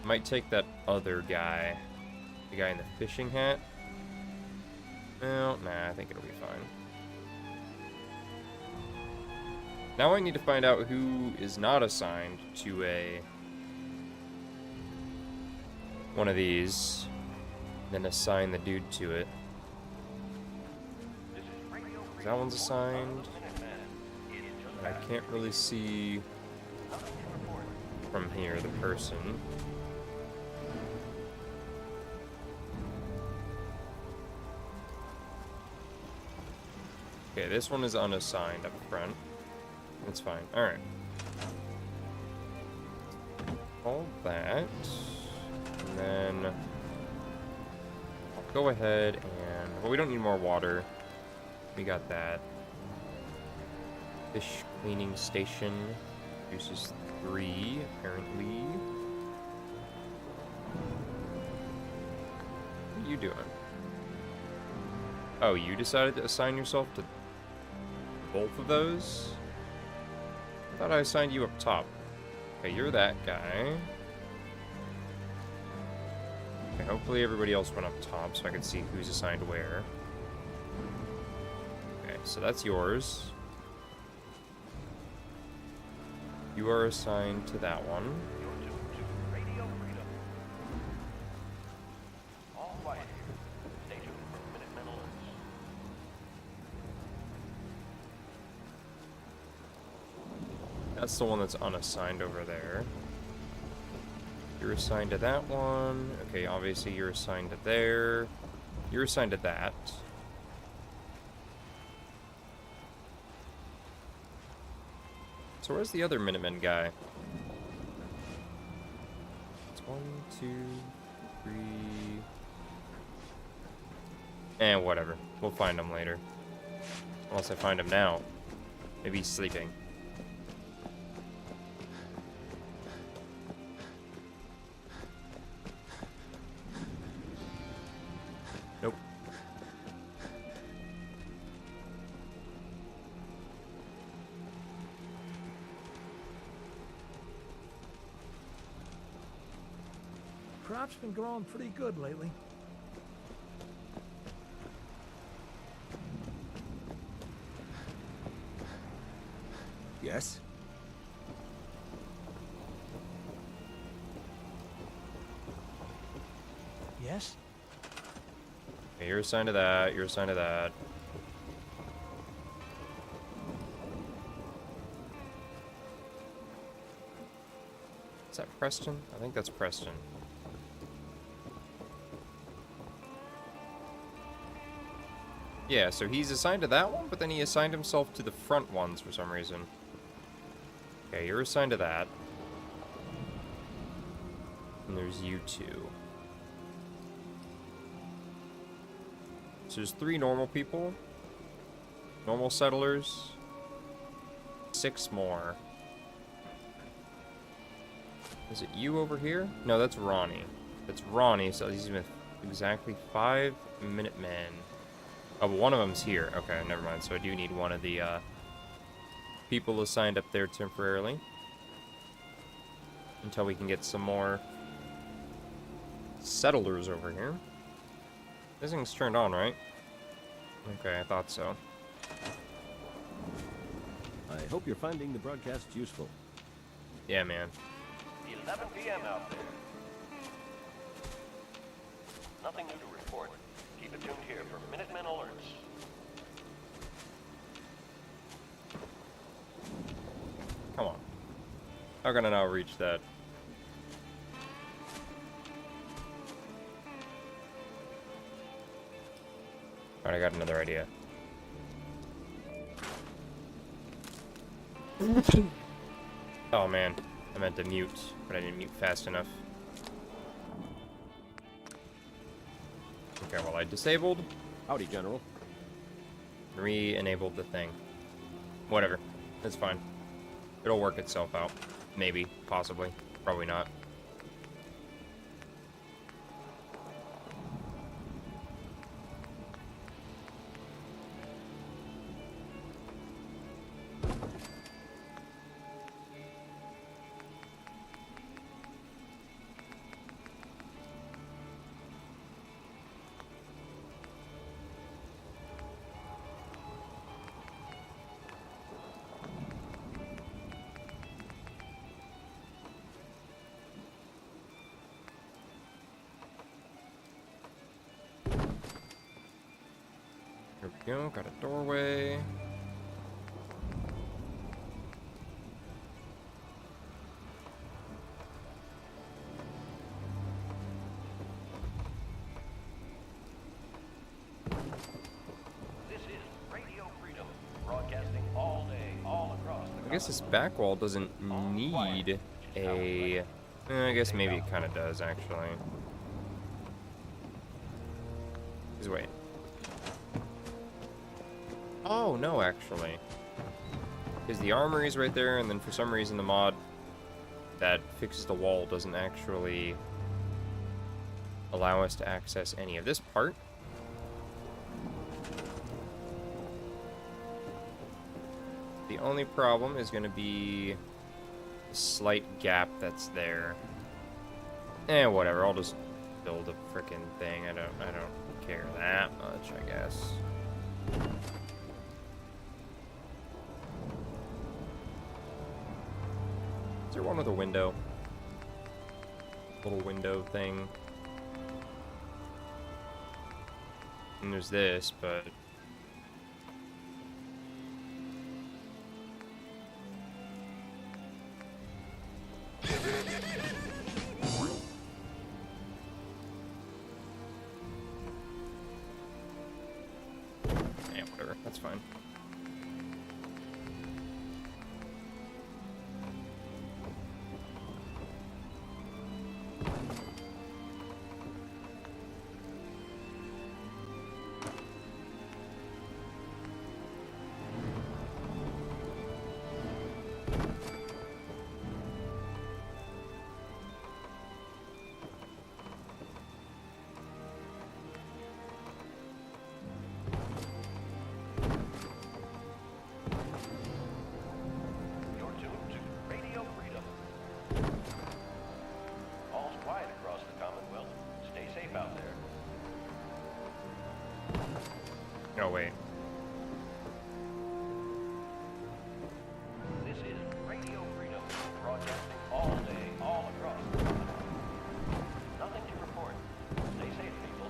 Might take that other guy The guy in the fishing hat. Well, nah, I think it'll be fine. Now I need to find out who is not assigned to one of these, then assign the dude to it. That one's assigned. I can't really see from here the person. Okay, this one is unassigned up front. That's fine. Alright. All that. And then I'll go ahead and... Well, we don't need more water. We got that. Fish cleaning station. Produces 3, apparently. What are you doing? Oh, you decided to assign yourself to both of those? I thought I assigned you up top. Okay, you're that guy. Okay, hopefully everybody else went up top so I can see who's assigned where. Okay, so that's yours. You are assigned to that one. You're tuned to Radio Freedom. All quiet here. Stay tuned for Minutemen alerts. That's the one that's unassigned over there. You're assigned to that one. Okay, obviously you're assigned to there. You're assigned to that. So where's the other Minutemen guy? It's 1, 2, 3... whatever. We'll find him later. Unless I find him now. Maybe he's sleeping. Nope. Crop's been growing pretty good lately. Yes? Yes? Okay, you're assigned to that. You're assigned to that. Is that Preston? I think that's Preston. Yeah, so he's assigned to that one, but then he assigned himself to the front ones for some reason. Okay, you're assigned to that. And there's you two. So there's 3 normal people. Normal settlers. 6 more. Is it you over here? No, that's Ronnie. That's Ronnie, so he's with exactly 5 Minutemen. Oh, but one of them's here. Okay, never mind. So I do need one of the people assigned up there temporarily. Until we can get some more settlers over here. This thing's turned on, right? Okay, I thought so. I hope you're finding the broadcast useful. Yeah, man. 11 p.m. out there. Nothing new to report. Keep it tuned here for Minutemen alerts. Come on. How can I now reach that? Alright, I got another idea. Oh man, I meant to mute, but I didn't mute fast enough. Okay, well I disabled, Howdy, General. re-enabled the thing. Whatever, it's fine. It'll work itself out. Maybe, possibly, probably not. Go, got a doorway. This is Radio Freedom, broadcasting all day, all across the I guess this back wall doesn't need a... I guess maybe it kind of does, actually. Just wait. Oh, no, actually. Because the armory is right there, and then for some reason the mod that fixes the wall doesn't actually allow us to access any of this part. The only problem is going to be the slight gap that's there. Whatever. I'll just build a frickin' thing. I don't care that much, I guess. Is there one with a window? Little window thing. And there's this, but... yeah, whatever. That's fine. You're tuned to Radio Freedom. All's quiet across the Commonwealth. Stay safe out there. Oh, wait. This is Radio Freedom, broadcasting all day, all across the Commonwealth. Nothing to report. Stay safe, people.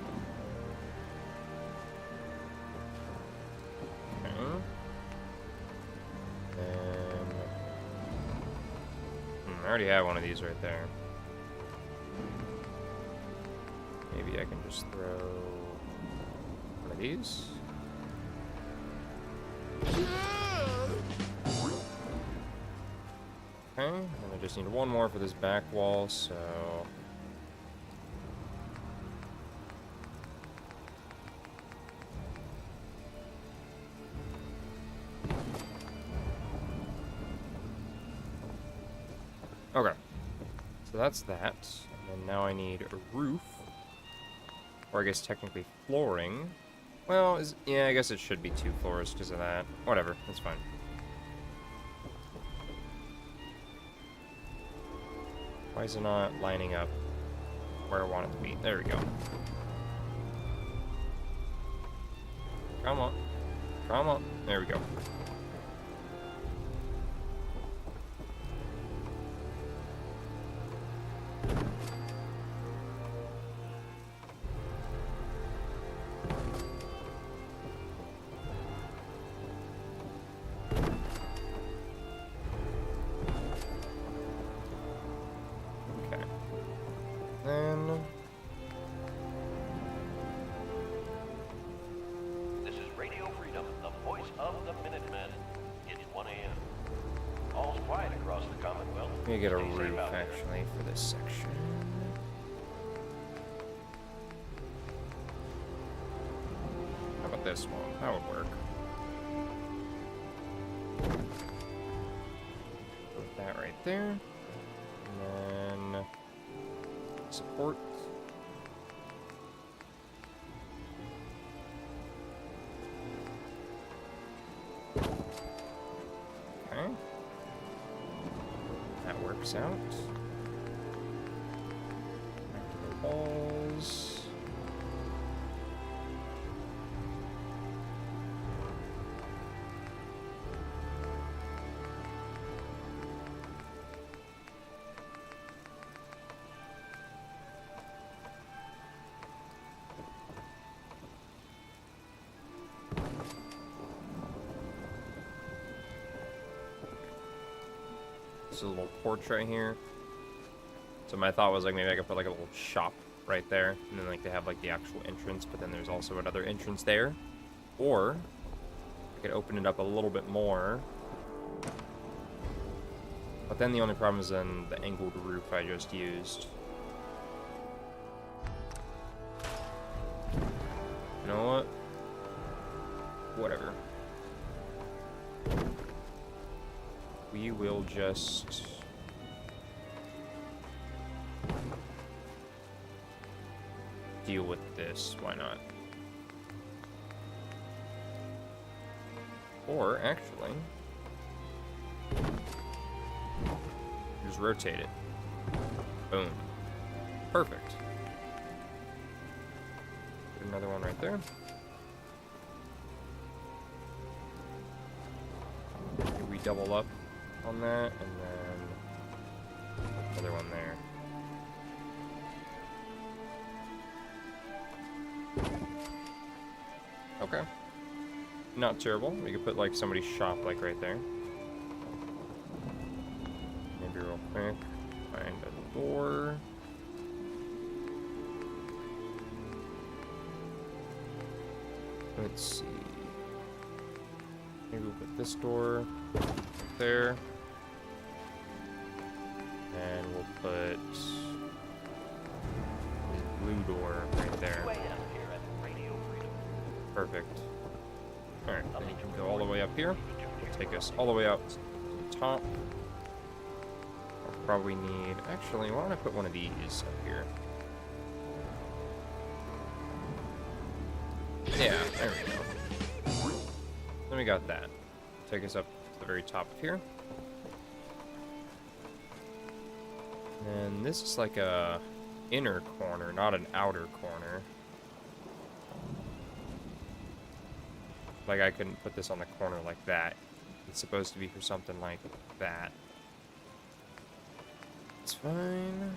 Okay. I already have one of these right there. Maybe I can just throw one of these. Okay, and I just need one more for this back wall, so... Okay, so that's that, and then now I need a roof, or I guess technically flooring. Well, yeah, I guess it should be 2 floors because of that. Whatever, that's fine. Why is it not lining up where I want it to be? There we go. Come on. Come on. There we go. Okay. Then... This is Radio Freedom, the voice of the Minutemen. It's 1 a.m. All's quiet across the Commonwealth. Let me get a Stay safe roof, out there. actually, for this section. How about this one? That would work. Put that right there. And then... support. Okay. That works out. Back to the walls. This is a little porch right here. So my thought was like maybe I could put like a little shop right there, and then like they have like the actual entrance, but then there's also another entrance there. Or I could open it up a little bit more. But then the only problem is then the angled roof I just used. You know what? Whatever. We will just... deal with this. Why not? Or, actually... just rotate it. Boom. Perfect. Put another one right there. Maybe we double up on that, and then another one there. Okay. Not terrible. We could put like somebody's shop like right there. Maybe real quick. Find a door. Let's see. Maybe we'll put this door there. And we'll put this blue door right there. Way out here at Radio Freedom. Perfect. Alright, then you can go all the way up here. It'll take us all the way out to the top. I'll probably need... actually, why don't I put one of these up here? Yeah, there we go. Then we got that. Take us up to the very top of here. And this is like a inner corner, not an outer corner. Like I couldn't put this on the corner like that. It's supposed to be for something like that. It's fine.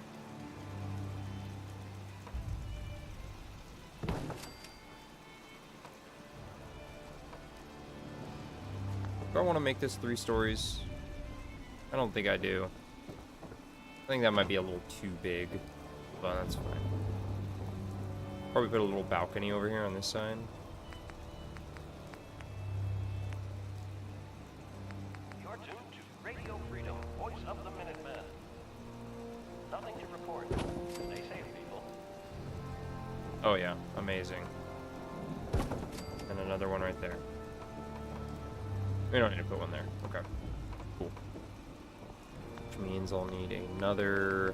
Do I want to make this 3 stories? I don't think I do. I think that might be a little too big, but that's fine. Probably put a little balcony over here on this side. You're tuned to Radio Freedom, voice of the Minutemen. Nothing to report. Stay safe, people. Oh yeah, amazing. And another one right there. We don't need to put one there. Okay, cool. Which means I'll need another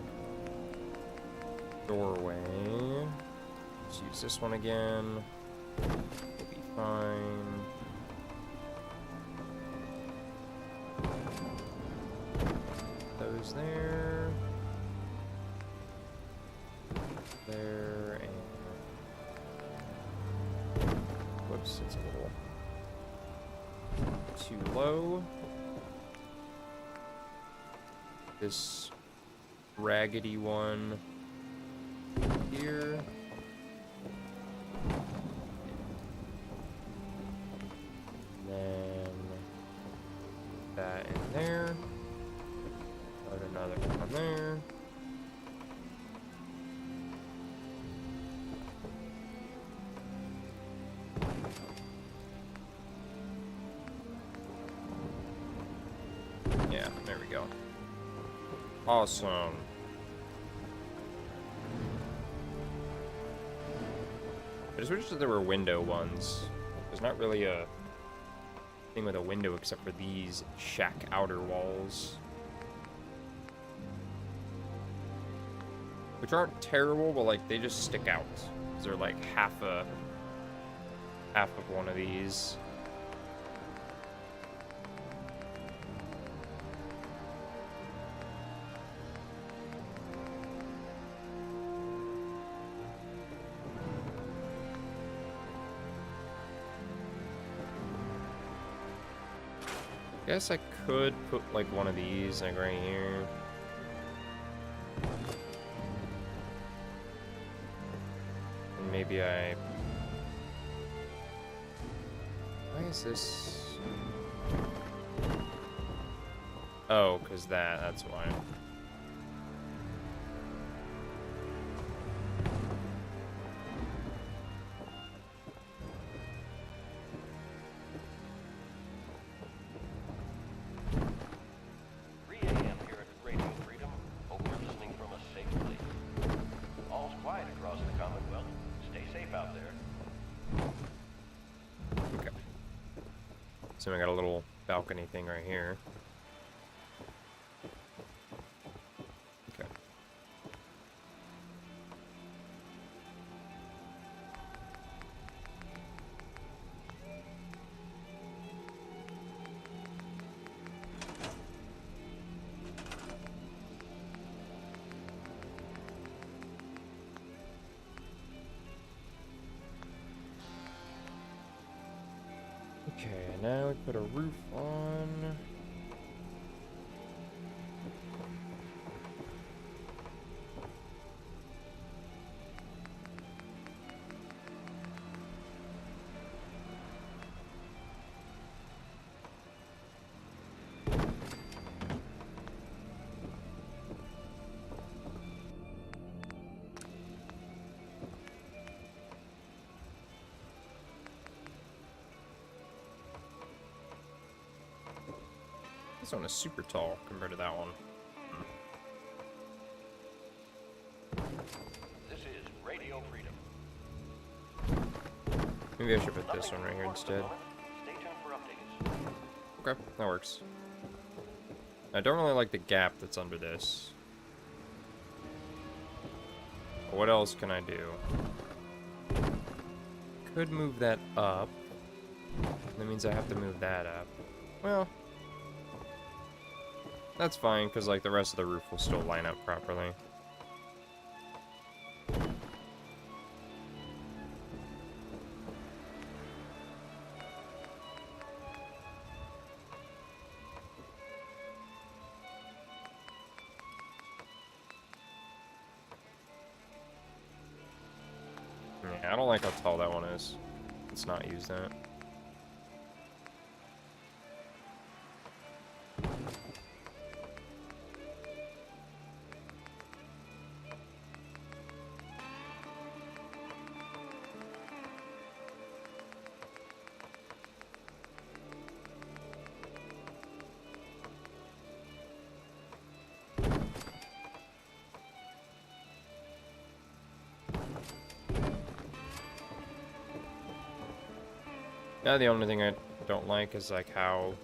doorway. Let's use this one again. We'll be fine. Those there. There, and... whoops, it's a little too low. This raggedy one here. And then that in there. Put another one there. Yeah, there we go. Awesome. I just wish that there were window ones. There's not really a thing with a window except for these shack outer walls. Which aren't terrible, but like they just stick out. 'Cause they're like half of one of these. Guess I could put like one of these like right here. And maybe why is this? Oh, because that's why. AM here at Radio Freedom. Hope you're listening from a safe place. All's quiet across the Commonwealth. Stay safe out there. Okay. So I got a little balcony thing right here. Okay. Okay, now we put a roof on. This one is super tall compared to that one. This is Radio Freedom. Maybe I should put this one right here instead. Stay tuned for updates. Okay, that works. I don't really like the gap that's under this. But what else can I do? Could move that up. That means I have to move that up. Well, that's fine, because like the rest of the roof will still line up properly. Yeah, I don't like how tall that one is. Let's not use that. Now the only thing I don't like is like how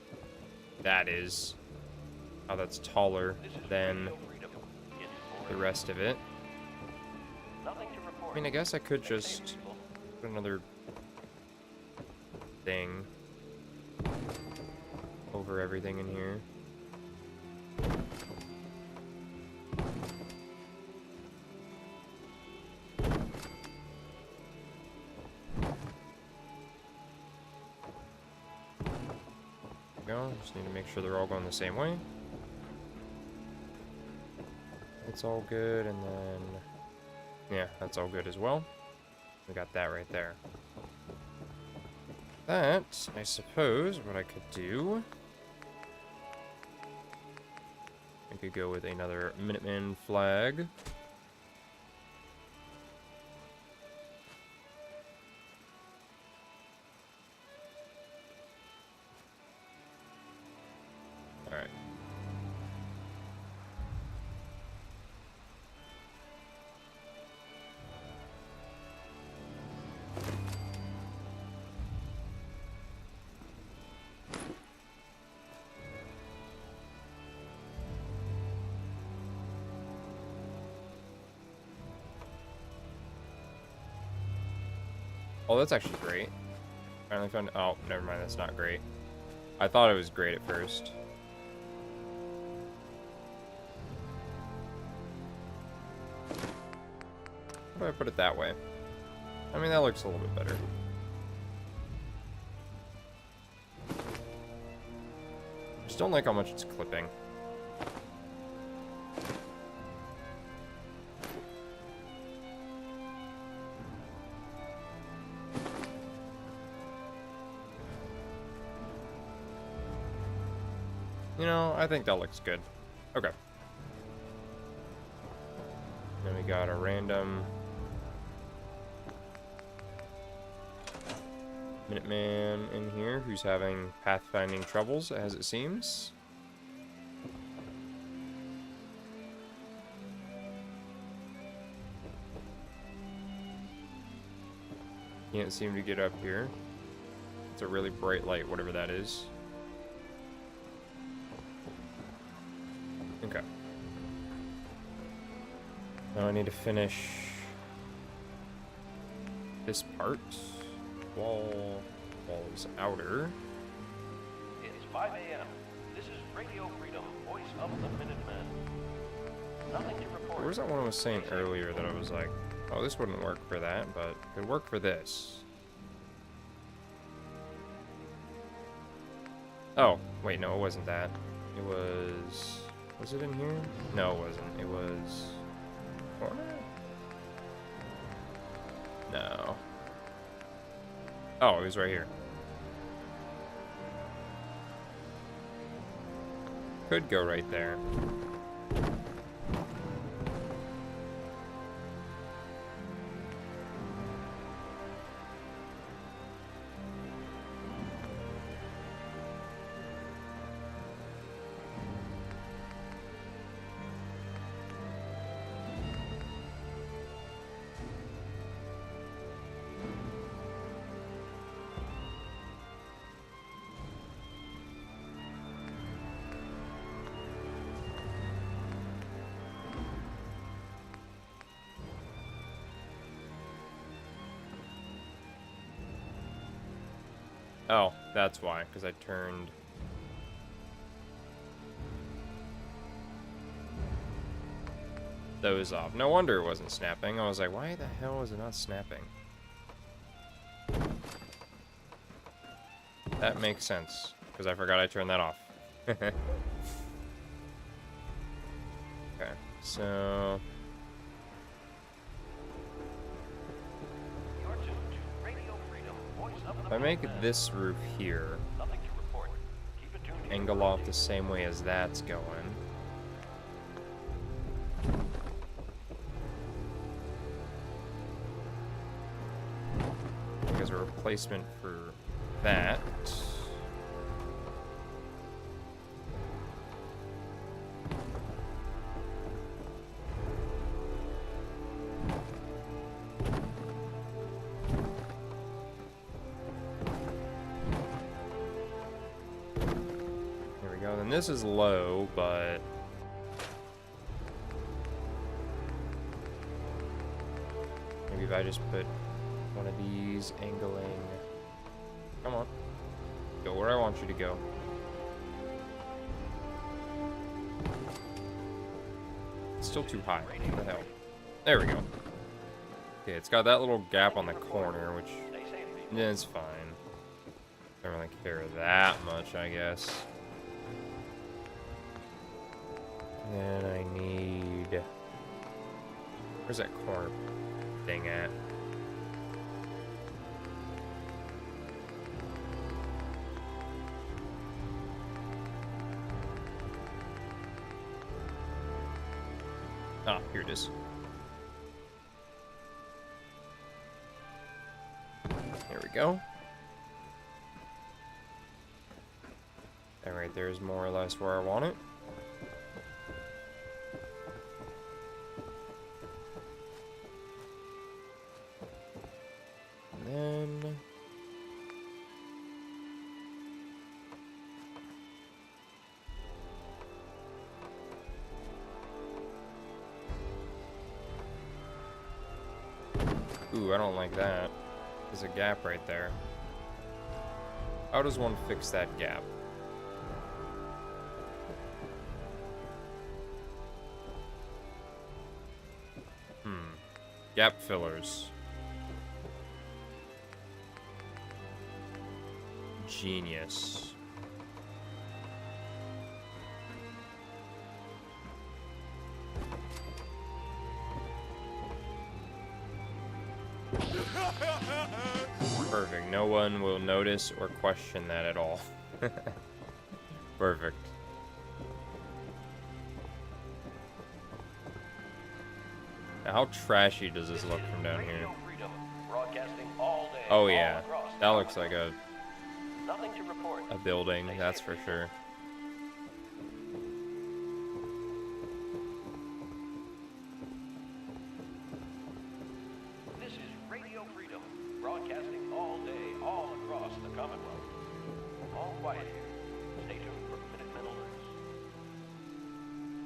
that is. How that's taller than the rest of it. Nothing to report. I mean, I guess I could just put another thing over everything in here. Go. Just need to make sure they're all going the same way. It's all good, and then yeah, that's all good as well. We got that right there. That, I suppose, what I could do, I could go with another Minuteman flag. Alright. Oh, that's actually great. Finally found. Oh, never mind. That's not great. I thought it was great at first. How do I put it that way? I mean, that looks a little bit better. Just don't like how much it's clipping. You know, I think that looks good. Okay. Then we got a random Minuteman in here who's having pathfinding troubles, as it seems. Can't seem to get up here. It's a really bright light, whatever that is. Okay. Now I need to finish this part. Walls outer. It is 5 a.m. This is Radio Freedom, voice of the Minutemen. Nothing to report. Where's that one I was saying earlier that I was like, oh, this wouldn't work for that, but could work for this. Oh, wait, no, it wasn't that. It was... Was it in here? No, it wasn't. It was... Corner? No. Oh, it was right here. Could go right there. Oh, that's why, because I turned... those off. No wonder it wasn't snapping. I was like, why the hell is it not snapping? That makes sense, because I forgot I turned that off. Okay, so... You're tuned to Radio Freedom, voice of the if I make Minutemen. this roof here, Nothing to report. Keep it tuned to angle your off the same way as that's going. Because a replacement for that. There we go. Then this is low, but maybe if I just put one of these angling. Come on. Go where I want you to go. It's still too high. What the hell? There we go. Okay, it's got that little gap on the corner, which Stay safe, people. yeah, it's fine. Don't really care that much, I guess. Then I need... Where's that corner thing at? Ah, here it is. There we go. That right there is more or less where I want it. And then... Ooh, I don't like that. There's a gap right there. How does one fix that gap? Gap fillers. Genius. Perfect. No one will notice or question that at all. Perfect. How trashy does this look from down here? Radio Freedom, broadcasting all day, Oh all yeah, across the that looks like Commonwealth. Nothing to report. a building, Stay that's safe, for people. sure. This is Radio Freedom, broadcasting all day, all across the Commonwealth. All quiet here. Stay tuned for Minutemen alerts.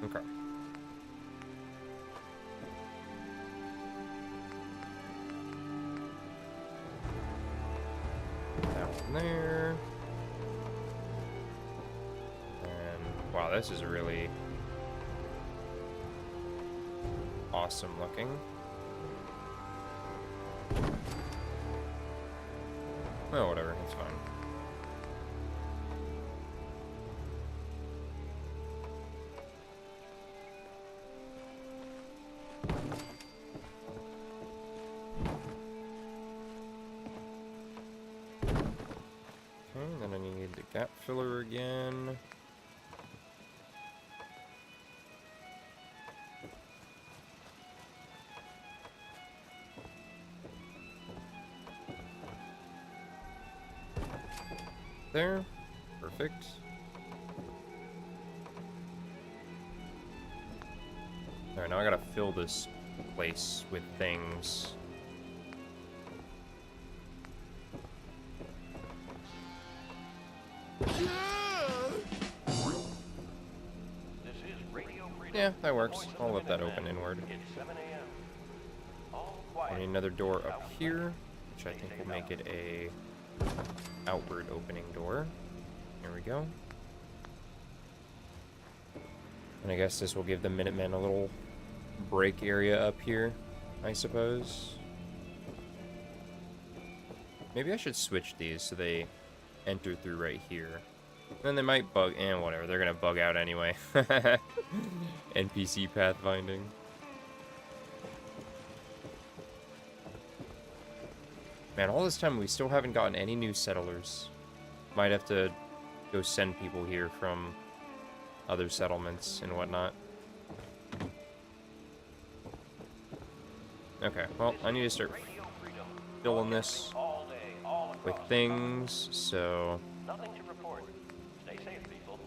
Okay. That one there. And wow, this is really awesome looking. Oh, whatever, it's fine. Okay, then I need the gap filler again. There. Perfect. Alright, now I gotta fill this place with things. This is Radio Freedom. Yeah, that the works. voice of I'll the let that Minutemen. open inward. It's 7 a.m. All I quiet. need another door up here, which I think will make it a outward opening door. Here we go. And I guess this will give the Minutemen a little break area up here, I suppose. Maybe I should switch these so they enter through right here. Then they might bug, and whatever, they're gonna bug out anyway. NPC pathfinding. Man, all this time we still haven't gotten any new settlers. Might have to go send people here from other settlements and whatnot. Okay, well, I need to start Radio Freedom. filling this All day, all with across. things, so... Nothing to report. Stay safe, people.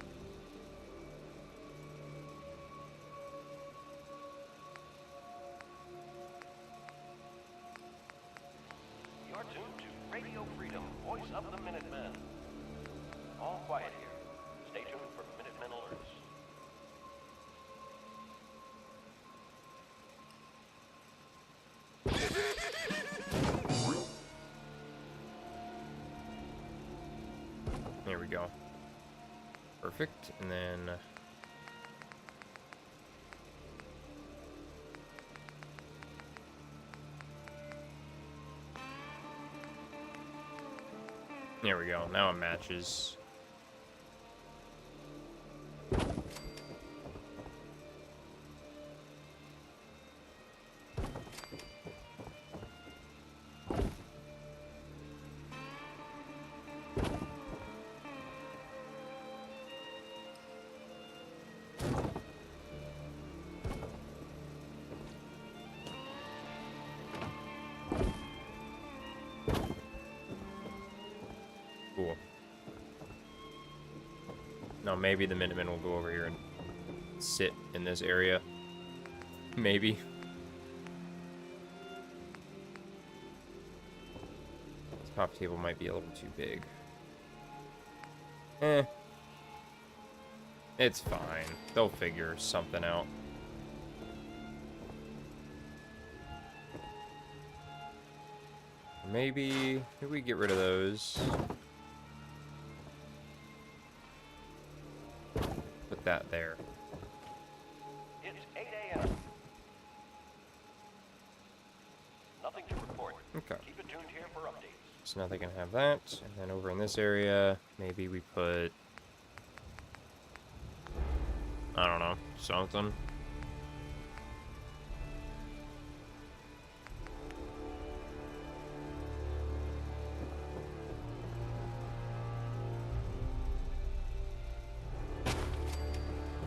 You're tuned to Radio Freedom, voice of the Minutemen. All quiet here. Stay tuned for Minutemen alerts. There we go. Perfect, and then... There we go, now it matches. Cool. No, maybe the Minutemen will go over here and sit in this area. Maybe. This top table might be a little too big. Eh. It's fine. They'll figure something out. Maybe we get rid of those. Put that there. It's 8 a.m. Nothing to report. Okay. Keep it tuned here for updates. So now they can have that. And then over in this area, maybe we put... I don't know, something.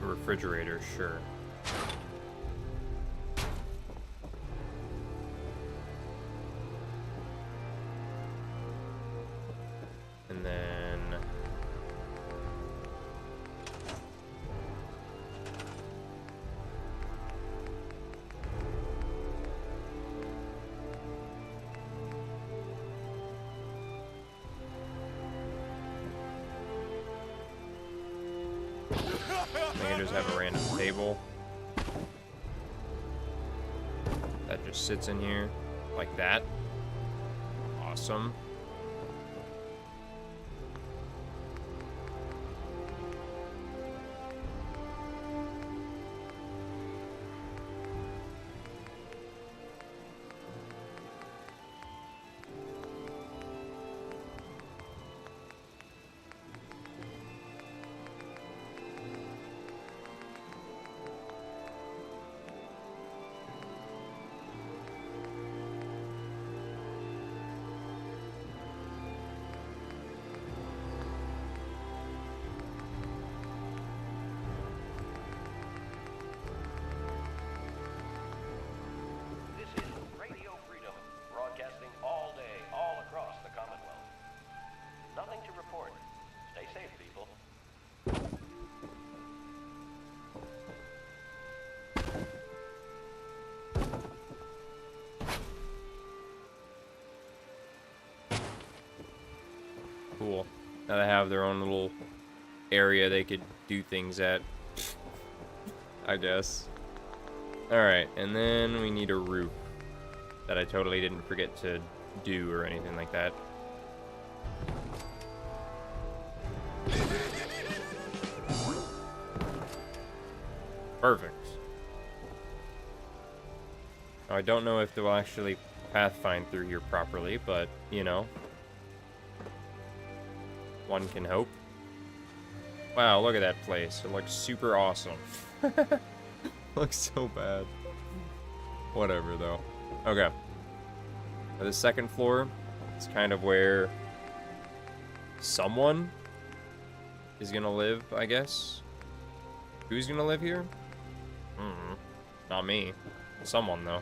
A refrigerator, sure. I can just have a random table that just sits in here like that. Awesome. This is Radio Freedom, broadcasting all day, all across the Commonwealth. Nothing to report. Stay safe, people. Cool. Now they have their own little area they could do things at, I guess. Alright, and then we need a roof that I totally didn't forget to do or anything like that. Perfect. Now, I don't know if they'll actually pathfind through here properly, but, you know, one can hope. Wow, look at that place. It looks super awesome. Looks so bad. Whatever, though. Okay. Now, the second floor is kind of where someone is gonna live, I guess. Who's gonna live here? Not me. Someone, though.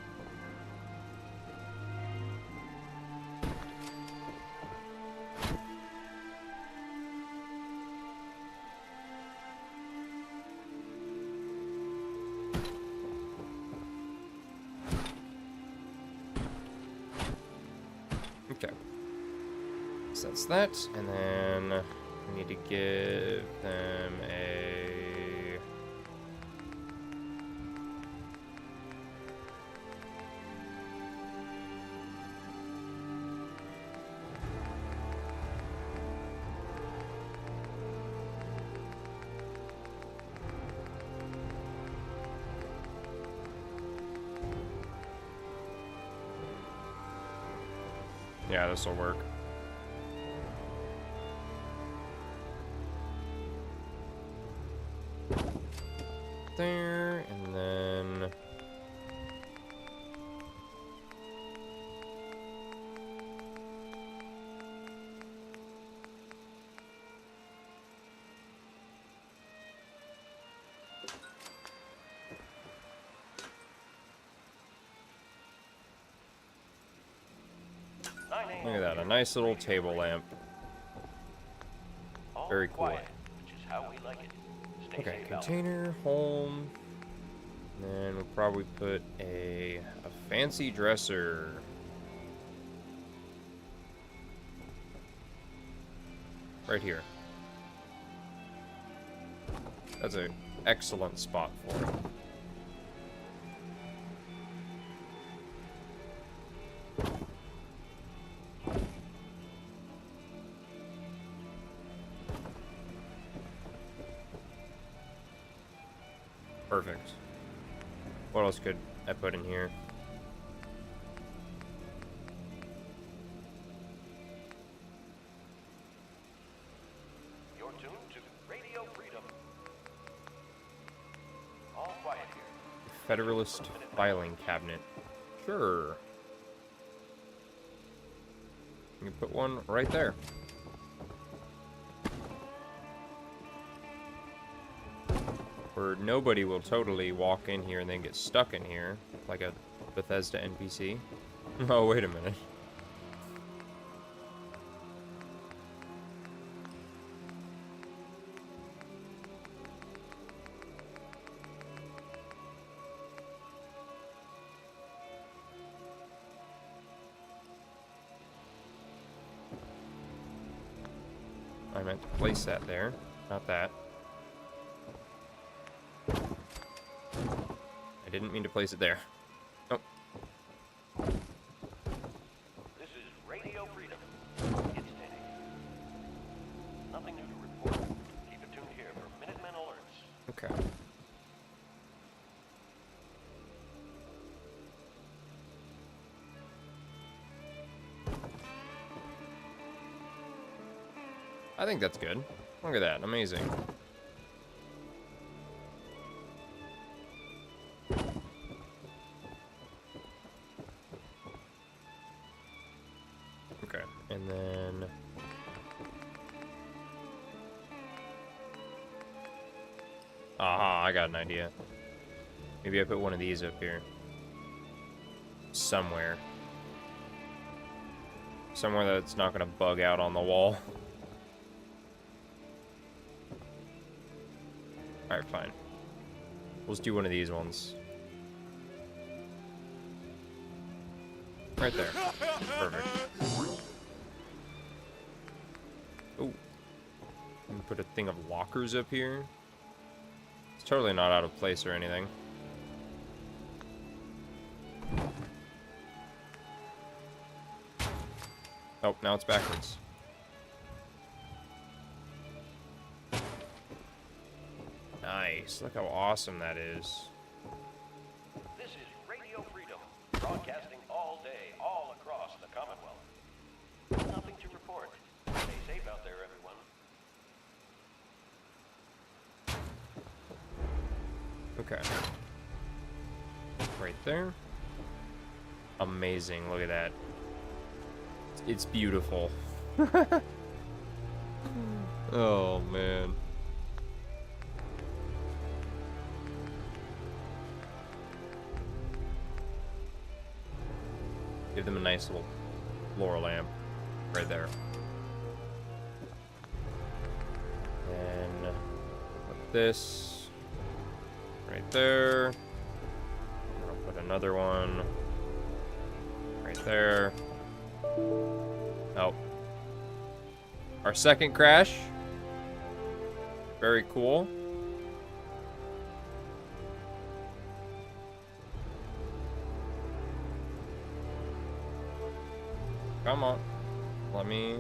Okay. So that's that, and then we need to give them a... Yeah, this will work. There, and then... Look at that, a nice little table lamp. All Very cool. quiet, which is how we like it. Stay Okay, safe out container, home. And then we'll probably put a fancy dresser. Right here. That's an excellent spot for it. Perfect. What else could I put in here? You're tuned to Radio Freedom. All quiet here. Federalist filing cabinet. Sure. You can put one right there. Where nobody will totally walk in here and then get stuck in here, like a Bethesda NPC. Oh, wait a minute. I meant to place that there, not that. didn't mean to place it there. Oh, This is Radio Freedom. It's Teddy. Nothing new to report. Keep it tuned here for Minutemen alerts. okay. I think that's good. Look at that, amazing. Okay, and then... Aha, I got an idea. Maybe I put one of these up here. Somewhere. Somewhere that's not gonna bug out on the wall. Alright, fine. We'll just do one of these ones. Right there. Perfect. Oh. Let me put a thing of lockers up here. It's totally not out of place or anything. Oh, now it's backwards. Nice. Look how awesome that is. This is Radio Freedom, broadcasting all day, all across the Commonwealth. Nothing to report. Stay safe out there, everyone. Okay. Right there. Amazing. Look at that. It's beautiful. Oh, man. Give them a nice little floor lamp right there. And put this right there. I'll put another one right there. Oh. Our second crash. Very cool. Come on. Let me...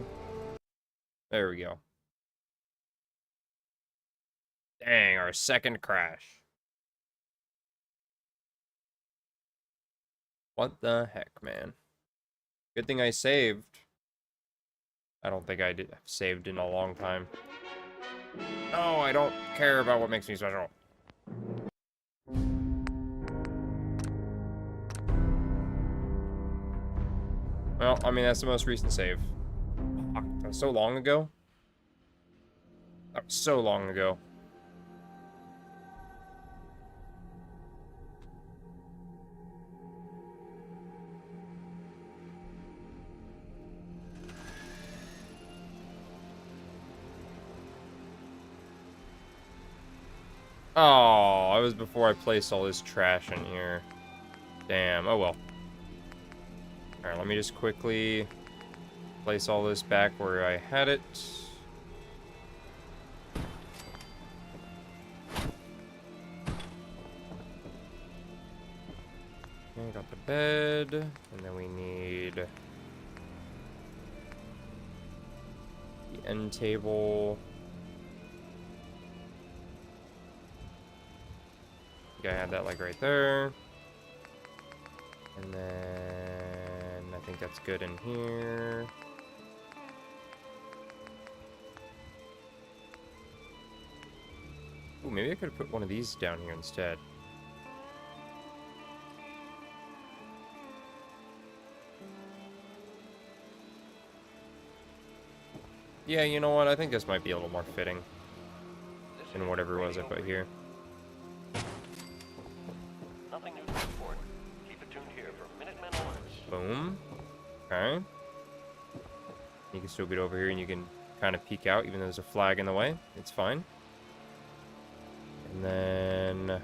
There we go. Dang, our second crash. What the heck, man? Good thing I saved. I don't think I did saved in a long time. No, I don't care about what makes me special. Well, I mean, that's the most recent save. Fuck, that was so long ago. That was so long ago. Oh, it was before I placed all this trash in here. Damn, oh well. Alright, let me just quickly place all this back where I had it. Okay, got the bed, and then we need the end table. I think I had that like right there. And then I think that's good in here. Ooh, maybe I could have put one of these down here instead. Yeah, you know what? I think this might be a little more fitting than whatever it was I put here. Nothing new to report. Keep it tuned here for Minutemen alerts. Boom. Okay. You can still get over here and you can kind of peek out even though there's a flag in the way. It's fine. And then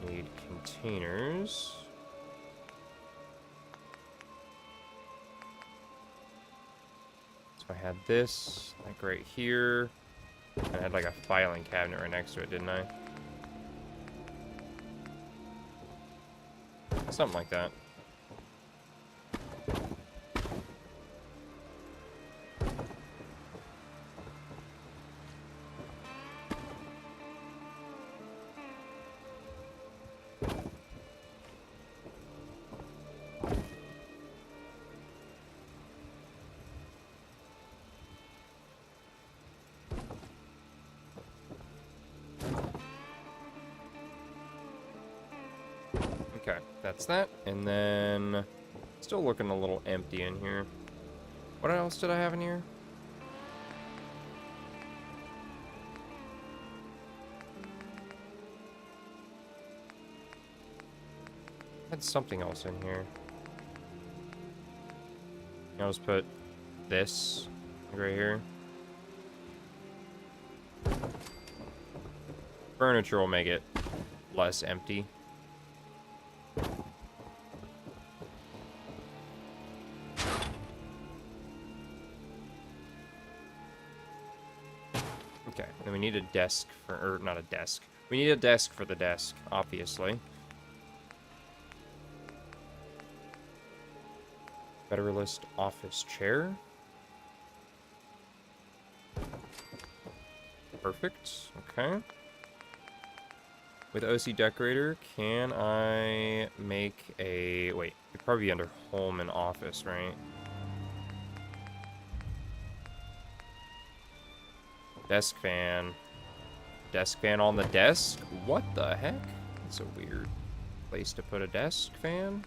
need containers. So I had this like right here. And I had like a filing cabinet right next to it, didn't I? Something like that. Okay, that's that. And then, still looking a little empty in here. What else did I have in here? Had something else in here. I'll just put this right here. Furniture will make it less empty. Okay, then we need a desk for, or not a desk. We need a desk for the desk, obviously. Federalist office chair. Perfect, okay. With OC decorator, can I make a, wait, it'd probably be under home and office, right? Desk fan. Desk fan on the desk? What the heck? That's a weird place to put a desk fan.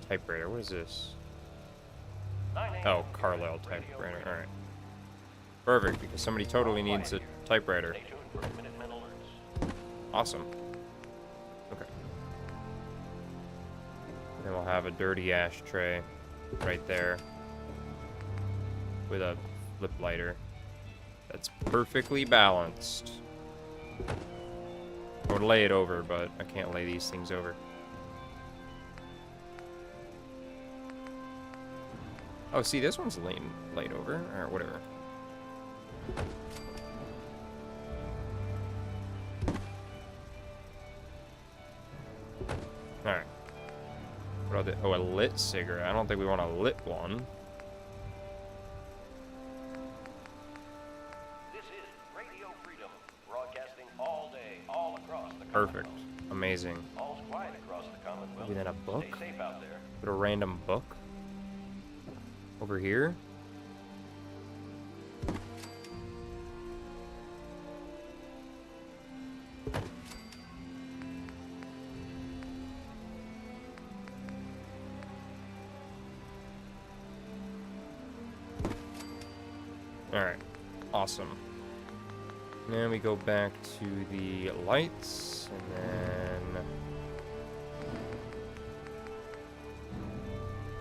Typewriter, what is this? Oh, Carlisle typewriter, alright. Perfect, because somebody totally needs a typewriter. Stay tuned for Minutemen alerts. Awesome. Okay. And then we'll have a dirty ashtray right there with a flip lighter that's perfectly balanced. I would lay it over, but I can't lay these things over. Oh, see, this one's laid over, or whatever. Alright. What are the, oh, a lit cigarette. I don't think we want a lit one. This is Radio Freedom, broadcasting all day, all across the Perfect. Amazing. All's quiet across the Commonwealth. Maybe then a book? Stay safe out there. Put a random book over here. Alright, awesome. Now we go back to the lights, and then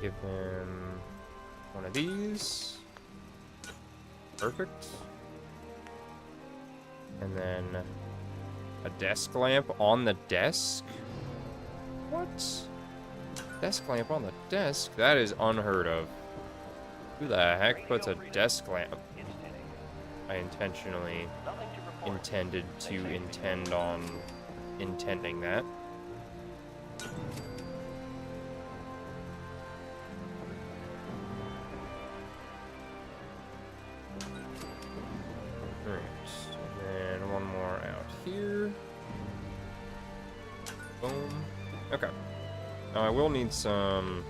give him one of these. Perfect. And then a desk lamp on the desk? What? Desk lamp on the desk? That is unheard of. Who the heck puts a desk lamp? I intentionally intended to intend on intending that. Alright, and then one more out here. Boom. Okay. Now I will need some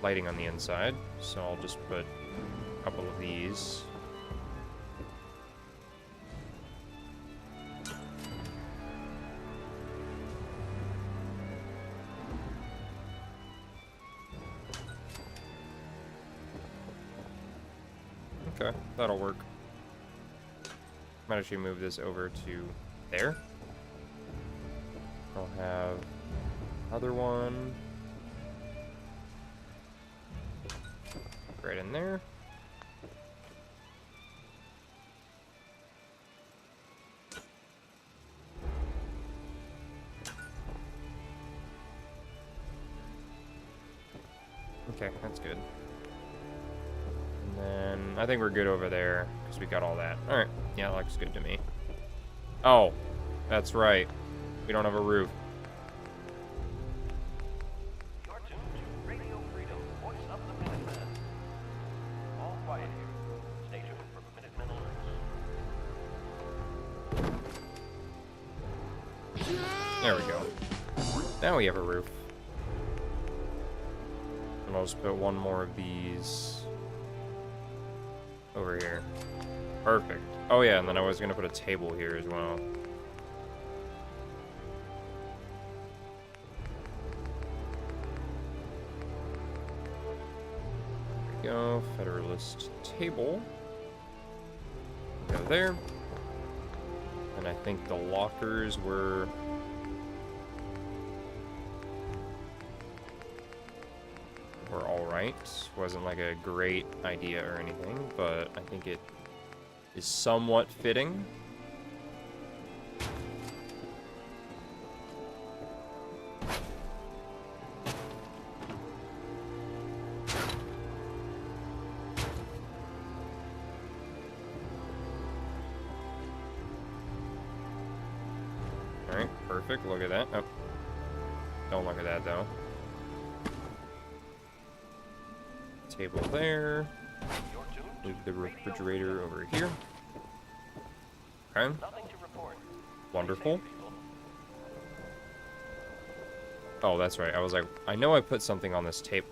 lighting on the inside, so I'll just put a couple of these. Okay, that'll work. Might actually move this over to there. I'll have another one right in there. Okay, that's good. And then I think we're good over there because we got all that. Alright. Yeah, that looks good to me. Oh, that's right. We don't have a roof. You're tuned to Radio Freedom, voice of the Minutemen. All quiet here. Stay tuned for Minutemen alerts. There we go. Now we have a roof. And I'll just put one more of these over here. Perfect. Oh yeah, and then I was gonna put a table here as well. There we go. Federalist table. Go there. And I think the lockers were all right. Wasn't like a great idea or anything, but I think it is somewhat fitting. Alright, perfect. Look at that. Oh. Don't look at that, though. Table there. Move the refrigerator over here. Okay. Nothing to report. Wonderful. Oh, that's right. I was like, I know I put something on this table.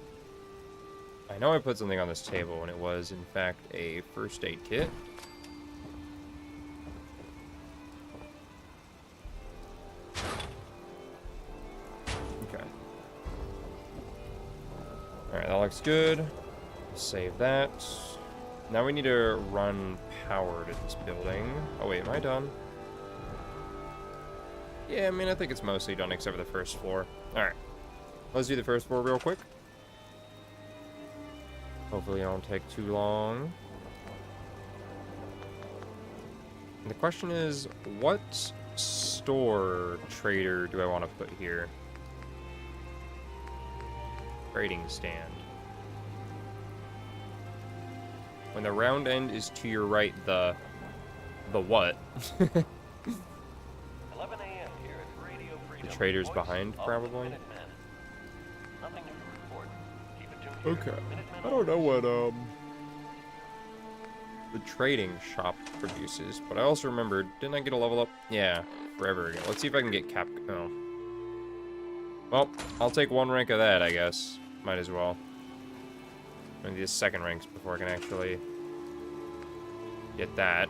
I know I put something on this table, and it was, in fact, a first aid kit. Okay. Alright, that looks good. Save that. Now we need to run power to this building. Oh wait, am I done? Yeah, I mean, I think it's mostly done except for the first floor. Alright. Let's do the first floor real quick. Hopefully it don't take too long. And the question is, what store trader do I want to put here? Trading stand. When the round end is to your right, the what? 11 a.m. here at Radio Freedom. The trader's voice behind, of the probably. Minutemen. Nothing new to report. Keep it tuned here Okay. for Minutemen I don't know what alerts. the trading shop produces, but I also remembered, didn't I get a level up? Yeah, forever ago. Let's see if I can get oh. Well, I'll take one rank of that, I guess. Might as well. I need the second ranks before I can actually get that.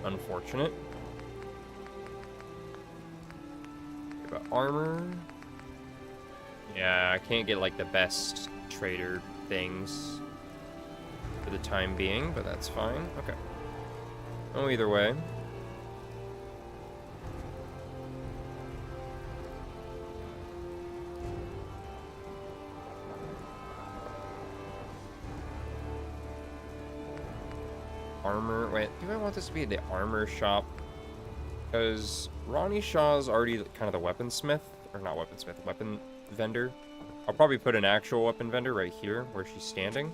Unfortunate. But armor. Yeah, I can't get like the best trader things for the time being, but that's fine. Okay. Oh, either way. Armor. Wait, do I want this to be the armor shop? Because Ronnie Shaw's already kind of the weaponsmith, or not weaponsmith, weapon vendor. I'll probably put an actual weapon vendor right here where she's standing.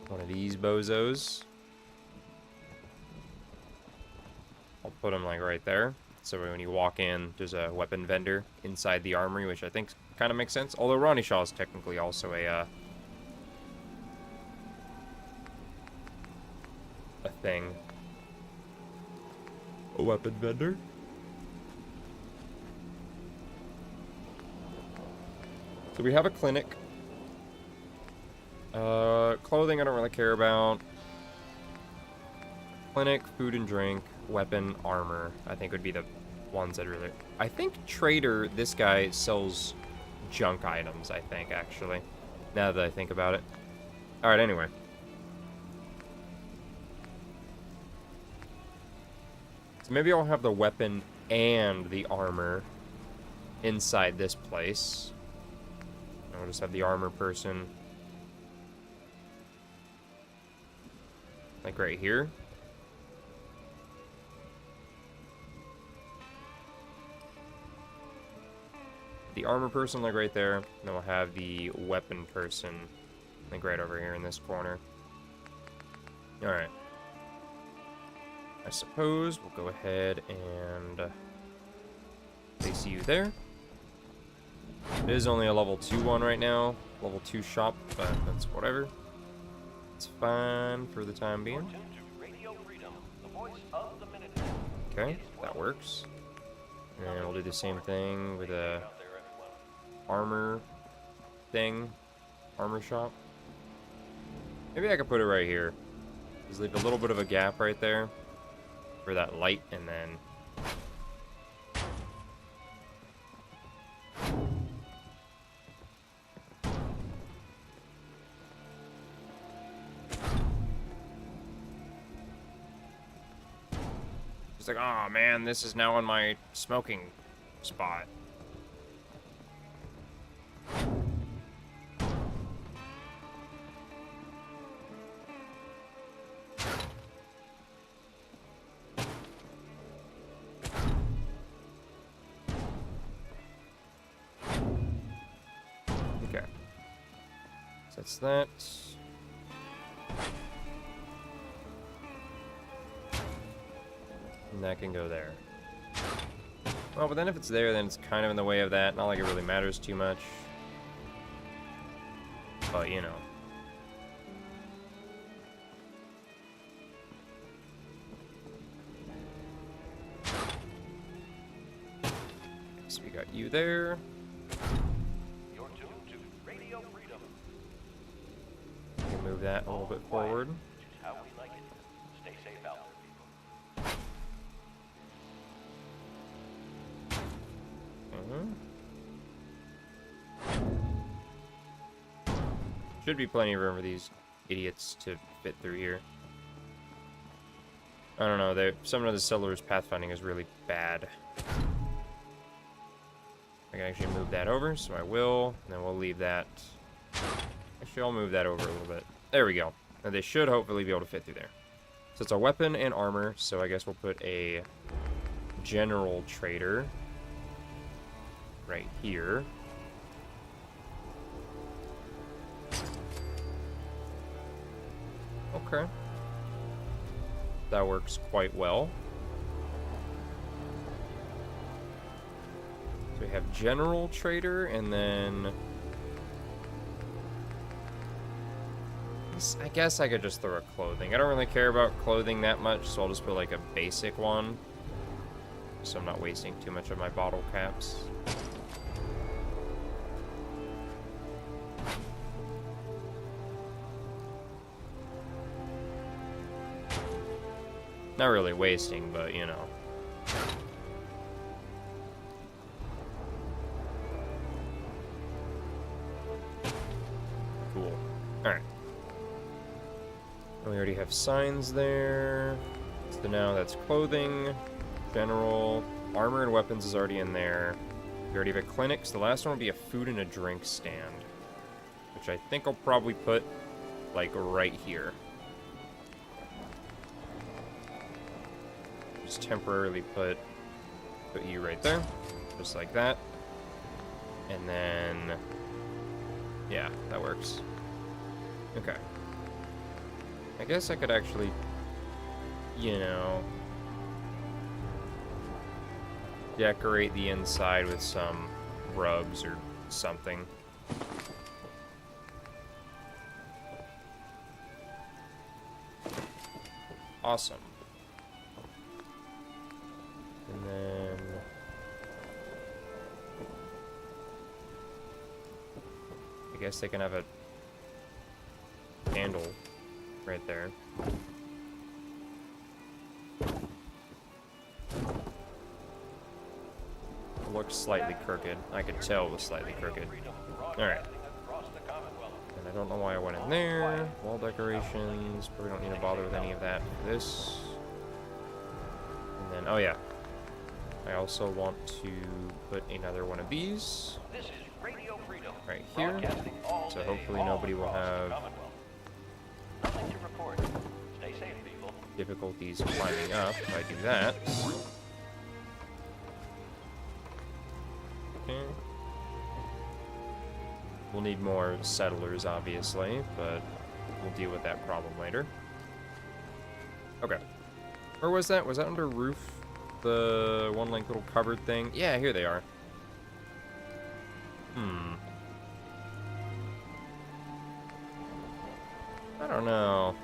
One of these bozos. I'll put him like right there. So when you walk in, there's a weapon vendor inside the armory, which I think kind of makes sense. Although Ronnie Shaw is technically also a thing. A weapon vendor. So we have a clinic. Clothing I don't really care about. Clinic, food and drink, weapon, armor. I think would be the ones that really... I think Trader, this guy, sells junk items, I think, actually. Now that I think about it. Alright, anyway. So maybe I'll have the weapon and the armor inside this place. And we'll just have the armor person like right here. The armor person like right there. And then we'll have the weapon person like right over here in this corner. Alright. I suppose we'll go ahead and place you there. It is only a level 2 one right now. Level 2 shop, but that's whatever. It's fine for the time being. Tuned to Radio Freedom, the voice of the Minutemen. Okay, that works. And we'll do the same thing with a Out there, everyone. armor thing. Armor shop. Maybe I could put it right here. Just leave a little bit of a gap right there for that light, and then it's like, oh man, this is now on my smoking spot. Okay. So that's that. And that can go there. Well, but then if it's there, then it's kind of in the way of that. Not like it really matters too much. But, you know. So we got you there. You're tuned to Radio Freedom, We can move that a little bit forward. which is how we like it. Stay safe out there, people. Should be plenty of room for these idiots to fit through here. I don't know, some of the settlers' pathfinding is really bad. I can actually move that over, so I will, and then we'll leave that. Actually, I'll move that over a little bit. There we go. And they should hopefully be able to fit through there. So it's a weapon and armor, so I guess we'll put a general trader right here. Okay. That works quite well. So we have general trader, and then I guess I could just throw a clothing. I don't really care about clothing that much, so I'll just put like a basic one, so I'm not wasting too much of my bottle caps. Not really wasting, but you know. Cool. Alright. We already have signs there. So now that's clothing, general, armor and weapons is already in there. We already have a clinic, so the last one will be a food and a drink stand, which I think I'll probably put like right here. Just temporarily put you right there, just like that, and then yeah, that works. Okay, I guess I could actually, you know, decorate the inside with some rugs or something. Awesome. And then I guess they can have a handle right there. It looks slightly crooked. I could tell it was slightly crooked. Alright. And I don't know why I went in there. Wall decorations. Probably don't need to bother with any of that for this. And then, oh yeah. I also want to put another one of these This is Radio Freedom, right here. broadcasting all So day, hopefully all nobody will across the have Commonwealth. Nothing to report. Stay safe, people. difficulties climbing up if I do that. Okay. We'll need more settlers, obviously, but we'll deal with that problem later. Okay. Where was that? Was that under roof? The one like little cupboard thing? Yeah, here they are. I don't know.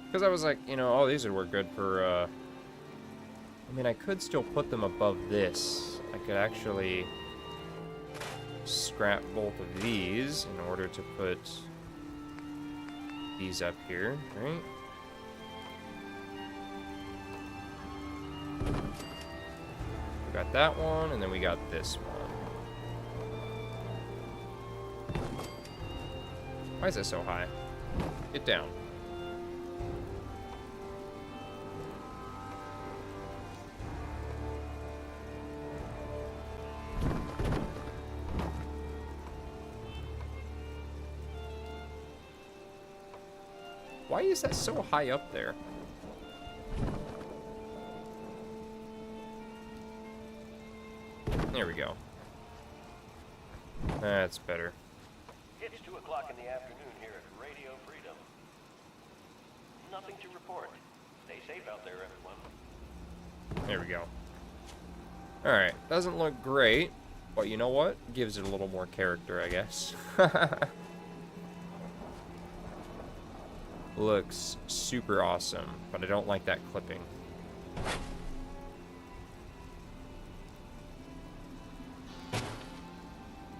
Because I was like, you know, oh, these would work good for, I mean, I could still put them above this. I could actually scrap both of these in order to put these up here, right? We got that one, and then we got this one. Why is it so high? Get down. Why is that so high up there? There we go. That's better. It's 2 o'clock in the afternoon here at Radio Freedom. Nothing to report. Stay safe out there, everyone. There we go. Alright, doesn't look great, but you know what? Gives it a little more character, I guess. Looks super awesome, but I don't like that clipping.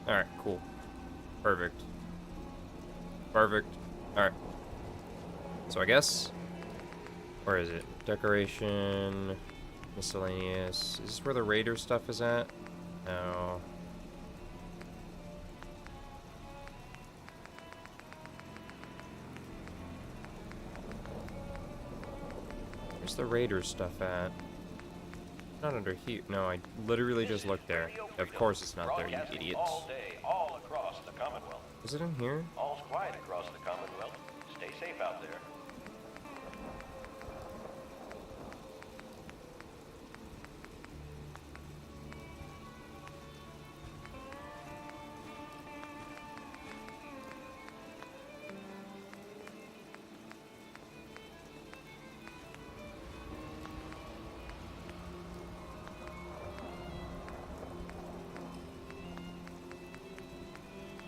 Alright, cool. Perfect. Perfect. Alright. So I guess... Where is it? Decoration... Miscellaneous... Is this where the Raider stuff is at? No. Where's the Raider stuff at? Not under here. No, I literally just looked there. Of course it's not there, you idiots. All day, all across the Commonwealth. Is it in here? All's quiet across the Commonwealth. Stay safe out there.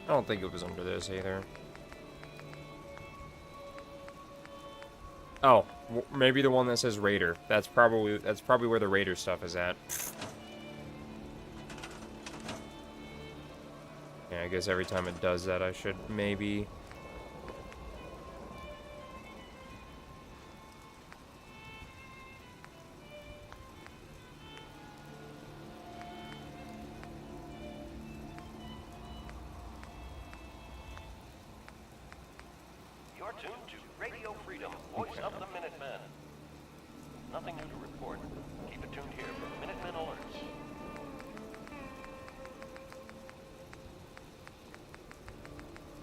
I don't think it was under this either. Oh, maybe the one that says Raider. That's probably where the Raider stuff is at. Yeah, I guess every time it does that, I should maybe... You're tuned to Radio Freedom, voice of the Minutemen. Nothing new to report. Keep it tuned here for Minutemen alerts.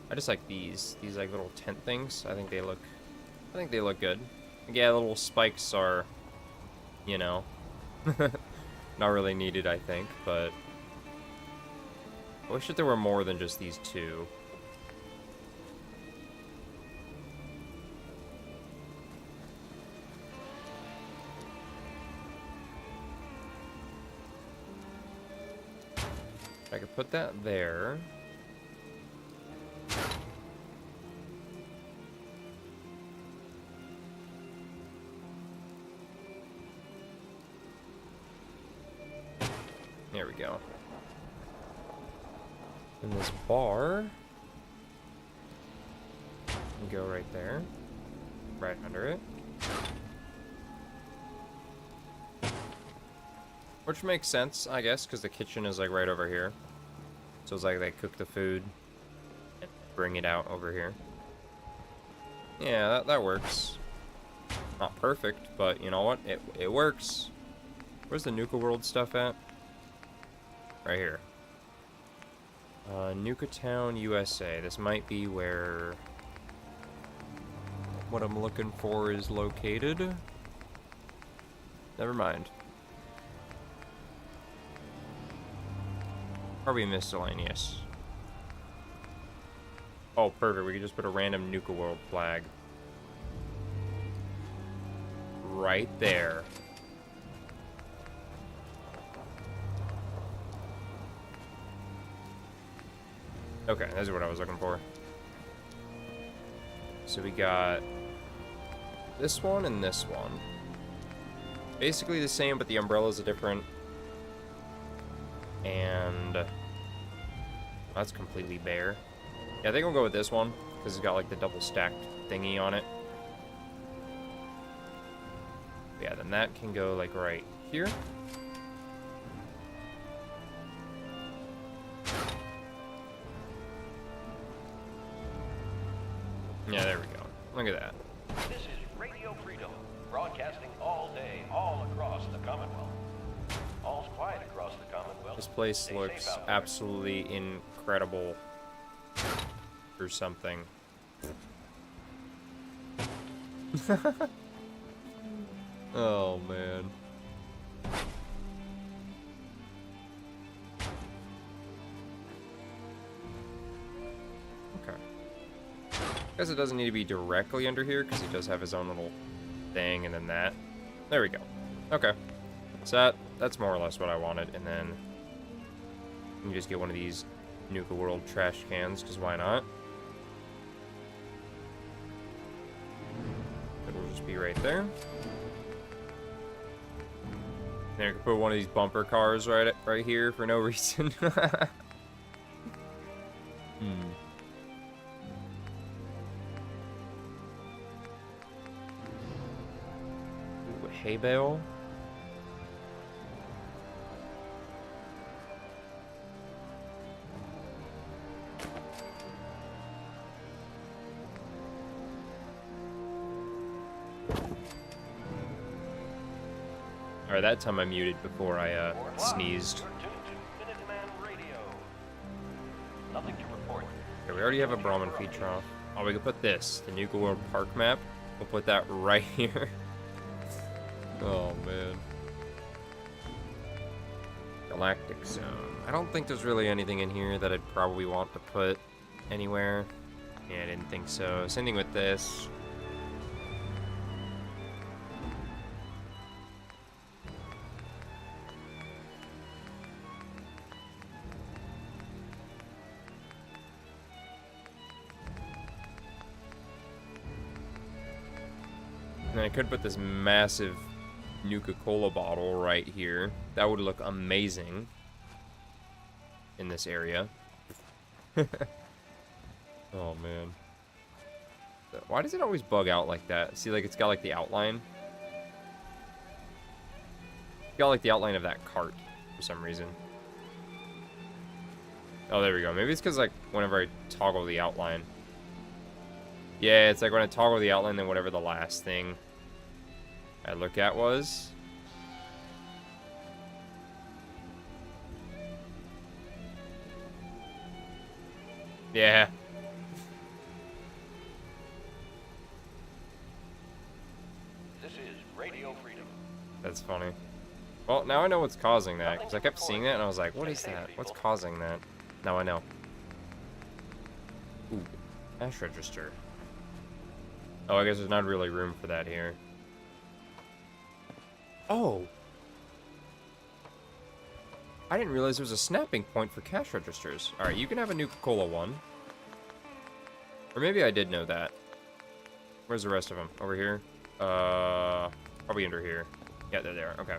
I just like these like little tent things. I think they look good. Yeah, the little spikes are, you know, not really needed, I think, but I wish that there were more than just these two. I could put that there. There we go. And this bar can go right there, right under it. Which makes sense, I guess, because the kitchen is like right over here. So it's like they cook the food and bring it out over here. Yeah, that works. Not perfect, but you know what? It works. Where's the Nuka World stuff at? Right here. Nuka Town, USA. This might be where what I'm looking for is located. Never mind. Probably miscellaneous. Oh, perfect. We could just put a random Nuka World flag. Right there. Okay, that's what I was looking for. So we got this one and this one. Basically the same, but the umbrellas are different. And that's completely bare. Yeah, I think we'll go with this one because it's got like the double stacked thingy on it. Yeah, then that can go like right here. Yeah, there we go. Look at that. This is Radio Freedom, broadcasting all day, all across the Commonwealth. All's quiet across the Commonwealth. This place Stay looks safe out there. absolutely incredible or something. Oh, man. Okay. Guess it doesn't need to be directly under here because he does have his own little thing and then that. There we go. Okay. So that's more or less what I wanted. And then you can just get one of these Nuka World trash cans because why not? It will just be right there. Then I could put one of these bumper cars right here for no reason. Ooh, hay bale. Alright, that time I muted before I We're live. sneezed. You're tuned to Minuteman Radio. Nothing to report. Okay, we already have a Brahmin feature off. Oh, we can put this, the Nuka World Park map. We'll put that right here. Oh, man. Galactic Zone. I don't think there's really anything in here that I'd probably want to put anywhere. Yeah, I didn't think so. Same thing with this. And I could put this massive Nuka-Cola bottle right here. That would look amazing in this area. Oh, man. Why does it always bug out like that? See, like, it's got, like, the outline. It's got, like, the outline of that cart for some reason. Oh, there we go. Maybe it's because, like, whenever I toggle the outline. Yeah, it's like when I toggle the outline, then whatever the last thing I look at was. Yeah. This is Radio Freedom. That's funny. Well, now I know what's causing that, because I kept seeing that, and I was like, what is that? What's causing that? Now I know. Ooh, cash register. Oh, I guess there's not really room for that here. Oh! I didn't realize there was a snapping point for cash registers. Alright, you can have a Nuka-Cola one. Or maybe I did know that. Where's the rest of them? Over here? Probably under here. Yeah, there they are. Okay.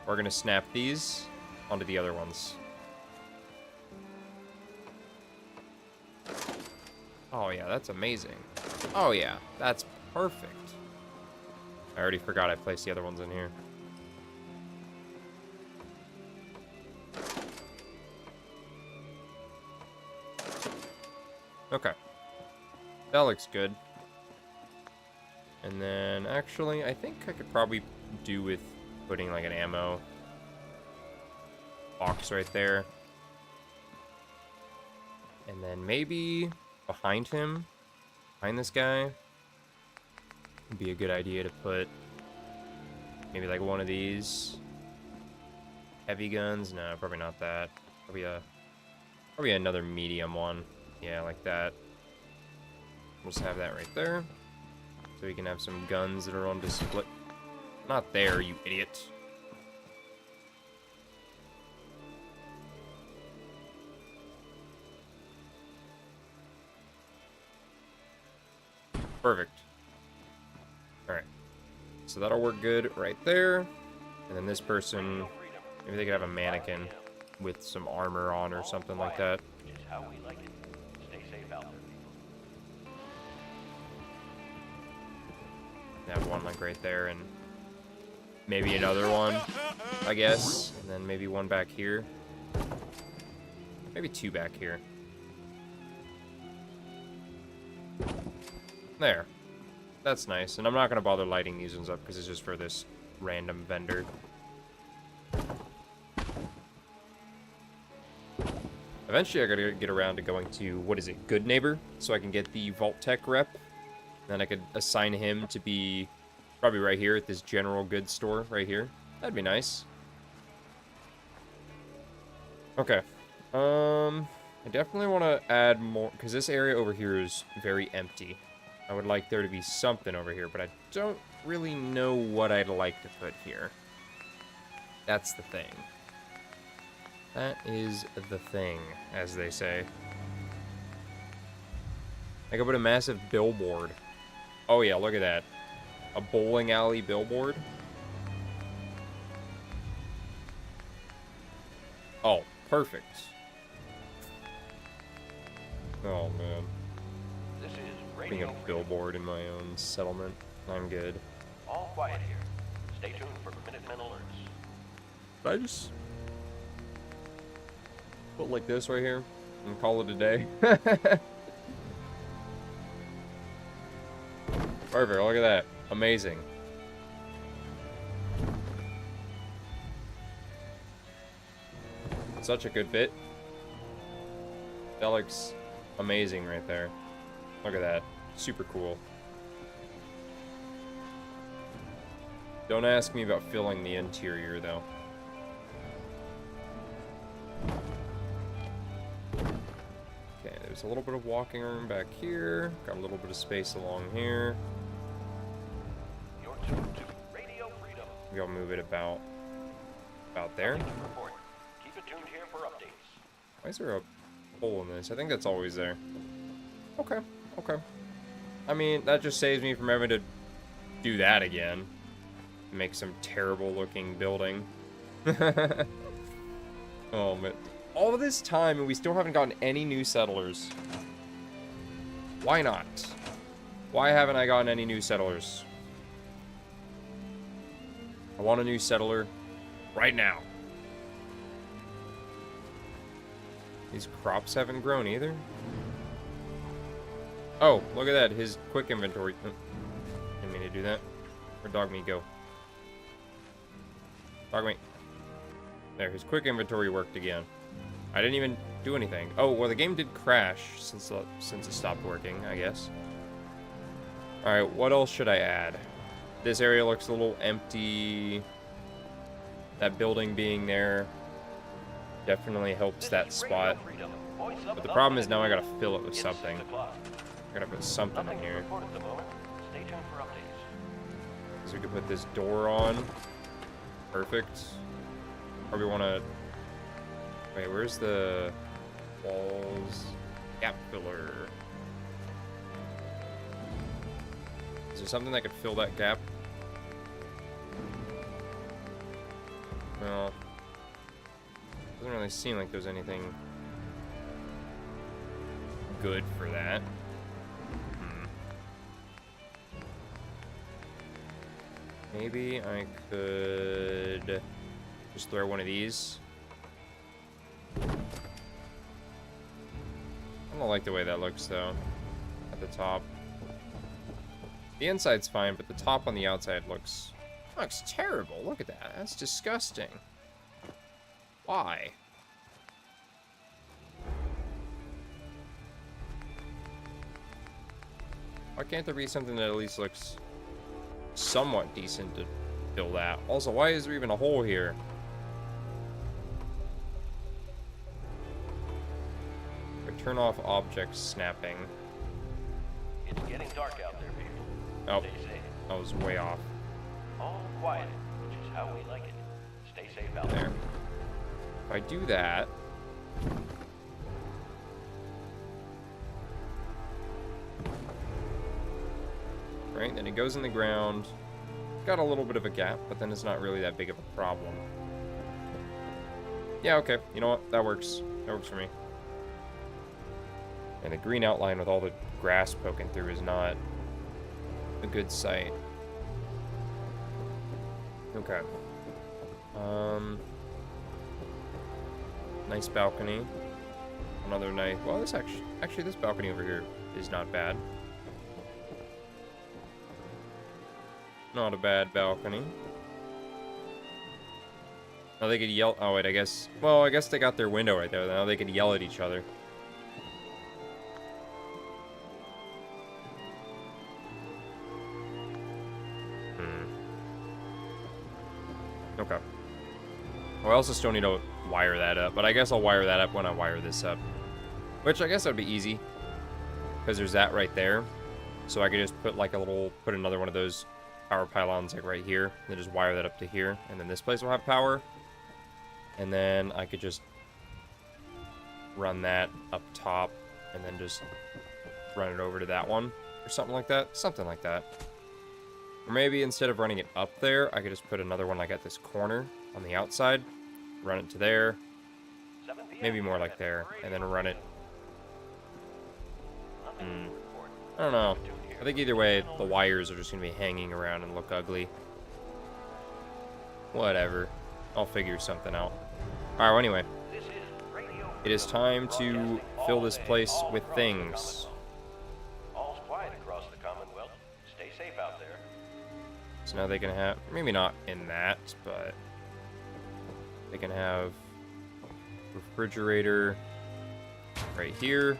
We're gonna snap these onto the other ones. Oh yeah, that's amazing. Oh yeah, that's perfect. I already forgot I placed the other ones in here. Okay. That looks good. And then, actually, I think I could probably do with putting, like, an ammo box right there. And then maybe behind him, behind this guy, would be a good idea to put maybe, like, one of these heavy guns. No, probably not that. Probably a Probably another medium one. Yeah, like that. We'll just have that right there. So we can have some guns that are on display. Not there, you idiot. Perfect. Alright. So that'll work good right there. And then this person, maybe they could have a mannequin with some armor on or something like that. Which is how we like it. Stay safe out there, people. Have one like right there and maybe another one, I guess. And then maybe one back here. Maybe two back here. There. That's nice. And I'm not going to bother lighting these ones up because it's just for this random vendor. Eventually I gotta get around to going to, what is it, Good Neighbor? So I can get the Vault Tech rep. Then I could assign him to be probably right here at this general goods store right here. That'd be nice. Okay. I definitely want to add more, because this area over here is very empty. I would like there to be something over here, but I don't really know what I'd like to put here. That's the thing. That is the thing, as they say. I could put a massive billboard. Oh yeah, look at that. A bowling alley billboard. Oh, perfect. Oh man. This is Being Radio a Freedom. billboard in my own settlement. I'm good. All quiet here. Stay tuned for Minutemen alerts. Did I just put like this right here and call it a day? Perfect, look at that. Amazing. Such a good fit. That looks amazing right there. Look at that. Super cool. Don't ask me about filling the interior though. Okay, there's a little bit of walking room back here. Got a little bit of space along here. You're tuned to Radio Freedom. Maybe I'll move it about there. Report. Keep it tuned here for updates. Why is there a hole in this? I think that's always there. Okay, okay. I mean, that just saves me from having to do that again. Make some terrible looking building. Oh man. All of this time and we still haven't gotten any new settlers. Why not? Why haven't I gotten any new settlers? I want a new settler right now. These crops haven't grown either. Oh, look at that. His quick inventory. Didn't mean to do that. Where'd Dog Meat go? Dog Meat. There, his quick inventory worked again. I didn't even do anything. Oh, well, the game did crash since it stopped working, I guess. Alright, what else should I add? This area looks a little empty. That building being there definitely helps that spot. But the problem is now I gotta fill it with something. I gotta put something in here. Stay tuned for updates. So we could put this door on. Perfect. Probably wanna... Wait, where's the walls? Gap filler. Is there something that could fill that gap? No. Doesn't really seem like there's anything good for that. Maybe I could just throw one of these. I don't like the way that looks though, at the top. The inside's fine, but the top on the outside looks terrible. Look at that. That's disgusting. Why? Why can't there be something that at least looks somewhat decent to fill that? Also, why is there even a hole here? turn off object snapping. It's getting dark out there, people. Oh, Stay safe. I was way off All quiet, which is how we like it. Stay safe out there. there. If I do that, right, then it goes in the ground. Got a little bit of a gap, but then it's not really that big of a problem. Yeah, okay. You know what? That works. That works for me. And the green outline with all the grass poking through is not a good sight. Okay. Nice balcony. Another nice. Well, this actually this balcony over here is not bad. Not a bad balcony. Now they could yell. Oh wait, I guess. Well, I guess they got their window right there. Now they could yell at each other. Okay. Well, I also still need to wire that up, but I guess I'll wire that up when I wire this up. Which I guess that would be easy. Because there's that right there. So I could just put like a little, put another one of those power pylons like right here. And then just wire that up to here. And then this place will have power. And then I could just run that up top. And then just run it over to that one. Or something like that. Something like that. Or maybe instead of running it up there, I could just put another one like at this corner on the outside. Run it to there. 7 p.m. Maybe more like there. And then run it. Nothing to report. I don't know. I think either way, the wires are just going to be hanging around and look ugly. Whatever. I'll figure something out. Alright, well, anyway. This is Radio It is time to Broadcasting fill all this day, place all with across the things. Commonwealth. All's quiet across the Commonwealth. Stay safe out there. So now they can have, maybe not in that, but they can have refrigerator right here.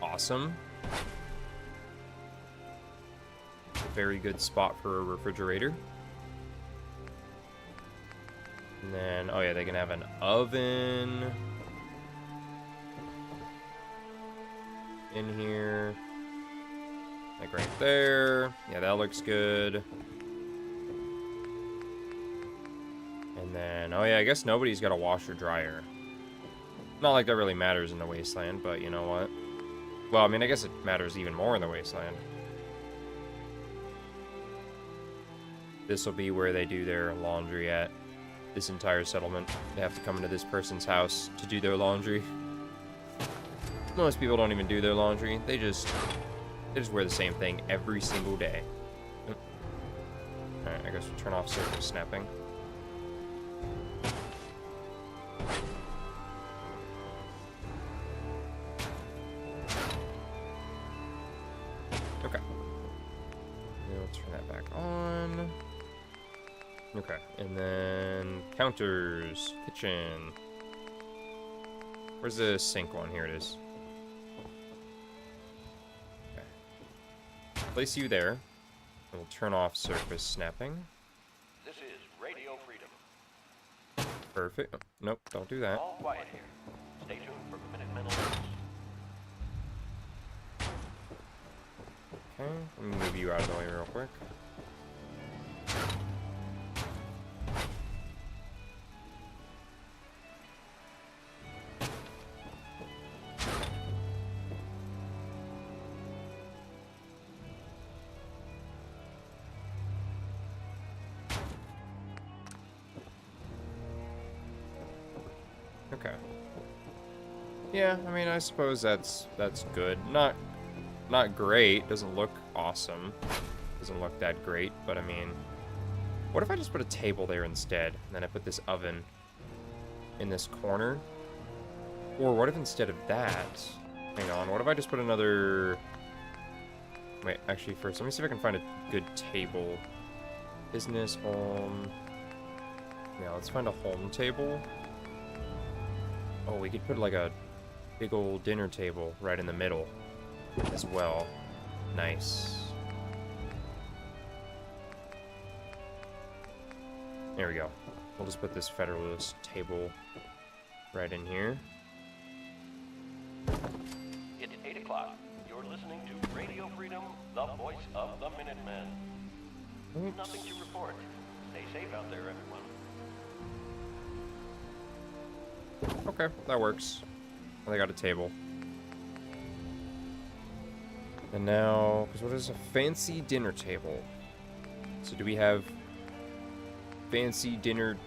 Awesome. Very good spot for a refrigerator. And then, oh yeah, they can have an oven in here. Like right there. Yeah, that looks good. And then, oh yeah, I guess nobody's got a washer dryer. Not like that really matters in the wasteland, but you know what? Well, I mean, I guess it matters even more in the wasteland. This will be where they do their laundry at. This entire settlement. They have to come into this person's house to do their laundry. Most people don't even do their laundry. They just wear the same thing every single day. Alright, I guess we'll turn off surface snapping. Okay. Now let's turn that back on. Okay, and then counters, kitchen. Where's the sink one? Here it is. Okay. Place you there. And we'll turn off surface snapping. This is Radio Freedom. Perfect. Oh, nope, don't do that. All quiet here. Stay tuned for Minutemen alerts. Okay, let me move you out of the way real quick. Okay. Yeah, I mean, I suppose that's good. Not great. Doesn't look awesome. Doesn't look that great, but I mean, what if I just put a table there instead, and then I put this oven in this corner? Or what if instead of that, hang on, what if I just put another, wait, actually first, let me see if I can find a good table. Business, home, yeah, let's find a home table. Oh, we could put like a big old dinner table right in the middle as well. Nice. There we go. We'll just put this Federalist table right in here. It's 8 o'clock. You're listening to Radio Freedom, the voice of the Minutemen. Nothing to report. Stay safe out there, everyone. Okay, that works. I got a table. And now, because what is a fancy dinner table? So do we have fancy dinner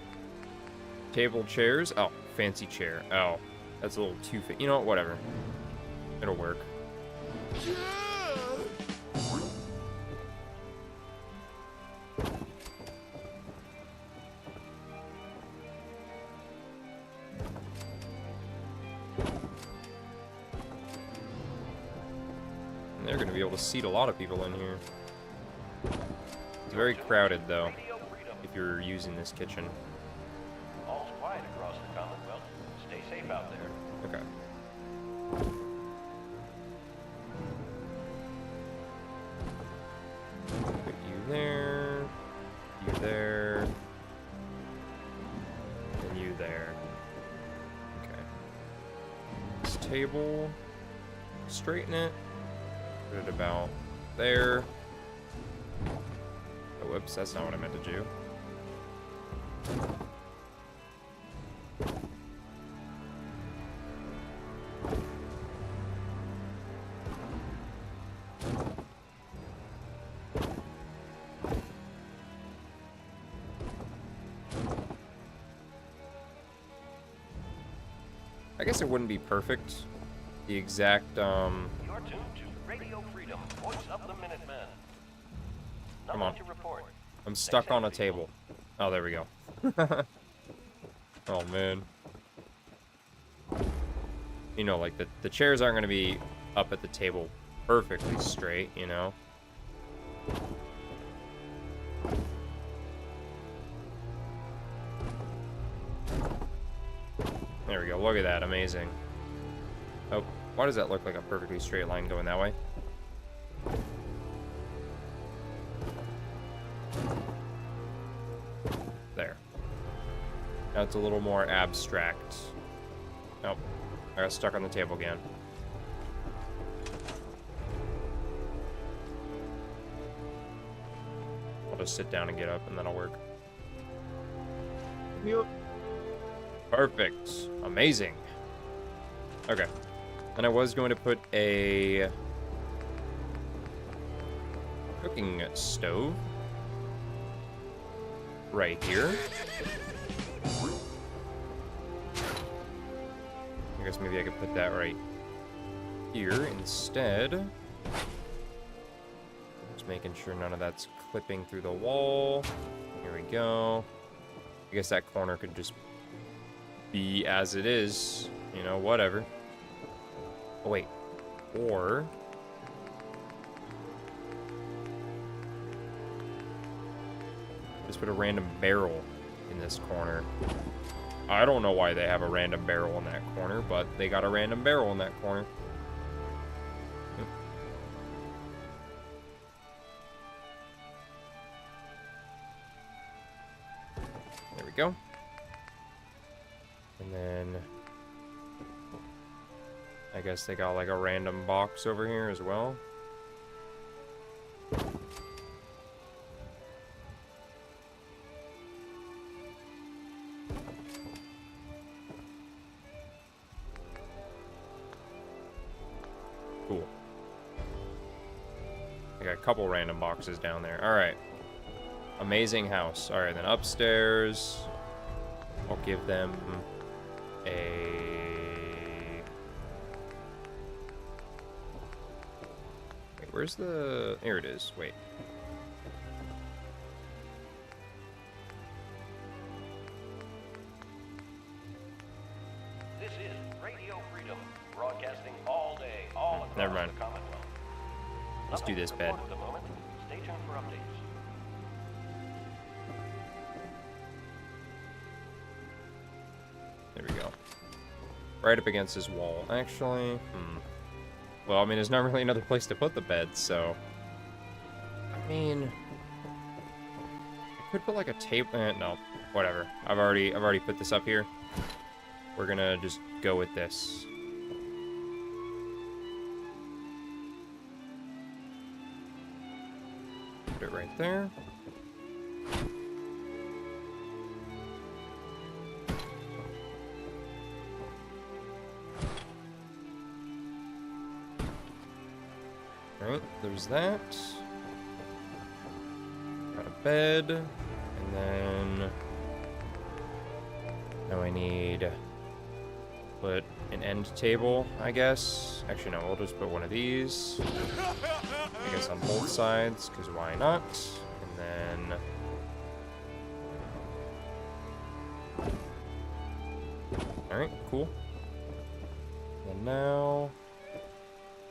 table chairs? Oh, fancy chair. Oh, that's a little too You know what? Whatever. It'll work. And they're going to be able to seat a lot of people in here. It's very crowded, though, Radio Freedom. if you're using this kitchen. All's quiet across the Commonwealth. Stay safe out there. Okay. Put you there, you there, and you there. Okay. This table, straighten it, put it about there. Oh, whoops, that's not what I meant to do. I guess it wouldn't be perfect. The exact, You're tuned to Radio Freedom, voice of the Minutemen. Come on. Nothing to report. I'm stuck on a table. Oh, there we go. Oh, man. You know, like, the chairs aren't going to be up at the table perfectly straight, you know? There we go. Look at that. Amazing. Oh, why does that look like a perfectly straight line going that way? There. Now it's a little more abstract. Oh, I got stuck on the table again. I'll just sit down and get up and that'll work. Perfect. Amazing. Okay. And I was going to put a cooking stove right here. I guess maybe I could put that right here instead. Just making sure none of that's clipping through the wall. Here we go. I guess that corner could just be as it is. You know, whatever. Oh, wait. Or... just put a random barrel in this corner. I don't know why they have a random barrel in that corner, but they got a random barrel in that corner. There we go. And then I guess they got like a random box over here as well. Cool. I got a couple random boxes down there. All right. Amazing house. All right, then upstairs, I'll give them a... wait, where's the... here it is. Wait. This is Radio Freedom, broadcasting all day, all across Never mind. the Commonwealth. Let's do Nothing this to bed. report at the moment. Stay tuned for updates. There we go. Right up against his wall. Actually, well, I mean, there's not really another place to put the bed, so... I mean... I could put like a tape. No, whatever. I've already put this up here. We're gonna just go with this. Put it right there. Alright, there's that. Got a bed. And then now I need put an end table, I guess. Actually, no, we'll just put one of these. I guess on both sides, because why not? And then alright, cool. And now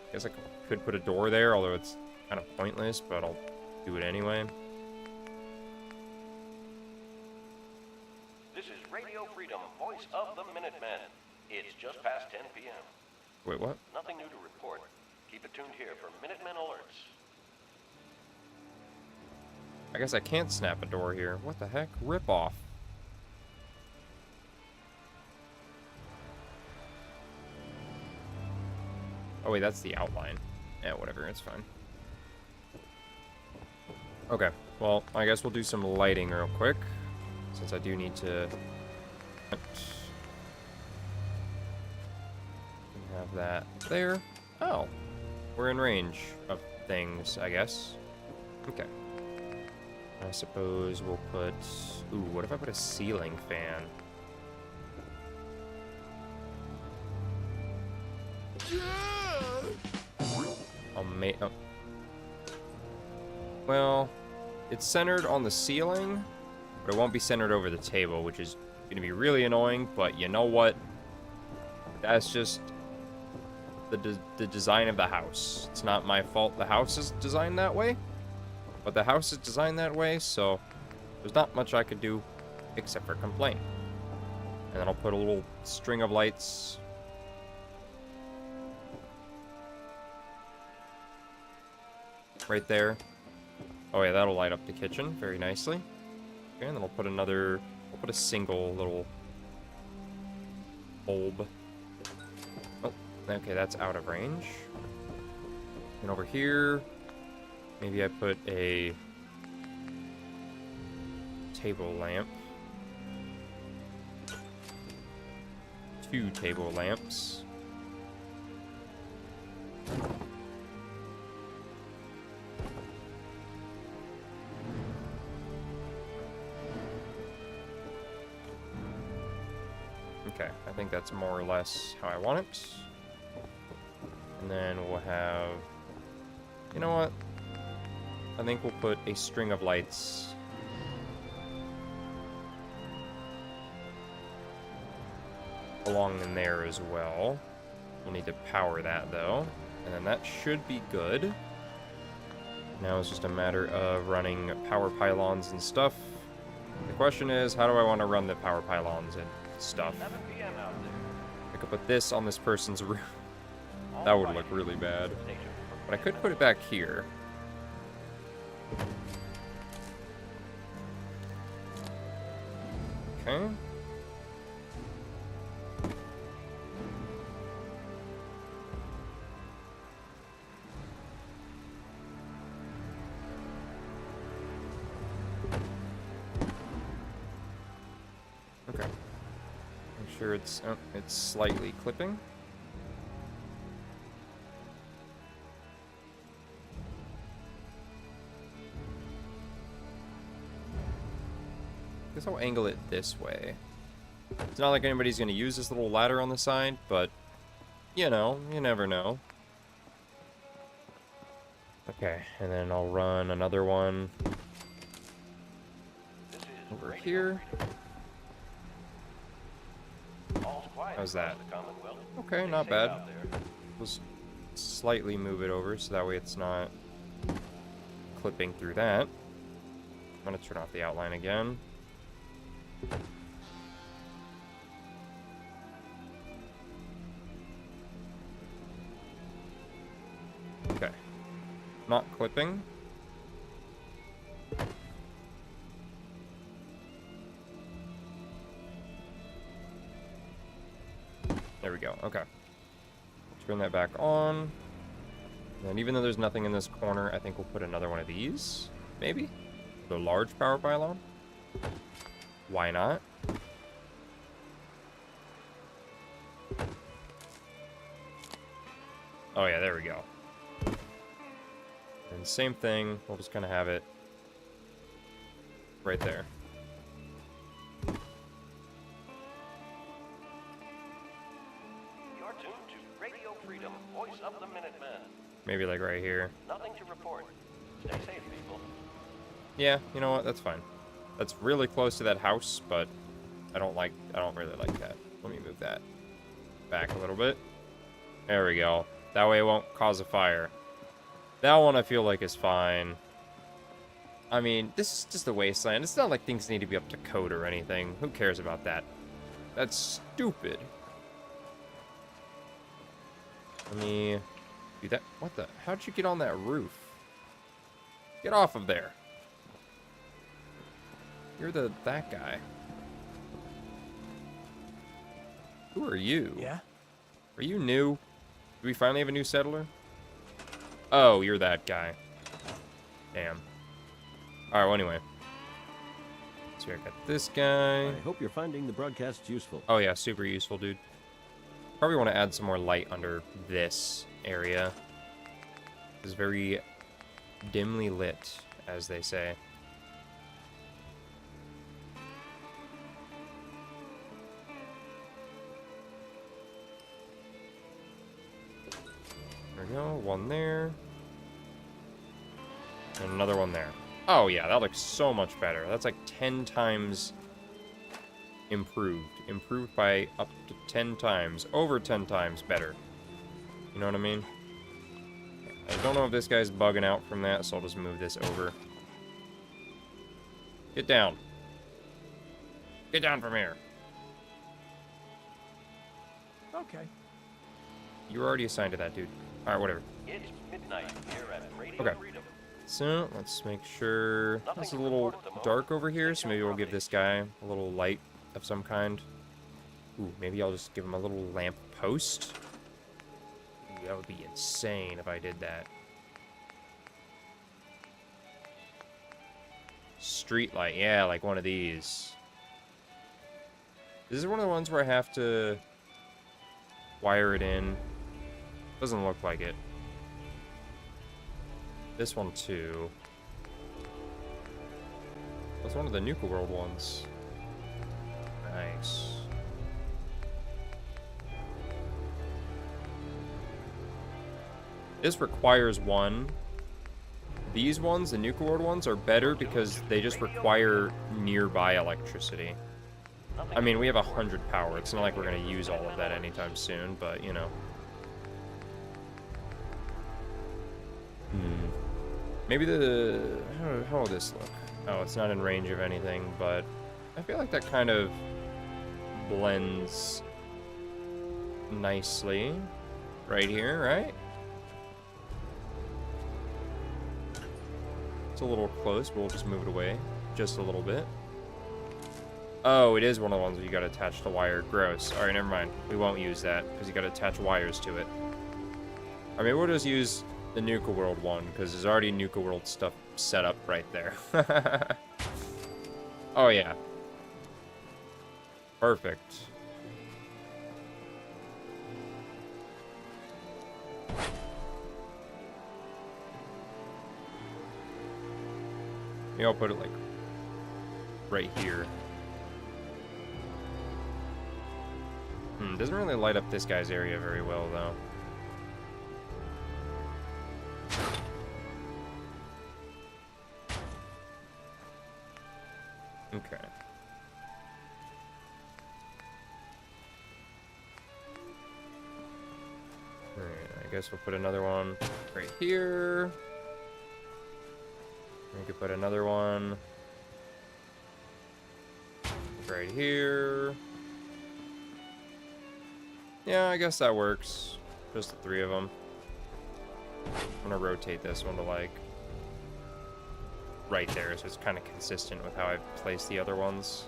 I guess I could put a door there, although it's kind of pointless, but I'll do it anyway. This is Radio Freedom, voice of the Minutemen. It's just past 10 p.m. Wait, what? Nothing new to report. Keep it tuned here for Minutemen alerts. I guess I can't snap a door here. What the heck? Rip off. Oh wait, that's the outline. Yeah, whatever, it's fine. Okay, well, I guess we'll do some lighting real quick, since I do need to have that there. Oh, we're in range of things, I guess. Okay. I suppose we'll put... Ooh, what if I put a ceiling fan? I'll make... Oh. Well, it's centered on the ceiling, but it won't be centered over the table, which is going to be really annoying, but you know what? That's just the design of the house. It's not my fault the house is designed that way, but the house is designed that way, so there's not much I could do except for complain. And then I'll put a little string of lights right there. Oh yeah, that'll light up the kitchen very nicely. Okay, and then I'll put another, I'll put a single little bulb. Oh, okay, that's out of range. And over here, maybe I put a table lamp. 2 table lamps. Okay, I think that's more or less how I want it. And then we'll have... You know what? I think we'll put a string of lights along in there as well. We'll need to power that, though. And then that should be good. Now it's just a matter of running power pylons and stuff. The question is, how do I want to run the power pylons and stuff? 7 p.m. out there. I could put this on this person's roof. That would look really bad. But I could put it back here. Okay. Okay. Make sure it's slightly clipping. Guess I'll angle it this way. It's not like anybody's gonna use this little ladder on the side, but you know, you never know. Okay, and then I'll run another one over here. How's that? Okay, not bad. Just slightly move it over so that way it's not clipping through that. I'm gonna turn off the outline again. Okay. Not clipping. go. Okay. Turn that back on. And even though there's nothing in this corner, I think we'll put another one of these. Maybe? The large power pylon? Why not? Oh yeah, there we go. And same thing, we'll just kind of have it right there. You're tuned to Radio Freedom, voice of the Minutemen. Maybe like right here. Nothing to report. Stay safe, people. Yeah, you know what? That's fine. That's really close to that house, but I don't really like that. Let me move that back a little bit. There we go. That way it won't cause a fire. That one I feel like is fine. I mean, this is just a wasteland. It's not like things need to be up to code or anything. Who cares about that? That's stupid. Let me do that. What the? How'd you get on that roof? Get off of there. You're that guy. Who are you? Yeah? Are you new? Do we finally have a new settler? Oh, you're that guy. Damn. Alright, well, anyway. So I got this guy. I hope you're finding the broadcast useful. Oh, yeah, super useful, dude. Probably want to add some more light under this area. It's very dimly lit, as they say. There we go, one there. And another one there. Oh yeah, that looks so much better. That's like 10 times improved. Improved by up to 10 times. Over 10 times better. You know what I mean? I don't know if this guy's bugging out from that, so I'll just move this over. Get down. Get down from here. Okay. You were already assigned to that, dude. Alright, whatever. It's midnight here at Radio Okay. Freedom. So, let's make sure... It's a little dark over here, so maybe we'll give this guy a little light of some kind. Ooh, maybe I'll just give him a little lamp post. Ooh, that would be insane if I did that. Street light, yeah, like one of these. This is one of the ones where I have to wire it in. Doesn't look like it. This one too. That's one of the Nuka World ones. Nice. This requires one. These ones, the Nuka World ones, are better because they just require nearby electricity. I mean, we have 100 power. It's not like we're going to use all of that anytime soon, but, you know. Maybe how will this look? Oh, it's not in range of anything, but I feel like that kind of blends nicely right here, right? It's a little close, but we'll just move it away just a little bit. Oh, it is one of the ones where you got to attach the wire. Gross. All right, never mind. We won't use that because you got to attach wires to it. I mean, we'll just use the Nuka World one because there's already Nuka World stuff set up right there. Oh yeah. Perfect. Maybe I'll put it like right here. Doesn't really light up this guy's area very well though. Okay. Alright, I guess we'll put another one right here. We could put another one right here. Yeah, I guess that works. Just the 3 of them. I'm gonna rotate this one to like right there, so it's kind of consistent with how I've placed the other ones.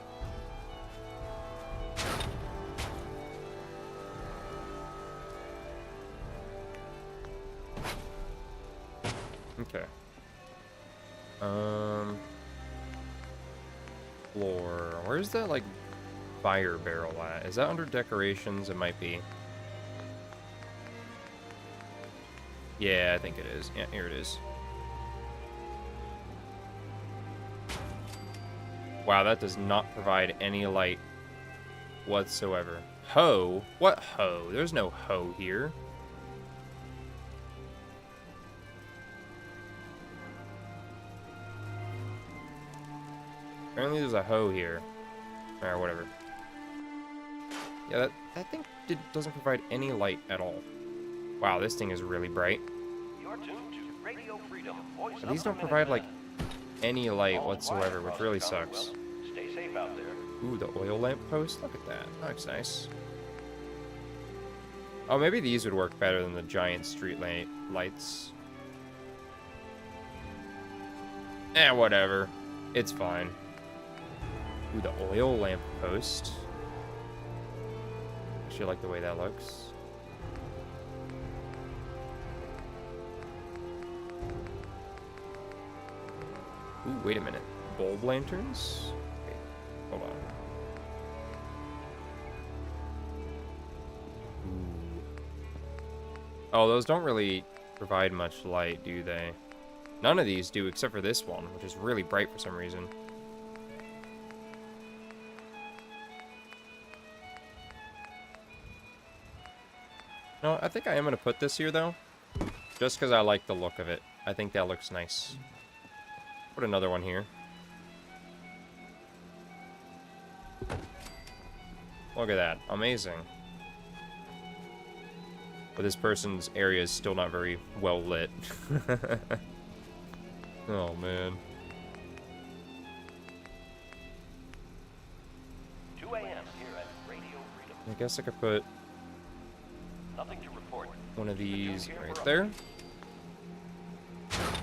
Okay. Floor. Where's that, like, fire barrel at? Is that under decorations? It might be. Yeah, I think it is. Yeah, here it is. Wow, that does not provide any light whatsoever. Hoe? What hoe? There's no hoe here. Apparently there's a hoe here. Or whatever. Yeah, that thing doesn't provide any light at all. Wow, this thing is really bright. You're tuned to Radio Freedom. Voice But these of don't the provide, like, Minutemen. any light All whatsoever, quiet which across really the sucks. Commonwealth. Stay safe out there. Ooh, the oil lamp post? Look at that. That looks nice. Oh, maybe these would work better than the giant street lights. Eh, whatever. It's fine. Ooh, the oil lamp post. Actually, I like the way that looks. Ooh, wait a minute. Bulb lanterns? Wait, hold on. Ooh. Oh, those don't really provide much light, do they? None of these do, except for this one, which is really bright for some reason. No, I think I am going to put this here, though. Just because I like the look of it. I think that looks nice. Put another one here. Look at that. Amazing. But this person's area is still not very well lit. Oh, man. 2 a.m. here at Radio Freedom. I guess I could put Nothing to report. one of these right there.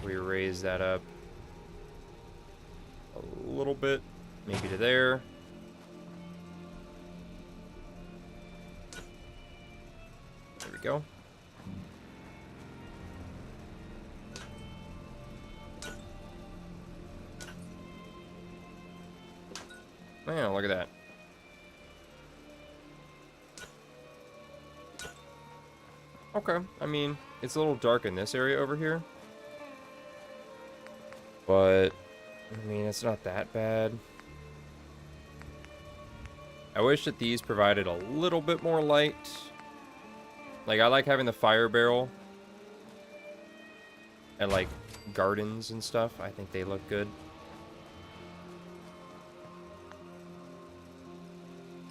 We raise that up a little bit, maybe to there. There we go. Man, look at that. Okay, I mean, it's a little dark in this area over here. But, I mean, it's not that bad. I wish that these provided a little bit more light. Like, I like having the fire barrel. And, like, gardens and stuff. I think they look good.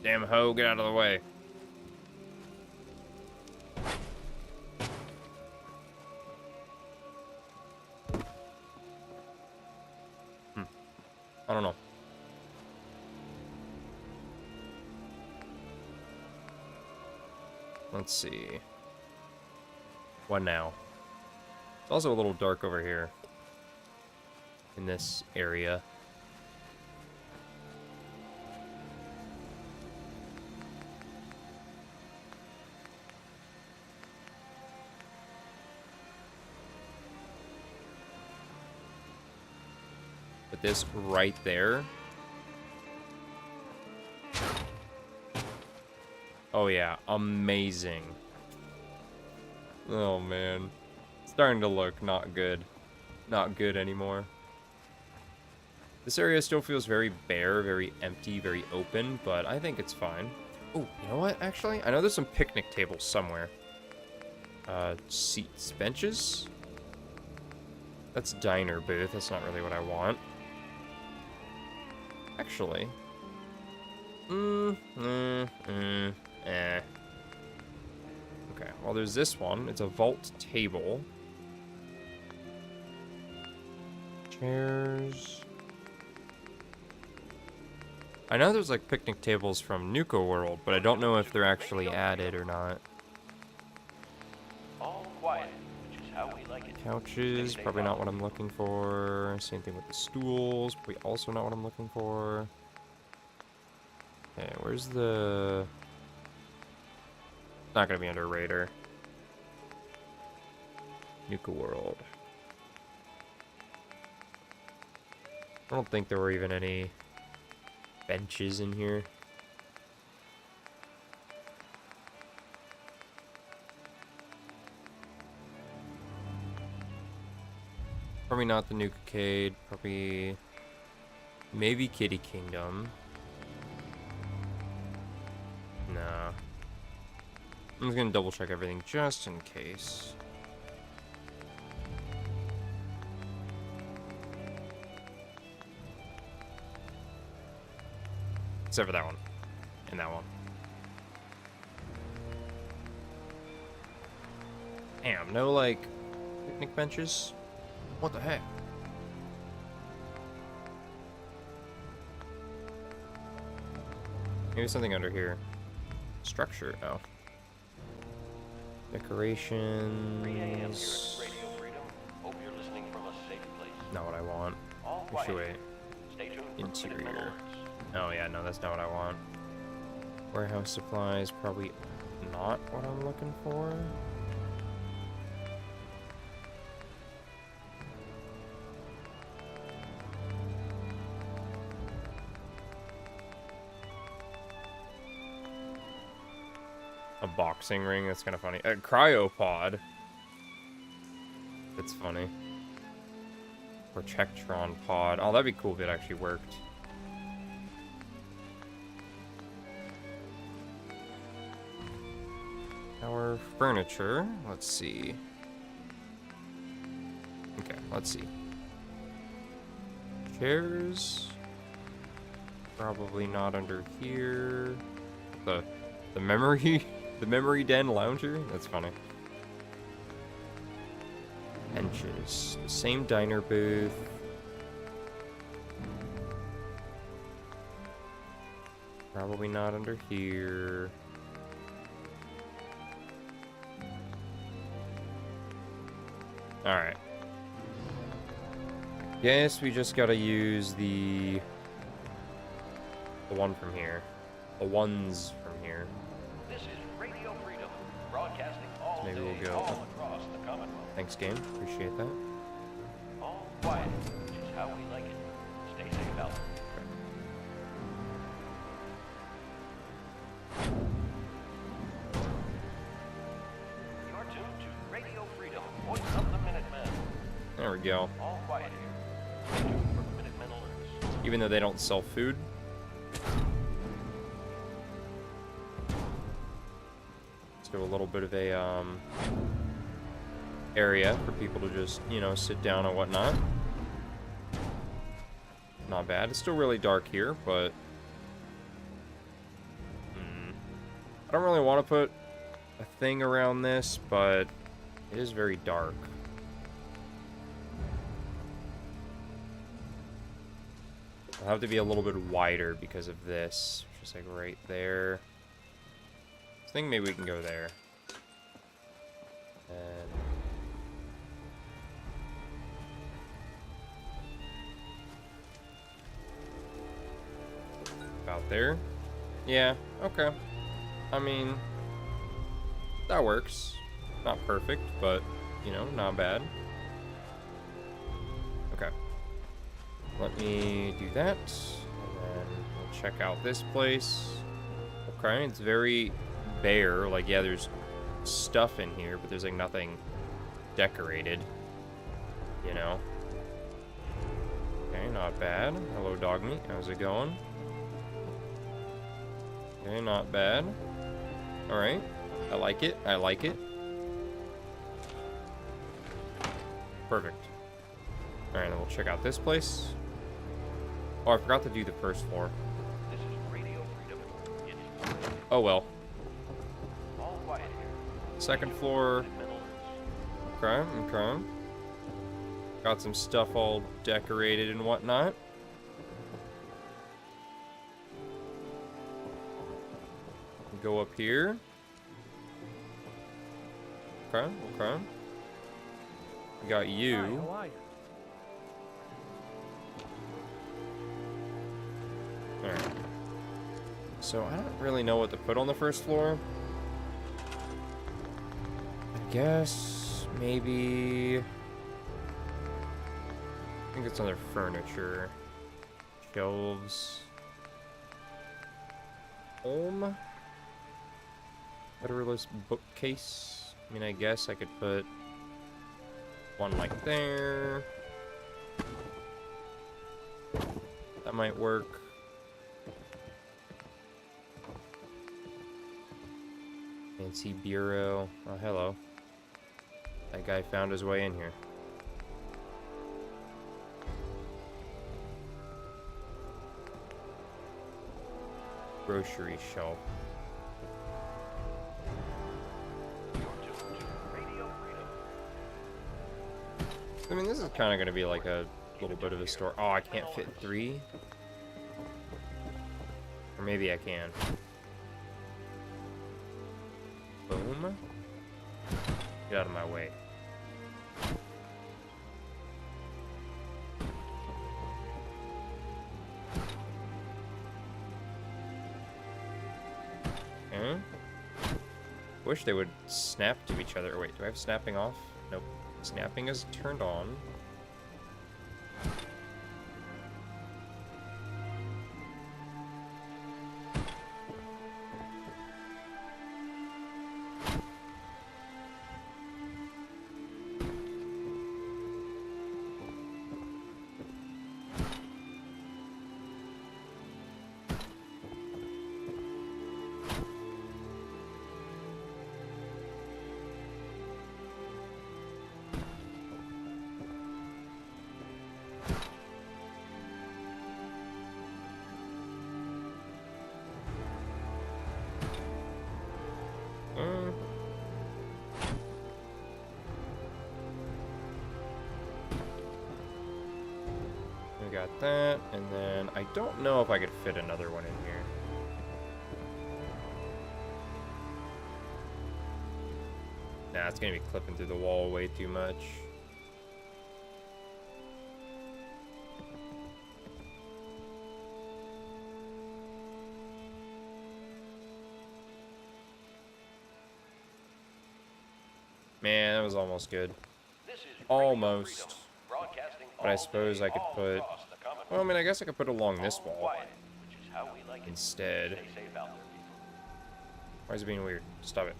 Damn hoe, get out of the way. I don't know. Let's see. What now? It's also a little dark over here. In this area. But this right there. Oh yeah, amazing. Oh man. It's starting to look not good. Not good anymore. This area still feels very bare, very empty, very open, but I think it's fine. Oh, you know what, actually? I know there's some picnic tables somewhere. Seats, benches? That's diner booth, that's not really what I want. Actually. Eh. Okay, well there's this one. It's a vault table. Chairs. I know there's like picnic tables from Nuka World, but I don't know if they're actually added or not. All quiet, which is how we like it. Couches, probably not what I'm looking for. Same thing with the stools, probably also not what I'm looking for. Okay, where's the... Not gonna be under Raider. Nuka World. I don't think there were even any benches in here. Probably not the Nuka-Cade. Probably... maybe Kitty Kingdom. Nah. I'm just gonna double check everything just in case. Except for that one. And that one. Damn, no, like, picnic benches? What the heck? Maybe something under here. Structure, oh. 3 a.m. here at Decorations. Radio Freedom. Hope you're listening from a safe place. Not what I want. All Actually, quiet. wait. Stay tuned for Interior. Minutemen alerts. Oh yeah, no, that's not what I want. Warehouse supplies, probably not what I'm looking for. A boxing ring, that's kind of funny. A cryopod. That's funny. Protectron pod. Oh, that'd be cool if it actually worked. Our furniture. Let's see. Okay, let's see. Chairs. Probably not under here. The memory the memory den lounger. That's funny. Benches. The same diner booth. Probably not under here. Alright. Guess we just gotta use the one from here. The ones from here. This is Radio Freedom, broadcasting all Maybe day, we'll go. all across the Commonwealth. Thanks, game. Appreciate that. All quiet, which is how we like it. Stay safe out there. You're tuned to Radio Freedom, voice of the Minutemen. There we go. All quiet here. Stay tuned for Minutemen alerts. Even though they don't sell food. Let's do a little bit of a area for people to just, you know, sit down and whatnot. Not bad. It's still really dark here, but I don't really want to put a thing around this, but it is very dark. I'll have to be a little bit wider because of this. Just like right there. I think maybe we can go there. And about there. Yeah, okay. I mean, that works. Not perfect, but, you know, not bad. Okay. Let me do that. And then we'll check out this place. Okay, it's very bare. Like, yeah, there's stuff in here, but there's, like, nothing decorated. You know? Okay, not bad. Hello, dog meat. How's it going? Okay, not bad. Alright. I like it. I like it. Perfect. Alright, then we'll check out this place. Oh, I forgot to do the first floor. This is Radio Freedom. It's Oh well. all quiet here. Second floor. Minutemen alerts. Okay, okay. Got some stuff all decorated and whatnot. Go up here. Okay, okay. We got Hi, you. how are you? Alright. So I don't really know what to put on the first floor. I guess maybe I think it's under furniture. shelves. Home. Federalist bookcase. I mean, I guess I could put one like there. That might work. Fancy bureau. Oh, hello. That guy found his way in here. Grocery shelf. I mean, this is kind of going to be like a little bit of a store. Oh, I can't fit 3? Or maybe I can. Boom. Get out of my way. Okay. Wish they would snap to each other. Wait, do I have snapping off? Nope. Snapping is turned on. We got that, and then I don't know if I could fit another one in here. Nah, it's gonna be clipping through the wall way too much. Man, that was almost good. Almost. But I suppose I could put... Well, I mean, I guess I could put along this wall instead. Why is it being weird? Stop it.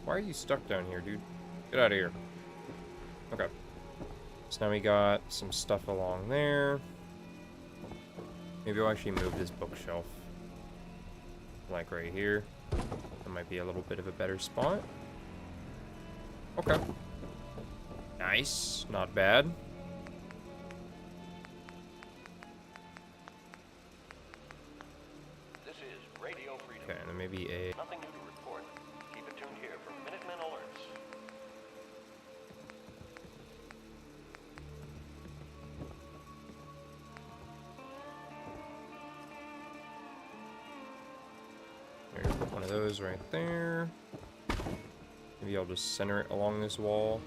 Why are you stuck down here, dude? Get out of here. Okay. So now we got some stuff along there. Maybe I'll actually move this bookshelf. Like right here. That might be a little bit of a better spot. Okay. Nice. Not bad. This is Radio Freedom. Okay, and then maybe a... Nothing new to report. Keep it tuned here for Minutemen alerts. Here, put one of those right there. Maybe I'll just center it along this wall.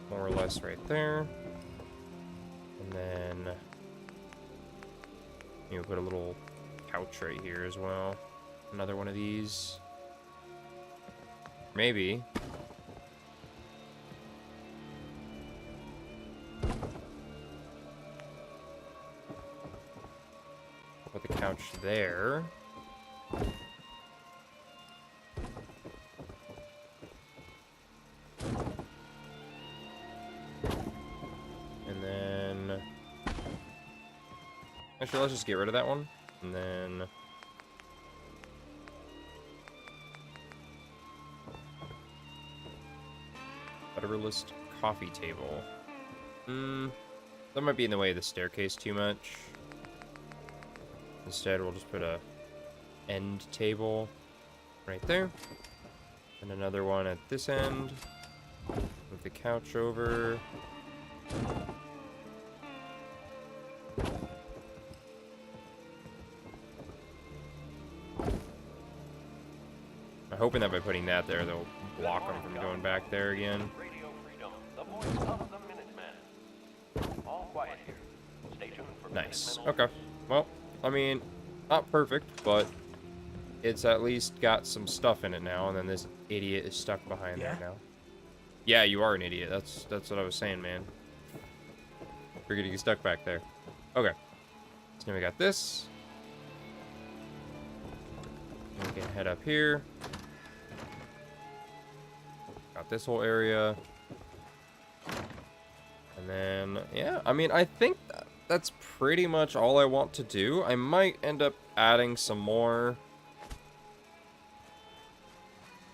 More or less right there. And then... Maybe put a little couch right here as well. Another one of these. Maybe. Put the couch there. And then... Actually, let's just get rid of that one. And then... Federalist coffee table. That might be in the way of the staircase too much. Instead, we'll just put a end table right there. And another one at this end. Move the couch over. I'm hoping that by putting that there, they'll block them from going back there again. Radio Freedom, the voice of the Minutemen. All quiet here. Stay tuned for Nice. Minutemen Okay. Well, I mean, not perfect, but it's at least got some stuff in it now, and then this idiot is stuck behind there now. Yeah, you are an idiot. That's what I was saying, man. You're getting stuck back there. Okay. So now we got this. And we can head up here. Got this whole area. And then, yeah, I mean, I think that's pretty much all I want to do. I might end up adding some more.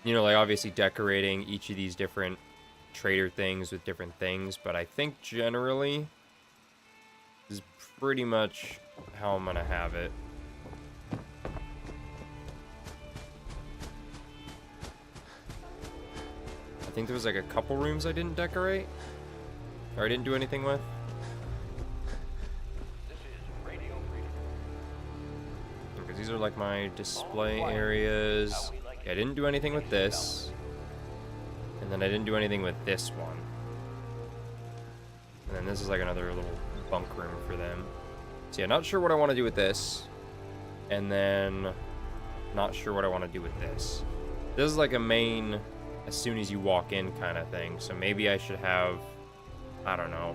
You know, like obviously decorating each of these different trader things with different things, but I think generally this is pretty much how I'm gonna have it. I think there was like a couple rooms I didn't decorate, or I didn't do anything with. This is Radio Freedom. Because these are like my display areas. Yeah, I didn't do anything with this. And then I didn't do anything with this one. And then this is like another little bunk room for them. So yeah, not sure what I want to do with this. And then not sure what I want to do with this. This is like a main as soon as you walk in kind of thing. So maybe I should have, I don't know,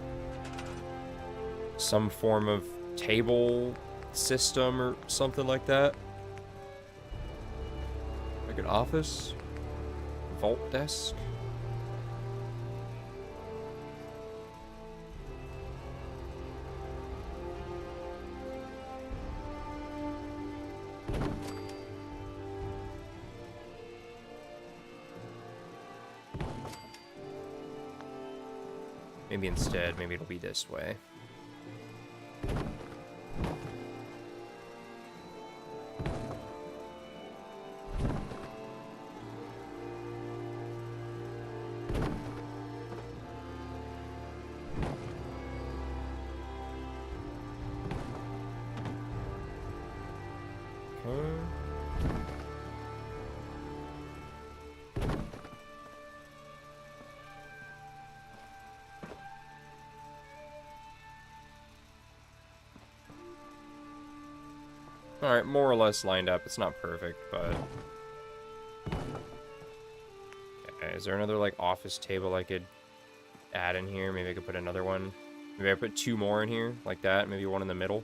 some form of table system or something like that. Like an office, vault desk. Maybe instead, maybe it'll be this way. Alright, more or less lined up. It's not perfect, but... Okay, is there another, like, office table I could add in here? Maybe I could put another one. Maybe I put two more in here, like that. Maybe one in the middle.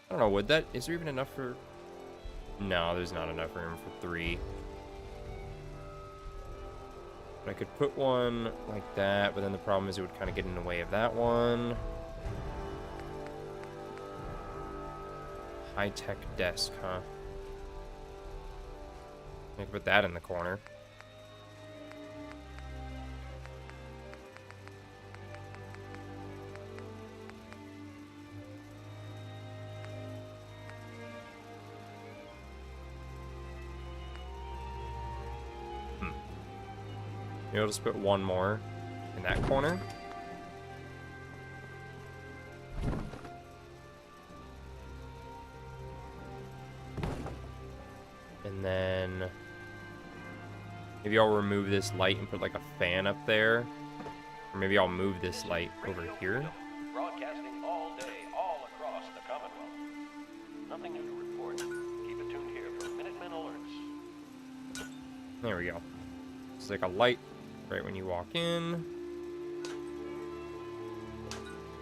I don't know, would that... Is there even enough for... No, there's not enough room for 3. But I could put one like that, but then the problem is it would kind of get in the way of that one. High-tech desk, huh? I can put that in the corner. Maybe I'll just put one more in that corner. And then maybe I'll remove this light and put like a fan up there. Or maybe I'll move this light over here. Broadcasting all day, all across the Commonwealth. Nothing new to report. Keep it tuned here for Minutemen alerts. There we go. It's like a light right when you walk in.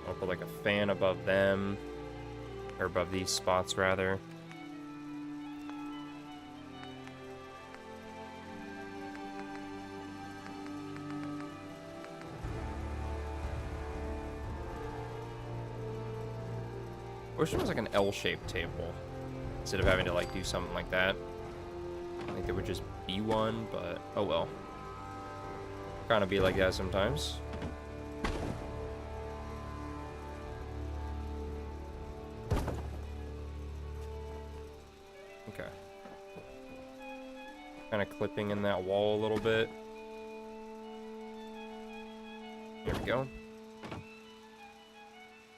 I'll put like a fan above them. Or above these spots, rather. I wish it was like an L-shaped table instead of having to like do something like that. I think there would just be one, but oh well. Kind of be like that sometimes. Okay. Kind of clipping in that wall a little bit. There we go.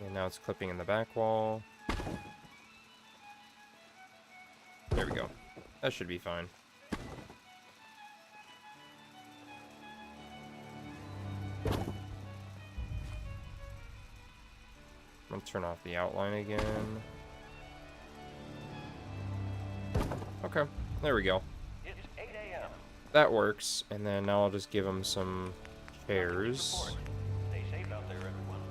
And now it's clipping in the back wall. There we go. That should be fine. turn off the outline again. Okay, there we go. It's 8 a.m. That works. And then now I'll just give them some chairs. Stay safe out there, everyone.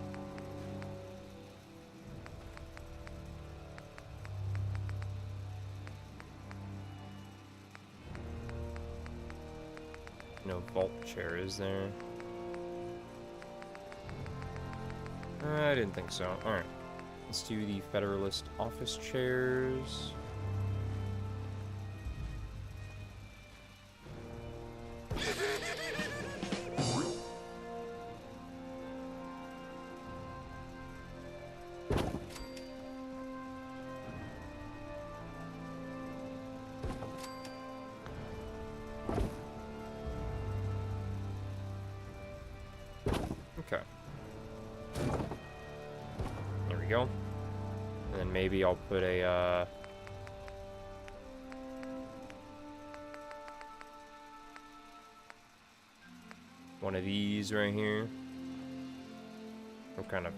No vault chair, is there? I didn't think so. Alright. Let's do the Federalist office chairs. Okay. There we go. And then maybe I'll put a, one of these right here. I'll kind of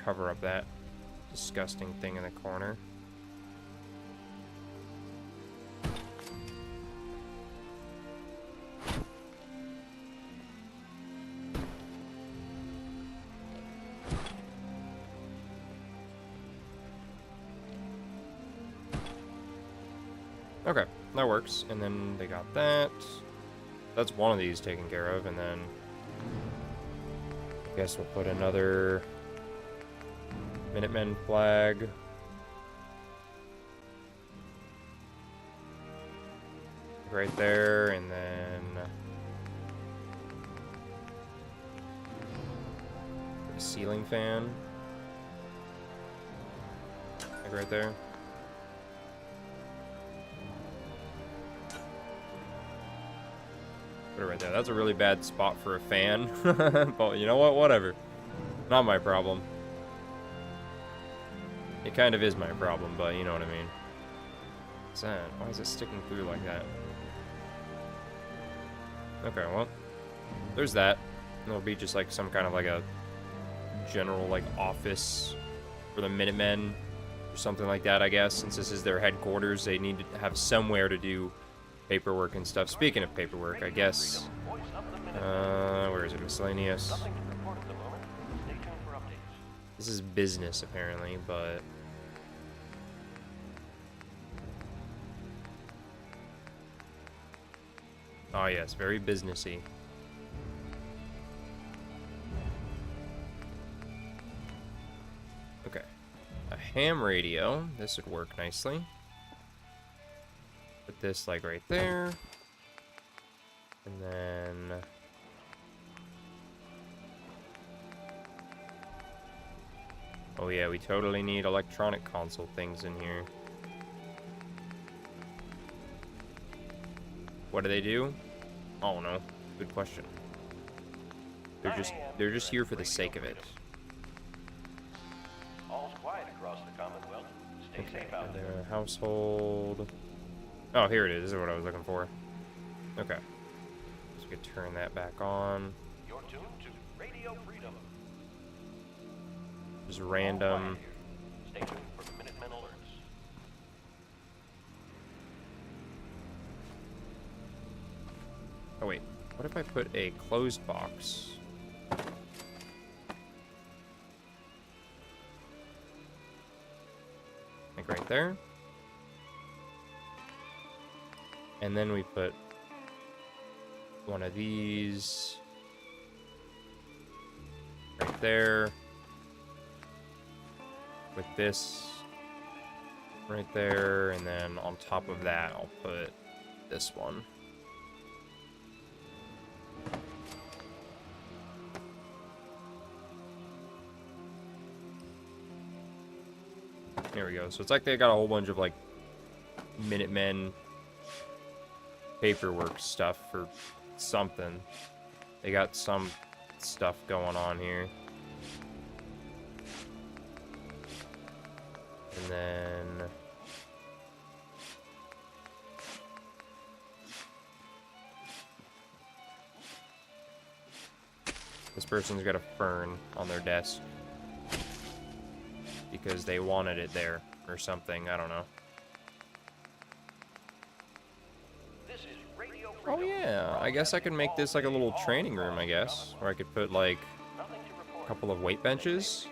cover up that disgusting thing in the corner. Okay, that works. And then they got that. That's one of these taken care of, and then I guess we'll put another Minutemen flag. Right there, and then a ceiling fan. Like right there. Put it right there. That's a really bad spot for a fan. But you know what? Whatever. Not my problem. It kind of is my problem, but you know what I mean. What's that? Why is it sticking through like that? Okay, well, there's that. It'll be just like some kind of like a general like office for the Minutemen or something like that, I guess. Since this is their headquarters, they need to have somewhere to do paperwork and stuff. Speaking of paperwork, I guess. Where is it? Miscellaneous. Nothing to report at the moment. Stay tuned for updates. This is business, apparently, but... Oh, yes, very businessy. Okay. A ham radio. This would work nicely. Put this, like, right there. And then... Oh yeah, we totally need electronic console things in here. What do they do? Oh no, good question. They're just here for the sake of it. All's quiet across the Commonwealth. Stay safe out And there. then household. Oh, here it is. This is what I was looking for. Okay. So we could turn that back on. You're tuned to Radio Freedom. Just All random. quiet here. Stay tuned for Minutemen alerts. Oh wait, what if I put a closed box? Like right there. And then we put one of these right there. With this right there, and then on top of that, I'll put this one. There we go. So it's like they got a whole bunch of like Minutemen paperwork stuff for something. They got some stuff going on here. And then this person's got a fern on their desk. because they wanted it there or something. I don't know. This is Radio Oh Freedom. yeah, I guess I could make this like a little training room, I guess, where I could put like Nothing to a report. couple of weight benches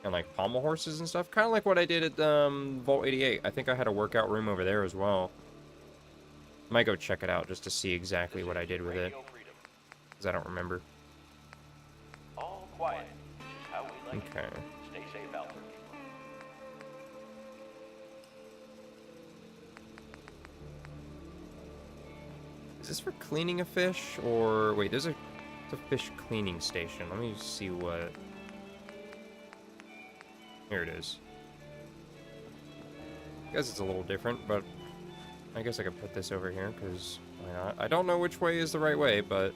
and like pommel horses and stuff, kind of like what I did at Vault 88. I think I had a workout room over there as well. Might go check it out just to see exactly what I did with it, Radio Freedom. because I don't remember. All quiet, which is how we like Okay. it. Stay safe out there, people. Is this for cleaning a fish, or wait? There's a fish cleaning station. Let me see what. Here it is. I guess it's a little different, but I guess I could put this over here because why not? I don't know which way is the right way, but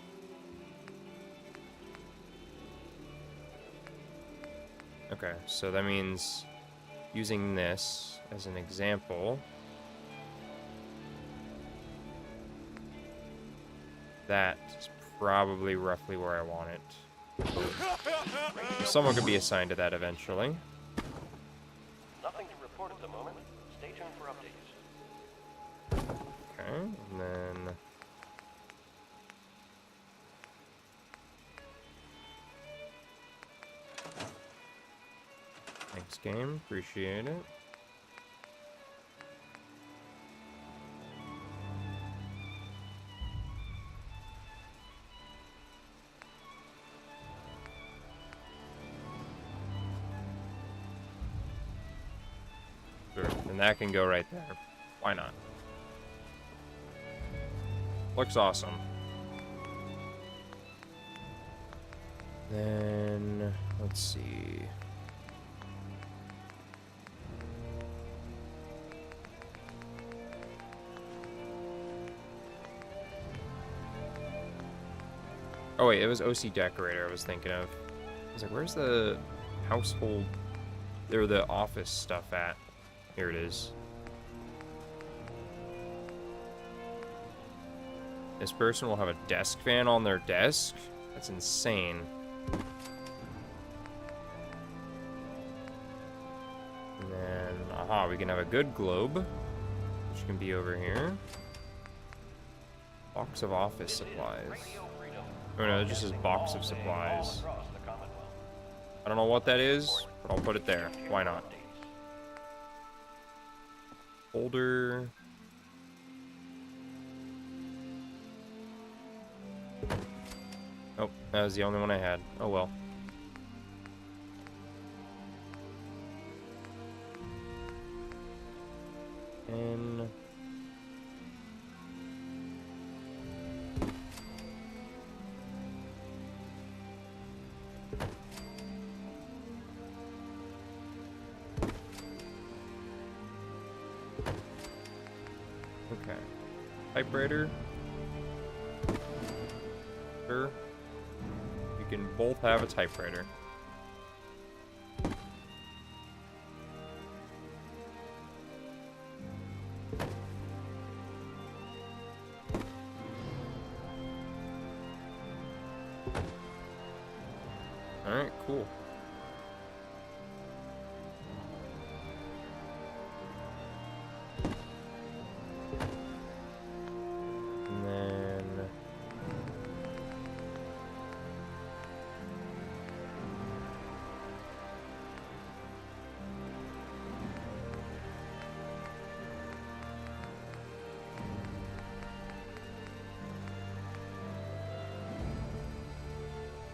okay. So that means using this as an example. That is probably roughly where I want it. Someone could be assigned to that eventually. Nothing to report at the moment. Stay tuned for updates. Okay, and then... Thanks, game. Appreciate it. Sure, and that can go right there. Why not? Looks awesome. Then, let's see. Oh wait, it was OC Decorator I was thinking of. I was like, where's the household, or the office stuff at? Here it is. This person will have a desk fan on their desk? That's insane. And then, aha, we can have a good globe, which can be over here. Box of office supplies. Oh no, it just says box of supplies. Across the Commonwealth. I don't know what that is, but I'll put it there. Why not? Folder. Oh, that was the only one I had. Oh well. And okay. Typewriter. Sure. You can both have a typewriter. Alright, cool. And then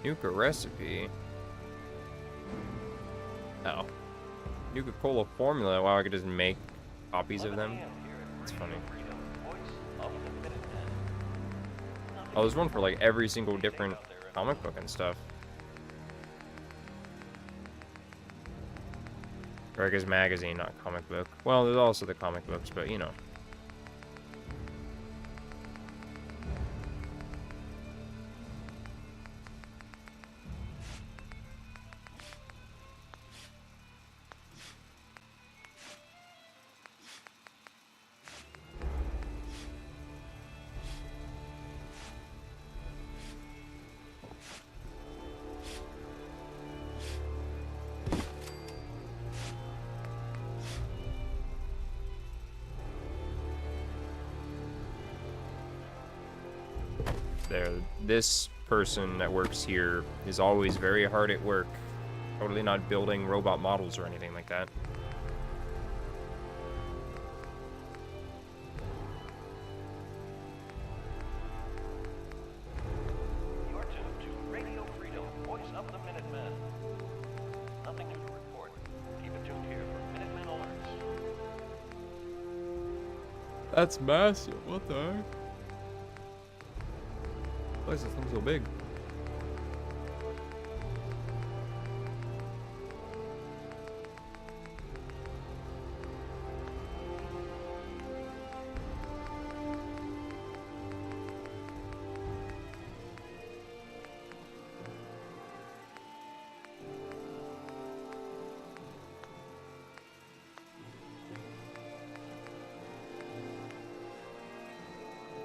Nuka recipe. Oh. Nuka-Cola formula. Wow, I could just make copies of them. That's funny. Oh, there's one for like every single different comic book and stuff. Or I guess magazine, not comic book. Well, there's also the comic books, but you know. There, this person that works here is always very hard at work. Totally not building robot models or anything like that. You're tuned to Radio Freedom, voice of the Minutemen. Nothing new to report. Keep it tuned here for Minutemen alerts. That's massive. What the heck? Why is this thing so big?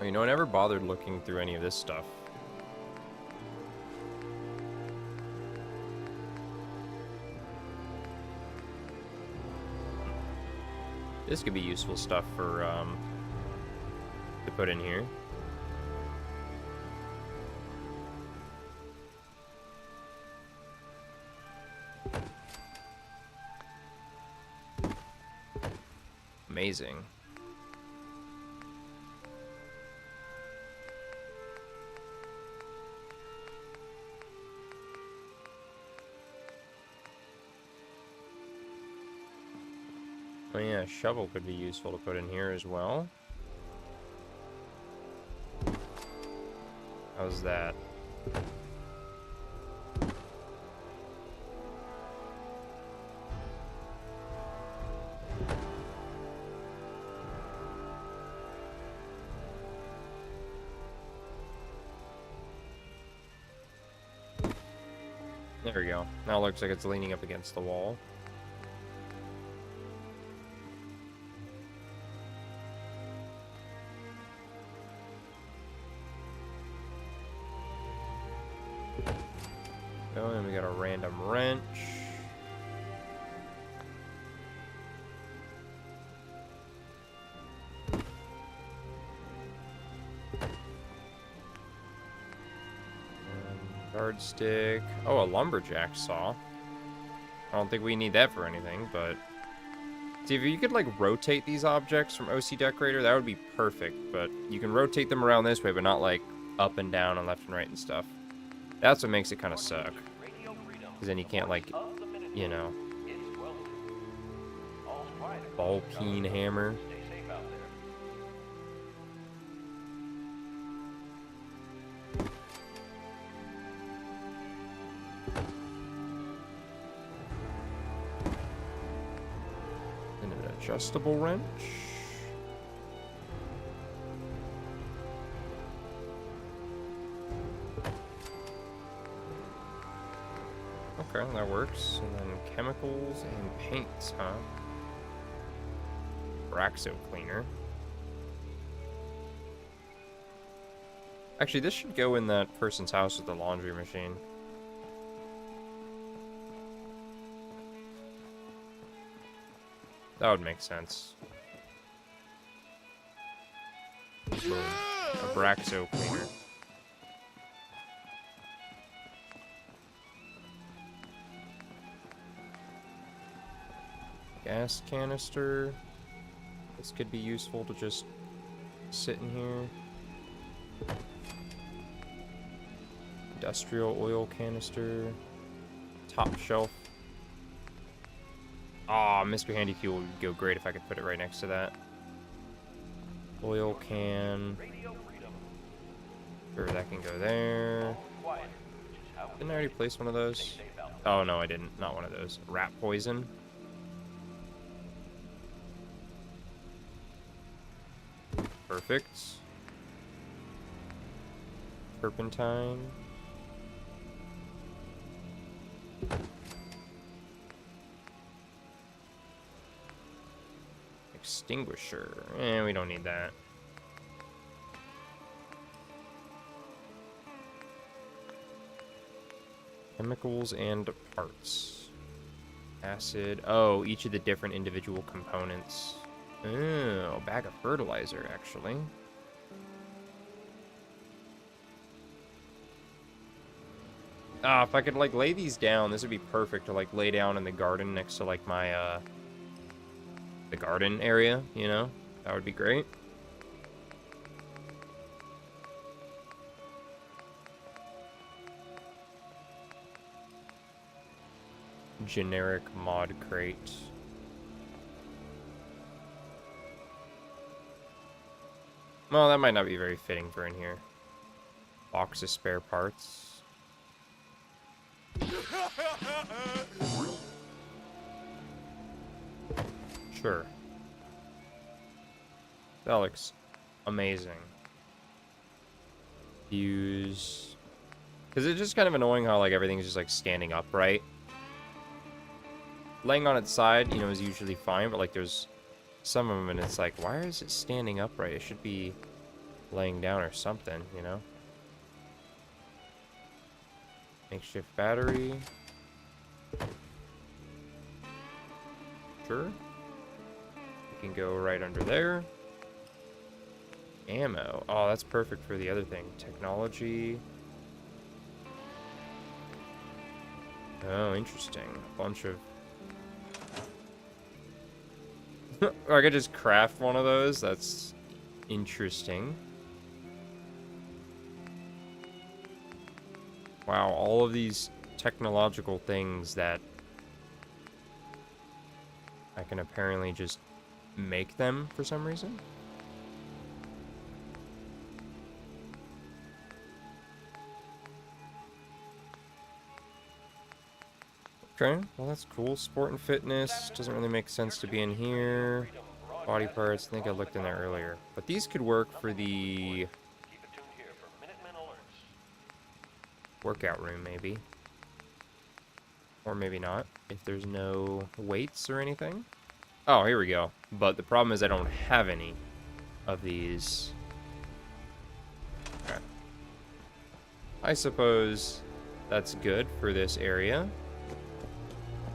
Oh, you know, I never bothered looking through any of this stuff. This could be useful stuff for, to put in here. Amazing. Oh yeah, a shovel could be useful to put in here as well. How's that? There we go. Now it looks like it's leaning up against the wall. Oh, and we got a random wrench. Yardstick. Oh, a lumberjack saw. I don't think we need that for anything, but... See, if you could, like, rotate these objects from OC Decorator, that would be perfect. But you can rotate them around this way, but not, like, up and down and left and right and stuff. That's what makes it kind of suck. Radio Freedom, Because then you can't, like, of the Minutemen. you know, It's well. All's quiet across ball the peen Commonwealth. hammer. Stay safe out there. And an adjustable wrench. Okay, that works. And then chemicals and paints, huh? Braxo cleaner. Actually, this should go in that person's house with the laundry machine. That would make sense. Boom. A Braxo cleaner. Gas canister. This could be useful to just sit in here. Industrial oil canister. Top shelf. Ah, Mr. Handy Fuel would go great if I could put it right next to that. Oil can. Radio Freedom, Sure, that can go there. quiet, which is how we Didn't I already place one of those? stay safe out Oh, no, I didn't. Not one of those. Rat poison. Perfect. Turpentine. Extinguisher. We don't need that. Chemicals and parts. Acid. Oh, each of the different individual components. Oh, a bag of fertilizer, actually. Ah, if I could, like, lay these down, this would be perfect to, like, lay down in the garden next to, like, my, the garden area, you know? That would be great. Generic mod crate. Well, that might not be very fitting for in here. Box of spare parts. Sure. That looks amazing. Use... Because it's just kind of annoying how, like, everything's just, like, standing upright. Laying on its side, you know, is usually fine, but, like, there's some of them, and it's like, why is it standing upright? It should be laying down or something, you know? Makeshift battery. Sure. We can go right under there. Ammo. Oh, that's perfect for the other thing. Technology. Oh, interesting. A bunch of... Or I could just craft one of those. That's interesting. Wow, all of these technological things that I can apparently just make them for some reason. Okay, well that's cool. Sport and fitness doesn't really make sense to be in here. Body parts, I think I looked in there earlier. But these could work for the Keep it tuned here for Minutemen alerts. workout room, maybe. Or maybe not, if there's no weights or anything. Oh, here we go. But the problem is I don't have any of these. Okay. I suppose that's good for this area.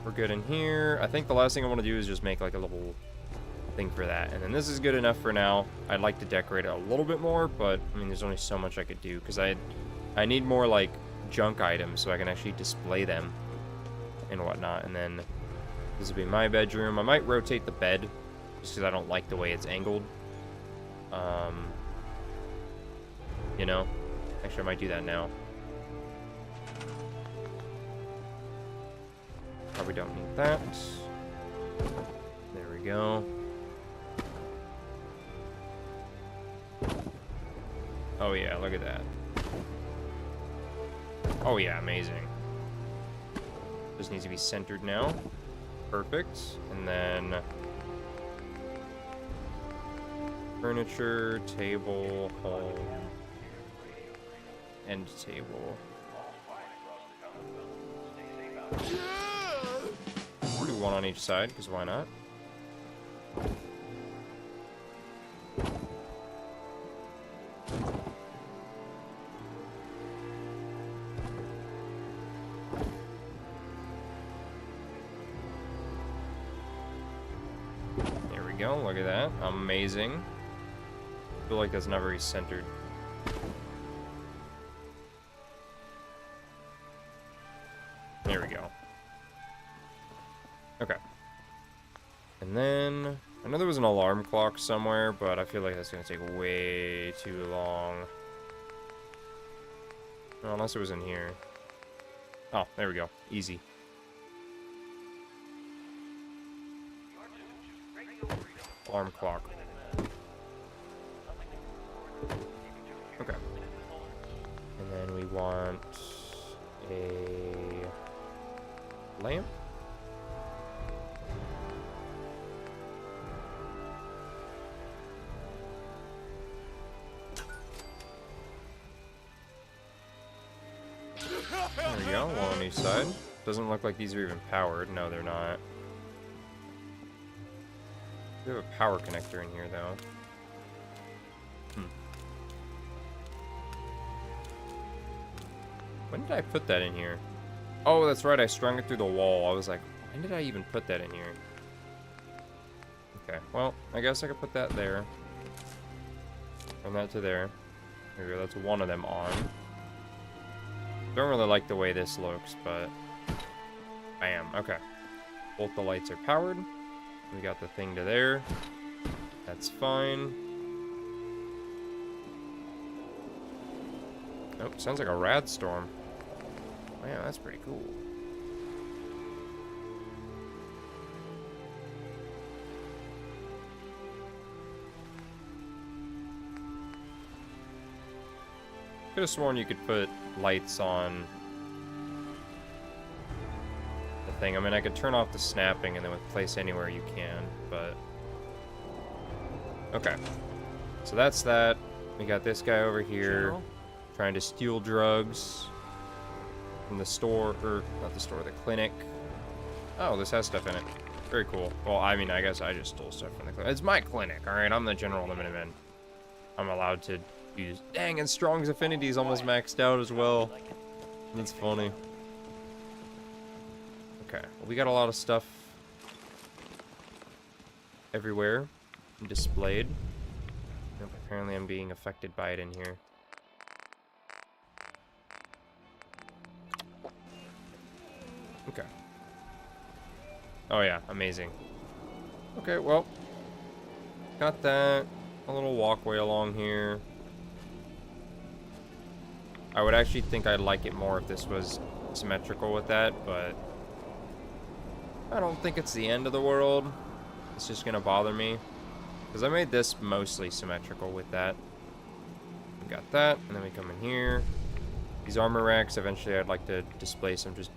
We're good in here. I think the last thing I want to do is just make like a little thing for that. And then this is good enough for now. I'd like to decorate it a little bit more, but I mean, there's only so much I could do because I need more like junk items so I can actually display them and whatnot. And then this will be my bedroom. I might rotate the bed just because I don't like the way it's angled. You know, actually I might do that now. Probably don't need that. There we go. Oh yeah, look at that. Oh yeah, amazing. Just needs to be centered now. Perfect. And then furniture, table, home, end table. We'll do one on each side, because why not? There we go, look at that. Amazing. I feel like that's not very centered. There we go. Okay. And then, I know there was an alarm clock somewhere, but I feel like that's going to take way too long. Well, unless it was in here. Oh, there we go. Easy. Alarm clock. Okay. And then we want a lamp. There we go, one on each side. Doesn't look like these are even powered. No, they're not. We have a power connector in here, though. When did I put that in here? Oh, that's right, I strung it through the wall. I was like, when did I even put that in here? Okay, well, I guess I could put that there. From that to there. There we go, that's one of them on. Don't really like the way this looks, but bam. Okay. Both the lights are powered. We got the thing to there. That's fine. Oh, sounds like a rad storm. Man, that's pretty cool. Could have sworn you could put lights on the thing. I mean, I could turn off the snapping and then with place anywhere you can, but... Okay. So that's that. We got this guy over here General? trying to steal drugs from the store, or not the store, the clinic. Oh, this has stuff in it. Very cool. Well, I mean, I guess I just stole stuff from the clinic. It's my clinic, alright? I'm the General Limited Man. I'm allowed to use... Dang, and Strong's Affinity is almost maxed out as well. That's funny. Okay, well, we got a lot of stuff everywhere displayed. Nope, apparently I'm being affected by it in here. Okay. Oh yeah, amazing. Okay, well, got that. A little walkway along here. I would actually think I'd like it more if this was symmetrical with that, but I don't think it's the end of the world. It's just gonna bother me, because I made this mostly symmetrical with that. We got that, and then we come in here. These armor racks, eventually I'd like to display some just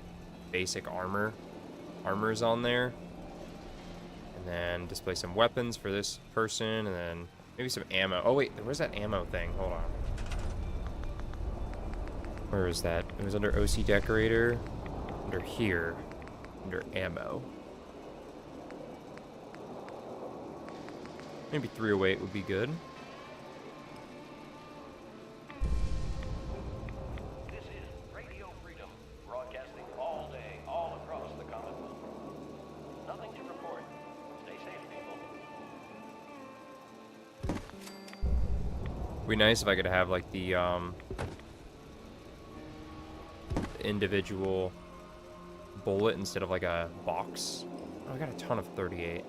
basic armors on there. And then display some weapons for this person, and then maybe some ammo. Oh wait, where's that ammo thing? Hold on. Where is that? It was under OC Decorator. Under here. Under ammo. Maybe 308 would be good. This is Radio Freedom, broadcasting all day, all across the Commonwealth. Nothing to report. Stay safe, people. It'd be nice if I could have like the individual bullet instead of like a box. Oh, I got a ton of 38.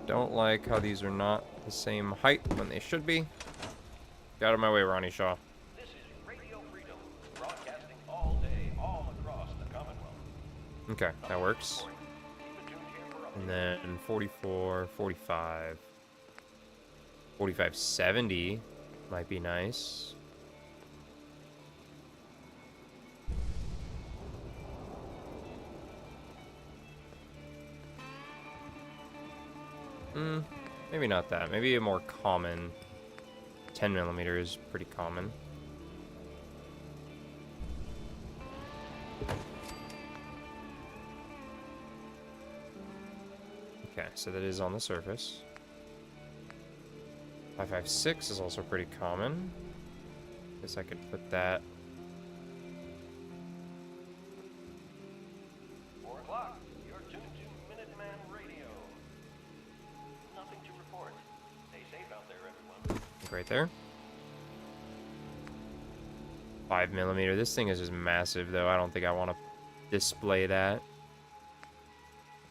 Don't like how these are not the same height when they should be. Get out of my way, Ronnie Shaw. This is Radio Freedom, broadcasting all day, all across the Commonwealth. Okay, that works. Keep it tuned here for updates. And then 44, 45, 45, 70 might be nice. Maybe not that. Maybe a more common 10mm is pretty common. Okay, so that is on the surface. 5.56 is also pretty common. Guess I could put that. 4 o'clock. You're tuned to Minuteman Radio. Nothing to report. Stay safe out there, everyone. Right there. 5mm. This thing is just massive, though. I don't think I want to display that.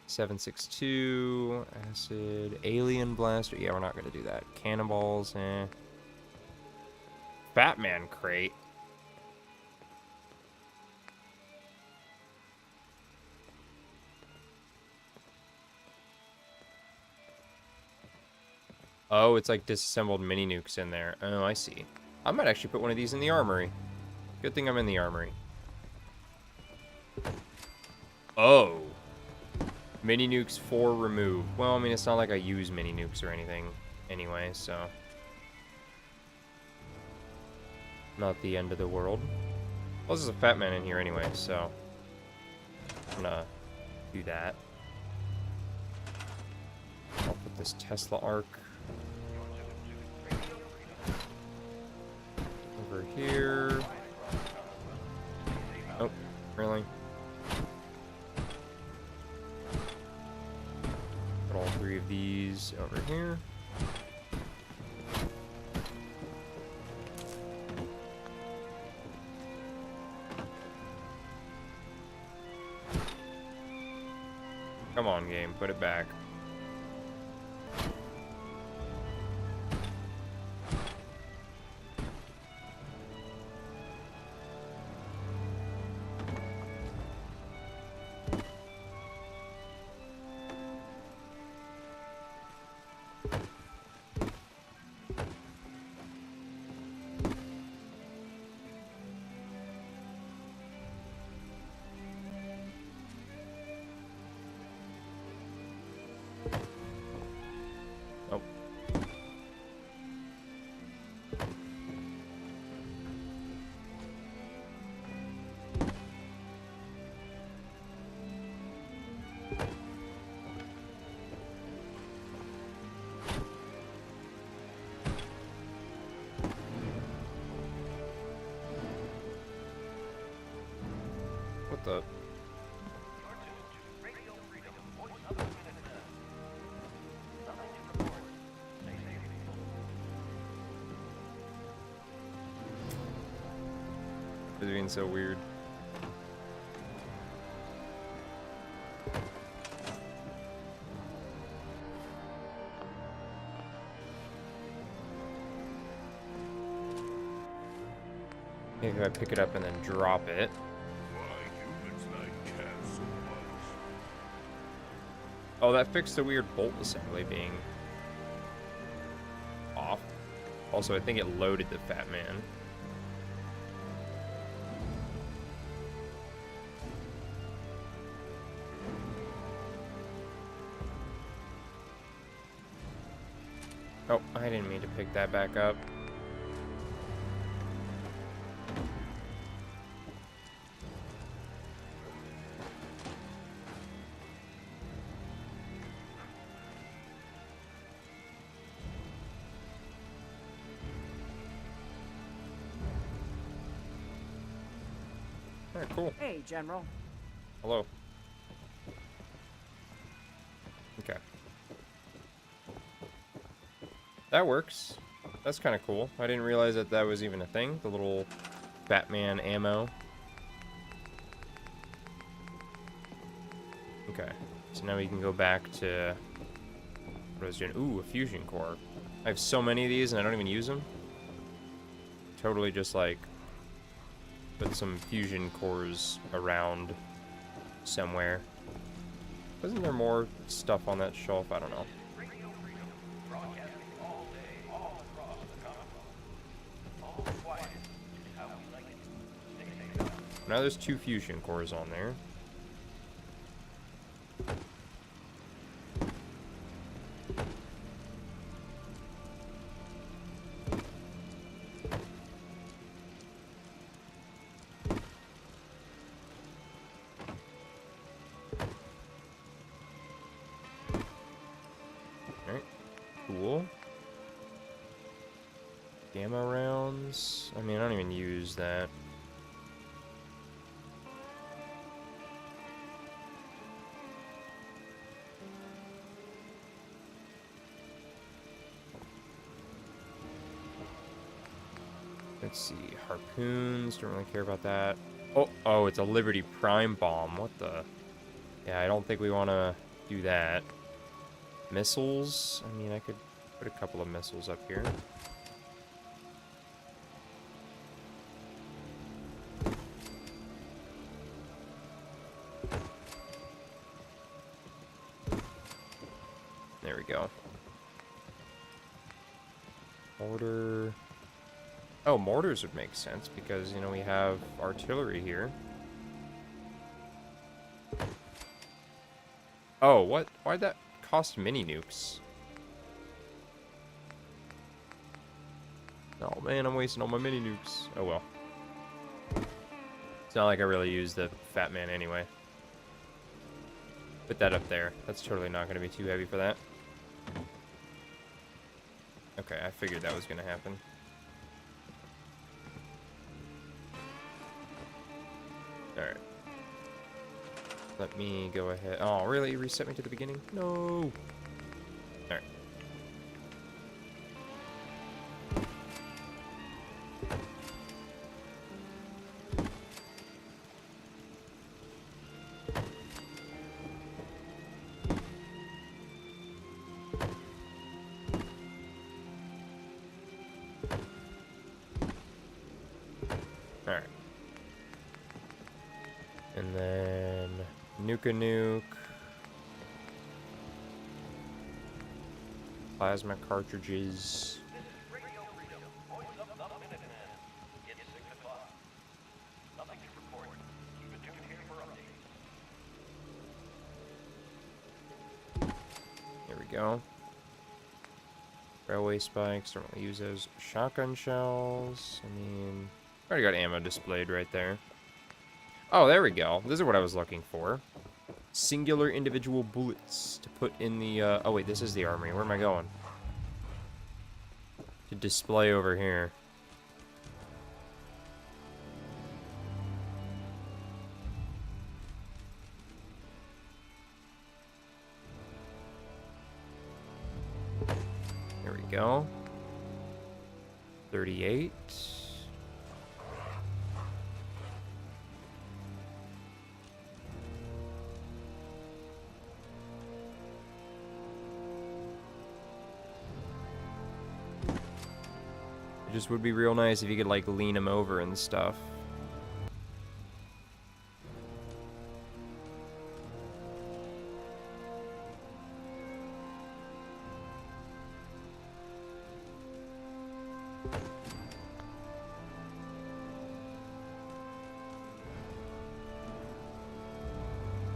7.62 acid alien blaster. Yeah, we're not gonna do that. Cannonballs. Batman crate. Oh, it's like disassembled mini nukes in there. Oh, I see. I might actually put one of these in the armory. Good thing I'm in the armory. Oh. Mini nukes 4 removed. Well, I mean, it's not like I use mini nukes or anything anyway, so. Not the end of the world. Well, there's a fat man in here anyway, so. I'm gonna do that. I'll put this Tesla arc over here. Oh, really? Put all three of these over here. Come on, game, put it back. Oh. What the? Radio Freedom, voice of America. Nothing to report. Stay safe, people. It's being so weird. Maybe if I pick it up and then drop it. Why humans like cats so much? Oh, that fixed the weird bolt assembly being off. Also, I think it loaded the Fat Man. Oh, I didn't mean to pick that back up. Alright, cool. Hey, General. Hello. Okay. That works. That's kind of cool. I didn't realize that that was even a thing. The little Batman ammo. Okay. So now we can go back to what I was doing. Ooh, a fusion core. I have so many of these and I don't even use them. Totally just like put some fusion cores around somewhere. Wasn't there more stuff on that shelf? I don't know. Radio Freedom, broadcasting all day, all across the Commonwealth. All quiet, which is how we like it. Stay safe, out. Now there's 2 fusion cores on there. Alright, cool. Gamma rounds. I mean, I don't even use that. Let's see, harpoons, don't really care about that. Oh, it's a Liberty Prime bomb, what the? Yeah, I don't think we want to do that. Missiles, I mean, I could put a couple of missiles up here. There we go. Mortar. Oh, mortars would make sense because, you know, we have artillery here. Oh, what? Why'd that cost mini nukes? Oh man, I'm wasting all my mini nukes. Oh well. It's not like I really use the Fat Man anyway. Put that up there. That's totally not going to be too heavy for that. Okay, I figured that was going to happen. Alright. Let me go ahead. Oh, really? Reset me to the beginning? No. Alright. Alright. And then Nuka Nuke. Plasma cartridges. This is Radio Freedom. Voice of the Minutemen. It's 6 o'clock. Nothing to report. Keep it tuned here for updates. There we go. Railway spikes. Don't really use those. Shotgun shells. I mean, already got ammo displayed right there. Oh, there we go. This is what I was looking for. Singular individual bullets to put in the, oh wait, this is the armory. Where am I going? To display over here. There we go. 38. It just would be real nice if you could, like, lean him over and stuff.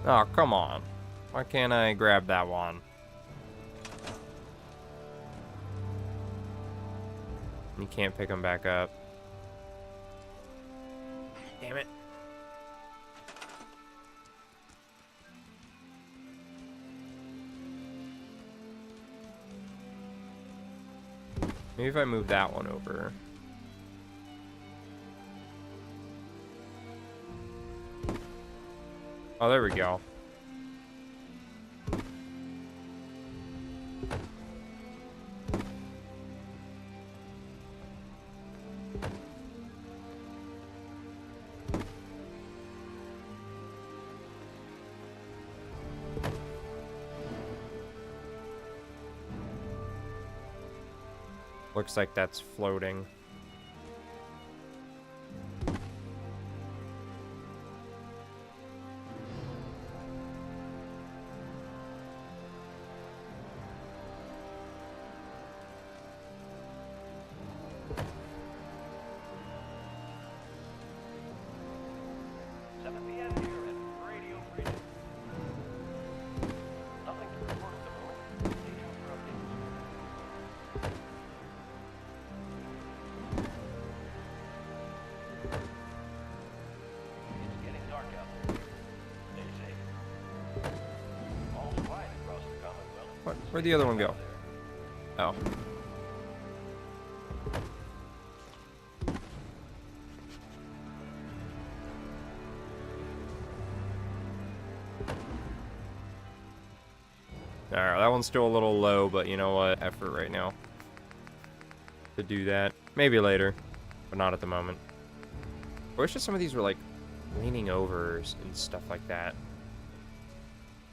Oh, come on. Why can't I grab that one? You can't pick them back up. Damn it. Maybe if I move that one over. Oh, there we go. Looks like that's floating. What? Where'd the other one go? Oh. Alright, that one's still a little low, but you know what? Effort right now to do that. Maybe later, but not at the moment. I wish that some of these were like leaning overs and stuff like that.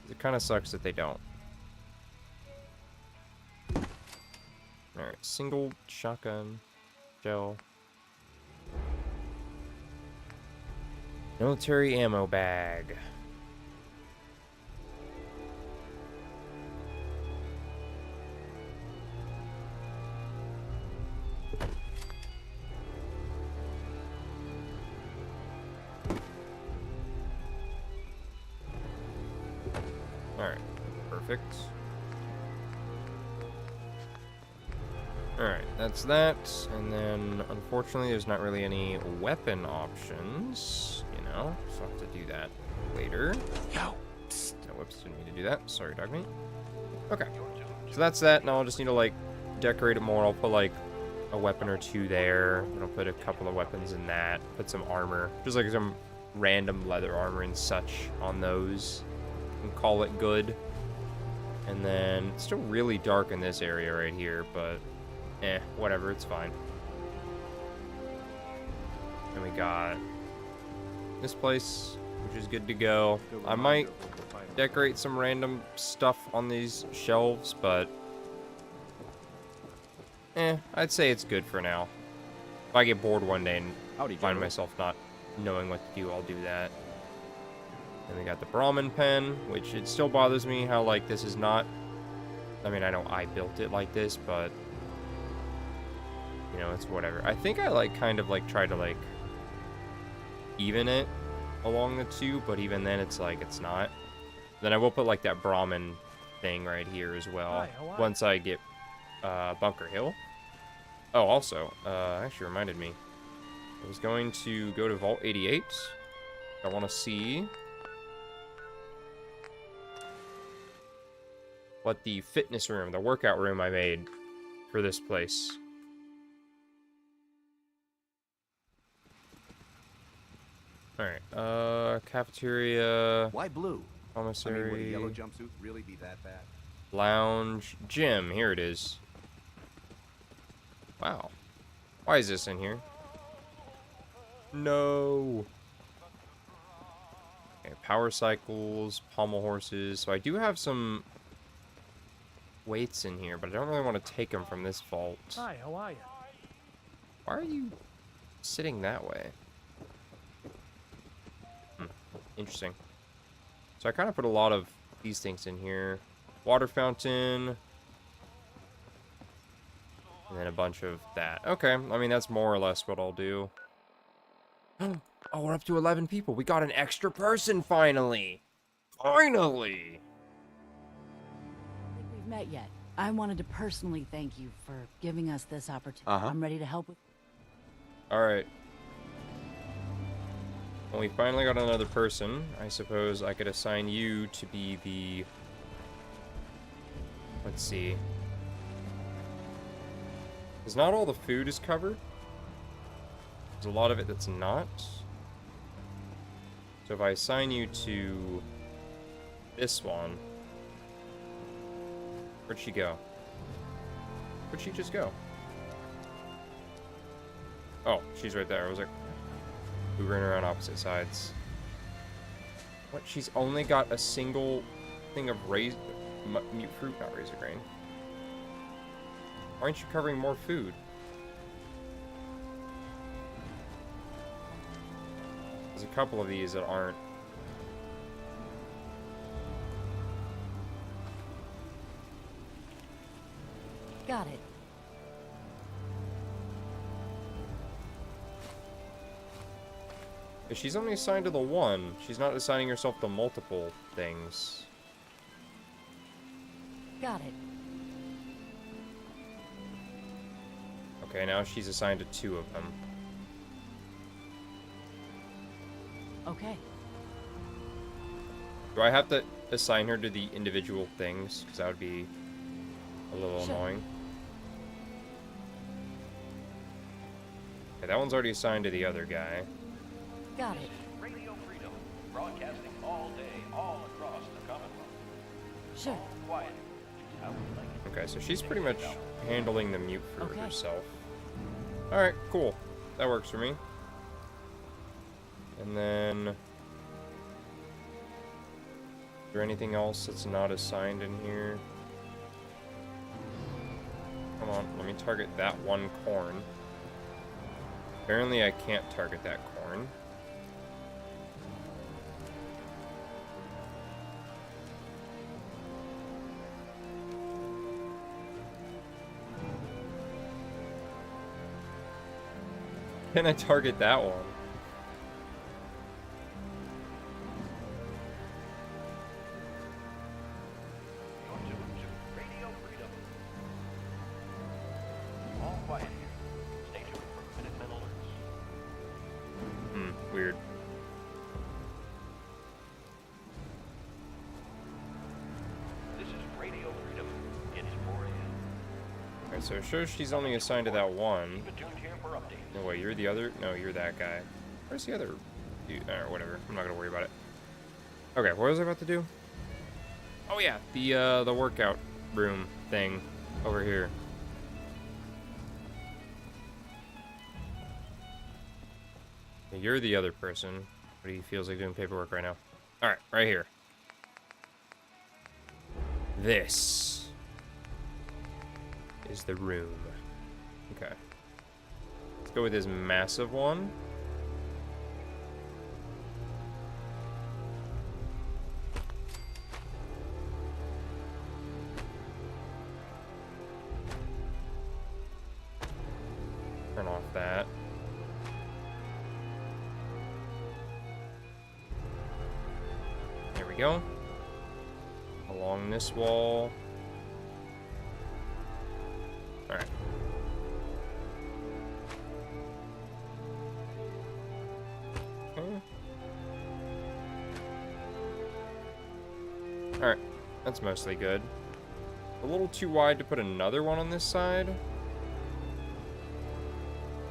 It kind of sucks that they don't. Alright, single shotgun shell. Military ammo bag. Alright, perfect. Alright, that's that. And then, unfortunately, there's not really any weapon options, you know? So I'll have to do that later. Yo, psst. That whoops, didn't mean to do that. Sorry, dog meat. Okay. So that's that. Now I'll just need to, like, decorate it more. I'll put, like, a weapon or two there. And I'll put a couple of weapons in that. Put some armor. Just, like, some random leather armor and such on those. And call it good. And then, it's still really dark in this area right here, but... whatever, it's fine. And we got... this place, which is good to go. I might decorate some random stuff on these shelves, but I'd say it's good for now. If I get bored one day and Howdy, find General. myself not knowing what to do, I'll do that. Then we got the Brahmin pen, which it still bothers me how, like, this is not... I mean, I know I built it like this, but... you know, it's whatever. I think I, like, kind of, like, try to, like... even it along the two, but even then it's like it's not. Then I will put like that Brahmin thing right here as well. Hi, how are you? Once I get Bunker Hill. Oh, also, actually reminded me. I was going to go to Vault 88. I want to see what the fitness room, the workout room I made for this place. Alright, cafeteria, Why blue? commissary, would a yellow jumpsuit really be that bad? lounge, gym, here it is. Wow. Why is this in here? No. Okay, power cycles, pommel horses. So I do have some weights in here, but I don't really want to take them from this vault. Hi, how are you? Why are you sitting that way? Interesting. So I kind of put a lot of these things in here. Water fountain. And then a bunch of that. Okay, I mean, that's more or less what I'll do. Oh, we're up to 11 people. We got an extra person, finally! Finally! I think we've met yet. I wanted to personally thank you for giving us this opportunity. Uh-huh. I'm ready to help with... Alright. Well, we finally got another person. I suppose I could assign you to be the... let's see. Because not all the food is covered. There's a lot of it that's not. So if I assign you to this one... where'd she go? Where'd she just go? Oh, she's right there. I was like... we ran around opposite sides. What? She's only got a single thing of mute fruit, not razor grain. Why aren't you covering more food? There's a couple of these that aren't. Got it. If she's only assigned to the one, she's not assigning herself to multiple things. Got it. Okay, now she's assigned to 2 of them. Okay. Do I have to assign her to the individual things? Because that would be a little Sure. annoying. Okay, that one's already assigned to the other guy. Got it. Radio Freedom, broadcasting all day, all across the Commonwealth. Sure. All quiet, which is how we like it. Okay, so she's pretty much handling the mute fruit Okay. herself. Alright, cool. That works for me. And then... is there anything else that's not assigned in here? Come on, let me target that one corn. Apparently I can't target that corn. Can I target that one? You're tuned to Radio Freedom. All quiet here. Stay tuned for Minutemen alerts. Weird. so it shows she's only assigned to that one. Keep it tuned here for updates. No way, you're the other? No, you're that guy. Where's the other dude? Or whatever. I'm not gonna worry about it. Okay, what was I about to do? Oh yeah, the workout room thing over here. You're the other person, but he feels like doing paperwork right now. Alright, right here. This is the room. Okay. Let's go with his massive one. Turn off that. There we go. Along this wall. Alright. Okay. Alright. That's mostly good. A little too wide to put another one on this side.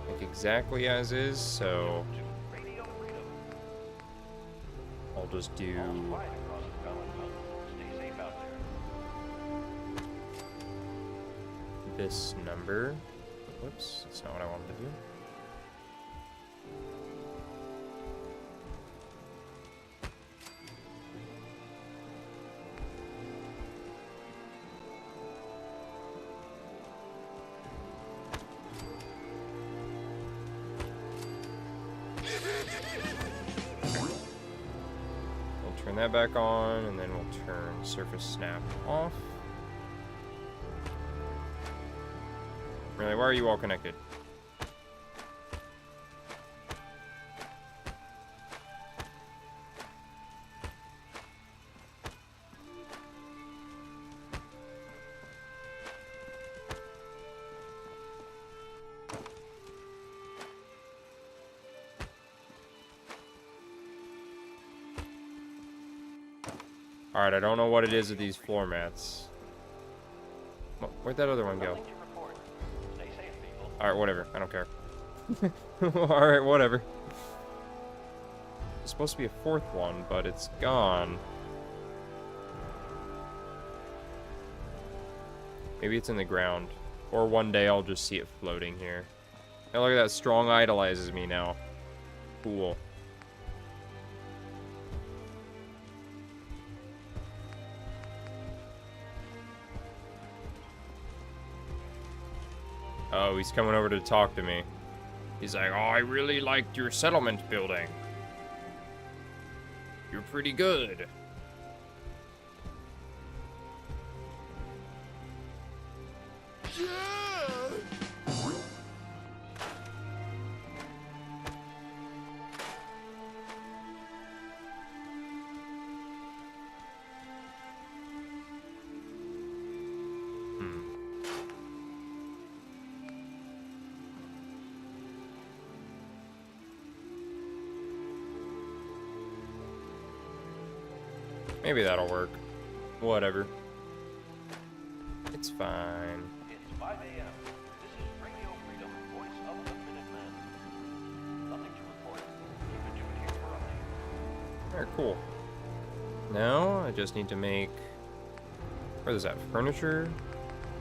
Like exactly as is, so Radio Freedom. I'll just do All quiet across the Commonwealth. Stay safe out there. this number. Whoops, that's not what I wanted to do. We'll turn that back on, and then we'll turn surface snap off. Really, why are you all connected? Alright, I don't know what it is with these floor mats. Where'd that other one go? Nothing to report. Stay safe, people. Alright, whatever. I don't care. Alright, whatever. There's supposed to be a fourth one, but it's gone. Maybe it's in the ground. Or one day I'll just see it floating here. Hey, look at that. Strong idolizes me now. Cool. Oh, he's coming over to talk to me. He's like, oh, I really liked your settlement building. You're pretty good. Maybe that'll work. Whatever. It's fine. It's 5 a.m. This is Radio Freedom, voice of the Minutemen. Nothing to report. Keep it tuned here for updates. Alright, cool. Now, I just need to make... Where is that? Furniture?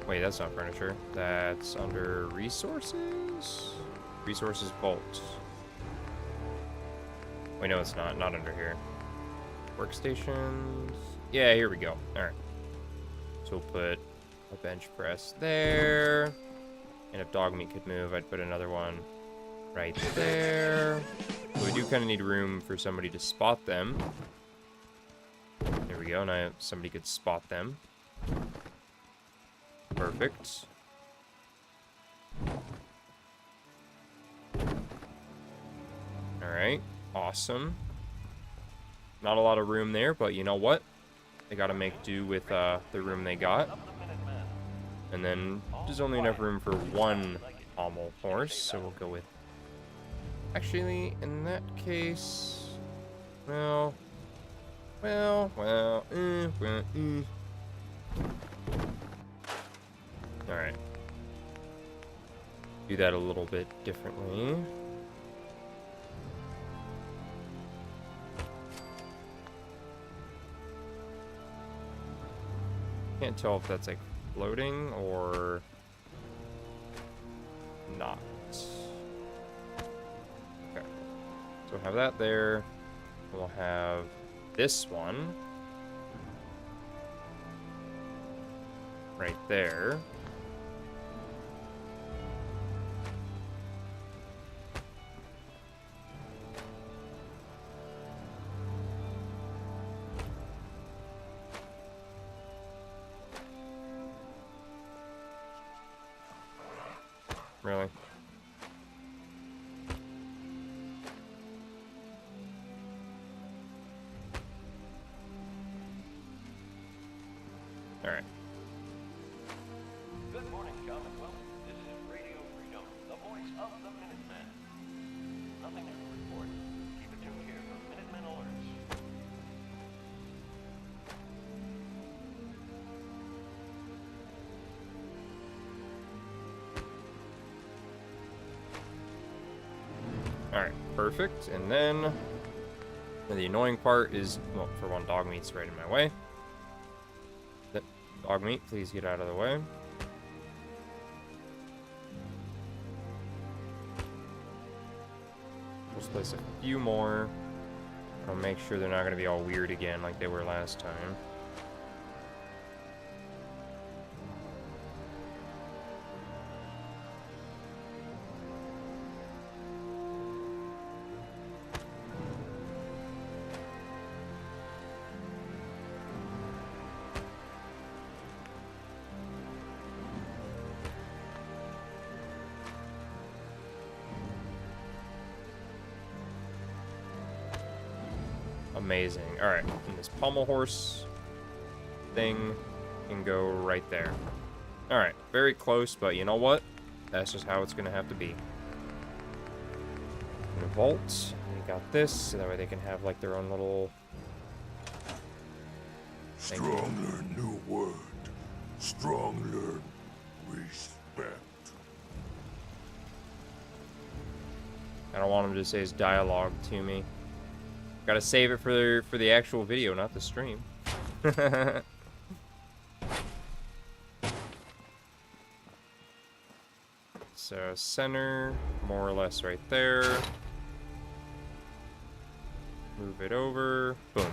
Wait, that's not furniture. That's under resources? Resources vault. Wait, no, it's not. Not under here. Workstations. Yeah, here we go. Alright. So we'll put a bench press there. And if dog meat could move, I'd put another one right there. So we do kind of need room for somebody to spot them. There we go. Now somebody could spot them. Perfect. Alright. Awesome. Not a lot of room there, but you know what? They gotta make do with the room they got. And then there's only enough room for one pommel horse, so we'll go with... Actually, in that case... Well... Alright. do that a little bit differently. Can't tell if that's like floating or not. Okay. So we'll have that there. We'll have this one right there. Really? All right. Good morning, Commonwealth. This is Radio Freedom, the voice of the Minutemen. Nothing to report. Keep it tuned here for Minutemen alerts. Alright, perfect. And then the annoying part is, well, for one, dog meat's right in my way. Dog meat, please get out of the way. Just place a few more. I'll make sure they're not going to be all weird again like they were last time. Amazing. Alright, and this pommel horse thing can go right there. Alright, very close, but you know what? That's just how it's going to have to be. And a vault. We got this, so that way they can have like their own little... Strong learn new word. Strong learn respect. I don't want him to say his dialogue to me. Gotta save it for the actual video, not the stream. So center, more or less right there. Move it over. Boom.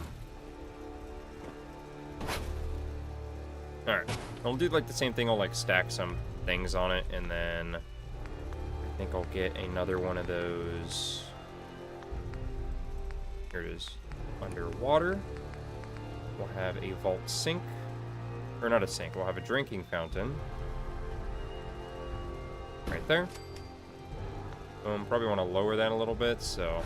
Alright. I'll do like the same thing. I'll like stack some things on it, and then I think I'll get another one of those. Here it is. Underwater. We'll have a vault sink. Or not a sink, we'll have a drinking fountain. Right there. Boom. Probably want to lower that a little bit, so.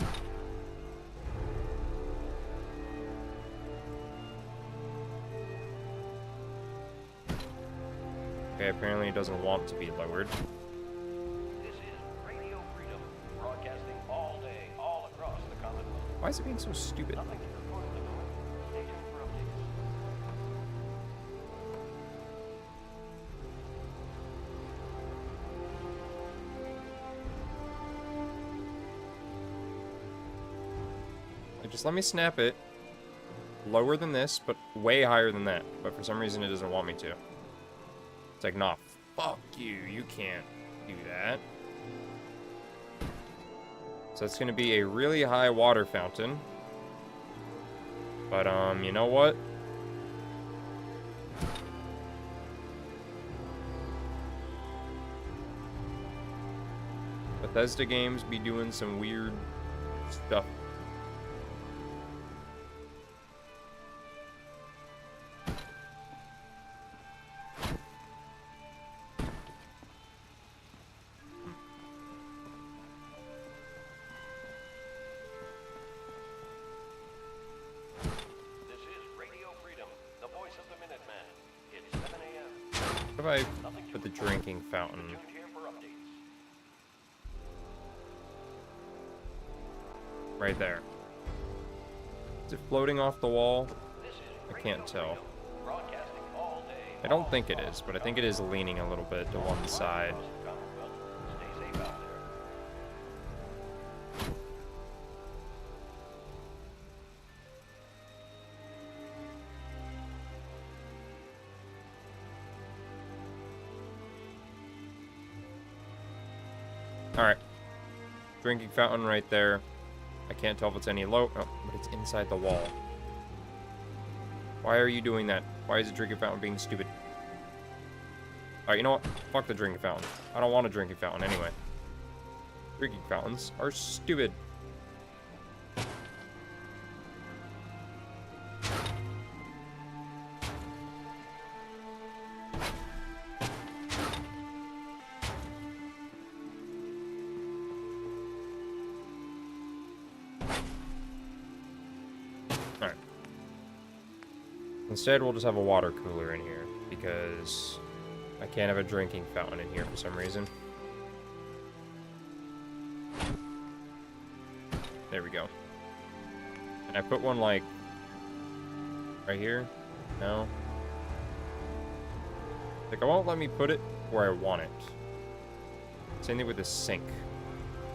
Okay, apparently it doesn't want to be lowered. This is Radio Freedom, broadcasting all day, all across the Commonwealth. Why is it being so stupid? Nothing to report at the moment. Stay tuned for updates. Just let me snap it. Lower than this, but way higher than that. But for some reason it doesn't want me to. It's like, nah, fuck you. You can't do that. So it's gonna be a really high water fountain. But, you know what? Bethesda games be doing some weird stuff. This is Radio Freedom, the voice of the Minutemen. It's 7 a.m. What if I put the drinking fountain? Tuned here for updates. Right there. Is it floating off the wall? This is I Radio can't tell. Freedom, broadcasting all day, I don't think it is, but I think it is leaning a little bit to one side. across the Commonwealth. Stay safe Alright. Drinking fountain right there. I can't tell if it's any low. Oh, but it's inside the wall. Why are you doing that? Why is the drinking fountain being stupid? Alright, you know what? Fuck the drinking fountain. I don't want a drinking fountain anyway. Drinking fountains are stupid. Alright. Instead, we'll just have a water cooler in here, because I can't have a drinking fountain in here for some reason. There we go. And I put one, like, right here? No? Like, it won't let me put it where I want it. Same thing with the sink.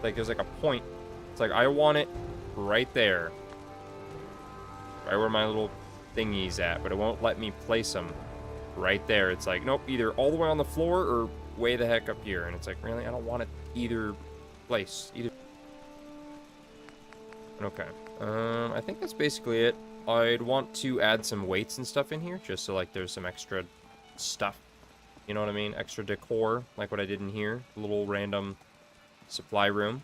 Like, there's, like, a point. It's like, I want it right there. Right where my little thingy's at, but it won't let me place them right there. It's like, nope, either all the way on the floor or way the heck up here. And it's like, really? I don't want it either place. Either. Okay. I think that's basically it. I'd want to add some weights and stuff in here, just so, like, there's some extra stuff. You know what I mean? Extra decor, like what I did in here. A little random supply room.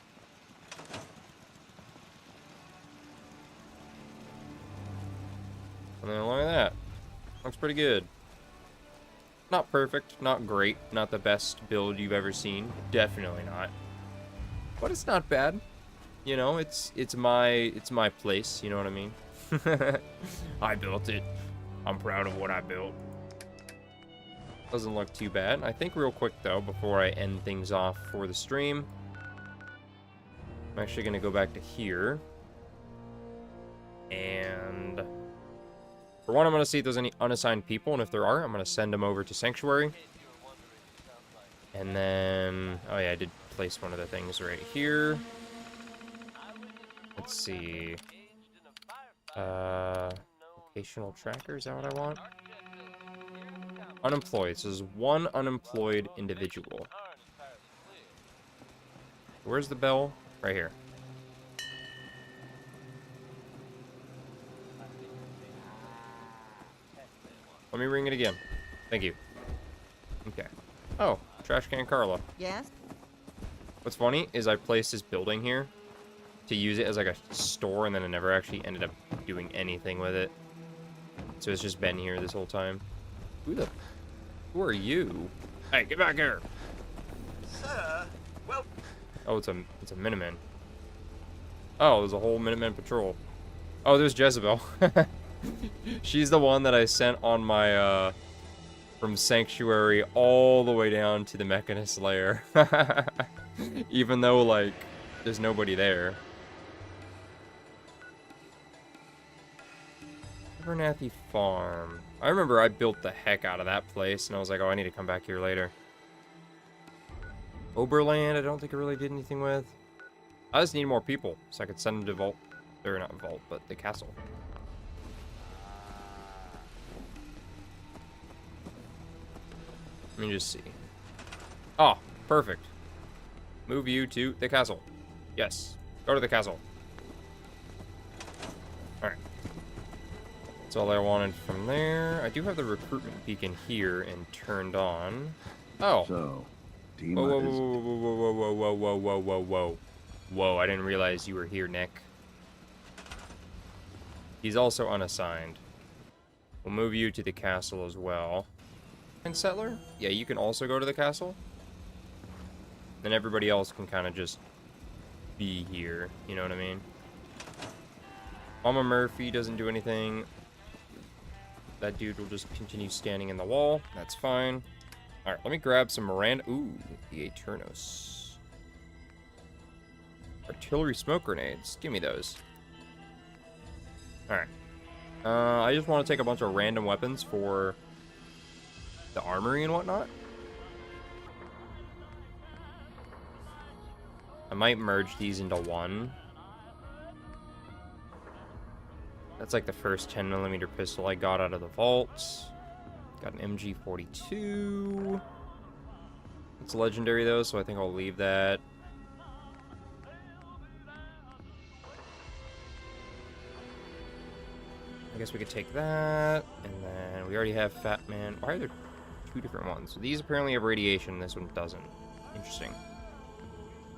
And then look at that. Looks pretty good. Not perfect, not great, not the best build you've ever seen. Definitely not. But it's not bad. You know, it's my place, you know what I mean? I built it. I'm proud of what I built. Doesn't look too bad. I think real quick though, before I end things off for the stream, I'm actually gonna go back to here. And for one, I'm gonna see if there's any unassigned people, and if there are, I'm gonna send them over to Sanctuary. And then, oh yeah, I did place one of the things right here. Let's see. Vocational tracker, is that what I want? Unemployed. So there's one unemployed individual. Where's the bell? Right here. Let me ring it again. Thank you. Okay. Oh, Trash Can Carla. Yes? What's funny is I placed this building here to use it as like a store, and then I never actually ended up doing anything with it. So it's just been here this whole time. Who are you? Hey, get back here! Sir, well... Oh, it's a Minuteman. Oh, there's a whole Minuteman patrol. Oh, there's Jezebel. She's the one that I sent on my, from Sanctuary all the way down to the Mechanist lair. Even though, like, there's nobody there. Abernathy Farm. I remember I built the heck out of that place, and I was like, oh, I need to come back here later. Oberland, I don't think I really did anything with. I just need more people, so I could send them to Vault. Or not Vault, but the castle. Let me just see. Oh, perfect. Move you to the castle. Yes. Go to the castle. Alright. That's all I wanted from there. I do have the recruitment beacon here and turned on. Oh. So, Whoa, whoa, whoa, whoa, whoa, whoa, whoa, whoa, whoa, whoa, whoa. Whoa, I didn't realize you were here, Nick. He's also unassigned. We'll move you to the castle as well. And Settler? Yeah, you can also go to the castle. Then everybody else can kind of just be here. You know what I mean? Mama Murphy doesn't do anything. That dude will just continue standing in the wall. That's fine. Alright, let me grab some Miranda. Ooh, the Aeternos. Artillery smoke grenades. Give me those. Alright. I just want to take a bunch of random weapons for the armory and whatnot. I might merge these into one. That's like the first 10mm pistol I got out of the vault. Got an MG42. It's legendary though, so I think I'll leave that. I guess we could take that, and then we already have Fat Man. Why are there two different ones? So these apparently have radiation, this one doesn't. Interesting.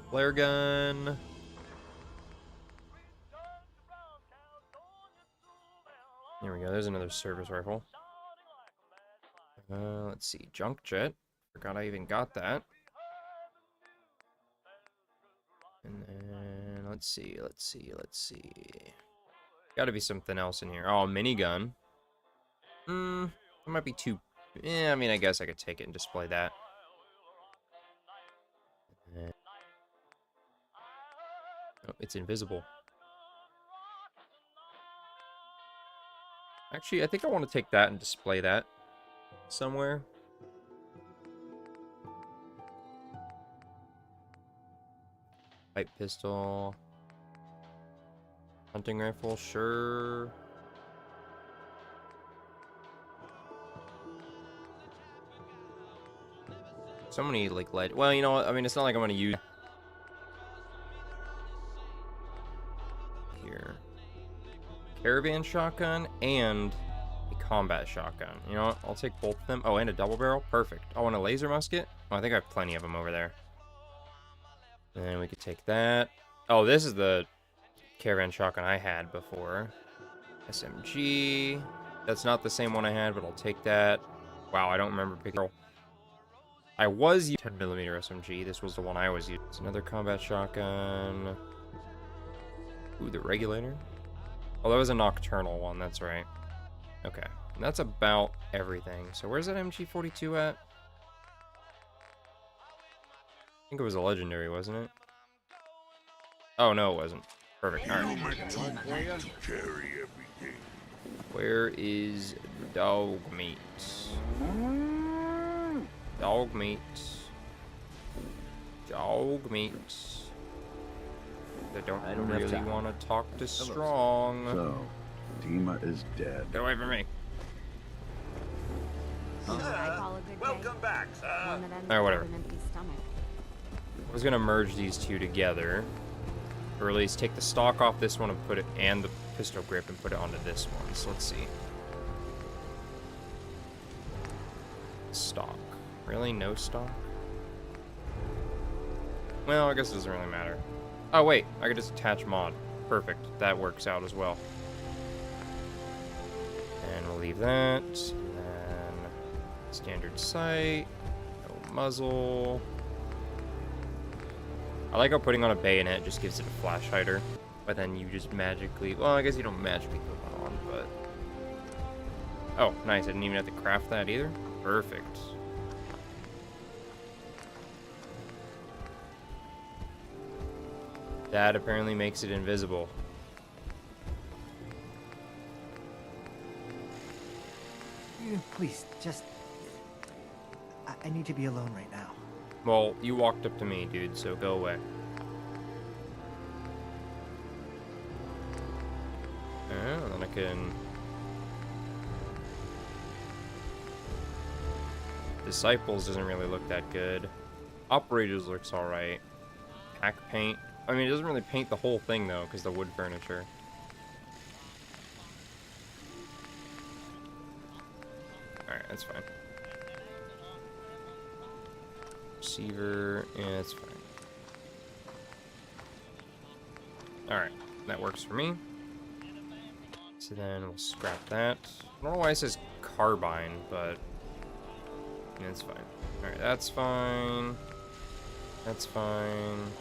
Flare gun. There we go, there's another service rifle. Let's see, junk jet. Forgot I even got that. And then, let's see. Gotta be something else in here. Oh, minigun. That might be too... Yeah, I mean, I guess I could take it and display that. Oh, it's invisible. Actually, I think I want to take that and display that somewhere. Light pistol. Hunting rifle, sure. So many, like, lead. Well, you know what? I mean, it's not like I'm going to use... Here. Caravan shotgun and a combat shotgun. You know what? I'll take both of them. Oh, and a double barrel. Perfect. Oh, and a laser musket. Oh, I think I have plenty of them over there. And we could take that. Oh, this is the caravan shotgun I had before. SMG. That's not the same one I had, but I'll take that. Wow, I don't remember picking. I was using 10mm SMG. This was the one I was using. It's another combat shotgun. Ooh, the regulator. Oh, that was a nocturnal one, that's right. Okay, and that's about everything. So where's that MG42 at? I think it was a legendary, wasn't it? Oh, no, it wasn't. Perfect, alright. Carry everything. Where is the dog meat? Dog meat. Dog meat. I don't really want to talk to Strong. So, Dima is dead. Get away from me. Welcome back, sir. Alright, whatever. I was gonna merge these two together. Or at least take the stock off this one and put it, and the pistol grip, and put it onto this one. So let's see. Stock. Really? No stock? Well, I guess it doesn't really matter. Oh, wait. I could just attach mod. Perfect. That works out as well. And we'll leave that. And then standard sight. No muzzle. I like how putting on a bayonet just gives it a flash hider. But then you just magically... Well, I guess you don't magically put one on, but... Oh, nice. I didn't even have to craft that either. Perfect. That apparently makes it invisible. Please, just... I need to be alone right now. Well, you walked up to me, dude, so go away. And then I can... Disciples doesn't really look that good. Operators looks alright. Pack paint. I mean, it doesn't really paint the whole thing, though, because the wood furniture. Alright, that's fine. Receiver, yeah, that's fine. Alright, that works for me. So then we'll scrap that. I don't know why it says carbine, but yeah, it's fine. Alright, that's fine. That's fine.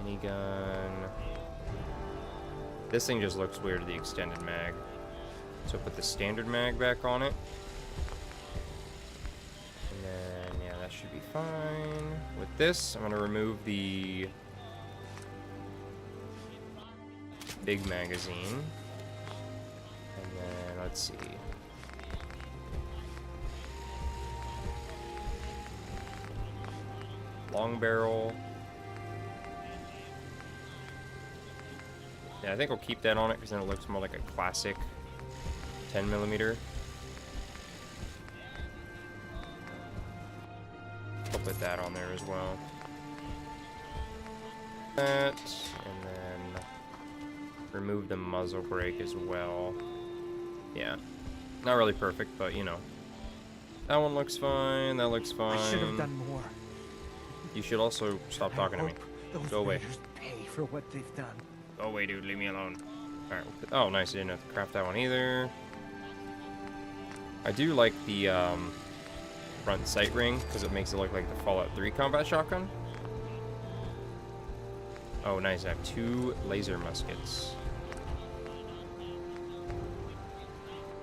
Minigun. This thing just looks weird, the extended mag. So put the standard mag back on it. And then, yeah, that should be fine. With this, I'm going to remove the big magazine. And then, let's see. Long barrel. Yeah, I think I'll keep that on it because then it looks more like a classic 10mm. I'll put that on there as well. That, and then remove the muzzle brake as well. Yeah. Not really perfect, but you know. That one looks fine. That looks fine. I should have done more. You should also stop talking to me. Those Go away. raiders pay for what they've done. Go away, dude. Leave me alone. Alright. Oh, nice. I didn't have to craft that one either. I do like the front sight ring because it makes it look like the Fallout 3 combat shotgun. Oh, nice. I have 2 laser muskets.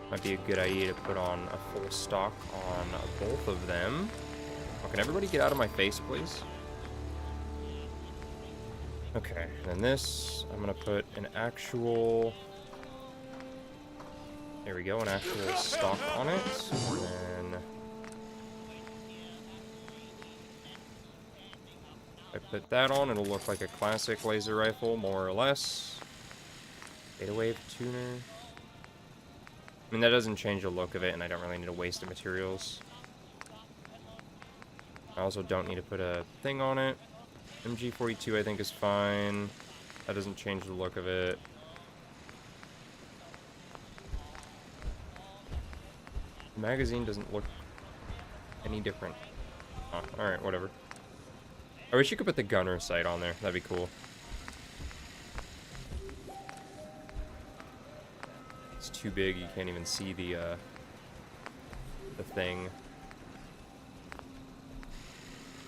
Might be a good idea to put on a full stock on both of them. Oh, can everybody get out of my face, please? Okay, then this, I'm gonna put an actual... There we go, an actual stock on it. And then... If I put that on, it'll look like a classic laser rifle, more or less. Beta wave tuner. I mean, that doesn't change the look of it, and I don't really need to waste the materials. I also don't need to put a thing on it. MG42 I think is fine. That doesn't change the look of it. The magazine doesn't look any different. Oh, alright, whatever. I wish you could put the gunner sight on there. That'd be cool. It's too big, you can't even see the thing.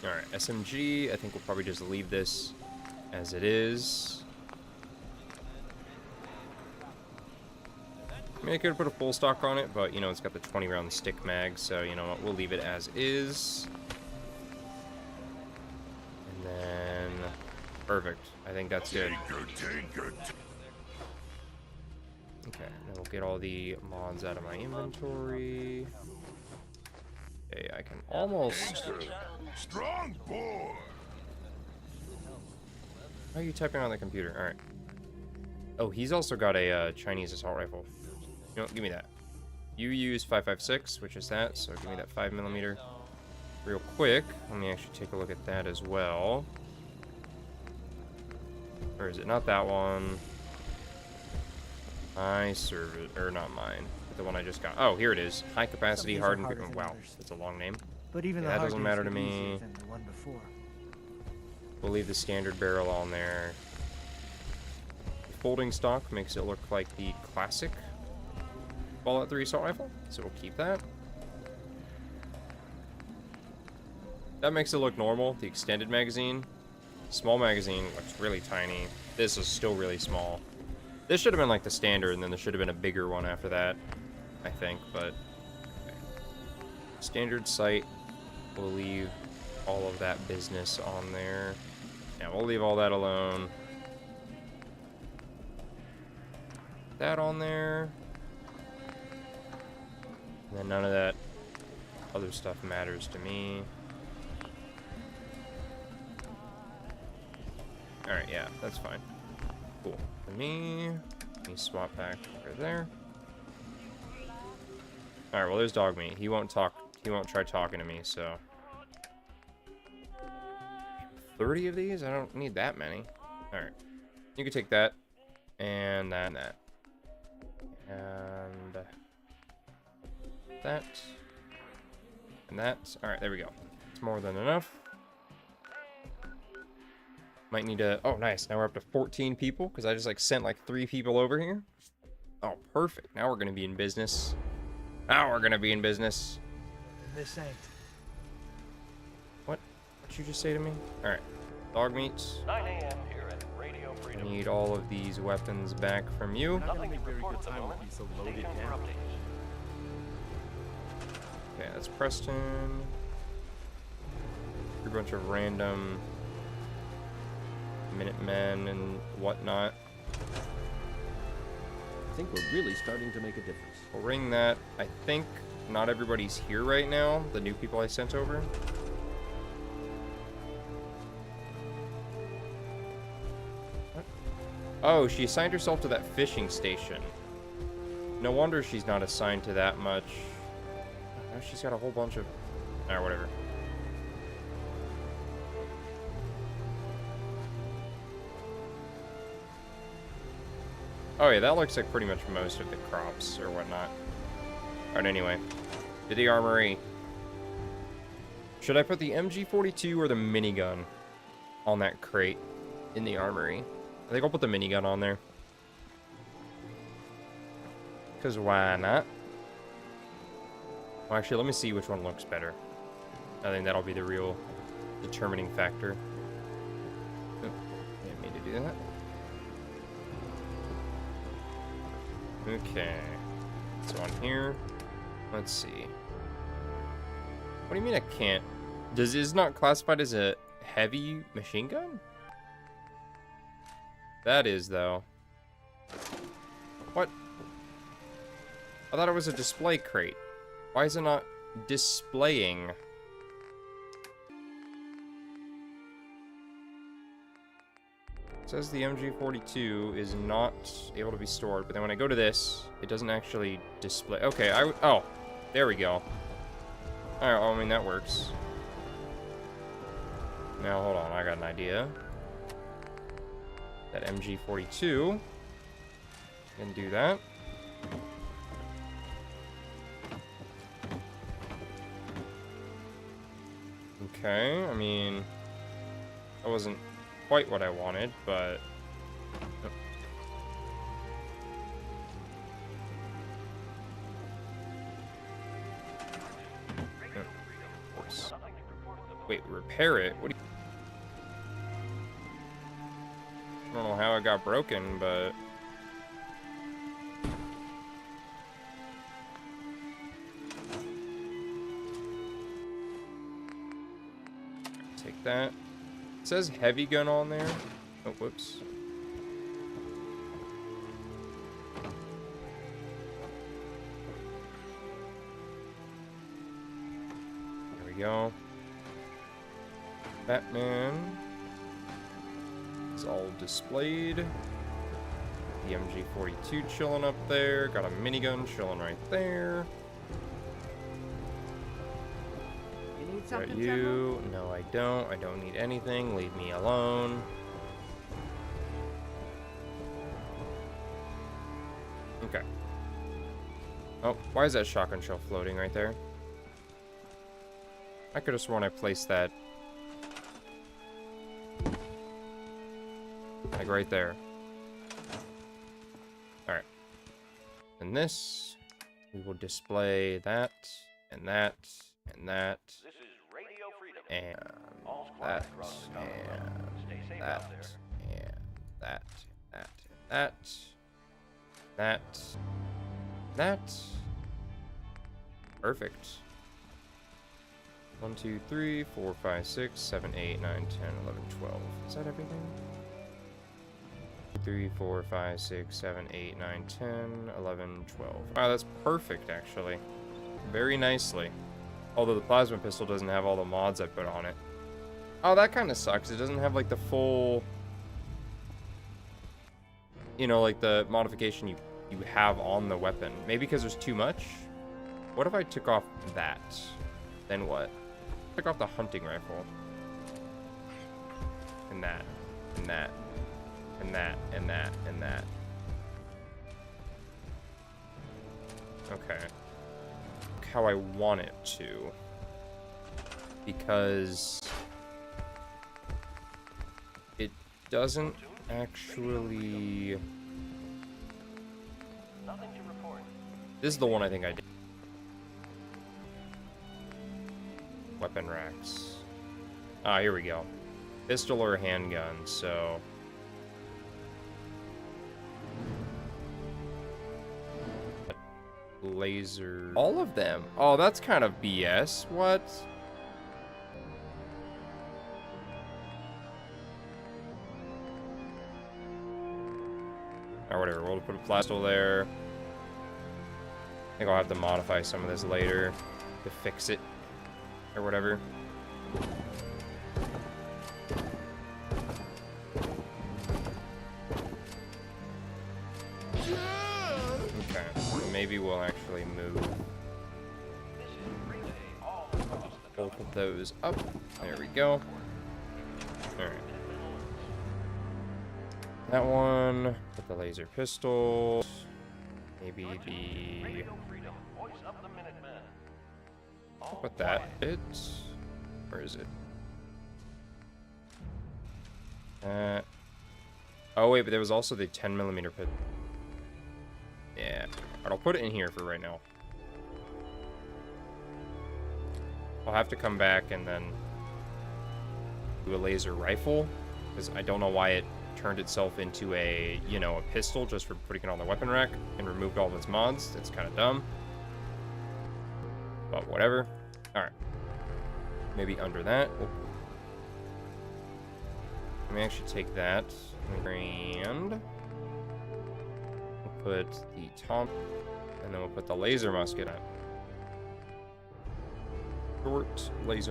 Alright, SMG, I think we'll probably just leave this as it is. I mean, I could put a full stock on it, but, you know, it's got the 20-round stick mag, so, you know what, we'll leave it as is. And then... Perfect. I think that's good. Okay, then we'll get all the mods out of my inventory. Okay, I can almost... Strong boy. How are you typing on the computer? Alright. Oh, he's also got a Chinese assault rifle. You know what, give me that. You use 5.56, which is that, so give me that 5mm. Real quick, let me actually take a look at that as well. Or is it not that one? My service, or not mine, but the one I just got. Oh, here it is. High capacity hardened. Wow, that's a long name. But even Yeah, the that doesn't matter to hard dudes me. easier than the one before. We'll leave the standard barrel on there. The folding stock makes it look like the classic Fallout 3 assault rifle, so we'll keep that. That makes it look normal. The extended magazine. Small magazine looks really tiny. This is still really small. This should have been like the standard, and then there should have been a bigger one after that, I think, but... Okay. Standard sight. We'll leave all of that business on there. Yeah, we'll leave all that alone. That on there. And then none of that other stuff matters to me. Alright, yeah, that's fine. Cool. For me, let me swap back over there. Alright, well, there's dog meat. He won't talk. He won't try talking to me, so... 30 of these? I don't need that many. Alright. You can take that. And that and that. And... that. And that. Alright, there we go. It's more than enough. Might need to... Oh, nice. Now we're up to 14 people, because I just, like, sent, like, 3 people over here. Oh, perfect. Now we're going to be in business. Now we're going to be in business. This ain't. What'd you just say to me? Alright. Dog meats. 9 a.m. here at Radio I Freedom. need all of these weapons back from you. Nothing to report at the moment. Stay tuned for updates. Okay, that's Preston. A bunch of random Minutemen and whatnot. I think we're really starting to make a difference. We'll ring that. I think not everybody's here right now, the new people I sent over. What? Oh, she assigned herself to that fishing station. No wonder she's not assigned to that much. Now she's got a whole bunch of... Alright, whatever. Oh yeah, that looks like pretty much most of the crops or whatnot. Alright, anyway. To the armory. Should I put the MG42 or the minigun on that crate in the armory? I think I'll put the minigun on there. Because why not? Well, actually, let me see which one looks better. I think that'll be the real determining factor. Oh, didn't mean to do that. Okay. So on here, let's see. What do you mean I can't? Is not classified as a heavy machine gun? That is, though. What? I thought it was a display crate. Why is it not displaying? It says the MG42 is not able to be stored, but then when I go to this, it doesn't actually display. Okay, oh, there we go. Alright, well, I mean, that works. Now, hold on, I got an idea. That MG42 can do that. Okay, I mean, that wasn't quite what I wanted, but... Oh. Of course. Wait, repair it? What do you... I don't know how it got broken, but... Take that. It says heavy gun on there. Oh, whoops. There we go. Batman is all displayed. The MG42 chilling up there. Got a minigun chilling right there. Got you. No, I don't. I don't need anything. Leave me alone. Okay. Oh, why is that shotgun shell floating right there? I could have sworn I placed that like right there. Alright. And this, we will display that, and that, and that. And that, and that, that. Perfect. 1, 2, 3, 4, 5, 6, 7, 8, 9, 10, 11, 12. Is that everything? 3, 4, 5, 6, 7, 8, 9, 10, 11, 12. Wow, that's perfect, actually. Very nicely. Although the plasma pistol doesn't have all the mods I put on it. Oh, that kind of sucks. It doesn't have, like, the full... You know, like, the modification you have on the weapon. Maybe because there's too much? What if I took off that? Then what? Took off the hunting rifle. And that. And that. And that. And that. And that. Okay. How I want it to, because it doesn't actually. This is the one I think I did. Weapon racks. Ah, here we go. Pistol or handgun, so. Laser. All of them. Oh, that's kind of BS. What? Or whatever. We'll put a plastil there. I think I'll have to modify some of this later to fix it or whatever. Maybe we'll actually move both of those up. There we go. Alright. That one. Put the laser pistol. Maybe the... Radio Freedom, voice of the Minutemen. All Put that. quiet. Where is it? Oh wait, but there was also the 10mm pit. Yeah, but I'll put it in here for right now. I'll have to come back and then do a laser rifle, because I don't know why it turned itself into a, you know, a pistol just for putting it on the weapon rack and removed all of its mods. It's kind of dumb. But whatever. Alright. Maybe under that. Let me actually take that. And we'll put the Tom, and then we'll put the laser musket on. Short laser